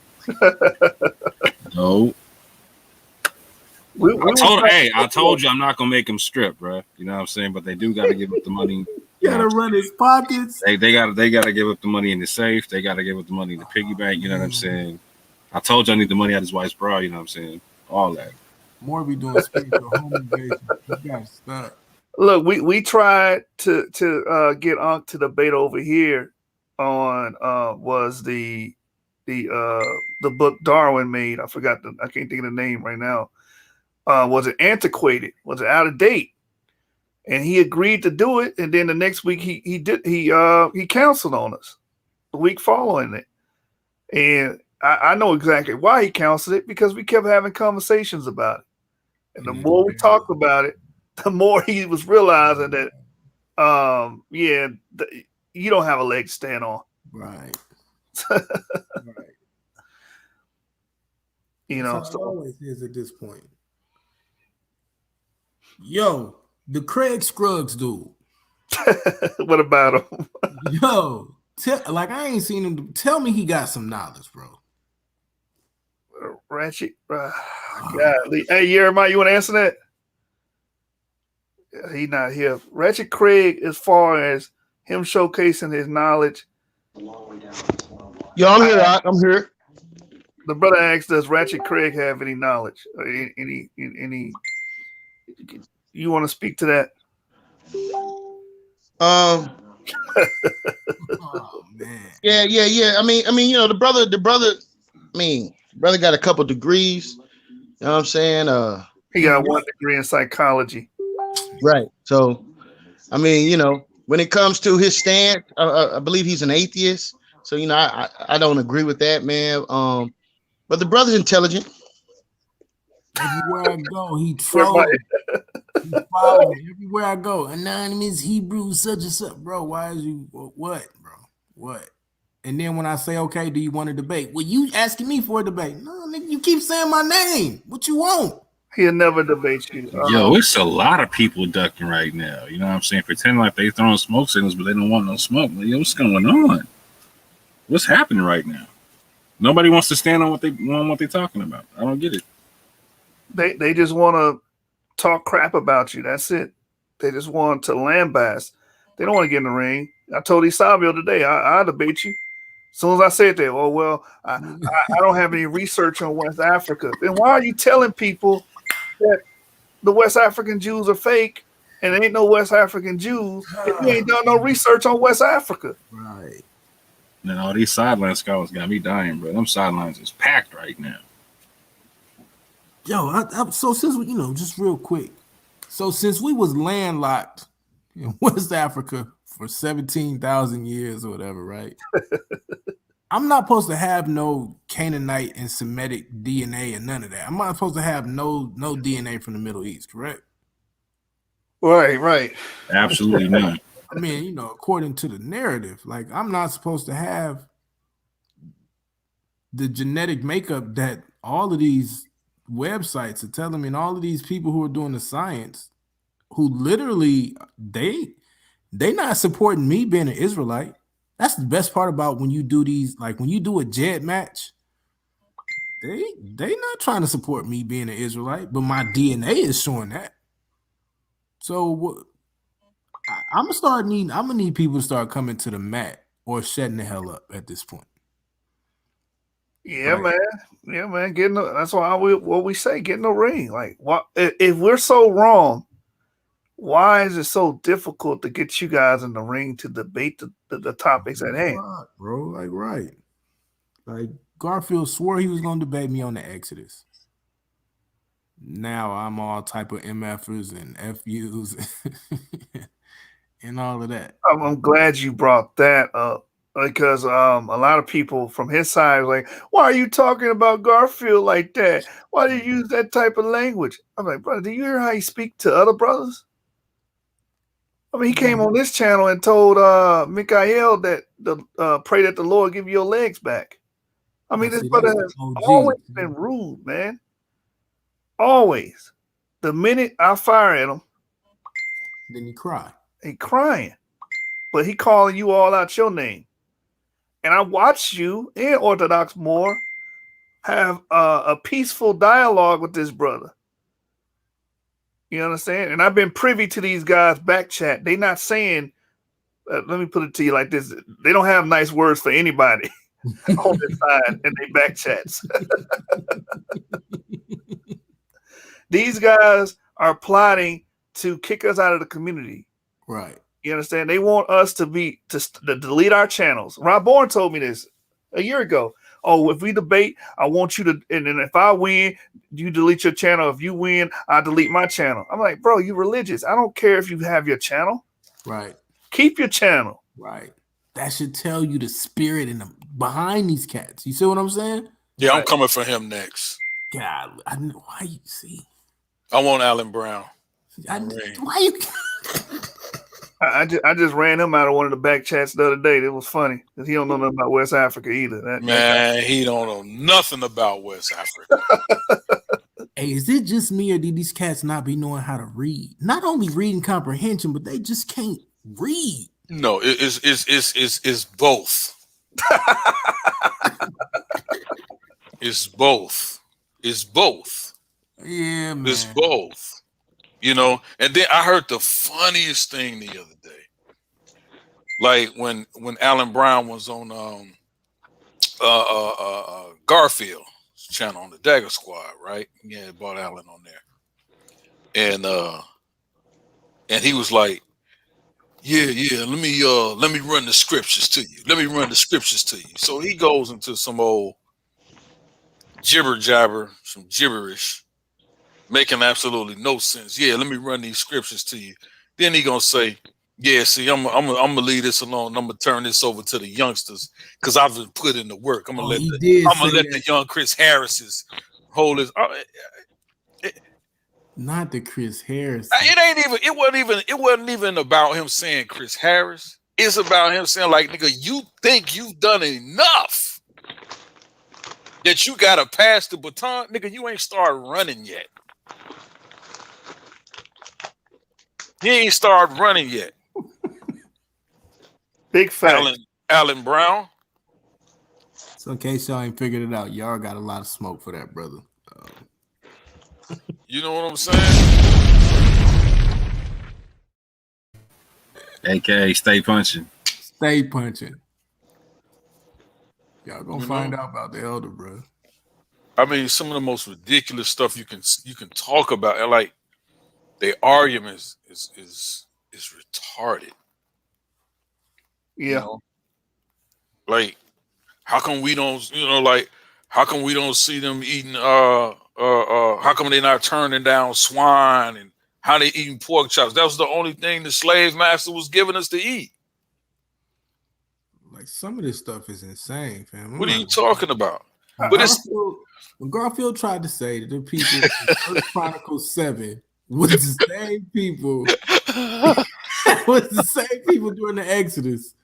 I told you I'm not gonna make him strip, bro. You know what I'm saying? But they do got to give up the money. You gotta run his pockets. They gotta give up the money in the safe. They gotta give up the money in the piggy bank. You know what I'm saying? I told you I need the money out of his wife's bra. You know what I'm saying? All that. More be doing spiritual home invasion. You guys stop. Look, we tried to get Ankh to debate over here on was the book Darwin made. I can't think of the name right now. Was it antiquated? Was it out of date? And he agreed to do it, and then the next week he canceled on us the week following it. And I know exactly why he canceled it, because we kept having conversations about it. And the more we talked about it, the more he was realizing that, you don't have a leg to stand on. Right. Right. You know, so it always is at this point. Yo, the Craig Scruggs dude. What about him? Yo, I ain't seen him. Tell me he got some knowledge, bro. Ratchet. God. Hey, Yarah, you want to answer that? He not here. Ratchet Craig, as far as him showcasing his knowledge. Yo, I'm here. I'm here. The brother asked, does Ratchet Craig have any knowledge? Any? You want to speak to that? Oh man. Yeah. I mean, you know, the brother, brother got a couple degrees. You know what I'm saying? He got 1 degree in psychology. Right. So, I mean, you know, when it comes to his stance, I believe he's an atheist. So, you know, I don't agree with that, man. But the brother's intelligent. Everywhere I go, he trolls. He follows me everywhere I go. Anonymous Hebrew, such and such, bro. Why is you what, bro? What? And then when I say, okay, do you want to debate? Well, you asking me for a debate? No, nigga, you keep saying my name. What you want? He'll never debate you. Yo, it's a lot of people ducking right now. You know what I'm saying? Pretending like they throwing smoke signals, but they don't want no smoke. Like, yo, what's going on? What's happening right now? Nobody wants to stand on what they're talking about. I don't get it. They just want to talk crap about you. That's it. They just want to lambaste. They don't want to get in the ring. I told Isabel today, I'll debate you. As soon as I said that, oh, well, I don't have any research on West Africa. Then why are you telling people that the West African Jews are fake and there ain't no West African Jews if you ain't done no research on West Africa? Right. And all these sideline scholars got me dying, bro. Them sidelines is packed right now. Yo, so since we, just real quick, so since we was landlocked in West Africa for 17,000 years or whatever, right? I'm not supposed to have no Canaanite and Semitic DNA and none of that. I'm not supposed to have no DNA from the Middle East, correct? Right. Absolutely not. I mean, according to the narrative, like I'm not supposed to have the genetic makeup that all of these websites are telling me, and all of these people who are doing the science, who literally they not supporting me being an Israelite. That's the best part about when you do these, like when you do a Jed match, they not trying to support me being an Israelite, but my DNA is showing that. So I'm gonna need people to start coming to the mat or shutting the hell up at this point. Yeah, right. Man. That's why what we say, get in the ring. Like, what if we're so wrong? Why is it so difficult to get you guys in the ring to debate the topics at hand, bro? Like, right? Like Garfield swore he was going to debate me on the Exodus. Now I'm all type of MFers and FUs and all of that. I'm glad you brought that up. Because a lot of people from his side are like, why are you talking about Garfield like that? Why do you use that type of language? I'm like, brother, do you hear how he speak to other brothers? I mean, he came on this channel and told Mikael that pray that the Lord give you your legs back. I mean, this brother has always been rude, man. Always. The minute I fire at him, then he cry. He crying. But he calling you all out your name. And I watched you and Orthodox Moore have a peaceful dialogue with this brother. You understand? And I've been privy to these guys' back chat. They not saying, let me put it to you like this. They don't have nice words for anybody on this side in their back chats. These guys are plotting to kick us out of the community. Right. You understand? They want us to delete our channels. Rob Bourne told me this a year ago. Oh, if we debate, I want you to, and then if I win, you delete your channel. If you win, I delete my channel. I'm like, bro, you religious. I don't care if you have your channel. Right. Keep your channel. Right. That should tell you the spirit in behind these cats. You see what I'm saying? Yeah, I'm coming for him next. God, I know why you see. I want Alan Brown. Why you? I just ran him out of one of the back chats the other day. It was funny because he don't know nothing about West Africa either. He don't know nothing about West Africa. Hey, is it just me or did these cats not be knowing how to read? Not only reading comprehension, but they just can't read. No, it's both. It's both. It's both. Yeah, man. It's both. You know, and then I heard the funniest thing the other day. Like when Alan Brown was on Garfield's channel on the Dagger Squad, right? Yeah, brought Alan on there. And he was like, Yeah, let me run the scriptures to you. Let me run the scriptures to you. So he goes into some old jibber jabber, some gibberish, making absolutely no sense. Yeah, let me run these scriptures to you. Then he gonna say, yeah, see, I'm gonna leave this alone. I'm gonna turn this over to the youngsters because I've been put in the work. I'm gonna let the young Chris Harris's hold his. Not the Chris Harris. It wasn't even about him saying Chris Harris. It's about him saying, like, nigga, you think you've done enough that you gotta pass the baton, nigga. You ain't started running yet. He ain't started running yet. Big fact. Alan Brown. So in case y'all ain't figured it out, y'all got a lot of smoke for that, brother. You know what I'm saying? AKA stay punching. Stay punching. Y'all gonna find out about the elder, bro. I mean, some of the most ridiculous stuff you can talk about, and like their arguments is retarded. Yeah. You know? Like, how come we don't, how come we don't see them eating how come they not turning down swine and how they eating pork chops? That was the only thing the slave master was giving us to eat. Like, some of this stuff is insane, fam. What are you talking about? But when Garfield tried to say that the people in 1 Chronicles 7 was the same people was the same people during the Exodus.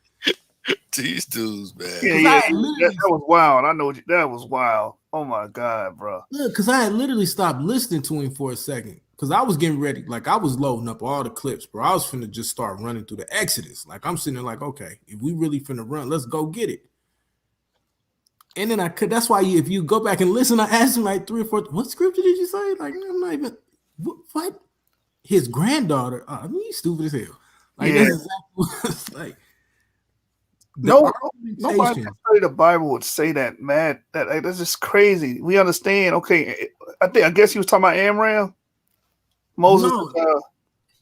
These dudes, man. Yeah, that was wild. I know that was wild. Oh my God, bro. Look, because I had literally stopped listening to him for a second. Because I was getting ready, like I was loading up all the clips, bro. I was finna just start running through the Exodus. Like I'm sitting there like, okay, if we really finna run, let's go get it. And then that's why if you go back and listen, I asked him like 3 or 4, what scripture did you say? Like, I'm not even, what? His granddaughter, I mean, he's stupid as hell. Like, that's exactly what it's like. Nobody can say the Bible would say that, man. That's just crazy. We understand. Okay, I guess he was talking about Amram. Moses. No,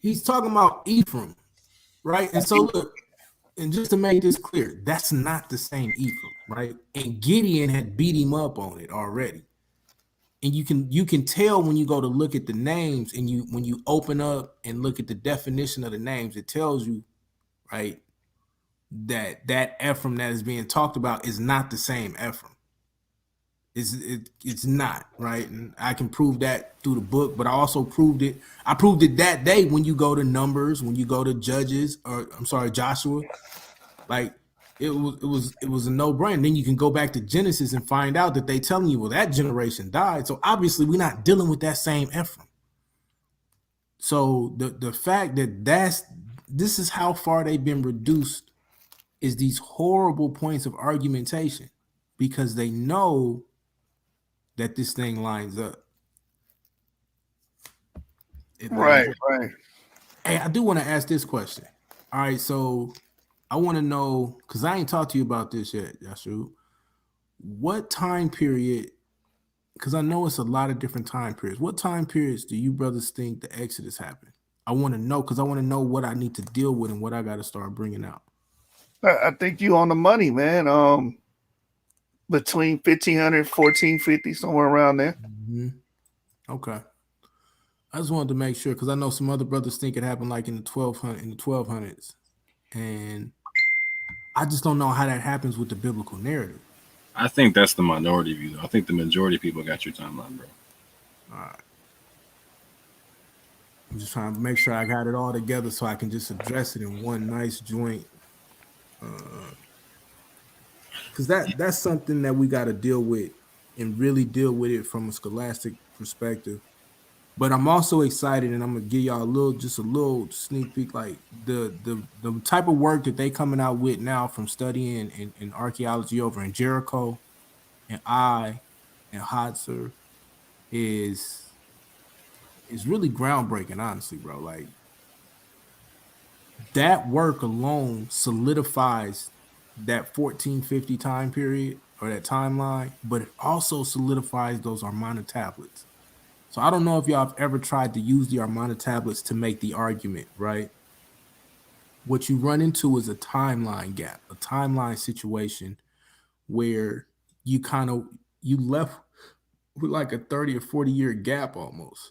he's talking about Ephraim, right? And so look, and just to make this clear, that's not the same Ephraim, right? And Gideon had beat him up on it already. And you can tell when you go to look at the names, and when you open up and look at the definition of the names, it tells you, right, that Ephraim that is being talked about is not the same Ephraim. It's not, right? And I can prove that through the book, but I also proved it. I proved it that day when you go to Numbers, when you go to Judges, or I'm sorry, Joshua. Like it was a no-brainer. Then you can go back to Genesis and find out that they telling you, well, that generation died. So obviously we're not dealing with that same Ephraim. So the fact that this is how far they've been reduced is these horrible points of argumentation, because they know that this thing lines up. Right. Hey, I do want to ask this question. All right, so I want to know, because I ain't talked to you about this yet, Yashu. What time period because I know it's a lot of different time periods. What time periods do you brothers think the Exodus happened? I want to know because I want to know what I need to deal with and what I got to start bringing out. I think you on the money, man. Between 1500 1450, somewhere around there. Mm-hmm. Okay. I just wanted to make sure because I know some other brothers think it happened like in the 1200s, and I just don't know how that happens with the biblical narrative. I think that's the minority view, though. I think the majority of people got your timeline, bro. All right. I'm just trying to make sure I got it all together so I can just address it in one nice joint. Because that's something that we got to deal with and really deal with it from a scholastic perspective. But I'm also excited, and I'm gonna give y'all a little sneak peek, like the type of work that they coming out with now from studying in archaeology over in Jericho and Hadzer is really groundbreaking, honestly, bro. Like that work alone solidifies that 1450 time period or that timeline, but it also solidifies those Armana tablets. So I don't know if y'all have ever tried to use the Armana tablets to make the argument, right? What you run into is a timeline gap, a timeline situation where you left with like a 30 or 40-year gap almost.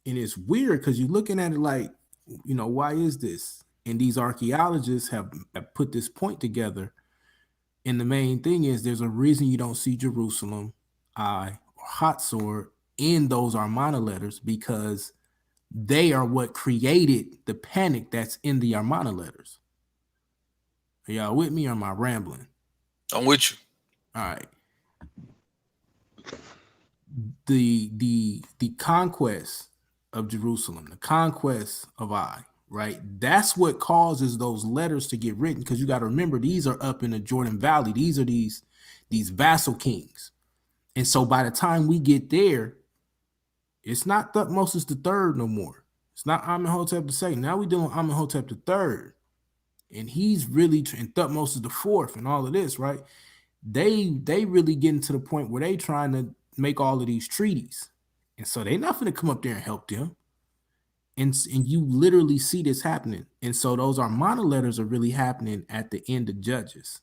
And it's weird because you're looking at it like, why is this? And these archaeologists have put this point together. And the main thing is there's a reason you don't see Jerusalem, or Hatzor in those Armana letters because they are what created the panic that's in the Armana letters. Are y'all with me or am I rambling? I'm with you. All right. The conquest of Jerusalem, the conquest of right? That's what causes those letters to get written because you got to remember these are up in the Jordan Valley. These are these vassal kings. And so by the time we get there, it's not Thutmose III no more. It's not Amenhotep II. Now we're dealing with Amenhotep III. And he's really, and Thutmose IV and all of this, right? They really getting to the point where they trying to make all of these treaties. And so they not going to come up there and help them. And you literally see this happening. And so those Armana letters are really happening at the end of Judges.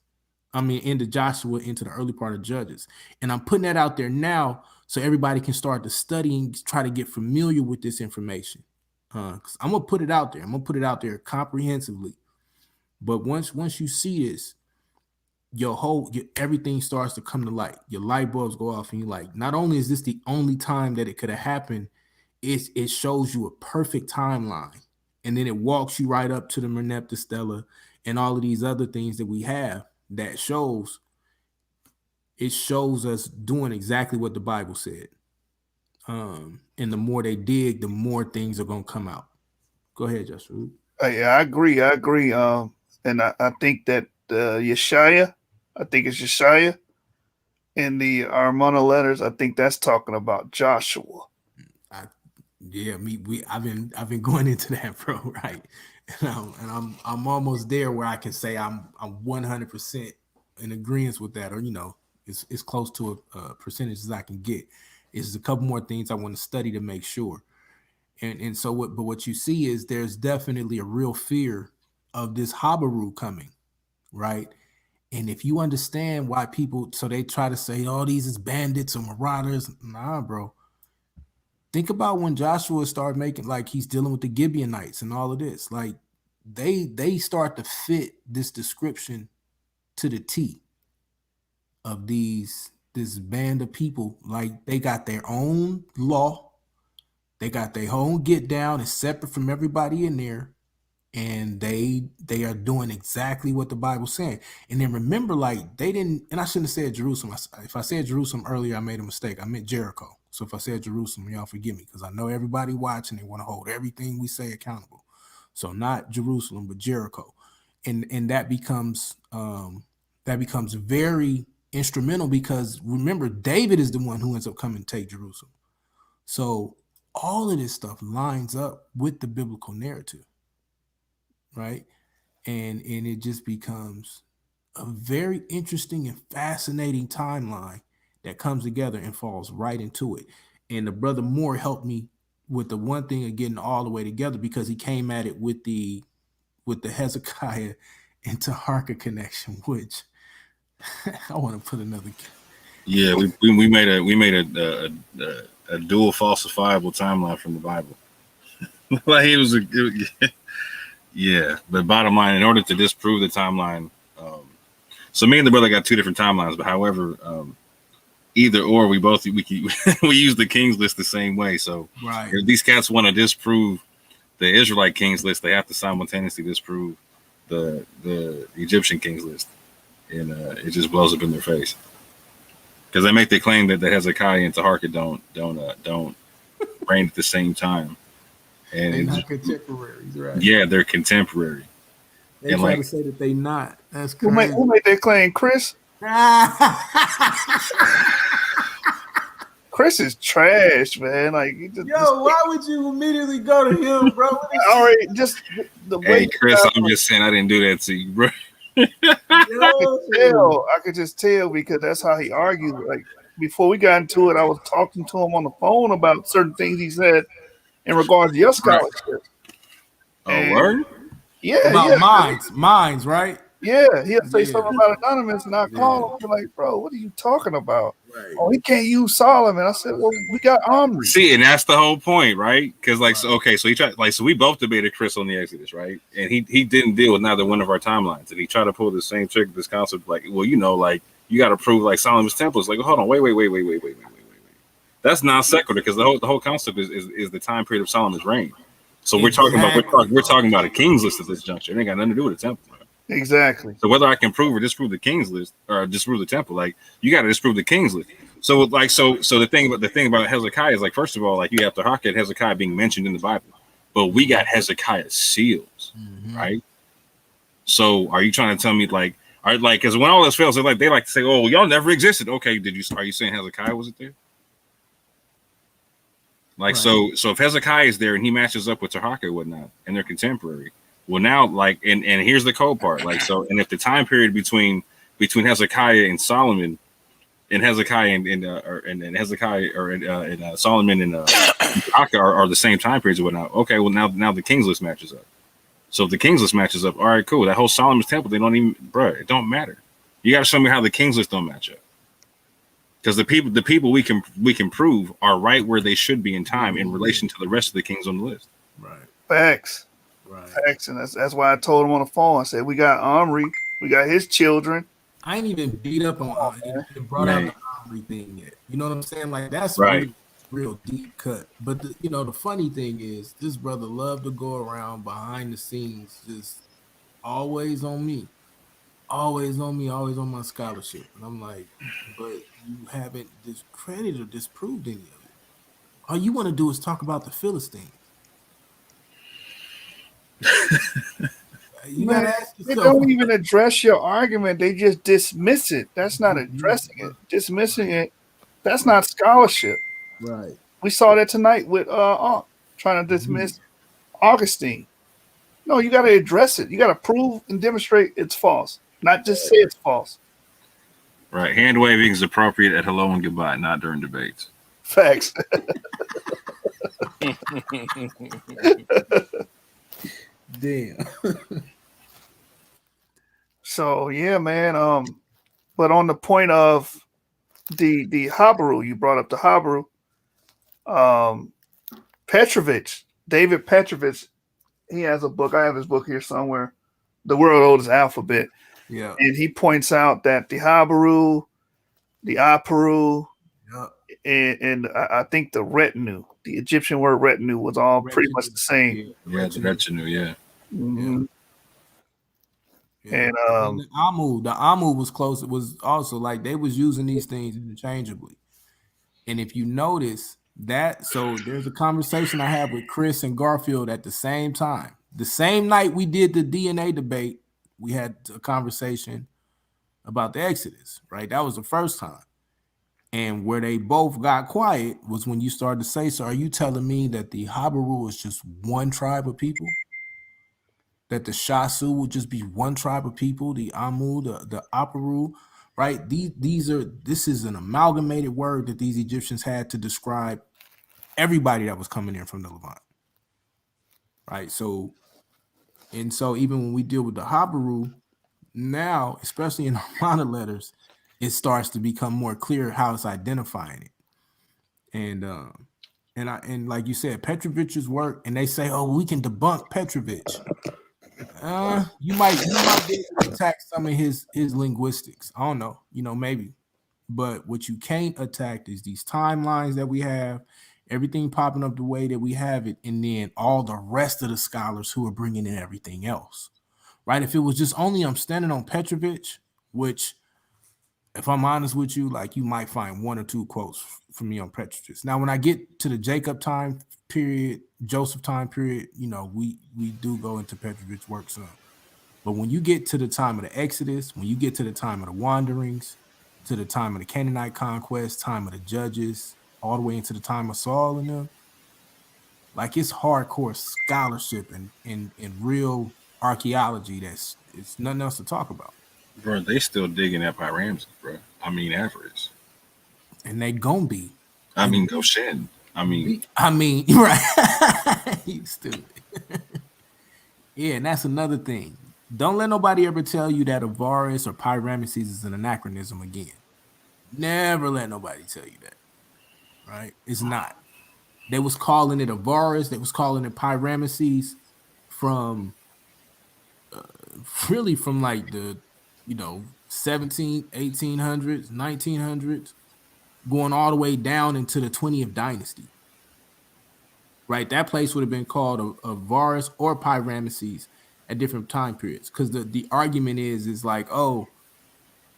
Into Joshua, into the early part of Judges. And I'm putting that out there now so everybody can start to study and try to get familiar with this information. Because I'm going to put it out there. I'm going to put it out there comprehensively. But once you see this, everything starts to come to light. Your light bulbs go off and you're like, not only is this the only time that it could have happened, it shows you a perfect timeline. And then it walks you right up to the Merneptah Stela and all of these other things that we have that shows us doing exactly what the Bible said. And the more they dig, the more things are going to come out. Go ahead, Joshua. Yeah, I agree. And I think that Yeshaya, I think it's Yeshaya in the Armana letters. I think that's talking about Joshua. I've been going into that, bro, right? And I'm almost there where I can say I'm 100% in agreement with that, or it's close to a percentage as I can get. It's a couple more things I want to study to make sure. And so what you see is there's definitely a real fear of this Habaru coming, right? And if you understand why people, so they try to say, oh, these is bandits or marauders. Nah, bro. Think about when Joshua started making, like he's dealing with the Gibeonites and all of this. Like they start to fit this description to the T of this band of people. Like they got their own law. They got their own get down. It's separate from everybody in there. And they are doing exactly what the Bible's saying. And then remember, like they didn't, and I shouldn't have said Jerusalem. If I said Jerusalem earlier, I made a mistake. I meant Jericho. So if I said Jerusalem, y'all forgive me because I know everybody watching, they want to hold everything we say accountable. So not Jerusalem, but Jericho. And that becomes very instrumental because remember, David is the one who ends up coming to take Jerusalem. So all of this stuff lines up with the biblical narrative. Right. And it just becomes a very interesting and fascinating timeline that comes together and falls right into it. And the brother Moore helped me with the one thing of getting all the way together, because he came at it with the Hezekiah and Taharka connection, which I want to put another. Yeah, we made a dual falsifiable timeline from the Bible. Like yeah. But bottom line, in order to disprove the timeline, so me and the brother got two different timelines. But however, either or, we use the King's List the same way. So right. If these cats want to disprove the Israelite King's List, they have to simultaneously disprove the Egyptian King's List, and it just blows up in their face. Because they make the claim that the Hezekiah and Taharka don't reign at the same time, and they're not contemporaries, right? Yeah, they're contemporary. They try to say that they not. That's Who crazy. made that claim, Chris? Chris is trash, man. Like, why would you immediately go to him, bro? All right, just the way. Hey, Chris, I'm just saying I didn't do that to you, bro. I could just tell because that's how he argued. Like before we got into it, I was talking to him on the phone about certain things he said in regards to your scholarship. Word? Yeah, about minds, right? Yeah, he'll say something about Anonymous, and I call him and be like, "Bro, what are you talking about?" Right. Oh, he can't use Solomon. I said, "Well, we got Omri." See, and that's the whole point, right? Because so he tried, so we both debated Chris on the Exodus, right? And he didn't deal with neither one of our timelines, and he tried to pull the same trick, this concept, like, well, you got to prove like Solomon's temple. It's like, hold on, wait. That's non sequitur, because the whole concept is the time period of Solomon's reign. So we're talking about a King's List at this juncture. It ain't got nothing to do with the temple. Exactly. So whether I can prove or disprove the King's List or disprove the temple, like you got to disprove the King's List. So like so the thing about Hezekiah is, like, first of all, like you have to hark at Hezekiah being mentioned in the Bible, but we got Hezekiah's seals, right? So are you trying to tell me like because when all this fails, they like to say, oh, y'all never existed. Okay, are you saying Hezekiah wasn't there? Like so if Hezekiah is there and he matches up with Taharka and whatnot, and they're contemporary. Well, now, like, and here's the cold part, like, so, and if the time period between Hezekiah and Solomon, and Hezekiah and Hezekiah and Solomon and Taharka are the same time periods or whatnot, okay, well now the King's List matches up. So if the King's List matches up, all right, cool. That whole Solomon's temple, they don't even, bro, it don't matter. You got to show me how the King's List don't match up, because the people we can prove are right where they should be in time in relation to the rest of the kings on the list. Right. Facts. Right. Facts, and that's why I told him on the phone. I said, we got Omri, we got his children. I ain't even beat up on and brought out the Omri thing yet. You know what I'm saying? Like, that's right. Real deep cut. But the funny thing is, this brother loved to go around behind the scenes, just always on me, always on my scholarship. And I'm like, but you haven't discredited or disproved any of it. All you want to do is talk about the Philistines. You gotta ask yourself. They don't even address your argument. They just dismiss it. That's not addressing it. Dismissing it, that's not scholarship. Right. We saw that tonight with Ankh, trying to dismiss Augustine. No, you got to address it. You got to prove and demonstrate it's false, not just say it's false. Right. Hand waving is appropriate at hello and goodbye, not during debates. Facts. Damn. So yeah, man. But on the point of the Habaru, you brought up the Habaru. Petrovich, David Petrovich, he has a book. I have his book here somewhere, The World Oldest Alphabet. Yeah. And he points out that the Habaru, the Aparu, and I think the retinue, the Egyptian word retinue, was all pretty much the same. Yeah, the retinue, yeah. Mm-hmm. Yeah. And the Amu was close. It was also like they was using these things interchangeably. And if you notice that, so there's a conversation I had with Chris and Garfield at the same time. The same night we did the DNA debate, we had a conversation about the Exodus, right? That was the first time. And where they both got quiet was when you started to say, so are you telling me that the Habaru is just one tribe of people? That the Shasu would just be one tribe of people, the Amu, the Aparu, right? This is an amalgamated word that these Egyptians had to describe everybody that was coming in from the Levant, right? So even when we deal with the Habaru now, especially in Armada letters, it starts to become more clear how it's identifying it. And like you said, Petrovich's work, and they say, oh, we can debunk Petrovich. You might be able to attack some of his linguistics. I don't know, maybe. But what you can't attack is these timelines that we have, everything popping up the way that we have it, and then all the rest of the scholars who are bringing in everything else, right? If it was just only I'm standing on Petrovich, which, if I'm honest with you, like you might find one or two quotes from me on Petrovich. Now, when I get to the Jacob time period, Joseph time period, we do go into Petrovich's work some. But when you get to the time of the Exodus, when you get to the time of the wanderings, to the time of the Canaanite conquest, time of the judges, all the way into the time of Saul and them, like it's hardcore scholarship and real archaeology it's nothing else to talk about. Bro, they still digging at Pyramses, bro. I mean, average. And they gonna be. I mean, Goshen. I mean, right. You stupid. Yeah, and that's another thing. Don't let nobody ever tell you that Avaris or Pyramses is an anachronism again. Never let nobody tell you that. Right? It's not. They was calling it Avaris. They was calling it Pyramses from really from like the 17, 1800s, 1900s, going all the way down into the 20th dynasty. Right, that place would have been called Avaris or Pyramses at different time periods, because the argument is like, oh,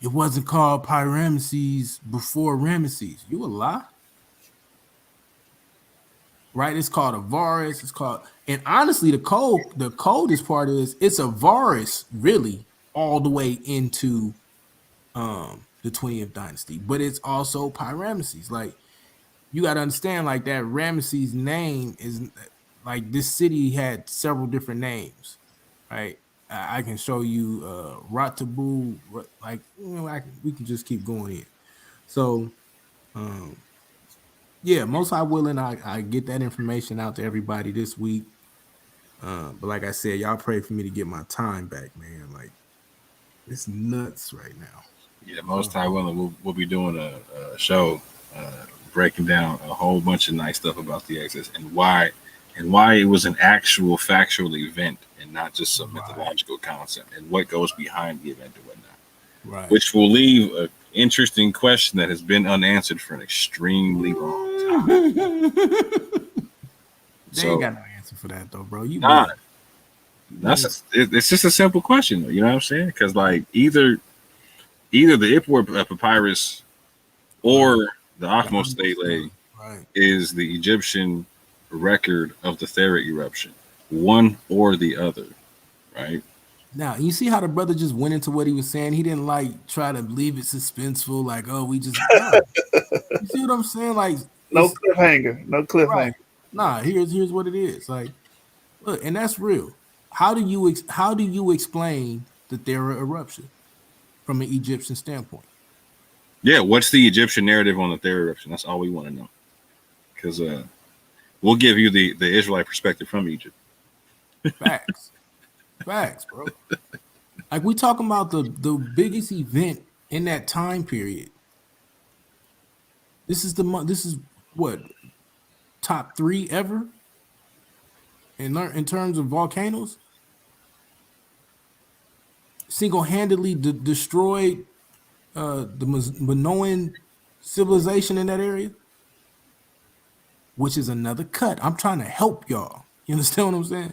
it wasn't called Pyramses before Ramesses. You a lie, right? It's called Avaris. It's called, and honestly, the coldest part is it's Avaris really all the way into the 20th dynasty, but it's also Pyramses. Like, you got to understand, like, that Ramesses name is like, this city had several different names, right? I can show you Ratabu, like, we can just keep going in. So, yeah, most high willing, I get that information out to everybody this week. But like I said, y'all pray for me to get my time back, man. Like, it's nuts right now. Yeah, most high willing, we'll be doing a show breaking down a whole bunch of nice stuff about the Exodus and why it was an actual factual event and not just some mythological concept, and what goes behind the event and whatnot. Right. Which will leave an interesting question that has been unanswered for an extremely long time. They ain't got no answer for that though, bro. It's just a simple question, though, you know what I'm saying? Because like either the Ipuwer papyrus or the Akhmos stele is the Egyptian record of the Thera eruption, one or the other, right? Now, you see how the brother just went into what he was saying? He didn't like try to leave it suspenseful, like, oh, we just you see what I'm saying? Like, no cliffhanger. Right. Nah, here's what it is. Like, look, and that's real. How do you explain the Thera eruption from an Egyptian standpoint? Yeah, what's the Egyptian narrative on the Thera eruption? That's all we want to know. Because we'll give you the Israelite perspective from Egypt. Facts, bro. Like, we talking about the biggest event in that time period. This is what, top 3 ever in terms of volcanoes. Single-handedly destroyed the Minoan civilization in that area, which is another cut. I'm trying to help y'all. You understand what I'm saying?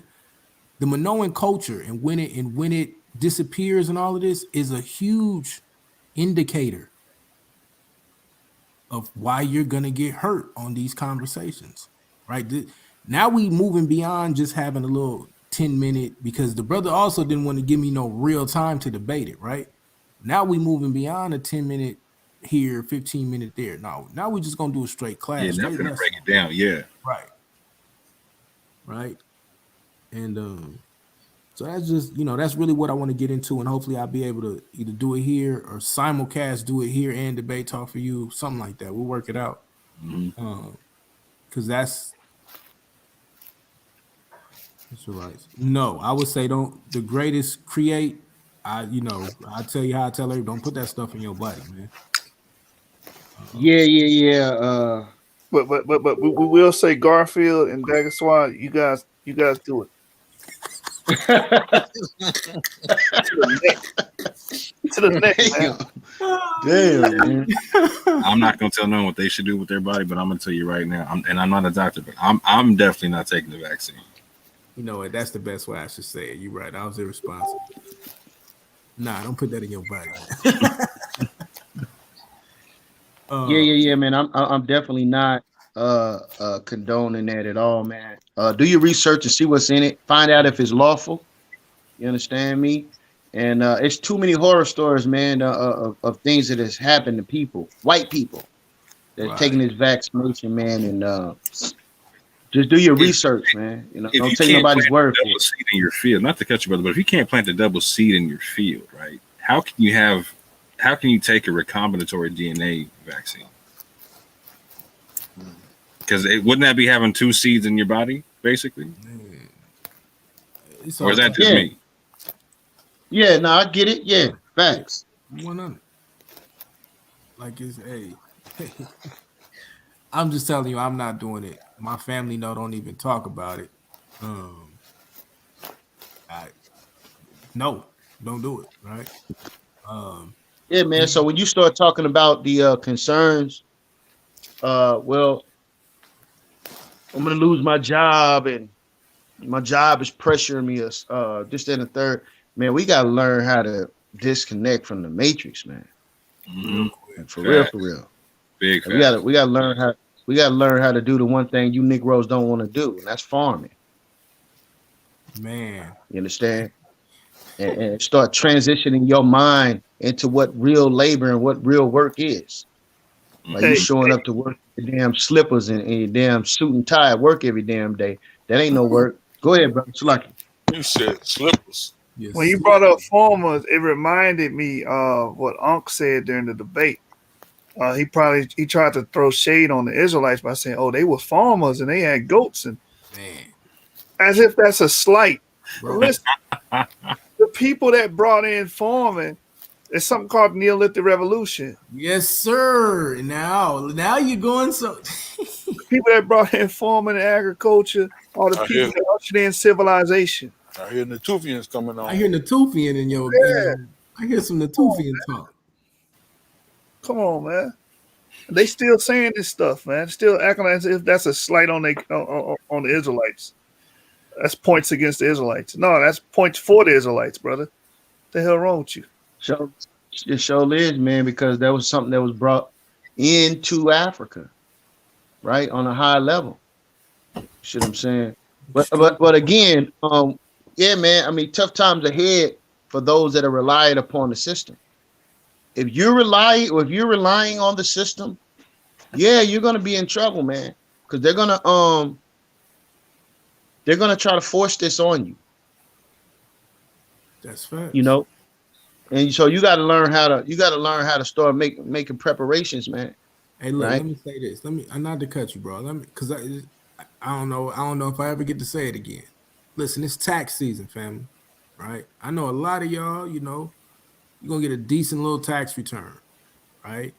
The Minoan culture, and when it disappears and all of this, is a huge indicator of why you're gonna get hurt on these conversations, right? Now we moving beyond just having a little 10-minute, because the brother also didn't want to give me no real time to debate it, right? Now we moving beyond a 10-minute here, 15-minute there. No, now we just gonna do a straight class. Yeah, not gonna break it down. Yeah, right. And So that's just, that's really what I want to get into, and hopefully I'll be able to either do it here or simulcast, do it here and debate talk for you, something like that. We'll work it out. Because that's right. No, I would say don't. The greatest create. I tell you how I tell everybody, don't put that stuff in your body, man. Yeah. But we will say Garfield and Dagger Swat, you guys do it. To the neck, man. Damn, man. I'm not gonna tell no one what they should do with their body, but I'm gonna tell you right now. I'm not a doctor, but I'm definitely not taking the vaccine. You know what? That's the best way I should say it. You're right. I was irresponsible. Nah, don't put that in your body. Yeah, man. I'm definitely not condoning that at all, man. Do your research and see what's in it. Find out if it's lawful. You understand me? And it's too many horror stories, man, of things that has happened to people, white people, that's taking this vaccination, man, and just do your research, man. Don't take nobody's word for it. Seed in your field, not to cut you, brother, but if you can't plant the double seed in your field, right? How can you take a recombinatory DNA vaccine? Because wouldn't that be having two seeds in your body, basically? Or is that just me? Yeah, no, I get it. Yeah, facts. 100. Like it's I'm just telling you, I'm not doing it. My family don't even talk about it. No, don't do it, right? Yeah, man. So when you start talking about the concerns, well, I'm gonna lose my job, and my job is pressuring me. This, that, and the third. Man, we gotta learn how to disconnect from the matrix, man. For real. Big. We gotta learn how to do the one thing you Negroes don't want to do, and that's farming. Man, you understand? And start transitioning your mind into what real labor and what real work is. Like you showing up to work in your damn slippers and your damn suit and tie at work every damn day. That ain't no work. Go ahead, brother. It's lucky. You said slippers. Yes. When you brought up farmers, it reminded me of what Ankh said during the debate. He tried to throw shade on the Israelites by saying, "Oh, they were farmers and they had goats," and as if that's a slight. Listen, the people that brought in farming, there's something called Neolithic Revolution. Yes, sir. Now you're going so. People that brought in farming and agriculture are the people that ushered in civilization. I hear Natufians coming on. I hear Natufian in your. I hear some Natufian talk. Come on, man. They still saying this stuff, man. Still acting as if that's a slight on the Israelites. That's points against the Israelites. No, that's points for the Israelites, brother. What the hell wrong with you? It sure is, man, because that was something that was brought into Africa, right, on a high level. You see what I'm saying? But again, yeah, man. I mean, tough times ahead for those that are relying upon the system. If you're relying on the system, yeah, you're gonna be in trouble, man, because they're gonna try to force this on you. That's facts. And so you got to learn how to start making preparations, man. Hey, look, right? Let me say this. I'm not to cut you, bro. Because I don't know if I ever get to say it again. Listen, it's tax season, family. Right? I know a lot of y'all. You're gonna get a decent little tax return, right?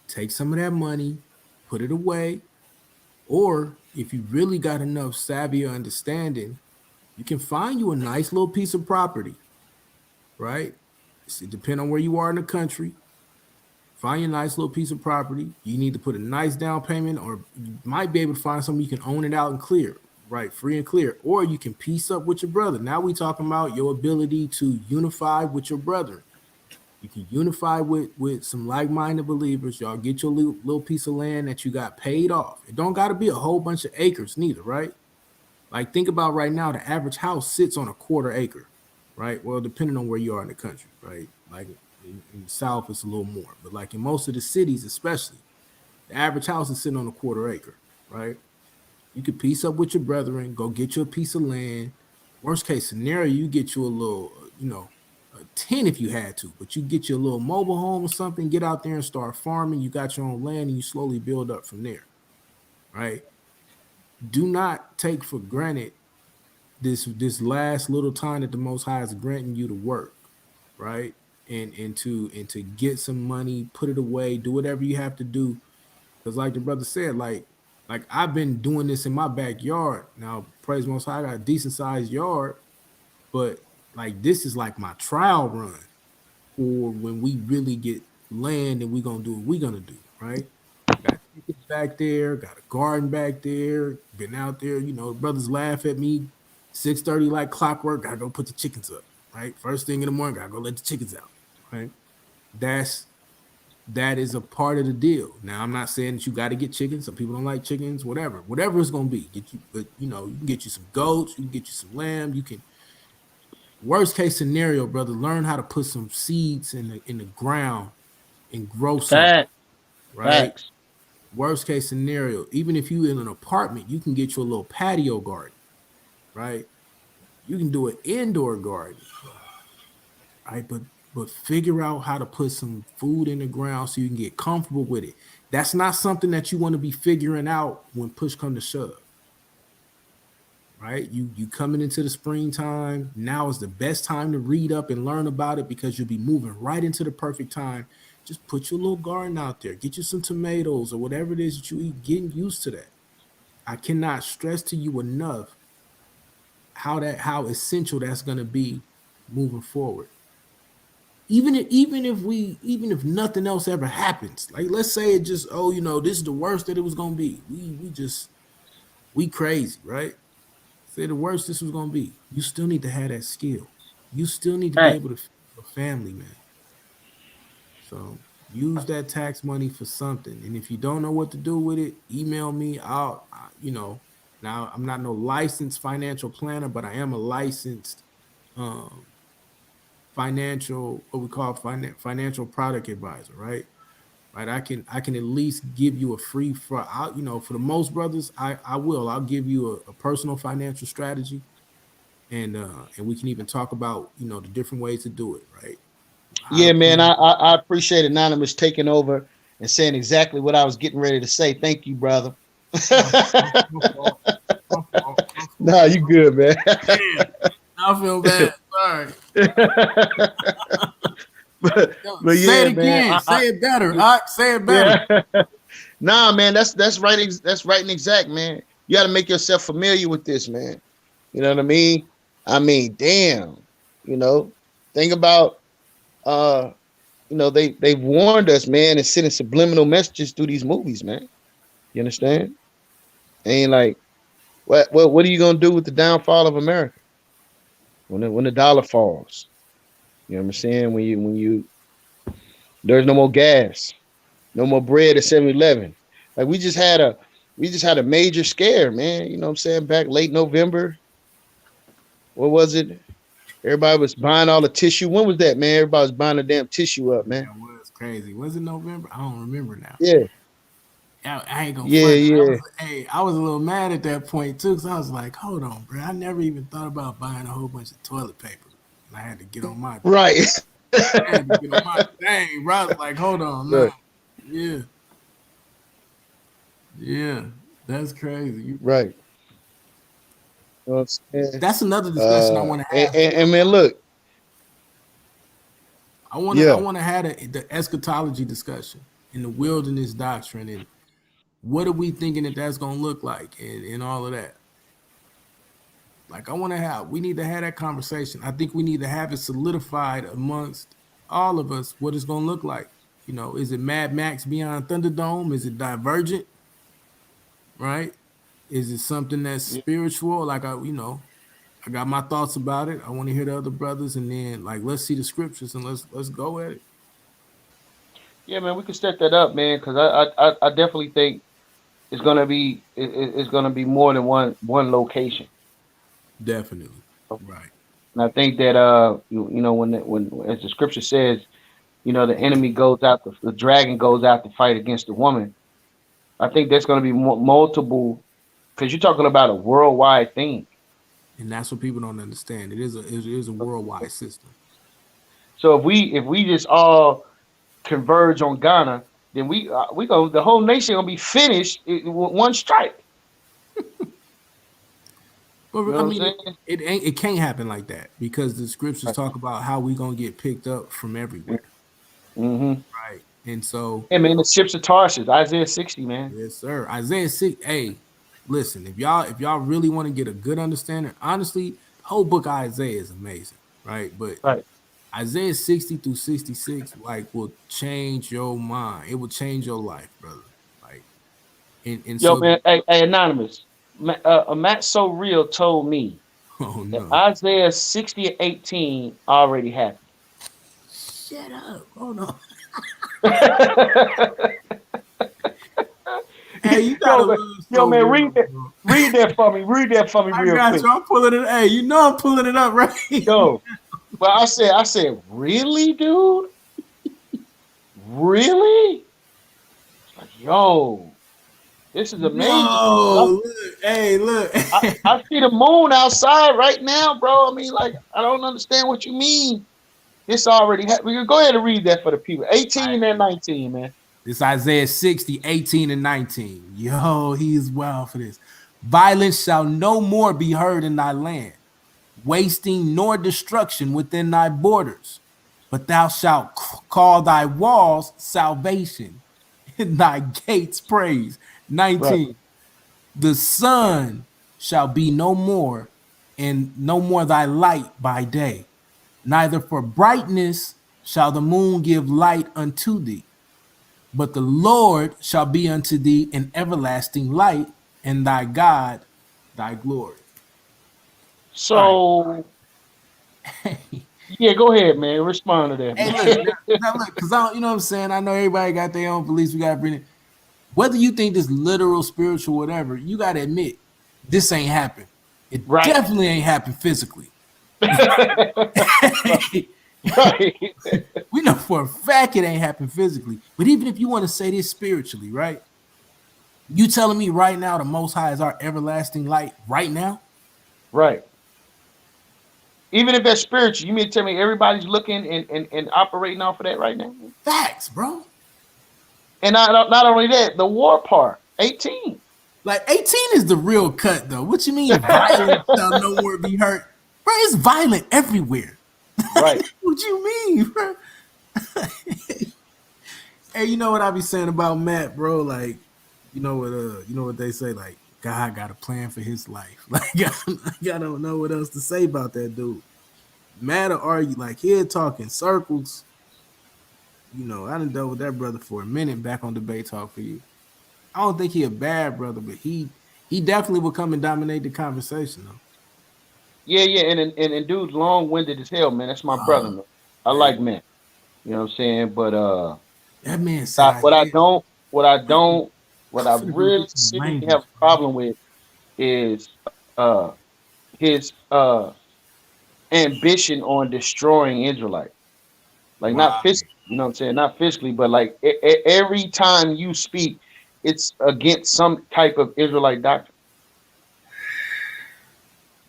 Take some of that money, put it away, or if you really got enough savvy or understanding, you can find you a nice little piece of property, right? It depends on where you are in the country. Find your nice little piece of property. You need to put a nice down payment, or you might be able to find something you can own it out and clear, right? Free and clear. Or you can piece up with your brother. Now we talking about your ability to unify with your brother. You can unify with some like-minded believers. Y'all get your little piece of land that you got paid off. It don't got to be a whole bunch of acres neither, right? Like think about right now, the average house sits on a quarter acre, right? Well, depending on where you are in the country, right? Like in the South, it's a little more. But like in most of the cities, especially, the average house is sitting on a quarter acre, right? You could piece up with your brethren, go get you a piece of land, Worst case scenario, you get you a little, a 10 if you had to, but you get you a little mobile home or something, get out there and start farming. You got your own land and you slowly build up from there, right? Do not take for granted this last little time that the Most High is granting you to work, right? And to get some money, put it away, do whatever you have to do. Because like the brother said, like I've been doing this in my backyard. Now, praise Most High, I got a decent sized yard, but like this is like my trial run for when we really get land and we gonna do what we gonna do, right? Got chickens back there, got a garden back there, been out there, brothers laugh at me 6:30 like clockwork, gotta go put the chickens up, right? First thing in the morning, gotta go let the chickens out, right? That is a part of the deal. Now, I'm not saying that you got to get chickens. Some people don't like chickens, whatever it's going to be. But you can get you some goats, you can get you some lamb. You can, worst case scenario, brother, learn how to put some seeds in the ground and grow something, right? Facts. Worst case scenario, even if you in an apartment, you can get you a little patio garden, right? You can do an indoor garden, right? But figure out how to put some food in the ground so you can get comfortable with it. That's not something that you want to be figuring out when push come to shove. Right? You coming into the springtime. Now is the best time to read up and learn about it because you'll be moving right into the perfect time. Just put your little garden out there. Get you some tomatoes or whatever it is that you eat. Getting used to that. I cannot stress to you enough how essential that's going to be moving forward. Even if nothing else ever happens, like let's say it just this is the worst that it was gonna be. We crazy, right? Say the worst this was gonna be. You still need to have that skill. You still need to be able to feed your family, man. So use that tax money for something. And if you don't know what to do with it, email me. Now I'm not no licensed financial planner, but I am a licensed financial, what we call financial product advisor, right? Right. I can at least give you a free for the most brothers, I'll give you a personal financial strategy, and we can even talk about the different ways to do it, right? Yeah, man, I appreciate Anonymous taking over and saying exactly what I was getting ready to say. Thank you, brother. No, you good, man. I feel bad. Sorry. but say yeah, it again. Man, say it better. Say it better. Yeah. Nah, man, that's right. That's right and exact, man. You got to make yourself familiar with this, man. You know what I mean? I mean, damn. Think about they've warned us, man, and sending subliminal messages through these movies, man. You understand? And like, what are you gonna do with the downfall of America when the dollar falls? You know what I'm saying? When you there's no more gas, no more bread at 7-Eleven. Like we just had a major scare, man. You know what I'm saying? Back late November. What was it? Everybody was buying all the tissue. When was that, man? Everybody was buying the damn tissue up, man. That was crazy. Was it November? I don't remember now. Yeah. I ain't gonna front. I was a little mad at that point too, because I was like, hold on, bro. I never even thought about buying a whole bunch of toilet paper. And I had to get on my right. I had to get on my thing, bro. I was like, hold on, no. Yeah. Yeah. That's crazy. Right. That's another discussion I want to have. And man, look. I want to have the eschatology discussion and the wilderness doctrine and what are we thinking that's going to look like and all of that. Like we need to have that conversation. I think we need to have it solidified amongst all of us what it's going to look like. Is it Mad Max Beyond Thunderdome? Is it Divergent? Right? Is it something that's spiritual? Like I got my thoughts about it. I want to hear the other brothers, and then let's see the scriptures and let's go at it. Yeah, man, we can set that up, man, because I definitely think it's gonna be more than one location. Definitely, right. And I think that when as the scripture says, the enemy goes out, the dragon goes out to fight against the woman. I think there's going to be multiple, because you're talking about a worldwide thing. And that's what people don't understand. It is a worldwide system. So if we just all converge on Ghana, then we go the whole nation gonna be finished with one strike. But You know I what I'm mean, saying? it can't happen like that because the scriptures talk about how we gonna get picked up from everywhere, Mm-hmm. right? And so, Hey man, the ships of Tarshish, Isaiah 60, man. yes, sir. Isaiah 6. Hey, listen, if y'all really want to get a good understanding, honestly, the whole book of Isaiah is amazing, right? But Right. Isaiah 60 through 66, like, will change your mind. It will change your life, brother. Like, and Yo, so, man, hey Anonymous. Matt So Real told me oh that no, Isaiah 60 and 18 already happened. shut up. Oh no. Hey, you gotta yo, man, love yo, So man, Real, bro. read that for me. Read that for me I real got quick. you. I'm pulling it. Hey, you know I'm pulling it up, right? Yo, but I said, really, dude? Really? It's like, yo, this is amazing. No, look, hey, look. I see the moon outside right now, bro. I mean, like, I don't understand what you mean. This already happened. We can go ahead and read that for the people. 18 and 19, man. This Isaiah 60, 18 and 19. Yo, he is wild for this. Violence shall no more be heard in thy land, wasting nor destruction within thy borders. But thou shalt call thy walls salvation, and thy gates praise. Right. 19. The sun shall be no more, and no more thy light by day. Neither for brightness shall the moon give light unto thee. But the Lord shall be unto thee an everlasting light, and thy God thy glory. All So, yeah, go ahead, man. Respond to that, Hey, man. look, now look, because I don't, you know what I'm saying? I know everybody got their own beliefs. We got to bring it. Whether you think this literal, spiritual, whatever, you got to admit this ain't happened. It right. definitely ain't happened physically. Right. We know for a fact it ain't happened physically. But even if you want to say this spiritually, right? You telling me right now the Most High is our everlasting light right now? Right. Even if that's spiritual, you mean to tell me everybody's looking and operating off of that right now? Facts, bro. And not only that, the war part, 18. Like 18 is the real cut, though. What you mean violence shall no more be hurt? Bro, it's violent everywhere. Right. What you mean, bro? Hey, you know what I be saying about Matt, bro? Like, you know what they say, like, God got a plan for his life. Like, I don't know what else to say about that dude. Matt or argue, like, he'll talk in circles. You know, I done dealt with that brother for a minute back on Debate Talk for you. I don't think he a bad brother, but he definitely will come and dominate the conversation, though. Yeah, and dude's long-winded as hell, man. That's my brother, man. I like man. You know what I'm saying? But that man said what I Isaiah. don't, what I I'm finna go really get some seriously have mangoes. a problem with is his ambition on destroying Israelites. Like not Wow. physically, you know what I'm saying? Not physically, but like every time you speak, it's against some type of Israelite doctrine.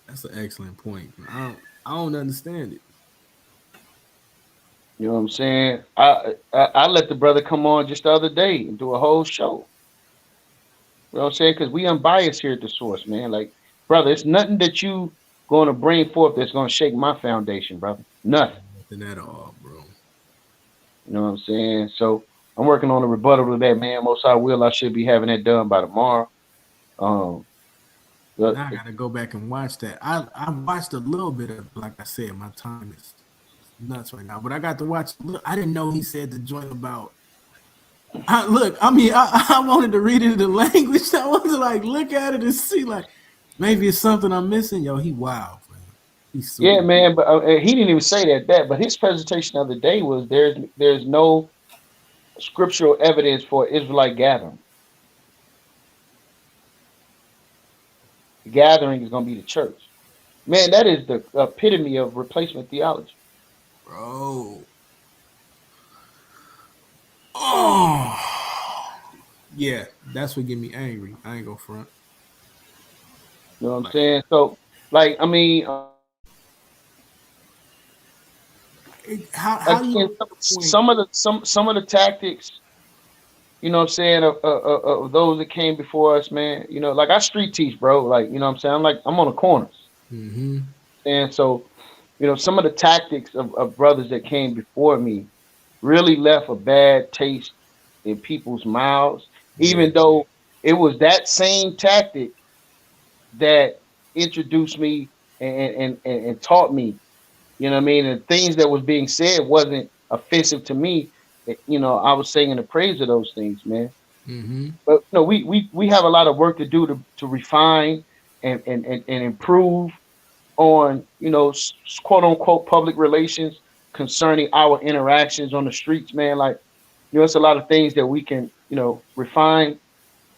That's an excellent point. I don't understand it. You know what I'm saying? I let the brother come on just the other day and do a whole show. You know what I'm saying? Because we unbiased here at the source, man. Like, brother, it's nothing that you going to bring forth that's going to shake my foundation, brother. Nothing. Nothing at all, bro. You know what I'm saying? So I'm working on a rebuttal to that, man. Most I will. I should be having that done by tomorrow. But Now I gotta go back and watch that. I watched a little bit of it. Like I said, my time is nuts right now. But I got to watch. Look, I didn't know he said the joint about. I wanted to read it in the language. I wanted to like look at it and see like maybe it's something I'm missing. Yo, he wild, man. He's yeah, super. man. But he didn't even say that. But his presentation the other day was there's no scriptural evidence for Israelite gathering. The gathering is going to be the church. Man, that is the epitome of replacement theology. Bro. Oh. Yeah, that's what get me angry. I ain't go front. You know what I'm Like, saying? So Like, I mean, How do you again, some of the tactics, you know what I'm saying, of those that came before us, man. You know, like I street teach, bro. Like, you know what I'm saying? I'm on the corners. Mm-hmm. And so, you know, some of the tactics of brothers that came before me really left a bad taste in people's mouths, Yeah. even though it was that same tactic that introduced me and taught me, you know what I mean? And things that was being said wasn't offensive to me. You know, I was saying the praise of those things, man. Mm-hmm. But no, we have a lot of work to do to refine and improve on, you know, quote unquote public relations concerning our interactions on the streets, man. Like, you know, it's a lot of things that we can, you know, refine.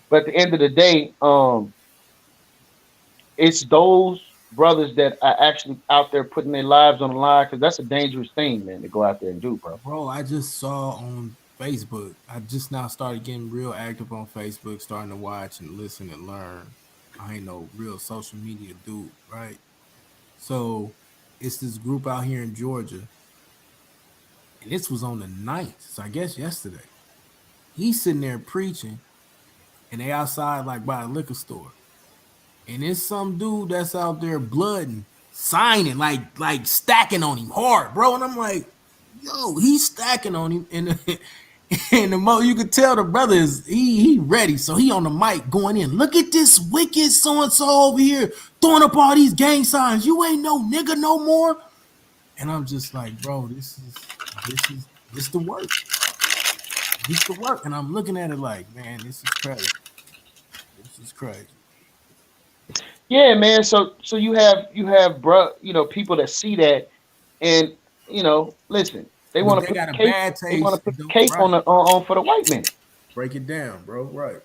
But at the end of the day, it's those brothers that are actually out there putting their lives on the line, because that's a dangerous thing, man, to go out there and do, bro. Bro, I just saw on Facebook. I just now started getting real active on Facebook, starting to watch and listen and learn. I ain't no real social media dude, right? So it's this group out here in Georgia, and this was on the 9th, so I guess yesterday. He's sitting there preaching, and they outside like by a liquor store. And it's some dude that's out there blooding, signing, like stacking on him hard, bro. And I'm like, yo, he's stacking on him. And and the mo you could tell the brother is he ready. So he on the mic going in. Look at this wicked so-and-so over here throwing up all these gang signs. You ain't no nigga no more. And I'm just like, bro, this the work. This the work. And I'm looking at it like, man, this is crazy. This is crazy. Yeah, man. So you have you know, people that see that, and you know, listen, they But want to they put got the a cape. bad They want taste to put and the don't cape on right. on for the white man. Break it down, bro. Right.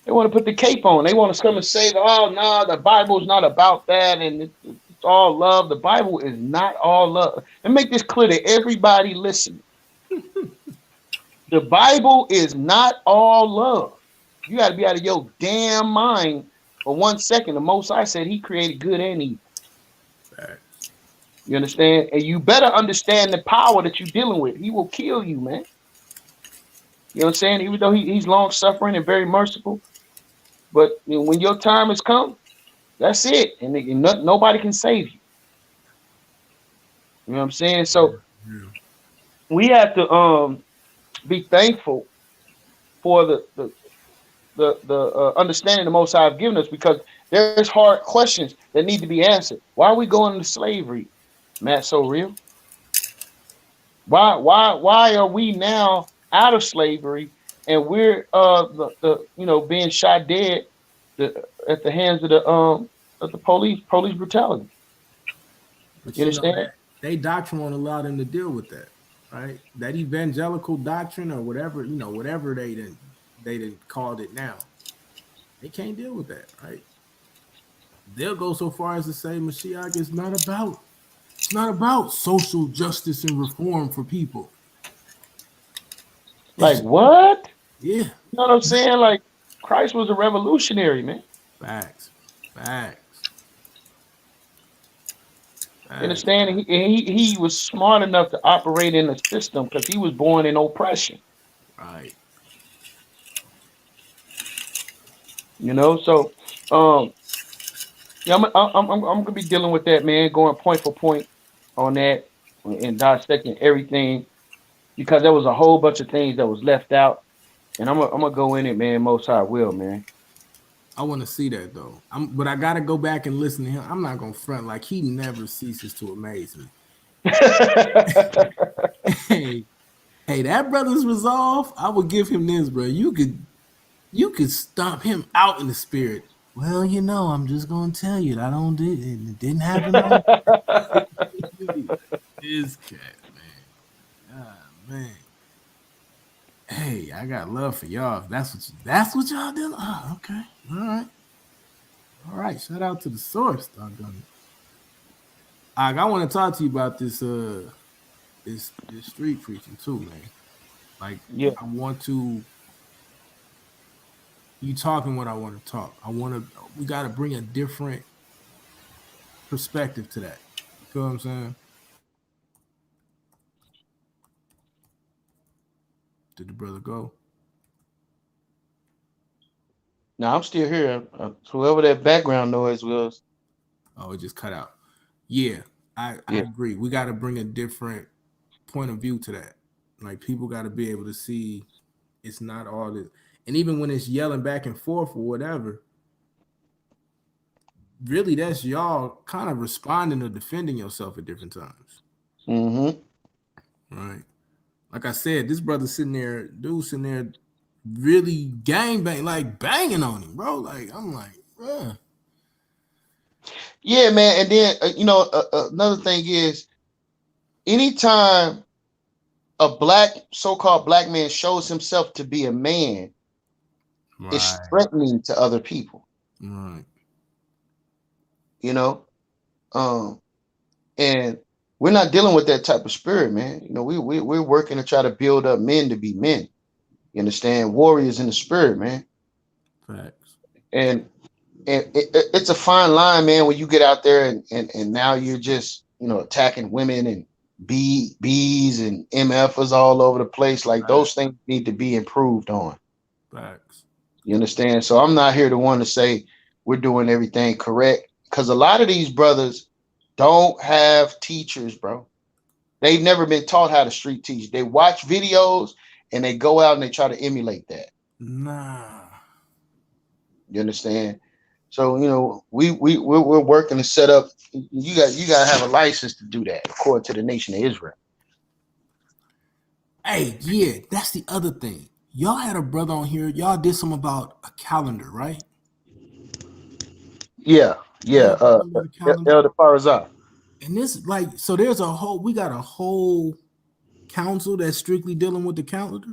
They want to put the cape on. They want to come and say, "Oh no, the Bible's not about that, and it's all love." The Bible is not all love. And make this clear to everybody listening: the Bible is not all love. You got to be out of your damn mind for 1 second. The Most High said He created good and evil. Facts. You understand? And you better understand the power that you're dealing with. He will kill you, man. You know what I'm saying? Even though he's long suffering and very merciful, but you know, when your time has come, that's it, and nobody can save you. You know what I'm saying? So Yeah. we have to be thankful for the understanding the Most High have given us, because there's hard questions that need to be answered. Why are we going into slavery, Matt? So real? Why are we now out of slavery, and we're the you know, being shot dead at the hands of the police brutality? But You you know understand? that they doctrine won't allow them to deal with that, right? That evangelical doctrine or whatever, you know, whatever they didn't called it now. They can't deal with that, right? They'll go so far as to say Mashiach is not about it's not about social justice and reform for people. It's Like just, what? yeah. You know what I'm saying? Like Christ was a revolutionary, man. Facts. Facts. You Facts. understand? And he was smart enough to operate in the system because he was born in oppression. Right. You know, so yeah, I'm gonna be dealing with that, man, going point for point on that and dissecting everything, because there was a whole bunch of things that was left out, and I'm gonna go in it, man. Most High will, man. I want to see that though. But I gotta go back and listen to him. I'm not gonna front like he never ceases to amaze me. Hey, hey, that brother's resolve. I would give him this, bro. You could stomp him out in the spirit. Well, you know, I'm just gonna tell you that I don't do it. It didn't happen like this cat, man. Ah, man. Hey, I got love for y'all. If that's what y'all do. Oh, okay. All right. All right. Shout out to the source, doggone it. I want to talk to you about this street preaching too, man. Like Yeah. I want to you talking what I want to talk. We got to bring a different perspective to that. You feel what I'm saying? Did the brother go? No, I'm still here. Whoever that background noise was. Oh, it just cut out. Yeah, I agree. We got to bring a different point of view to that. Like, people got to be able to see it's not all this. And even when it's yelling back and forth or whatever, really that's y'all kind of responding or defending yourself at different times. Mm-hmm. Right. Like I said, this brother sitting there really like banging on him, bro. Like, I'm like, bruh. Yeah, man. And then, another thing is, anytime a so-called black man shows himself to be a man, it's threatening to other people. Right. And we're not dealing with that type of spirit, man. We're working to try to build up men to be men. You understand? Warriors in the spirit, man. Facts. And it's a fine line, man, when you get out there and now you're just, attacking women and bees and MFs all over the place. Like, those things need to be improved on. Facts. You understand? So I'm not here to want to say we're doing everything correct, because a lot of these brothers don't have teachers, bro. They've never been taught how to street teach. They watch videos and they go out and they try to emulate that. Nah. You understand? So, we're working to set up. You got to have a license to do that according to the nation of Israel. Hey, yeah, that's the other thing. Y'all had a brother on here. Y'all did something about a calendar, right? Yeah. Elder Farazah. And this, so we got a whole council that's strictly dealing with the calendar.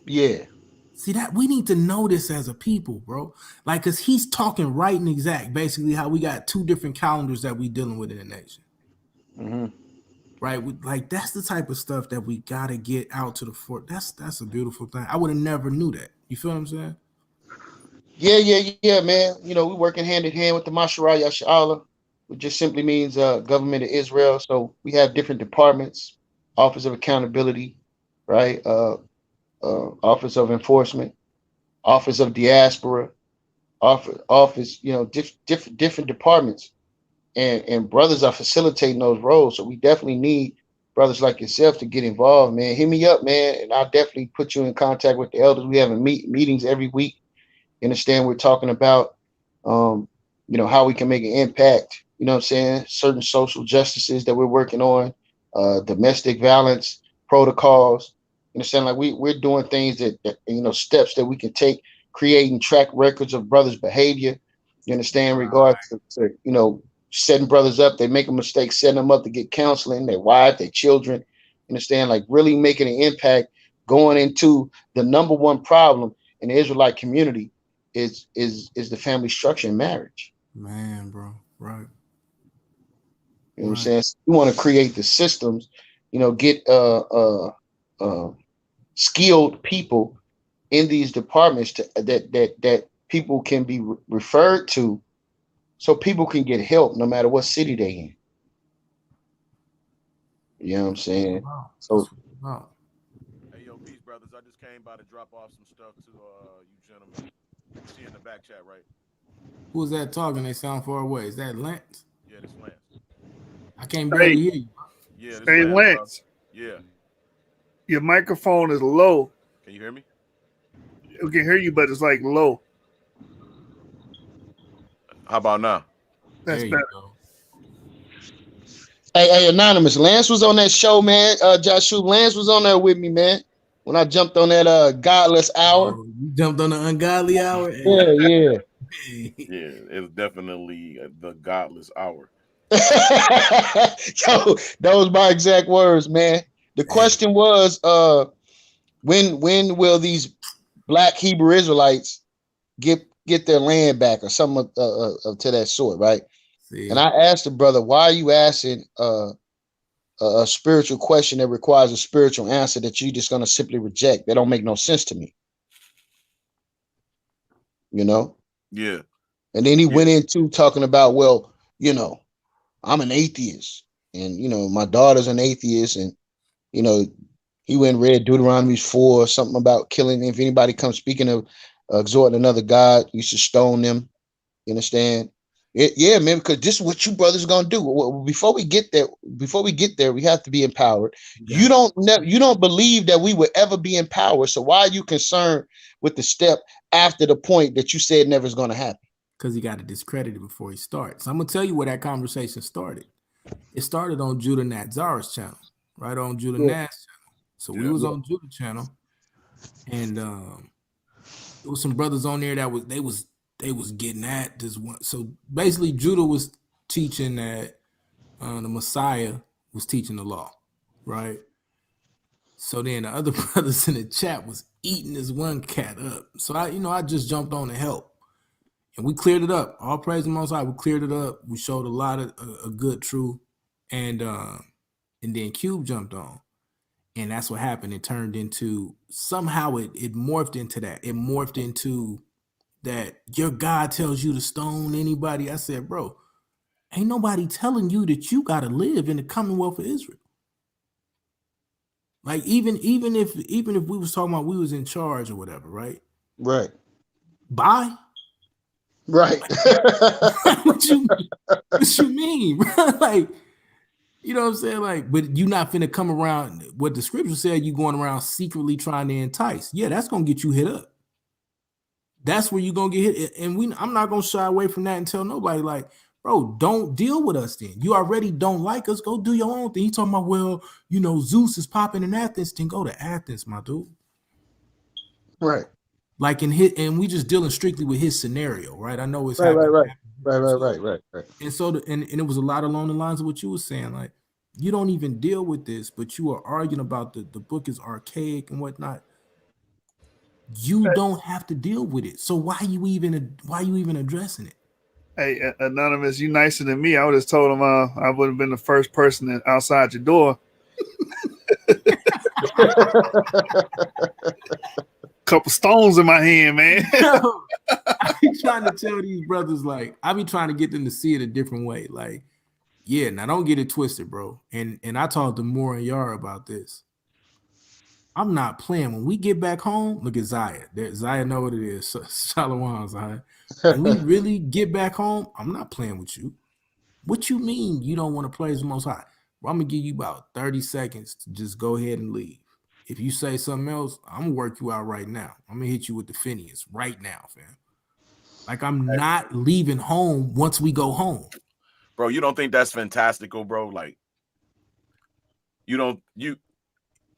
Yeah. See, that we need to know this as a people, bro. Like, cause he's talking right and exact, basically how we got two different calendars that we dealing with in the nation. Mm-hmm. Right, that's the type of stuff that we gotta get out to the fort. That's a beautiful thing. I would have never knew that. You feel what I'm saying? Yeah, man. We're working hand in hand with the Masharah Yasha'Allah, which just simply means government of Israel. So we have different departments: Office of Accountability, right? Office of Enforcement, Office of Diaspora, office. Different departments, and brothers are facilitating those roles. So we definitely need brothers like yourself to get involved, man. Hit me up, man, and I'll definitely put you in contact with the elders. We have meetings every week. You understand? We're talking about, how we can make an impact. You know what I'm saying? Certain social justices that we're working on, domestic violence protocols. You understand? Like, we're doing things that steps that we can take, creating track records of brothers' behavior. You understand? Regards to setting brothers up. They make a mistake, setting them up to get counseling, their wife, their children. You understand? Like, really making an impact, going into the number one problem in the Israelite community is the family structure and marriage. Man, bro. Right. You know what I'm saying? So you want to create the systems, get skilled people in these departments that people can be referred to, so people can get help no matter what city they in. You know what I'm saying? So Hey, yo, peace, brothers. I just came by to drop off some stuff to you gentlemen. See you in the back chat, right? Who's that talking? They sound far away. Is that Lance? Yeah, this Lance. I can't barely hear you. Yeah, this Hey, Lance. Yeah. Your microphone is low. Can you hear me? We can hear you, but it's like low. How about now? That's better. Hey, Anonymous, Lance was on that show, man. Joshua, Lance was on there with me, man. When I jumped on that godless hour. Oh, you jumped on the ungodly hour? Yeah. Yeah, it's definitely the godless hour. Yo, those my exact words, man. The question was, when will these black Hebrew Israelites get their land back, or something to that sort, right? And I asked the brother, why are you asking a spiritual question that requires a spiritual answer that you're just going to simply reject? That don't make no sense to me. Yeah. And then he went into talking about, well, I'm an atheist, and my daughter's an atheist, and he went and read Deuteronomy 4, something about killing. If anybody comes speaking of exhorting another god, you should stone them. You understand? Yeah, man, because this is what you brothers are gonna do. Before we get there, we have to be empowered. You don't believe that we would ever be empowered. So why are you concerned with the step after the point that you said never is gonna happen? Because he got to discredit it before he starts. I'm gonna tell you where that conversation started. It started on Judah Nat Zara's channel, right on Judah Nat's channel. So we was on Judah channel, and there was some brothers on there that they was getting at this one. So basically, Judah was teaching that the Messiah was teaching the law, right? So then the other brothers in the chat was eating this one cat up. So I just jumped on to help, and we cleared it up. All praise the Most High. We cleared it up. We showed a lot of a good truth, and then Cube jumped on, and that's what happened. It turned into somehow it morphed into that. It morphed into that your God tells you to stone anybody. I said, bro, ain't nobody telling you that you got to live in the Commonwealth of Israel. Like even if we was talking about we was in charge or whatever, right? Right. Bye. Right. what you mean, bro? Like, you know what I'm saying? Like, but you not finna come around. What the scripture said, you going around secretly trying to entice. Yeah, that's gonna get you hit up. That's where you're gonna get hit. And I'm not gonna shy away from that and tell nobody, like, bro, don't deal with us then. You already don't like us. Go do your own thing. You talking about, well, Zeus is popping in Athens, then go to Athens, my dude. Right. Like and we just dealing strictly with his scenario, right? I know it's Right. happening. And so and it was a lot along the lines of what you were saying. Like, you don't even deal with this, but you are arguing about the book is archaic and whatnot. You don't have to deal with it. So why you even addressing it? Hey, Anonymous, you nicer than me. I would have told him I would have been the first person outside your door. Couple stones in my hand, man. I be trying to tell these brothers, like, I be trying to get them to see it a different way. Like, yeah, now don't get it twisted, bro. And I talked to Moore and Yarah about this. I'm not playing. When we get back home, look at Zaya. Zaya know what it is. Shalom, Zaya. When we really get back home, I'm not playing with you. What you mean you don't want to play as the Most High? Well, I'm going to give you about 30 seconds to just go ahead and leave. If you say something else, I'm going to work you out right now. I'm going to hit you with the Phineas right now, fam. Like, I'm not leaving home once we go home. Bro, you don't think that's fantastical, bro? Like, you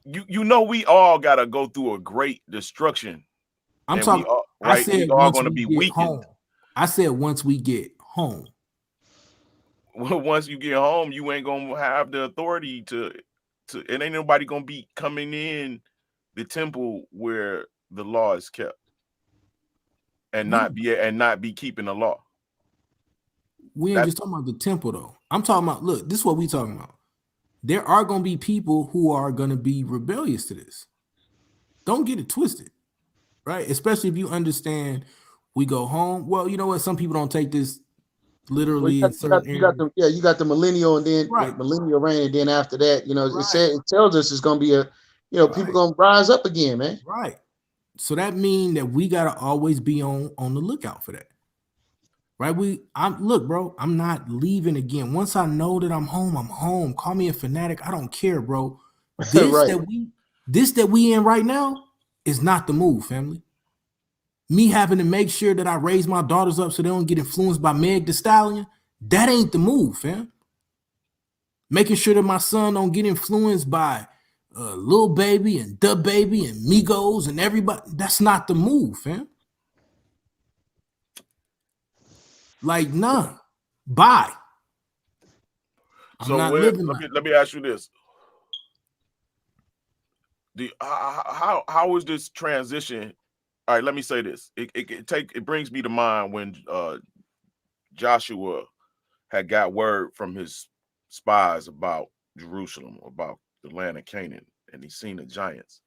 we all got to go through a great destruction. I'm talking, right? I said we all going to be weakened. Home. I said once we get home. Well, once you get home, you ain't going to have the authority to it ain't nobody going to be coming in the temple where the law is kept and not be keeping the law. We ain't just talking about the temple, though. I'm talking about, look, this is what we talking about. There are going to be people who are going to be rebellious to this. Don't get it twisted, right? Especially if you understand we go home. Well, you know what? Some people don't take this literally in certain areas. You got the millennial and then the millennial reign, and then after that, it tells us it's going to be people going to rise up again, man. Right. So that means that we got to always be on the lookout for that. Right? Look, bro, I'm not leaving again. Once I know that I'm home, I'm home. Call me a fanatic. I don't care, bro. This that we in right now is not the move, family. Me having to make sure that I raise my daughters up so they don't get influenced by Meg Thee Stallion, that ain't the move, fam. Making sure that my son don't get influenced by Lil Baby and Da Baby and Migos and everybody, that's not the move, fam. Like, nah, bye. So let me ask you this: how is this transition? All right, let me say this. It brings me to mind when Joshua had got word from his spies about Jerusalem, about the land of Canaan, and he seen the giants,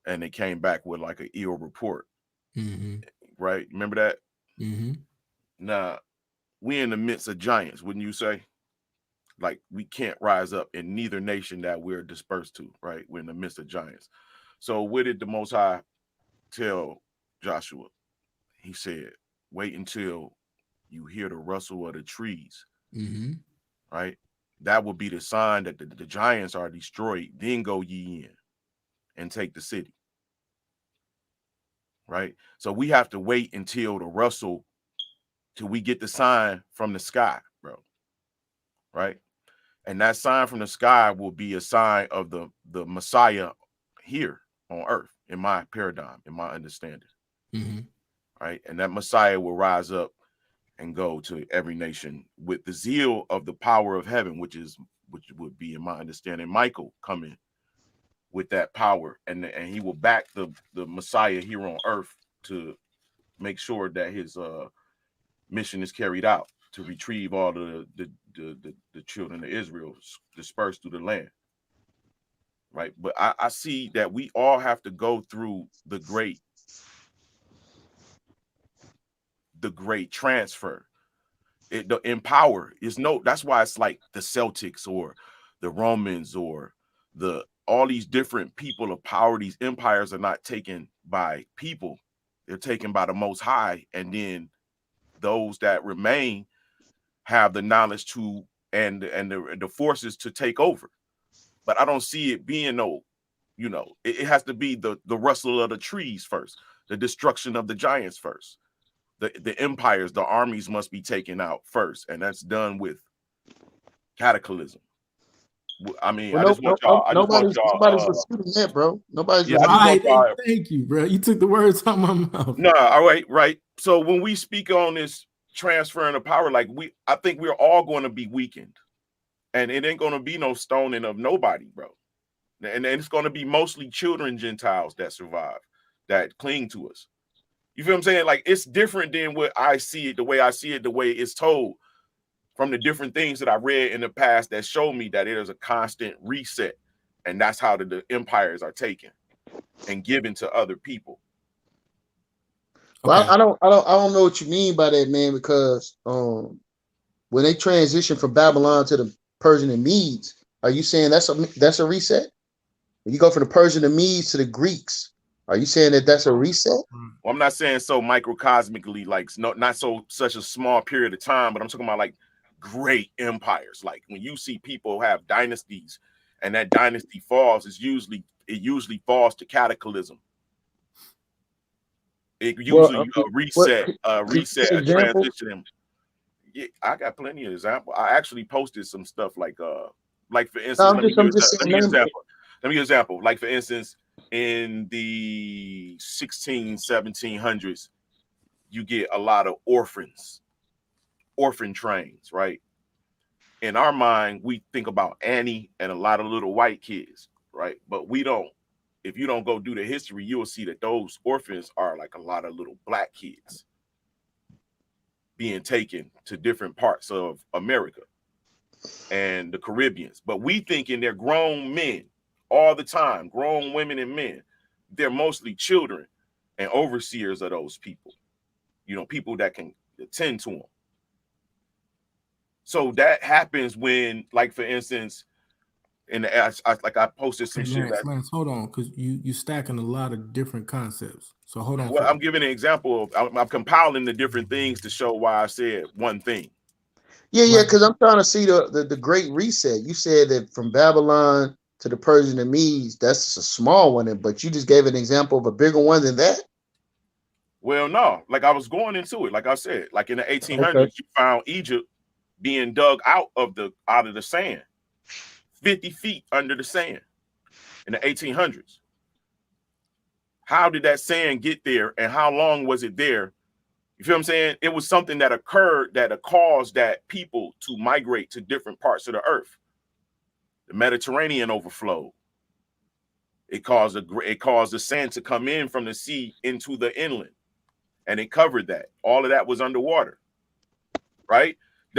and they came back with like an ill report. Mm-hmm. Right? Remember that? Mm-hmm. Now, we in the midst of giants, wouldn't you say? Like we can't rise up in neither nation that we're dispersed to, right? We're in the midst of giants. So what did the Most High tell Joshua? He said, wait until you hear the rustle of the trees, right? That will be the sign that the giants are destroyed. Then go ye in and take the city, right? So we have to wait until the rustle, till we get the sign from the sky, bro, right? And that sign from the sky will be a sign of the Messiah here on earth, in my paradigm, in my understanding, right? And that Messiah will rise up and go to every nation with the zeal of the power of heaven, which would be, in my understanding, Michael coming with that power, and he will back the Messiah here on earth to make sure that his mission is carried out, to retrieve all the children of Israel dispersed through the land, right? But I see that we all have to go through the great transfer. In power is that's why it's like the Celtics or the Romans or all these different people of power. These empires are not taken by people; they're taken by the Most High, and then those that remain have the knowledge to and the forces to take over. But I don't see it being it has to be the rustle of the trees first, the destruction of the giants first. The empires, the armies must be taken out first, and that's done with cataclysm. I mean, I just want y'all. Nobody's disputing that, bro. Nobody's. Yeah, I just want y'all. Thank you, bro. You took the words out of my mouth. No, all right. So when we speak on this transferring of power, I think we're all going to be weakened, and it ain't going to be no stoning of nobody, bro. And it's going to be mostly children, Gentiles that survive, that cling to us. You feel what I'm saying? Like, it's different than what I see it, the way I see it, the way it's told from the different things that I read in the past that show me that it is a constant reset. And that's how the empires are taken and given to other people. Well, I don't know what you mean by that, man, because when they transition from Babylon to the Persian and Medes, are you saying that's a reset? When you go from the Persian and Medes to the Greeks, are you saying that that's a reset? Well, I'm not saying so microcosmically, like not such a small period of time, but I'm talking about like great empires. Like when you see people have dynasties and that dynasty falls, it usually falls to cataclysm. It usually reset, transition. Yeah, I got plenty of examples. I actually posted some stuff like for instance, let me give you an example. Like for instance, in the 1700s, you get a lot of orphan trains, right? In our mind, we think about Annie and a lot of little white kids, right? But we don't. If you don't go do the history, you will see that those orphans are like a lot of little black kids being taken to different parts of America and the Caribbeans. But we thinking they're grown men all the time, grown women and men. They're mostly children and overseers of those people, people that can attend to them. So that happens when, like, for instance, I posted some shit. Lance, hold on, because you stacking a lot of different concepts. So hold on. Well, I'm giving an example of I'm compiling the different things to show why I said one thing. Yeah, because I'm trying to see the great reset. You said that from Babylon to the Persian and Medes, that's just a small one, but you just gave an example of a bigger one than that. Well, no, like I was going into it. Like I said, like in the 1800s, you found Egypt being dug out of the sand, 50 feet under the sand in the 1800s. How did that sand get there, and how long was it there? You feel what I'm saying? It was something that occurred that caused that people to migrate to different parts of the earth. The Mediterranean overflowed. It caused the sand to come in from the sea into the inland, and it covered that. All of that was underwater, right?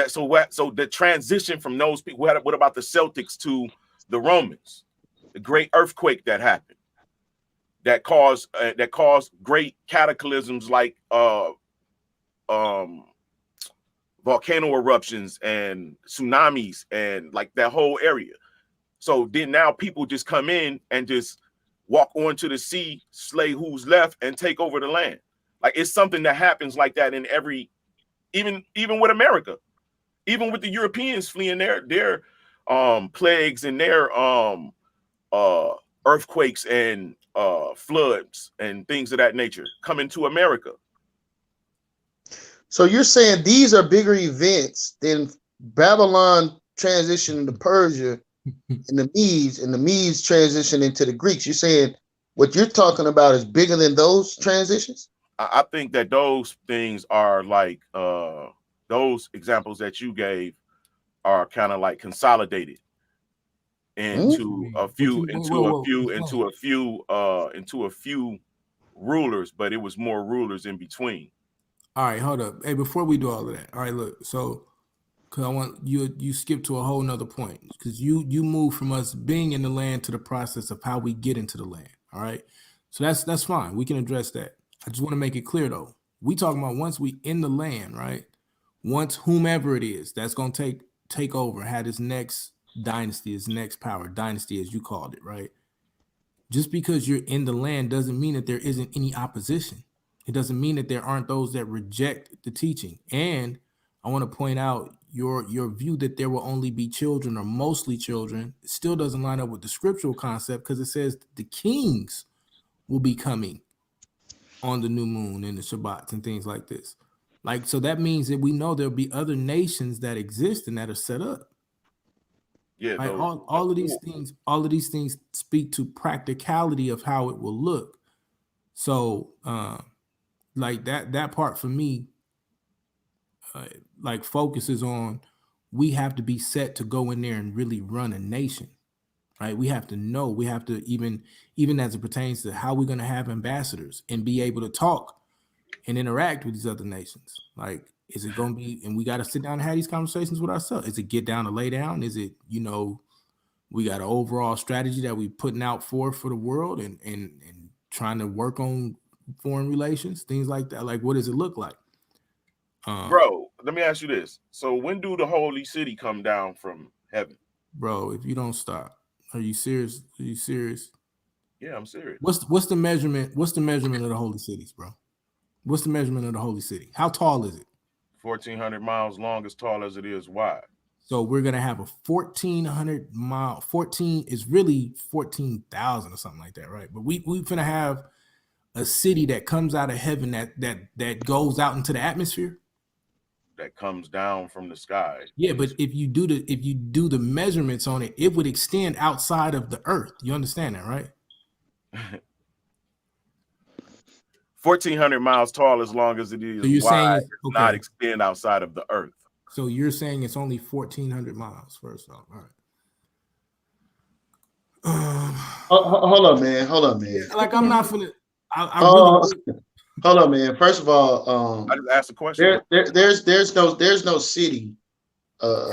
So the transition from those people. What about the Celtics to the Romans? The great earthquake that happened that caused great cataclysms like volcano eruptions and tsunamis and like that whole area. So then now people just come in and just walk onto the sea, slay who's left, and take over the land. Like it's something that happens like that in every, even with America, even with the Europeans fleeing their plagues and their earthquakes and floods and things of that nature coming to America. So you're saying these are bigger events than Babylon transition into Persia and the Medes transition into the Greeks. You're saying what you're talking about is bigger than those transitions? I think that those things are like those examples that you gave are kind of like consolidated into a few rulers, but it was more rulers in between. All right, hold up. Hey, before we do all of that, all right, look, so because I want you skip to a whole nother point, because you move from us being in the land to the process of how we get into the land. All right. So that's fine. We can address that. I just want to make it clear though. We talking about once we in the land, right? Once whomever it is that's gonna take over, had his next dynasty, his next power, dynasty as you called it, right? Just because you're in the land doesn't mean that there isn't any opposition. It doesn't mean that there aren't those that reject the teaching. And I want to point out your view that there will only be children or mostly children still doesn't line up with the scriptural concept, because it says the kings will be coming on the new moon and the Shabbats and things like this. Like, so that means that we know there'll be other nations that exist and that are set up. Yeah, like all of these things speak to practicality of how it will look. So like that part for me like focuses on, we have to be set to go in there and really run a nation, right? We have to know, we have to even as it pertains to how we're going to have ambassadors and be able to talk and interact with these other nations. Like, is it going to be, and we got to sit down and have these conversations with ourselves. Is it get down to lay down? Is it, we got an overall strategy that we putting out for the world and trying to work on foreign relations, things like that? Like, what does it look like? Bro, let me ask you this. So when do the holy city come down from heaven? Bro, if you don't stop. Are you serious? Are you serious? Yeah, I'm serious. What's the measurement? What's the measurement of the holy cities, bro? What's the measurement of the holy city? How tall is it? 1,400 miles long, as tall as it is wide. So we're gonna have a 1,400 mile. 14 is really 14,000 or something like that, right? But we finna have a city that comes out of heaven that goes out into the atmosphere. That comes down from the sky. Yeah, but if you do the measurements on it, it would extend outside of the earth. You understand that, right? 1,400 miles tall, as long as it is so you're wide, saying does not extend outside of the earth. So you're saying it's only 1,400 miles, first off. All right. Hold on, man. Like, I'm not finna. Hold on, man. First of all, I just asked a question. There's no city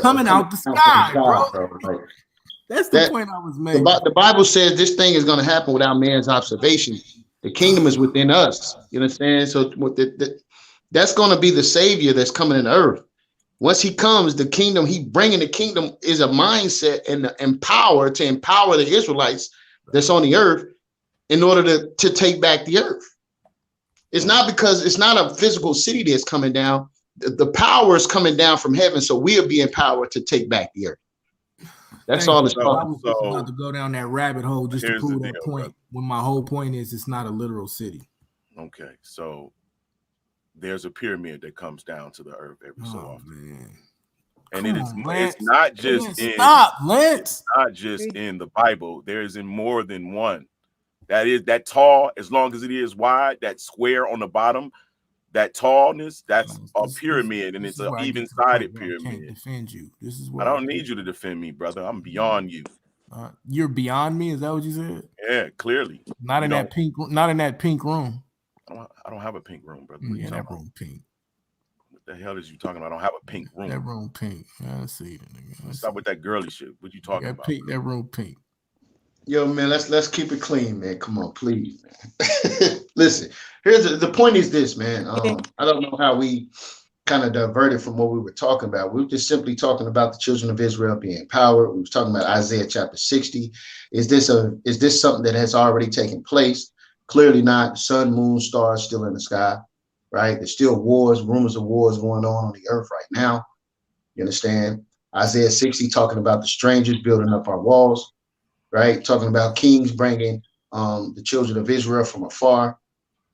coming out the sky, bro. Like, that's the point I was making. The Bible says this thing is going to happen without man's observation. The kingdom is within us. You understand? So that's going to be the savior that's coming in earth. Once he comes, the kingdom, he bringing the kingdom is a mindset and power to empower the Israelites that's on the earth in order to take back the earth. It's not because it's not a physical city that's coming down. The power is coming down from heaven, so we'll be empowered to take back the earth. That's all it's about. I was about to go down that rabbit hole just to prove that point. When my whole point is, it's not a literal city. Okay, so there's a pyramid that comes down to the earth every so often, man. And it's not just Lance. Not just in the Bible. There is in more than one. That is that tall, as long as it is wide, that square on the bottom, that tallness, that's a pyramid, and it's an even-sided pyramid. I can't defend you. This is I don't need you to defend me, brother. I'm beyond you. You're beyond me. Is that what you said? Yeah, clearly. Not in that pink. Not in that pink room. I don't have a pink room, brother. Yeah, that room pink. What the hell is you talking about? I don't have a pink room. That room pink. I see it. Stop with that girly shit. What you talking about? Pink, that room pink. Yo, man, let's keep it clean, man. Come on, please, man. Listen, here's the point is this, man. I don't know how we kind of diverted from what we were talking about. We were just simply talking about the children of Israel being empowered. We were talking about Isaiah chapter 60. Is this something that has already taken place? Clearly not. Sun, moon, stars still in the sky, right? There's still wars, rumors of wars going on the earth right now. You understand? Isaiah 60 talking about the strangers building up our walls, right? Talking about kings bringing the children of Israel from afar.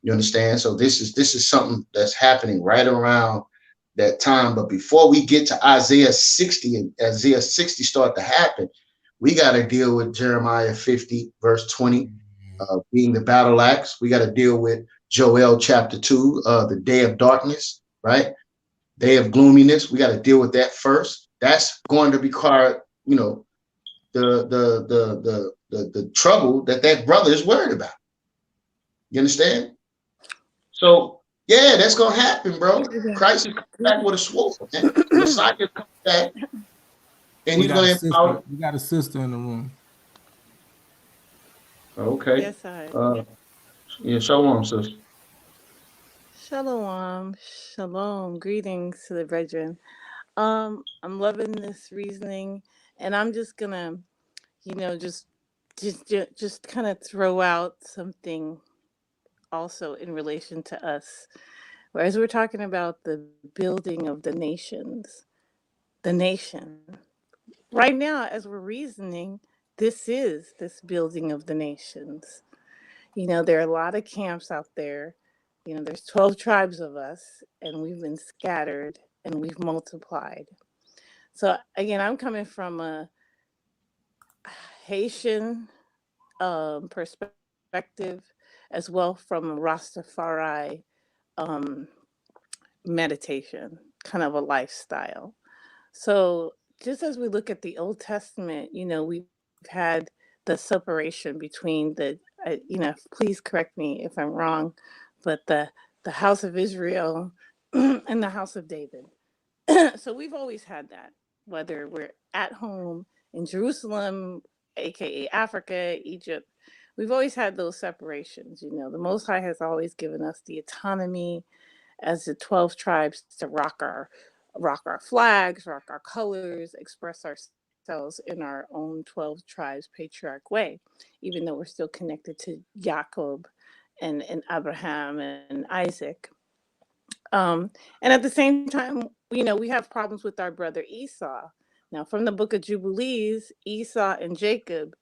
You understand? So this is something that's happening right around that time. But before we get to Isaiah 60 and Isaiah 60 start to happen, we got to deal with Jeremiah 50, verse 20, being the battle axe. We got to deal with Joel chapter 2, the day of darkness, right? Day of gloominess. We got to deal with that first. That's going to require, the trouble that brother is worried about. You understand? So yeah, that's gonna happen, bro. Christ is coming back with a sword, man. The Messiah is coming back, and he's gonna empower. We got a sister in the room. Okay. Yes, I. Yeah, shalom, sister. Shalom, shalom. Greetings to the brethren. I'm loving this reasoning, and I'm just gonna, just kind of throw out something also in relation to us. Whereas we're talking about the building of the nations, the nation. Right now, as we're reasoning, this is this building of the nations. There are a lot of camps out there. There's 12 tribes of us, and we've been scattered and we've multiplied. So again, I'm coming from a Haitian perspective, as well from a Rastafari meditation, kind of a lifestyle. So just as we look at the Old Testament, we've had the separation between please correct me if I'm wrong, but the house of Israel and the house of David. So we've always had that, whether we're at home in Jerusalem, aka Africa, Egypt. We've always had those separations. The Most High has always given us the autonomy as the 12 tribes to rock our flags, rock our colors, express ourselves in our own 12 tribes patriarch way, even though we're still connected to Jacob and Abraham and Isaac. And at the same time, we have problems with our brother Esau. Now, from the book of Jubilees, Esau and Jacob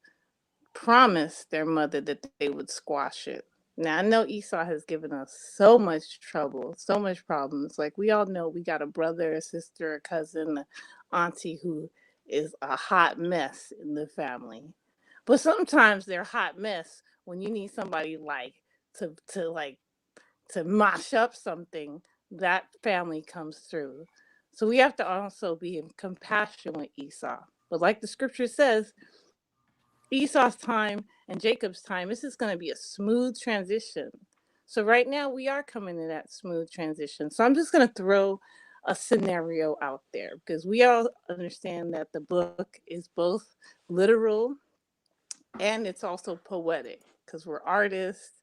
promised their mother that they would squash it. Now, I know Esau has given us so much trouble, so much problems. Like we all know, we got a brother, a sister, a cousin, an auntie who is a hot mess in the family. But sometimes they're a hot mess when you need somebody to mash up something. That family comes through. So we have to also be in compassion with Esau. But like the scripture says, Esau's time and Jacob's time, this is going to be a smooth transition. So right now we are coming to that smooth transition. So I'm just going to throw a scenario out there because we all understand that the book is both literal and it's also poetic because we're artists.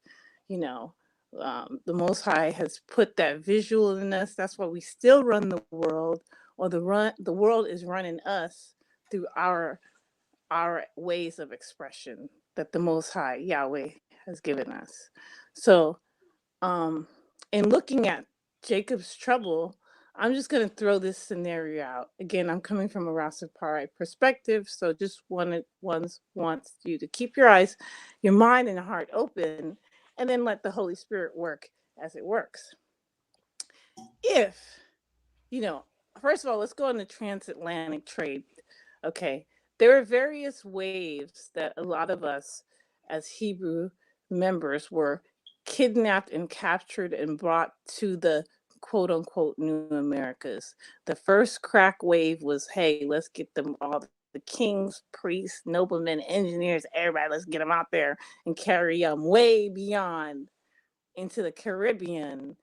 The Most High has put that visual in us. That's why we still run the world, or the world is running us through our ways of expression that the Most High Yahweh has given us. So, in looking at Jacob's trouble, I'm just going to throw this scenario out. Again, I'm coming from a Rastafari perspective, so just wants you to keep your eyes, your mind, and heart open, and then let the Holy Spirit work as it works. If, first of all, let's go on the transatlantic trade. Okay. There are various waves that a lot of us as Hebrew members were kidnapped and captured and brought to the quote unquote new Americas. The first crack wave was, hey, let's get them all, the kings, priests, noblemen, engineers, everybody, let's get them out there and carry them way beyond into the Caribbean,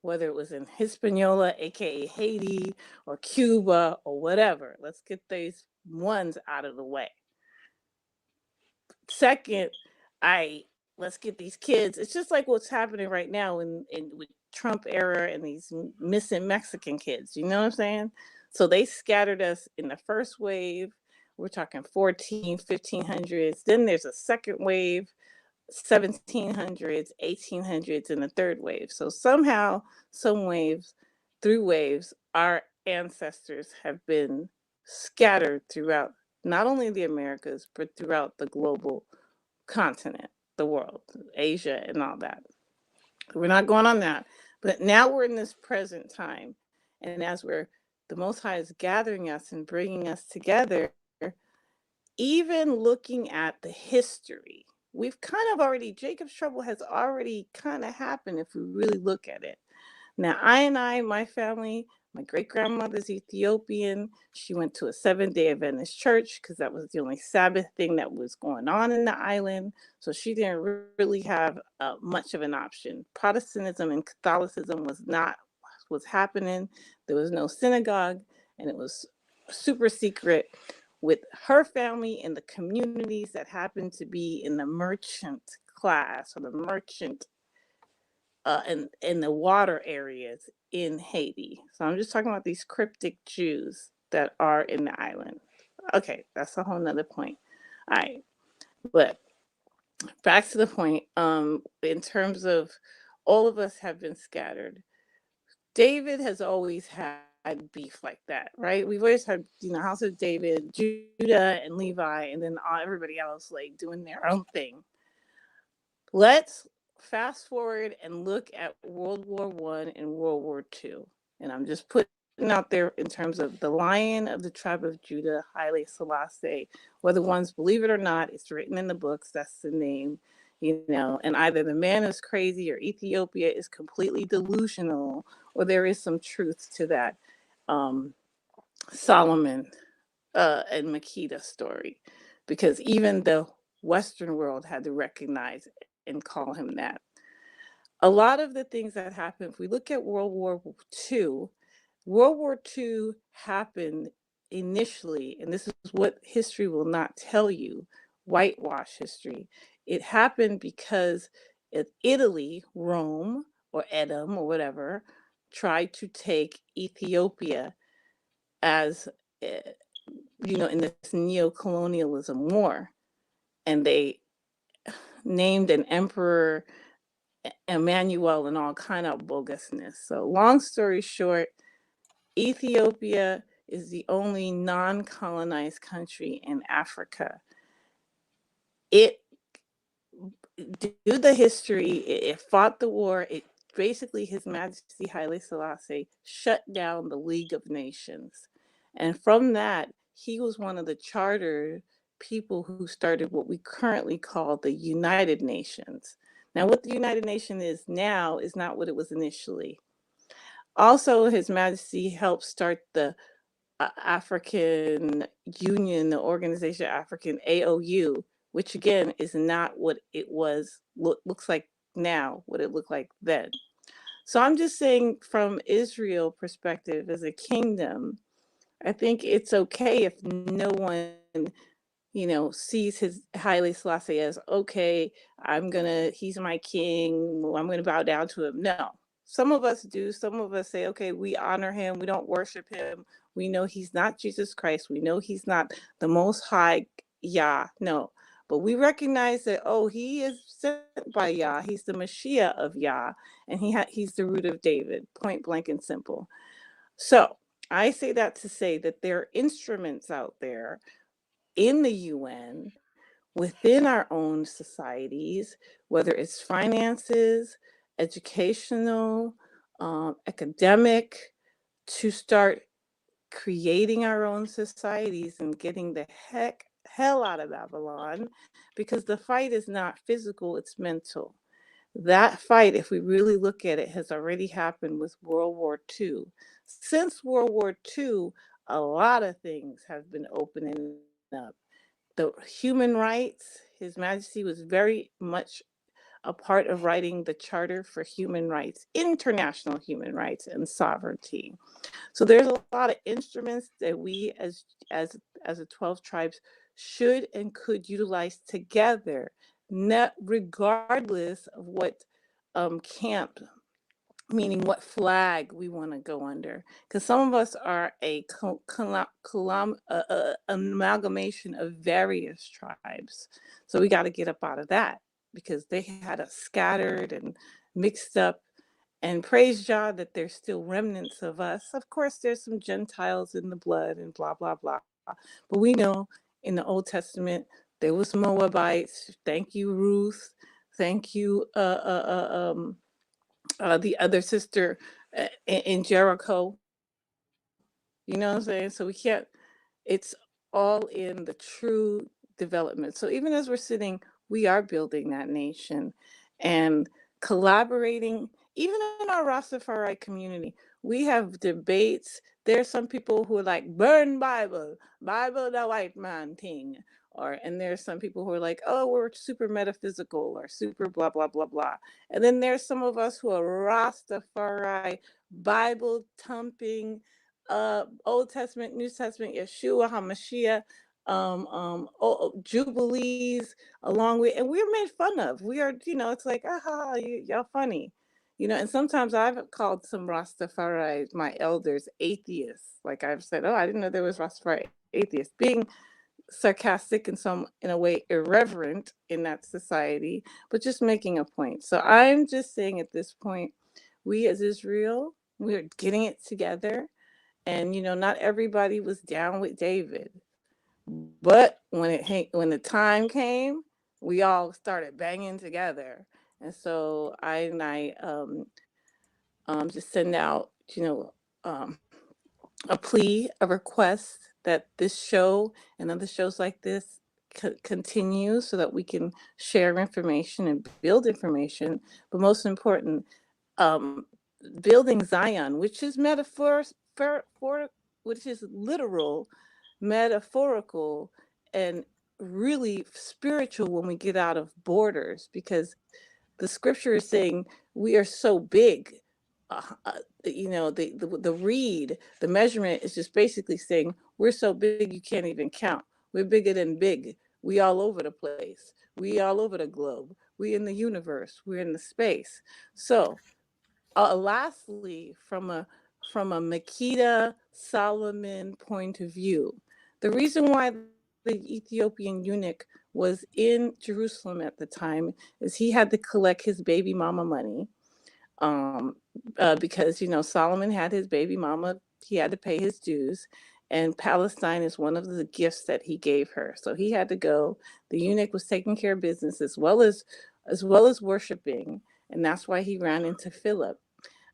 whether it was in Hispaniola, aka Haiti, or Cuba, or whatever. Let's get these ones out of the way. Second, let's get these kids. It's just like what's happening right now with Trump era and these missing Mexican kids. You know what I'm saying? So they scattered us in the first wave. We're talking 1500s. Then there's a second wave, 1700s, 1800s, and a third wave. So somehow, through waves, our ancestors have been scattered throughout not only the Americas, but throughout the global continent, the world, Asia, and all that. We're not going on that. But now we're in this present time. And as the Most High is gathering us and bringing us together, even looking at the history, we've kind of already, Jacob's trouble has already kind of happened if we really look at it. Now, my family, my great-grandmother's Ethiopian. She went to a Seventh-day Adventist church because that was the only Sabbath thing that was going on in the island. So she didn't really have much of an option. Protestantism and Catholicism was happening. There was no synagogue, and it was super secret with her family and the communities that happened to be in the merchant class or the merchant in the water areas in Haiti. So I'm just talking about these cryptic Jews that are in the island. Okay, that's a whole nother point. All right, but back to the point. In terms of all of us have been scattered. David has always had beef like that, right? We've always had, House of David, Judah, and Levi, and then everybody else like doing their own thing. Let's fast forward and look at World War I and World War II. And I'm just putting out there in terms of the Lion of the tribe of Judah, Haile Selassie. Whether ones believe it or not, it's written in the books. That's the name, and either the man is crazy or Ethiopia is completely delusional, or there is some truth to that Solomon and Makeda story, because even the Western world had to recognize and call him that. A lot of the things that happened, if we look at World War II happened initially, and this is what history will not tell you, whitewash history. It happened because Italy, Rome, or Edom, or whatever, tried to take Ethiopia as, in this neo-colonialism war. And they named an emperor Emmanuel and all kind of bogusness. So long story short, Ethiopia is the only non-colonized country in Africa. It did the history, it fought the war, it basically, His Majesty Haile Selassie shut down the League of Nations. And from that, he was one of the charter people who started what we currently call the United Nations. Now, what the United Nations is now is not what it was initially. Also, His Majesty helped start the African Union, the organization African AOU, which again is not what it was, looks like now, what it looked like then. So I'm just saying, from Israel perspective as a kingdom, I think it's okay if no one sees his Haile Selassie as, okay, he's my king, I'm gonna bow down to him. No, some of us do. Some of us say, okay, we honor him, we don't worship him. We know he's not Jesus Christ. We know he's not the Most High Yah. No, but we recognize that, he is sent by Yah. He's the Mashiach of Yah, and he's the root of David, point blank and simple. So I say that to say that there are instruments out there in the UN, within our own societies, whether it's finances, educational, academic, to start creating our own societies and getting the hell out of Babylon, because the fight is not physical, it's mental. That fight, if we really look at it, has already happened with World War II. Since World War II, a lot of things have been opening up. The human rights, His Majesty was very much a part of writing the Charter for Human Rights, international human rights and sovereignty. So there's a lot of instruments that we as the 12 tribes should and could utilize together, not regardless of what camp meaning what flag we want to go under. Because some of us are an amalgamation of various tribes. So we got to get up out of that because they had us scattered and mixed up. And praise God that there's still remnants of us. Of course, there's some Gentiles in the blood and blah, blah, blah. But we know in the Old Testament, there was Moabites. Thank you, Ruth. Thank you, the other sister in Jericho. You know what I'm saying? So we can't, it's all in the true development. So even as we're sitting, we are building that nation and collaborating. Even in our Rastafari community, we have debates. There's some people who are like, burn Bible, Bible the white man thing. And there's some people who are like, oh, we're super metaphysical or super blah, blah, blah, blah. And then there's some of us who are Rastafari, Bible thumping, Old Testament, New Testament, Yeshua HaMashiach, Jubilees along with, and we're made fun of. We are, it's like, y'all funny. And sometimes I've called some Rastafari, my elders, atheists. Like I've said, I didn't know there was Rastafari atheists. Being sarcastic and in a way irreverent in that society, but just making a point. So I'm just saying at this point, we as Israel, we're getting it together. And not everybody was down with David, but when the time came, we all started banging together. And so I just send out a plea, a request that this show and other shows like this continue so that we can share information and build information. But most important, building Zion, which is which is literal, metaphorical, and really spiritual when we get out of borders, because the scripture is saying we are so big. The reed, the measurement is just basically saying we're so big you can't even count. We're bigger than big. We all over the place. We all over the globe. We in the universe. We're in the space. So lastly, from a Makeda Solomon point of view, the reason why the Ethiopian eunuch was in Jerusalem at the time is he had to collect his baby mama money, because Solomon had his baby mama. He had to pay his dues, and Palestine is one of the gifts that he gave her. So he had to go. The eunuch was taking care of business as well as worshiping, and that's why he ran into Philip.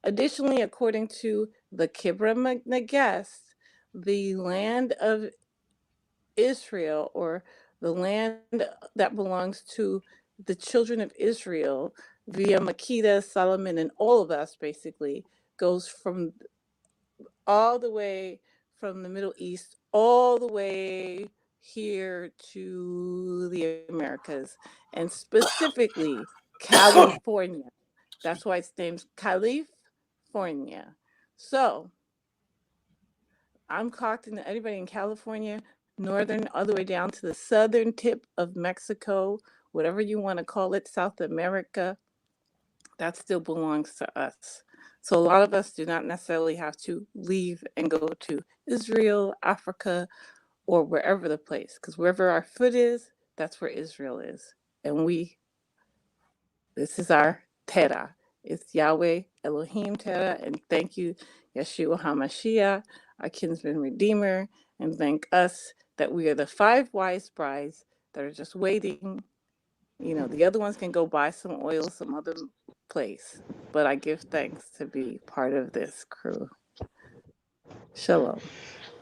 Additionally, according to the Kibra Nagast, the land of Israel, or the land that belongs to the children of Israel via Makeda, Solomon, and all of us, basically, goes from all the way from the Middle East all the way here to the Americas, and specifically California. That's why it's named California. So I'm talking to anybody in California, northern, all the way down to the southern tip of Mexico, whatever you want to call it, South America, that still belongs to us. So a lot of us do not necessarily have to leave and go to Israel, Africa, or wherever the place, because wherever our foot is, that's where Israel is. And this is our Terah. It's Yahweh Elohim Terah, and thank you, Yeshua HaMashiach, our kinsman redeemer, and thank us that we are the 5 wise brides that are just waiting. The other ones can go buy some oil some other place, but I give thanks to be part of this crew. Shalom.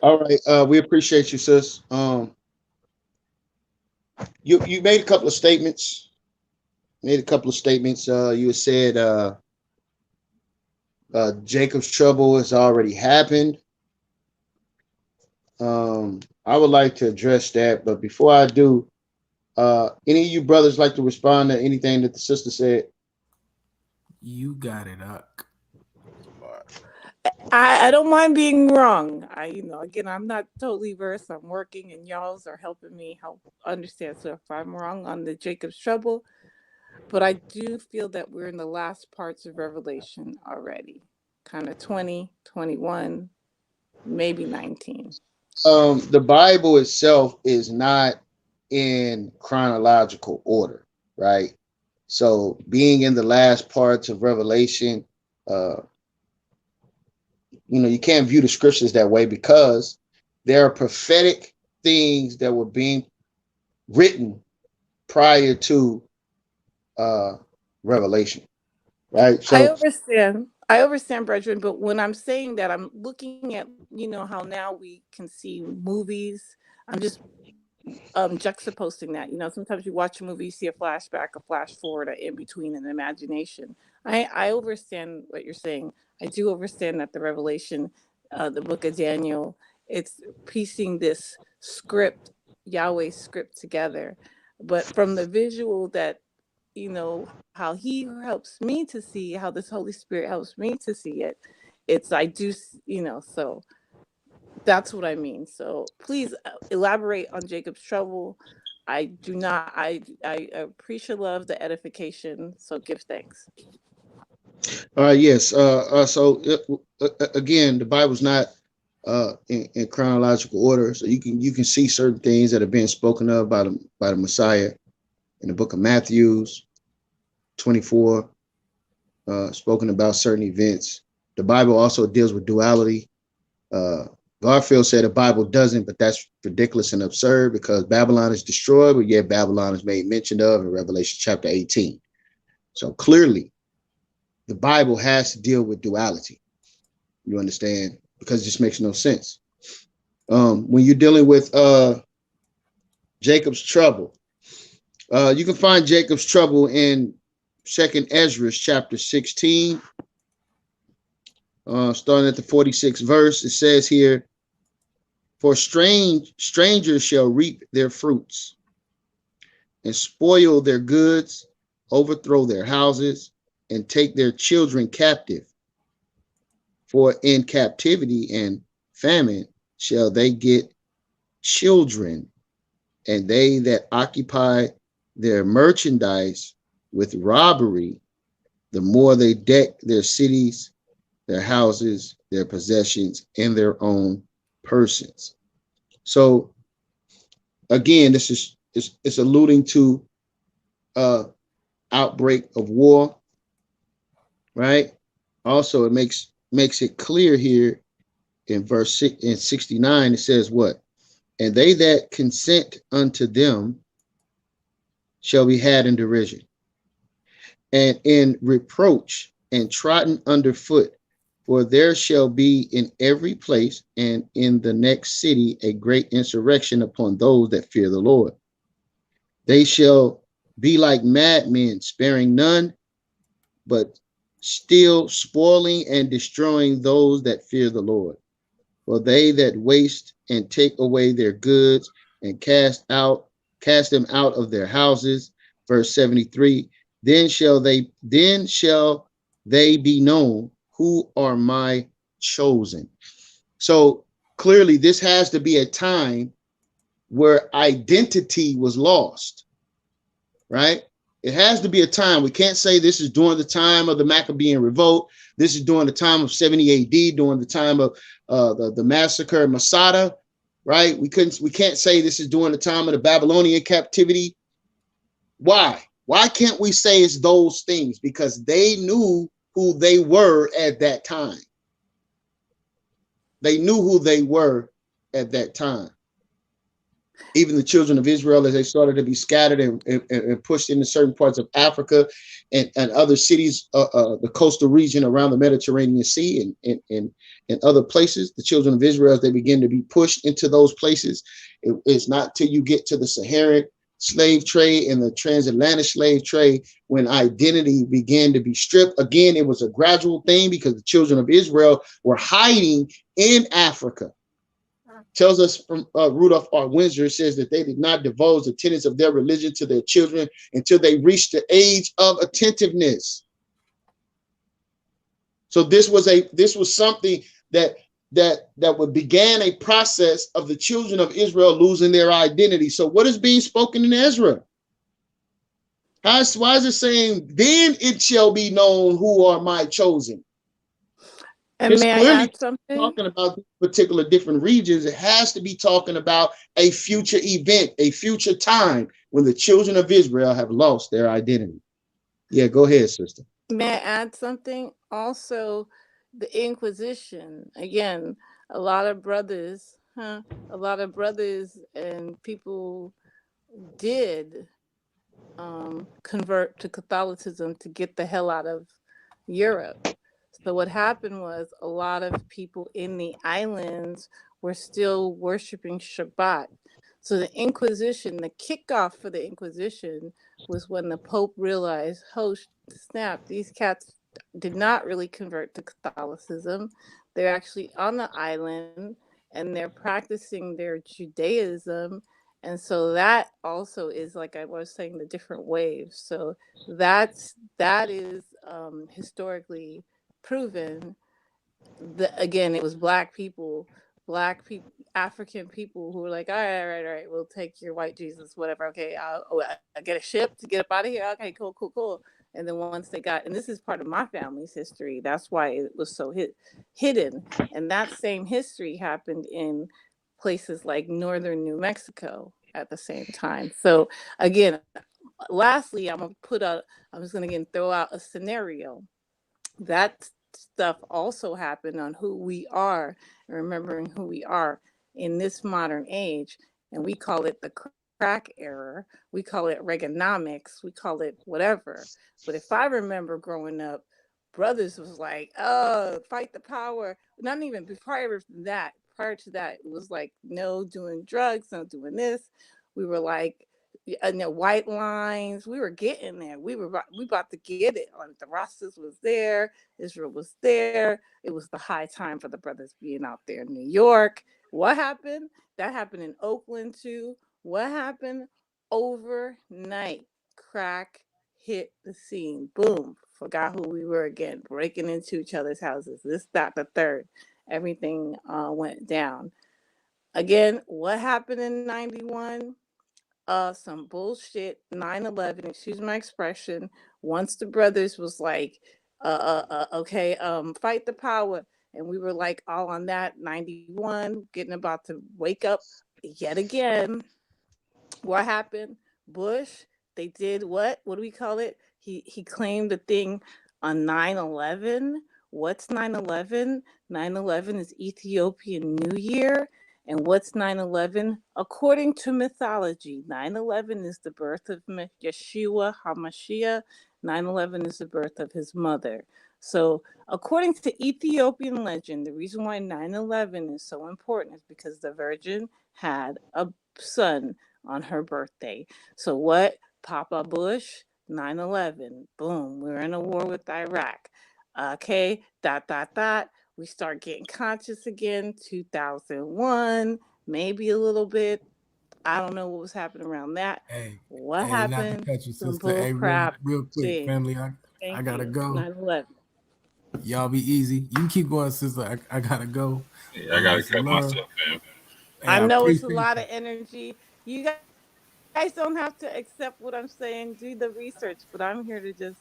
All right, we appreciate you, sis. You made a couple of statements. You said Jacob's trouble has already happened. I would like to address that, but before I do, any of you brothers like to respond to anything that the sister said? You got it, Uck. I don't mind being wrong. Again, I'm not totally versed. I'm working, and y'all's are helping me help understand. So if I'm wrong on the Jacob's trouble, But I do feel that we're in the last parts of Revelation already, kind of 20, 21, maybe 19. The Bible itself is not in chronological order, right? So being in the last parts of Revelation, you can't view the scriptures that way because there are prophetic things that were being written prior to Revelation, right? I So understand, brethren, but when I'm saying that, I'm looking at, how now we can see movies. I'm just juxtaposing that. Sometimes you watch a movie, you see a flashback, a flash forward, a in between, an imagination. I understand what you're saying. I do understand that the Revelation, the book of Daniel, it's piecing this script, Yahweh's script together. But from the visual that, how he helps me to see, how this Holy Spirit helps me to see it, I do, so that's what I mean. So please elaborate on Jacob's trouble. I do not. I appreciate love the edification. So give thanks. yes. So again, the Bible's not in chronological order, so you can see certain things that are being spoken of by the Messiah in the book of Matthew's 24, spoken about certain events. The Bible also deals with duality. Garfield said the Bible doesn't, but that's ridiculous and absurd because Babylon is destroyed, but yet Babylon is made mention of in Revelation chapter 18. So clearly, the Bible has to deal with duality. You understand? Because it just makes no sense. When you're dealing with Jacob's trouble, you can find Jacob's trouble in 2nd Ezra chapter 16, starting at the 46th verse. It says here, "For strangers shall reap their fruits and spoil their goods, overthrow their houses, and take their children captive. For in captivity and famine shall they get children, and they that occupy their merchandise with robbery, the more they deck their cities, their houses, their possessions, and their own persons." So again, this is it's alluding to outbreak of war, right? Also, it makes it clear here in verse 69. It says what? "And they that consent unto them shall be had in derision, and in reproach, and trodden under foot. For there shall be in every place and in the next city a great insurrection upon those that fear the Lord. They shall be like madmen, sparing none, but still spoiling and destroying those that fear the Lord. For they that waste and take away their goods and cast them out of their houses." Verse 73, then shall they be known who are my chosen." So clearly this has to be a time where identity was lost, right? It has to be a time. We can't say this is during the time of the Maccabean revolt. This is during the time of 70 AD, during the time of the massacre of Masada, right? We can't say this is during the time of the Babylonian captivity. Why? Why can't we say it's those things? Because they knew who they were at that time. They knew who they were at that time. Even the children of Israel, as they started to be scattered and pushed into certain parts of Africa and other cities, the coastal region around the Mediterranean Sea and other places, the children of Israel, as they begin to be pushed into those places, it's not till you get to the Saharan slave trade and the transatlantic slave trade when identity began to be stripped. Again, it was a gradual thing because the children of Israel were hiding in Africa. Tells us from Rudolph R. Windsor, says that they did not divulge the tenets of their religion to their children until they reached the age of attentiveness. So this was something that began a process of the children of Israel losing their identity. So what is being spoken in Ezra? Why is it saying, then it shall be known who are my chosen? And It's may I clearly add something? talking about particular different regions. It has to be talking about a future event, a future time when the children of Israel have lost their identity. Yeah, go ahead, sister. May I add something? Also, the Inquisition. Again, a lot of brothers, a lot of brothers and people did convert to Catholicism to get the hell out of Europe. So what happened was a lot of people in the islands were still worshiping Shabbat. So the Inquisition, the kickoff for the Inquisition was when the Pope realized, oh snap, these cats did not really convert to Catholicism. They're actually on the island and they're practicing their Judaism. And so that also is, like I was saying, the different waves. So that is historically proven. Again, it was black people, African people who were like, all right, we'll take your white Jesus, whatever. Okay, I get a ship to get up out of here. Okay, cool. And then once they got, and this is part of my family's history, that's why it was so hidden. And that same history happened in places like northern New Mexico at the same time. So again, lastly, I'm just gonna again throw out a scenario. That stuff also happened on who we are and remembering who we are in this modern age. And we call it the crack era. We call it Reaganomics. We call it whatever. But if I remember growing up, brothers was like, oh, fight the power. Not even prior to that. Prior to that, it was like, no doing drugs, no doing this. We were like, white lines. We were getting there. We about to get it. Like the Rastas was there. Israel was there. It was the high time for the brothers being out there in New York. What happened? That happened in Oakland too. What happened? Overnight, crack hit the scene. Boom. Forgot who we were again. Breaking into each other's houses. This, that, the third. Everything went down. Again, what happened in 91? Some bullshit 9/11, excuse my expression. Once the brothers was like, okay, fight the power. And we were like all on that 91, getting about to wake up yet again. What happened? Bush, they did what? What do we call it? He claimed the thing on 9/11. What's 9/11? 9/11 is Ethiopian New Year. And what's 9/11? According to mythology, 9/11 is the birth of Yeshua HaMashiach. 9/11 is the birth of his mother. So, according to Ethiopian legend, the reason why 9/11 is so important is because the Virgin had a son on her birthday. So what? Papa Bush, 9/11. Boom. We're in a war with Iraq. Okay, dot. We start getting conscious again, 2001, maybe a little bit. I don't know what was happening around that. What Not to happened? cut you, Some sister. bull Real, crap real quick, thing. family. I Thank gotta you. go. 9/11. Y'all be easy. You can keep going, sister. I gotta go. Yeah, I gotta cut myself, man. Hey, I I know it's a appreciate lot you. of energy. You guys don't have to accept what I'm saying. Do the research, but I'm here to just,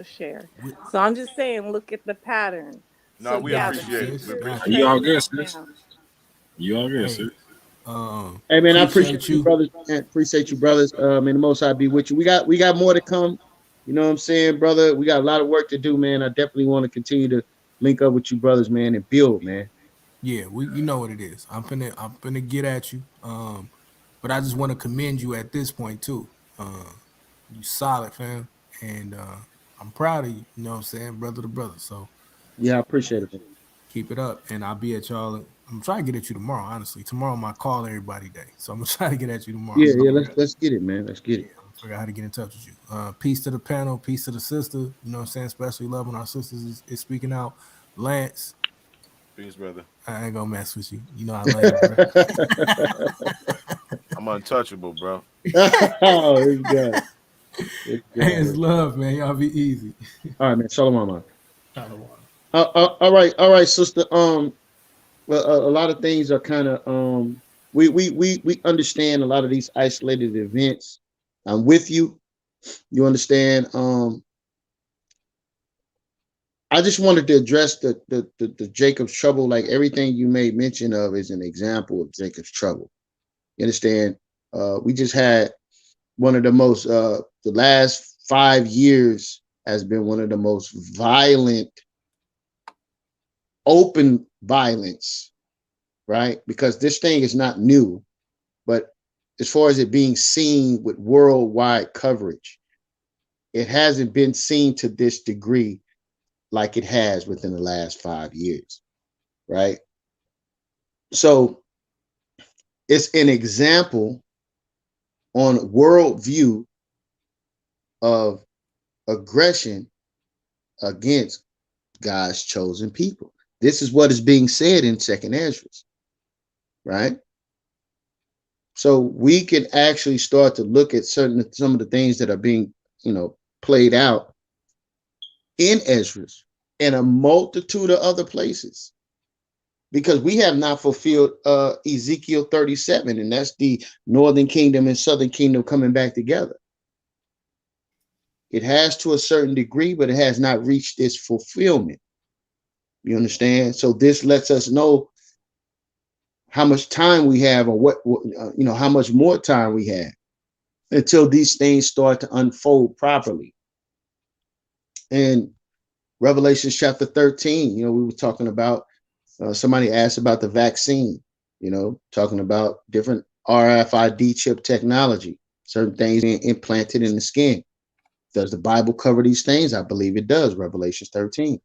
share. So I'm just saying, look at the pattern. No, So we yeah, the appreciate it. We future is appreciate You it. all crazy good, right sis? now. You all good, Hey, sis? Hey man, I appreciate appreciate you, you. brothers. Man. Appreciate you, brothers. And the Most High be with you. We got more to come. You know what I'm saying, brother? We got a lot of work to do, man. I definitely want to continue to link up with you, brothers, man, and build, man. Yeah, you know what it is. I'm finna get at you. But I just want to commend you at this point too. You solid, fam, and I'm proud of you. You know what I'm saying, brother to brother. So Yeah, I appreciate it, man. keep it up, and I'll be at y'all. I'm trying to get at you tomorrow. Honestly, tomorrow my call everybody day, so I'm gonna try to get at you tomorrow. Yeah, let's get it, man. Let's get it. I'm gonna figure out how to get in touch with you. Peace to the panel, peace to the sister. You know what I'm saying? Especially love when our sisters is speaking out. Lance, Peace, brother. I ain't gonna mess with you. You know I love you, bro. I'm untouchable, bro. Oh, it's good. It's Hey, it's good. love, man. Y'all be easy. All right, man. Shalom, man. Shalom. All right, sister. A lot of things are kind of we understand a lot of these isolated events. I'm with you. You understand? I just wanted to address the Jacob's trouble. Like everything you made mention of is an example of Jacob's trouble. You understand? We just had one of the most the last 5 years has been one of the most violent, open violence, right? Because this thing is not new, but as far as it being seen with worldwide coverage, it hasn't been seen to this degree like it has within the last 5 years, right? So it's an example on worldview of aggression against God's chosen people. This is what is being said in Second Ezra, right? So we can actually start to look at some of the things that are being, played out in Ezra and a multitude of other places, because we have not fulfilled Ezekiel 37, and that's the northern kingdom and southern kingdom coming back together. It has to a certain degree, but it has not reached its fulfillment. You understand? So this lets us know how much time we have, or how much more time we have until these things start to unfold properly. And Revelation chapter 13, we were talking about, somebody asked about the vaccine, talking about different RFID chip technology, certain things being implanted in the skin. Does the Bible cover these things? I believe it does. Revelation 13,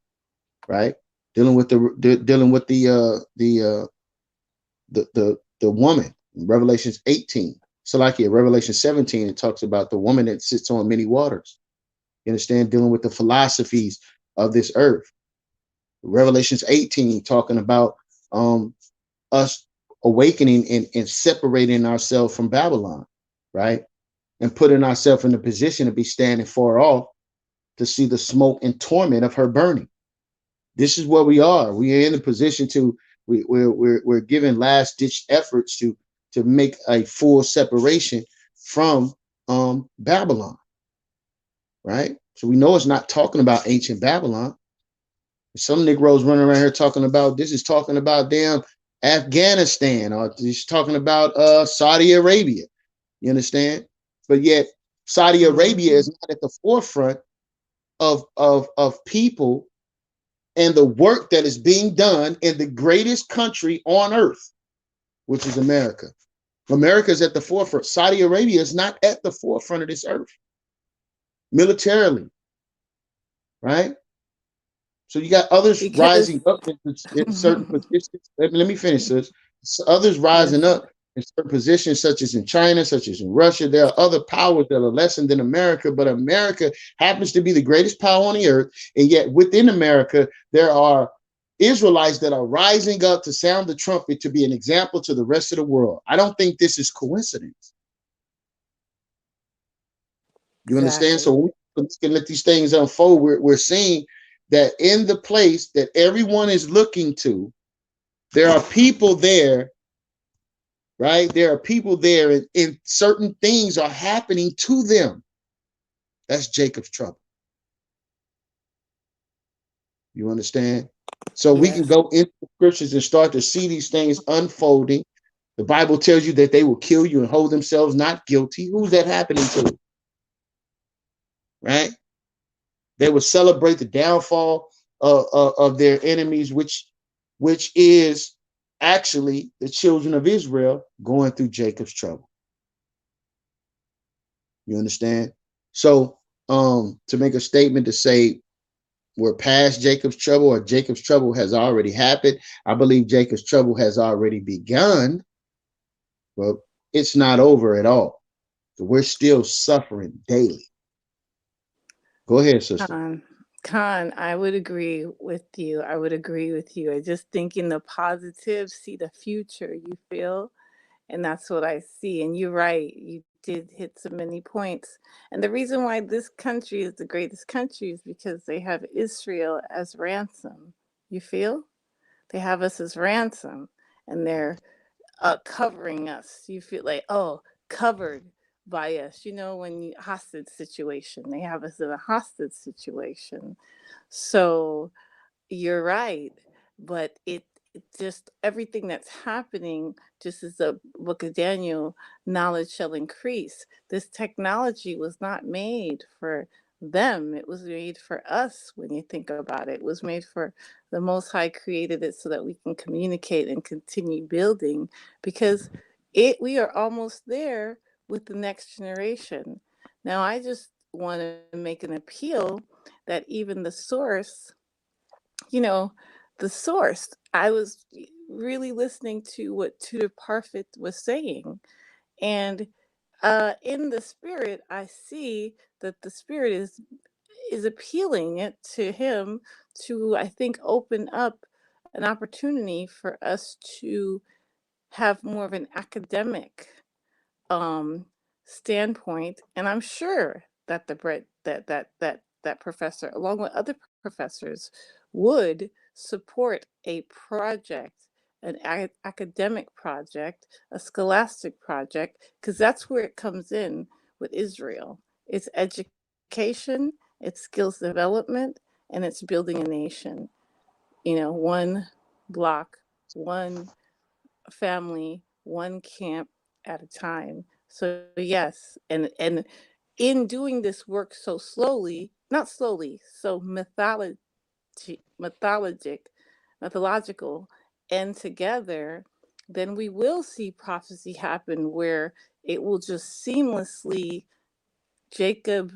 right? Dealing with the woman in Revelation 18. So like here, Revelation 17, it talks about the woman that sits on many waters. You understand? Dealing with the philosophies of this earth. Revelations 18, talking about us awakening and separating ourselves from Babylon, right? And putting ourselves in a position to be standing far off to see the smoke and torment of her burning. This is where we are. We are in a position to, we're giving last ditch efforts to make a full separation from Babylon, right? So we know it's not talking about ancient Babylon. Some Negroes running around here talking about, this is talking about damn Afghanistan, or he's talking about Saudi Arabia. You understand? But yet Saudi Arabia is not at the forefront of people and the work that is being done in the greatest country on earth, which is America. America is at the forefront. Saudi Arabia is not at the forefront of this earth militarily, right? So you got others rising up in certain positions. Let me finish this. Others rising up in certain positions, such as in China, such as in Russia. There are other powers that are lesser than America, but America happens to be the greatest power on the earth. And yet within America, there are Israelites that are rising up to sound the trumpet to be an example to the rest of the world. I don't think this is coincidence. You understand? So we can let these things unfold. We're seeing that in the place that everyone is looking to, there are people there, right? There are people there, and certain things are happening to them. That's Jacob's trouble. You understand? So we can go into the scriptures and start to see these things unfolding. The Bible tells you that they will kill you and hold themselves not guilty. Who's that happening to? Right? They will celebrate the downfall of their enemies, which is actually the children of Israel going through Jacob's trouble. You understand? So to make a statement to say we're past Jacob's trouble or Jacob's trouble has already happened, I believe Jacob's trouble has already begun, but it's not over at all. So we're still suffering daily. Go ahead, sister. Khan, I would agree with you. I just think in the positive, see the future, you feel? And that's what I see. And you're right. You did hit so many points. And the reason why this country is the greatest country is because they have Israel as ransom. You feel? They have us as ransom. And they're covering us. You feel like, oh, covered by us. When hostage situation, they have us in a hostage situation. So you're right, but it just everything that's happening, just as the book of Daniel, knowledge shall increase. This technology was not made for them. It was made for us. When you think about it, it was made for the Most High created it so that we can communicate and continue building, because we are almost there with the next generation. Now, I just want to make an appeal that even you know, the source. I was really listening to what Tudor Parfit was saying. And in the spirit, I see that the spirit is appealing it to him to, I think, open up an opportunity for us to have more of an academic um standpoint. And I'm sure that the Brit that professor, along with other professors, would support a project, an academic project, a scholastic project, because that's where it comes in with Israel. It's education, it's skills development, and it's building a nation. One block, one family, one camp at a time. So yes, and in doing this work so slowly, not slowly, so mythologic, mythological, and together, then we will see prophecy happen where it will just seamlessly Jacob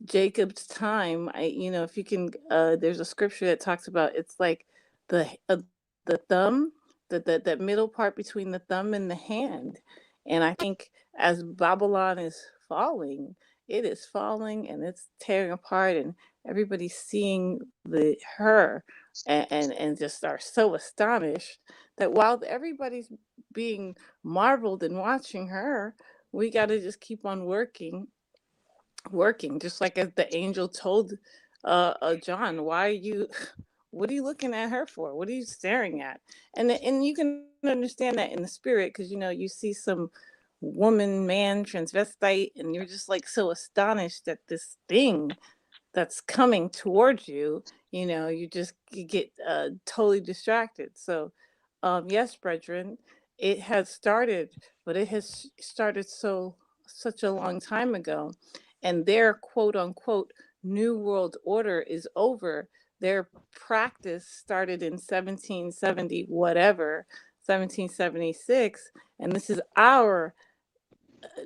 Jacob's time. If you can, there's a scripture that talks about it's like the thumb, that middle part between the thumb and the hand. And I think as Babylon is falling, it is falling and it's tearing apart, and everybody's seeing her, and just are so astonished that while everybody's being marveled and watching her, we got to just keep on working, just like as the angel told John, why are you what are you looking at her for? What are you staring at? And you can understand that in the spirit, because you see some woman, man, transvestite, and you're just like so astonished at this thing that's coming towards you. You get totally distracted. So yes, brethren, it has started, but it has started such a long time ago, and their quote unquote new world order is over. Their practice started in 1770 whatever, 1776, and this is our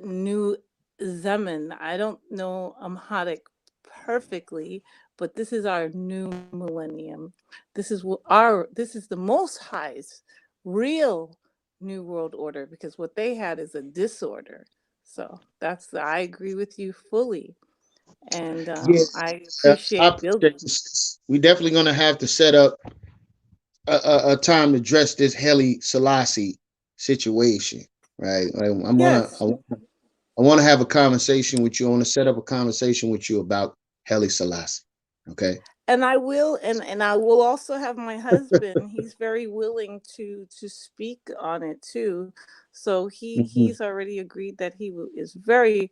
new Zeman. I don't know Amharic perfectly, but this is our new millennium. This is the Most High's real new world order, because what they had is a disorder. So I agree with you fully, and Yeah, I I appreciate appreciate building. this. We definitely gonna have to set up a time to address this Heli Selassie situation, right? Yes. I want to have a conversation with you. I want to set up a conversation with you about Heli Selassie. Okay. And I will, and I will also have my husband. He's very willing to speak on it too. So Mhm. he's already agreed that is very,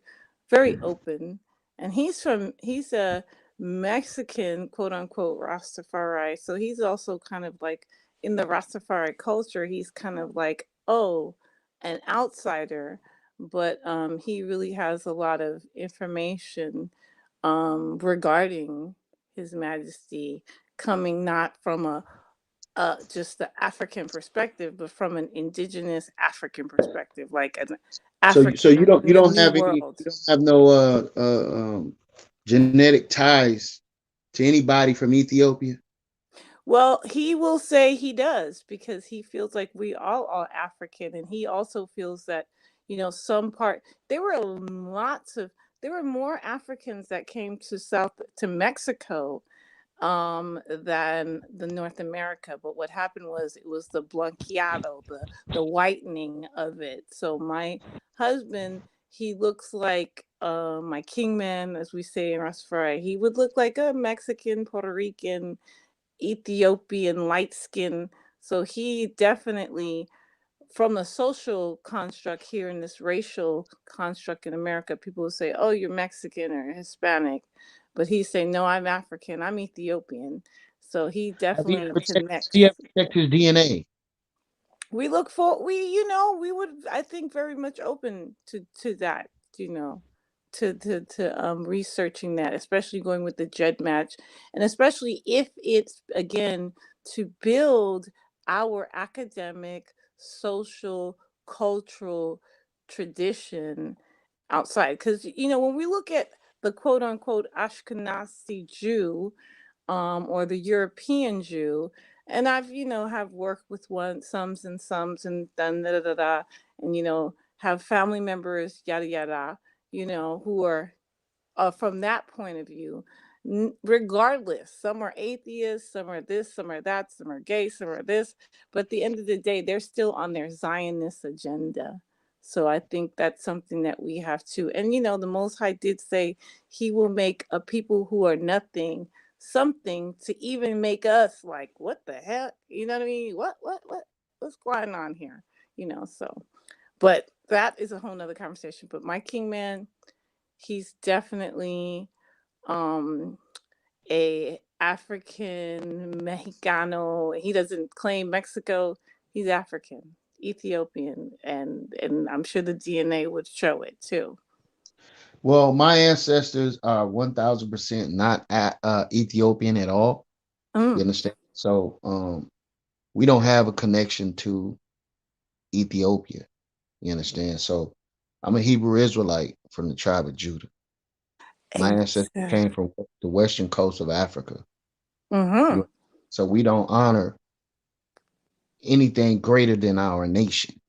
very open. And he's a Mexican, quote unquote, Rastafari. So he's also kind of like in the Rastafari culture. He's kind of like, oh, an outsider, but he really has a lot of information regarding His Majesty, coming not from just the African perspective, but from an indigenous African perspective, like an So African you in the don't New have any, World. you don't have no genetic ties to anybody from Ethiopia. Well, he will say he does, because he feels like we all are African, and he also feels that some part there were there were more Africans that came to Mexico than the North America. But what happened was it was the blanqueado, the whitening of it. So my husband, he looks like my kingman, as we say in Rastafari. He would look like a Mexican, Puerto Rican, Ethiopian light skin. So he definitely from the social construct here in this racial construct in America, people will say, "Oh, you're Mexican or Hispanic," but he's saying, "No, I'm African. I'm Ethiopian." So he Have you definitely ever checked? Have you connects. ever checked his DNA? We look for we would, I think, very much open to that, you know, to researching that, especially going with the Jed match, and especially if it's again to build our academic, social, cultural tradition outside, because when we look at the quote unquote Ashkenazi Jew, or the European Jew. And I've, have worked with somes and done da da da da, and have family members, yada yada, who are from that point of view. Regardless, some are atheists, some are this, some are that, some are gay, some are this. But at the end of the day, they're still on their Zionist agenda. So I think that's something that we have to. And the Most High did say He will make a people who are nothing something, to even make us like, what the heck? You know what I mean? What's going on here? So. But that is a whole nother conversation. But my king man, he's definitely um a African Mexicano. He doesn't claim Mexico. He's African, Ethiopian, and I'm sure the DNA would show it too. Well, my ancestors are 1000% not Ethiopian at all. You understand? So we don't have a connection to Ethiopia. You understand? So I'm a Hebrew Israelite from the tribe of Judah. My ancestors came from the western coast of Africa. So we don't honor anything greater than our nation.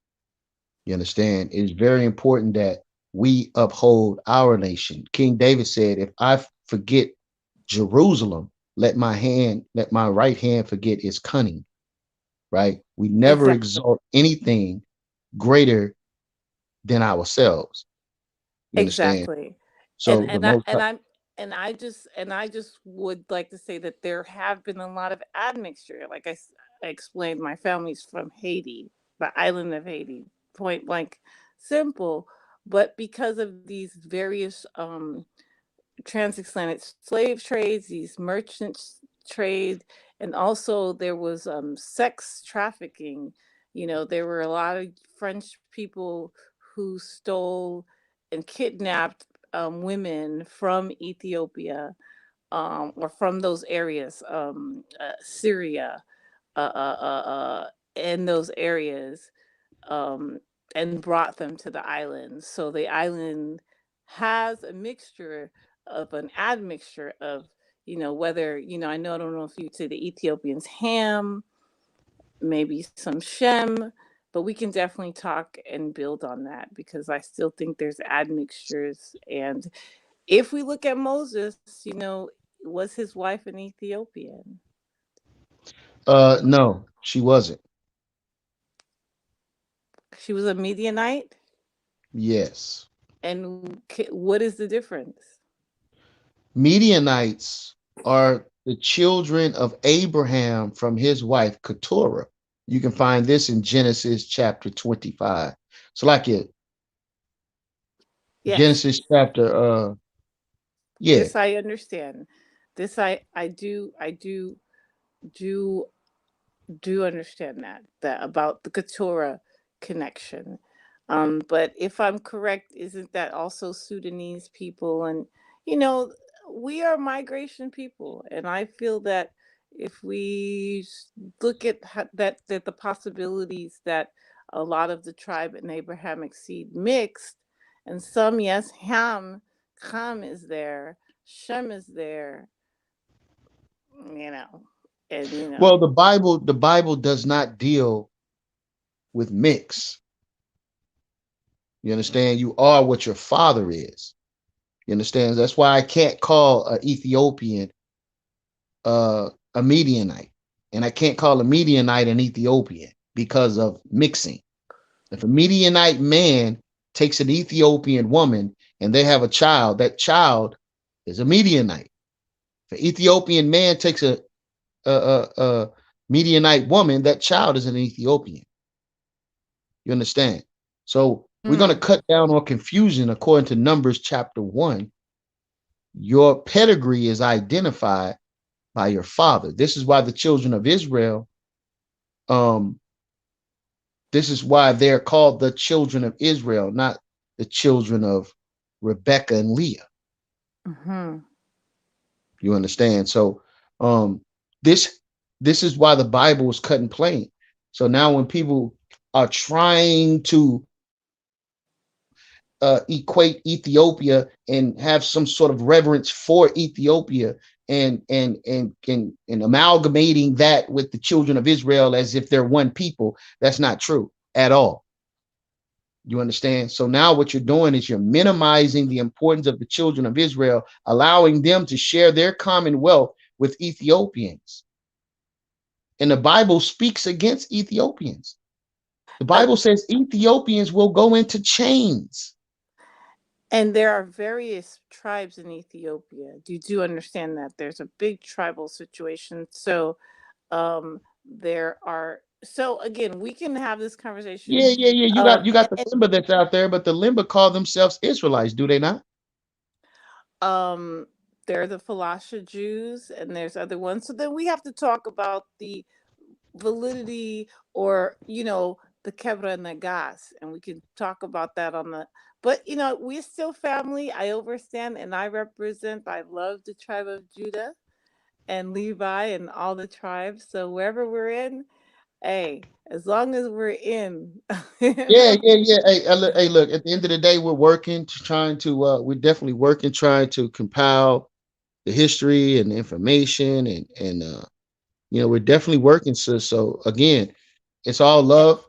You understand? It's very important that we uphold our nation. King David said, if I forget Jerusalem, let my right hand forget its cunning. Right? We never exalt anything greater than ourselves. You understand? Exactly. So the most I just would like to say that there have been a lot of admixture. Like I explained, my family's from Haiti, the island of Haiti, point blank simple. But because of these various transatlantic slave trades, these merchant trade, and also there was sex trafficking. There were a lot of French people who stole and kidnapped women from Ethiopia, or from those areas, Syria, in those areas, um, and brought them to the island. So the island has a mixture of an admixture of, whether, I don't know if you say the Ethiopians ham, maybe some Shem, but we can definitely talk and build on that, because I still think there's admixtures. And if we look at Moses, was his wife an Ethiopian? no, she wasn't. She was a Midianite? Yes. And what is the difference? Midianites are the children of Abraham from his wife Keturah. You can find this in Genesis chapter 25. So like it. Yes. Genesis chapter yeah. This I understand. This I do understand that about the Keturah connection. But if I'm correct, isn't that also Sudanese people? And you know, we are migration people, and I feel that if we look at that the possibilities that a lot of the tribe and Abrahamic seed mixed, and some, yes, Ham is there, Shem is there, you know, and Well, the Bible does not deal with mix. You understand? You are what your father is. You understand? That's why I can't call an Ethiopian a Midianite, and I can't call a Midianite an Ethiopian because of mixing. If a Midianite man takes an Ethiopian woman and they have a child, that child is a Midianite. If an Ethiopian man takes a Midianite woman, that child is an Ethiopian. You understand? So we're going to cut down on confusion according to Numbers chapter 1. Your pedigree is identified by your father. This is why the children of Israel, this is why they're called the children of Israel, not the children of Rebecca and Leah. You understand? So this is why the Bible is cut and plain. So now when people are trying to equate Ethiopia and have some sort of reverence for Ethiopia and amalgamating that with the children of Israel as if they're one people, that's not true at all. You understand? So now what you're doing is you're minimizing the importance of the children of Israel, allowing them to share their commonwealth with Ethiopians. And the Bible speaks against Ethiopians. The Bible says Ethiopians will go into chains. And there are various tribes in Ethiopia. You do understand that there's a big tribal situation. So there are, so again, we can have this conversation. Yeah. You got the Limba that's out there, but the Limba call themselves Israelites, do they not? There are the Falasha Jews, and there's other ones. So then we have to talk about the validity, or the Kebra Nagas, and we can talk about that on the. But we're still family. I understand, and I love the tribe of Judah and Levi and all the tribes. So wherever we're in, hey, as long as we're in. Yeah. Hey, look, at the end of the day, we're working we're definitely working, trying to compile the history and the information and we're definitely working. So again, it's all love,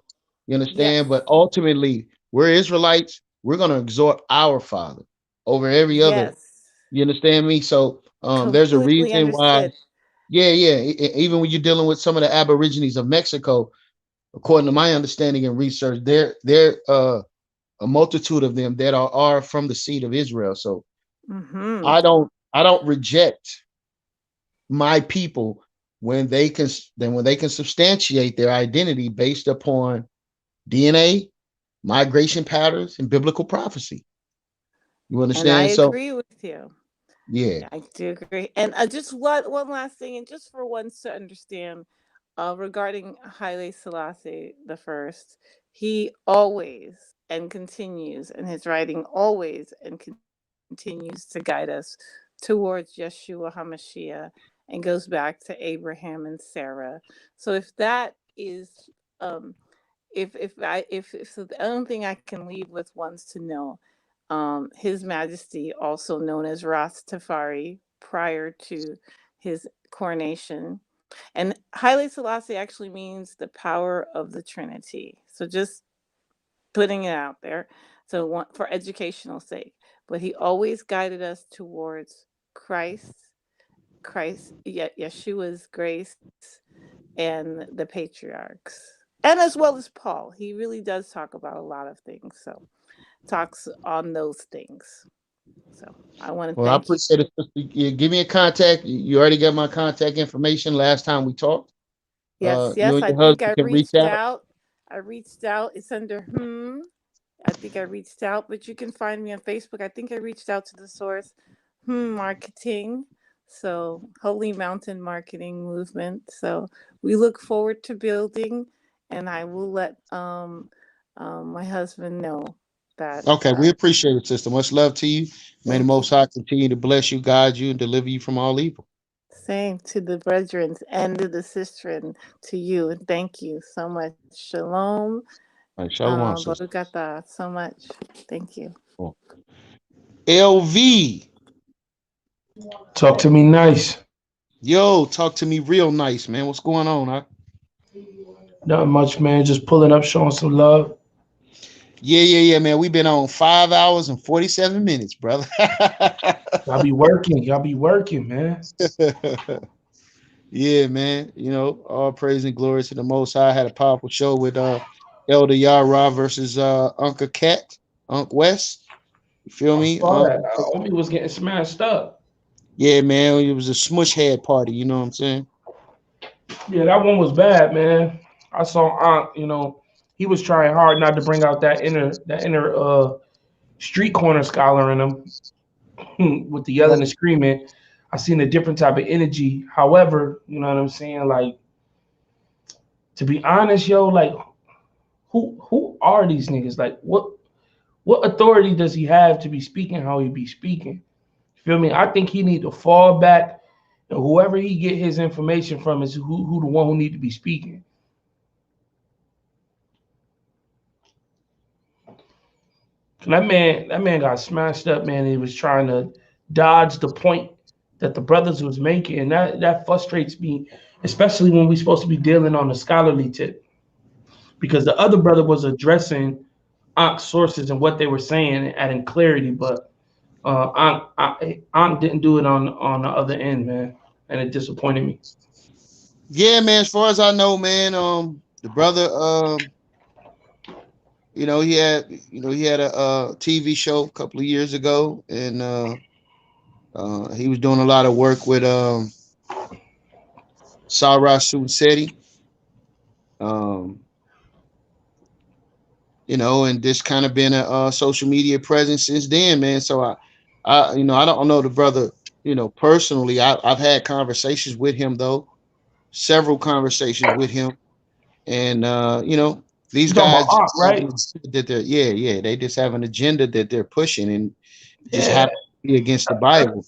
you understand? Yes. But ultimately, we're Israelites. We're going to exhort our Father over every other. You understand me? So there's a Completely reason why. understood. Yeah. Even when you're dealing with some of the Aborigines of Mexico, according to my understanding and research, they're a multitude of them that are from the seed of Israel. So I don't reject my people when they can substantiate their identity based upon DNA, migration patterns, and biblical prophecy. You And I understand? So agree with you. yeah. I do agree. And just one last thing, and just for once to understand, regarding Haile Selassie the First, he always and continues in his writing, always and continues to guide us towards Yeshua HaMashiach, and goes back to Abraham and Sarah. So if that is, if so, the only thing I can leave with ones to know, His Majesty, also known as Rastafari, prior to his coronation. And Haile Selassie actually means the power of the Trinity. So just putting it out there. So for educational sake. But he always guided us towards Yeshua's grace, and the patriarchs. And as well as Paul. He really does talk about a lot of things. So talks on those things. So I want to Well, I thank you. appreciate it. Yeah, give me a contact. You already got my contact information last time we talked. Yes, You yes. and I your think husband I can reach reached out. out. It's under I think I reached out, but you can find me on Facebook. I think I reached out to the source, Marketing. So Holy Mountain Marketing Movement. So we look forward to building, and I will let my husband know that. Okay, we appreciate it, sister. Much love to you. May the Thank you. Most High continue to bless you, guide you, and deliver you from all evil. Same to the brethren and to the sister, and to you, and thank you so much. Shalom. All right, shalom, sister. Barukata, so much. Thank you. Cool. LV. Talk to me nice. Yo, talk to me real nice, man. What's going on, huh? Not much, man. Just pulling up, showing some love. Yeah, man. We've been on 5 hours and 47 minutes, brother. Y'all be working. Y'all be working, man. Yeah, man. All praise and glory to the Most High. I had a powerful show with Elder Yarah versus Unc West. You feel I me? saw that. Homie was getting smashed up. Yeah, man. It was a smush head party. You know what I'm saying? Yeah, that one was bad, man. I saw Ankh, he he was trying hard not to bring out that inner street corner scholar in him with the yelling and screaming. I seen a different type of energy. However, you know what I'm saying? Like, to be honest, yo, like who are these niggas? Like what authority does he have to be speaking how he be speaking? You feel me? I think he need to fall back, and whoever he get his information from is who the one who need to be speaking. That man got smashed up, man. He was trying to dodge the point that the brothers was making, and that frustrates me, especially when we're supposed to be dealing on the scholarly tip, because the other brother was addressing Ankh sources and what they were saying and adding clarity, but Ankh didn't do it on the other end, man, and it disappointed me. Yeah, man. As far as I know, man, the brother, he had a TV show a couple of years ago, and he was doing a lot of work with Sarah Sunseti, and just kind of been a social media presence since then, man. So I don't know the brother, personally. I've had conversations with him though, several conversations with him, and these You talking about guys Ankh, just have right? an agenda that they just have an agenda that they're pushing, and just Yeah, happen to be against the Bible.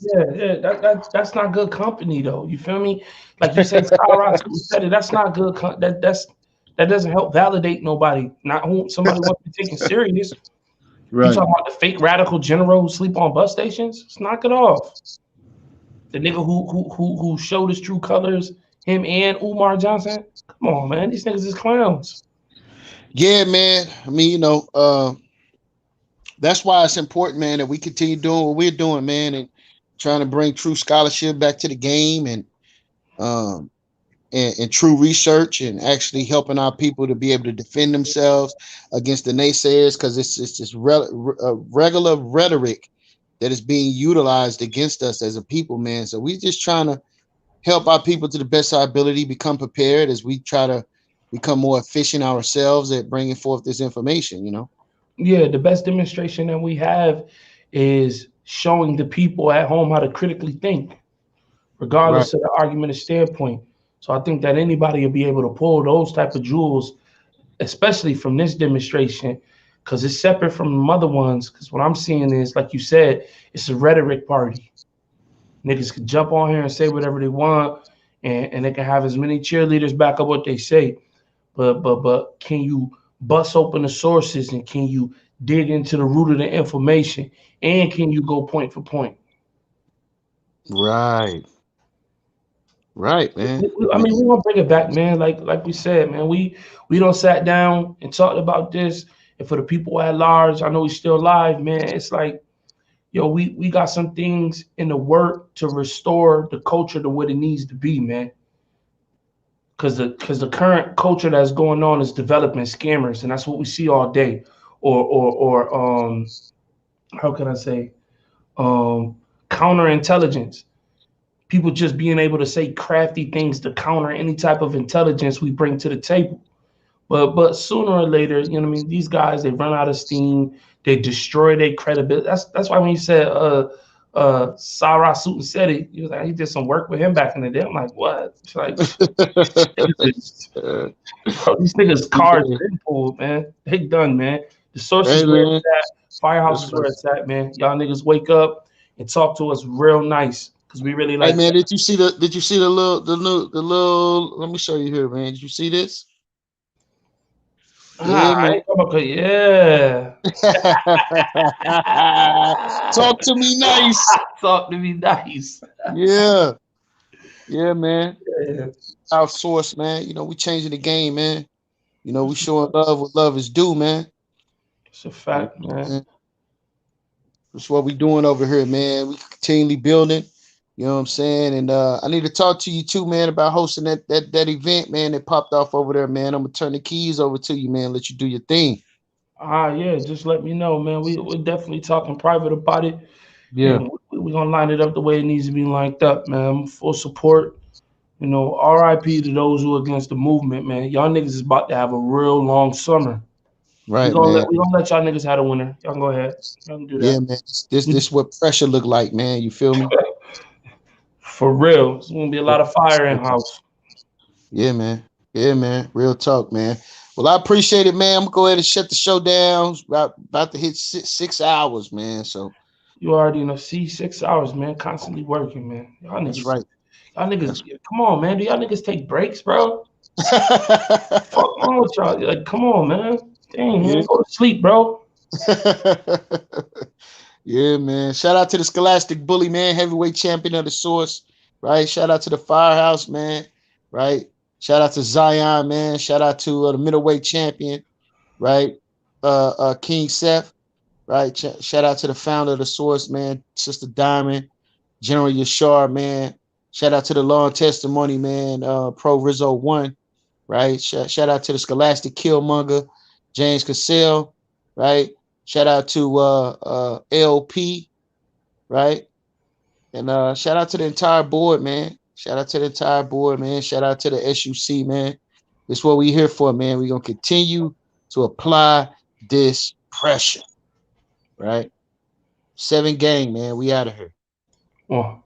that's not good company though. You feel me? Like you said, Sarah said it. That's not good. That doesn't help validate nobody. Not who somebody wants to be taken serious. You Right. talking about the fake radical general who sleep on bus stations? Let's knock it off. The nigga who showed his true colors, him and Umar Johnson. Come on, man. These niggas is clowns. Yeah, man. I mean, that's why it's important, man, that we continue doing what we're doing, man, and trying to bring true scholarship back to the game, um and true research, and actually helping our people to be able to defend themselves against the naysayers, because it's just regular rhetoric that is being utilized against us as a people, man. So we just trying to help our people to the best of our ability, become prepared as we try to become more efficient ourselves at bringing forth this information. Yeah, the best demonstration that we have is showing the people at home how to critically think, Right. regardless of the argument standpoint. So I think that anybody will be able to pull those type of jewels, especially from this demonstration, because it's separate from the other ones. Because what I'm seeing is, like you said, it's a rhetoric party. Niggas can jump on here and say whatever they want, and they can have as many cheerleaders back up what they say. But can you bust open the sources, and can you dig into the root of the information, and can you go point for point? Right. Right, man. I mean, we're gonna bring it back, man. Like we said, man, we don't sat down and talked about this. And for the people at large, I know we still live, man. It's like, yo, we got some things in the work to restore the culture to what it needs to be, man. Because the current culture that's going on is developing scammers, and that's what we see all day. Or how can I say, counterintelligence. People just being able to say crafty things to counter any type of intelligence we bring to the table. But sooner or later, you know what I mean, these guys, they run out of steam, they destroy their credibility. That's why when you said Sarah Suit said it, he was like, he did some work with him back in the day. I'm like, what? It's like, bro, these niggas cards been pulled, man. They done, man. The sources Hey, where man. it's at, Firehouse is where it's at, man. Y'all niggas wake up and talk to us real nice, because we really Hey, like man, did you see the little let me show you here, man. Did you see this? Yeah, man. Yeah. Talk to me nice. Talk to me nice. Yeah. Yeah, man. Yeah. Outsource, man. We changing the game, man. We showing love what love is due, man. It's a fact, man. That's what we doing over here, man. We continually building. You know what I'm saying? And I need to talk to you too, man, about hosting that event, man, that popped off over there, man. I'm gonna turn the keys over to you, man. Let you do your thing. Yeah, just let me know, man. We're definitely talking private about it. Yeah. And we're gonna line it up the way it needs to be lined up, man. Full support. RIP to those who are against the movement, man. Y'all niggas is about to have a real long summer. Right, man. We gonna let y'all niggas have a winner. Y'all can go ahead. Y'all can do that. Yeah, man. This what pressure look like, man. You feel me? For real. It's gonna be a lot of fire in house. Yeah, man. Yeah, man. Real talk, man. Well, I appreciate it, man. I'm gonna go ahead and shut the show down. About to hit 6 hours, man. So you already know. See, 6 hours, man. Constantly working, man. Y'all niggas. That's right. Y'all niggas. Come on, man. Do y'all niggas take breaks, bro? Fuck on with y'all. Like, come on, man. Dang, man. Go to sleep, bro. Yeah, man. Shout out to the Scholastic Bully, man. Heavyweight champion of the Source. Right. Shout out to the Firehouse, man. Right. Shout out to Zion, man. Shout out to the middleweight champion, right? King Seth, right? Shout out to the founder of the Source, man, Sister Diamond, General Yashar, man. Shout out to the Long Testimony, man, Pro Rizzo 1, right? Shout out to the Scholastic Killmonger, James Cassell, right? Shout out to LP, right? And shout out to the entire board, man. Shout out to the entire board, man. Shout out to the SUC, man. This is what we here for, man. We're gonna continue to apply this pressure, right? 7 gang, man. We out of here. Oh.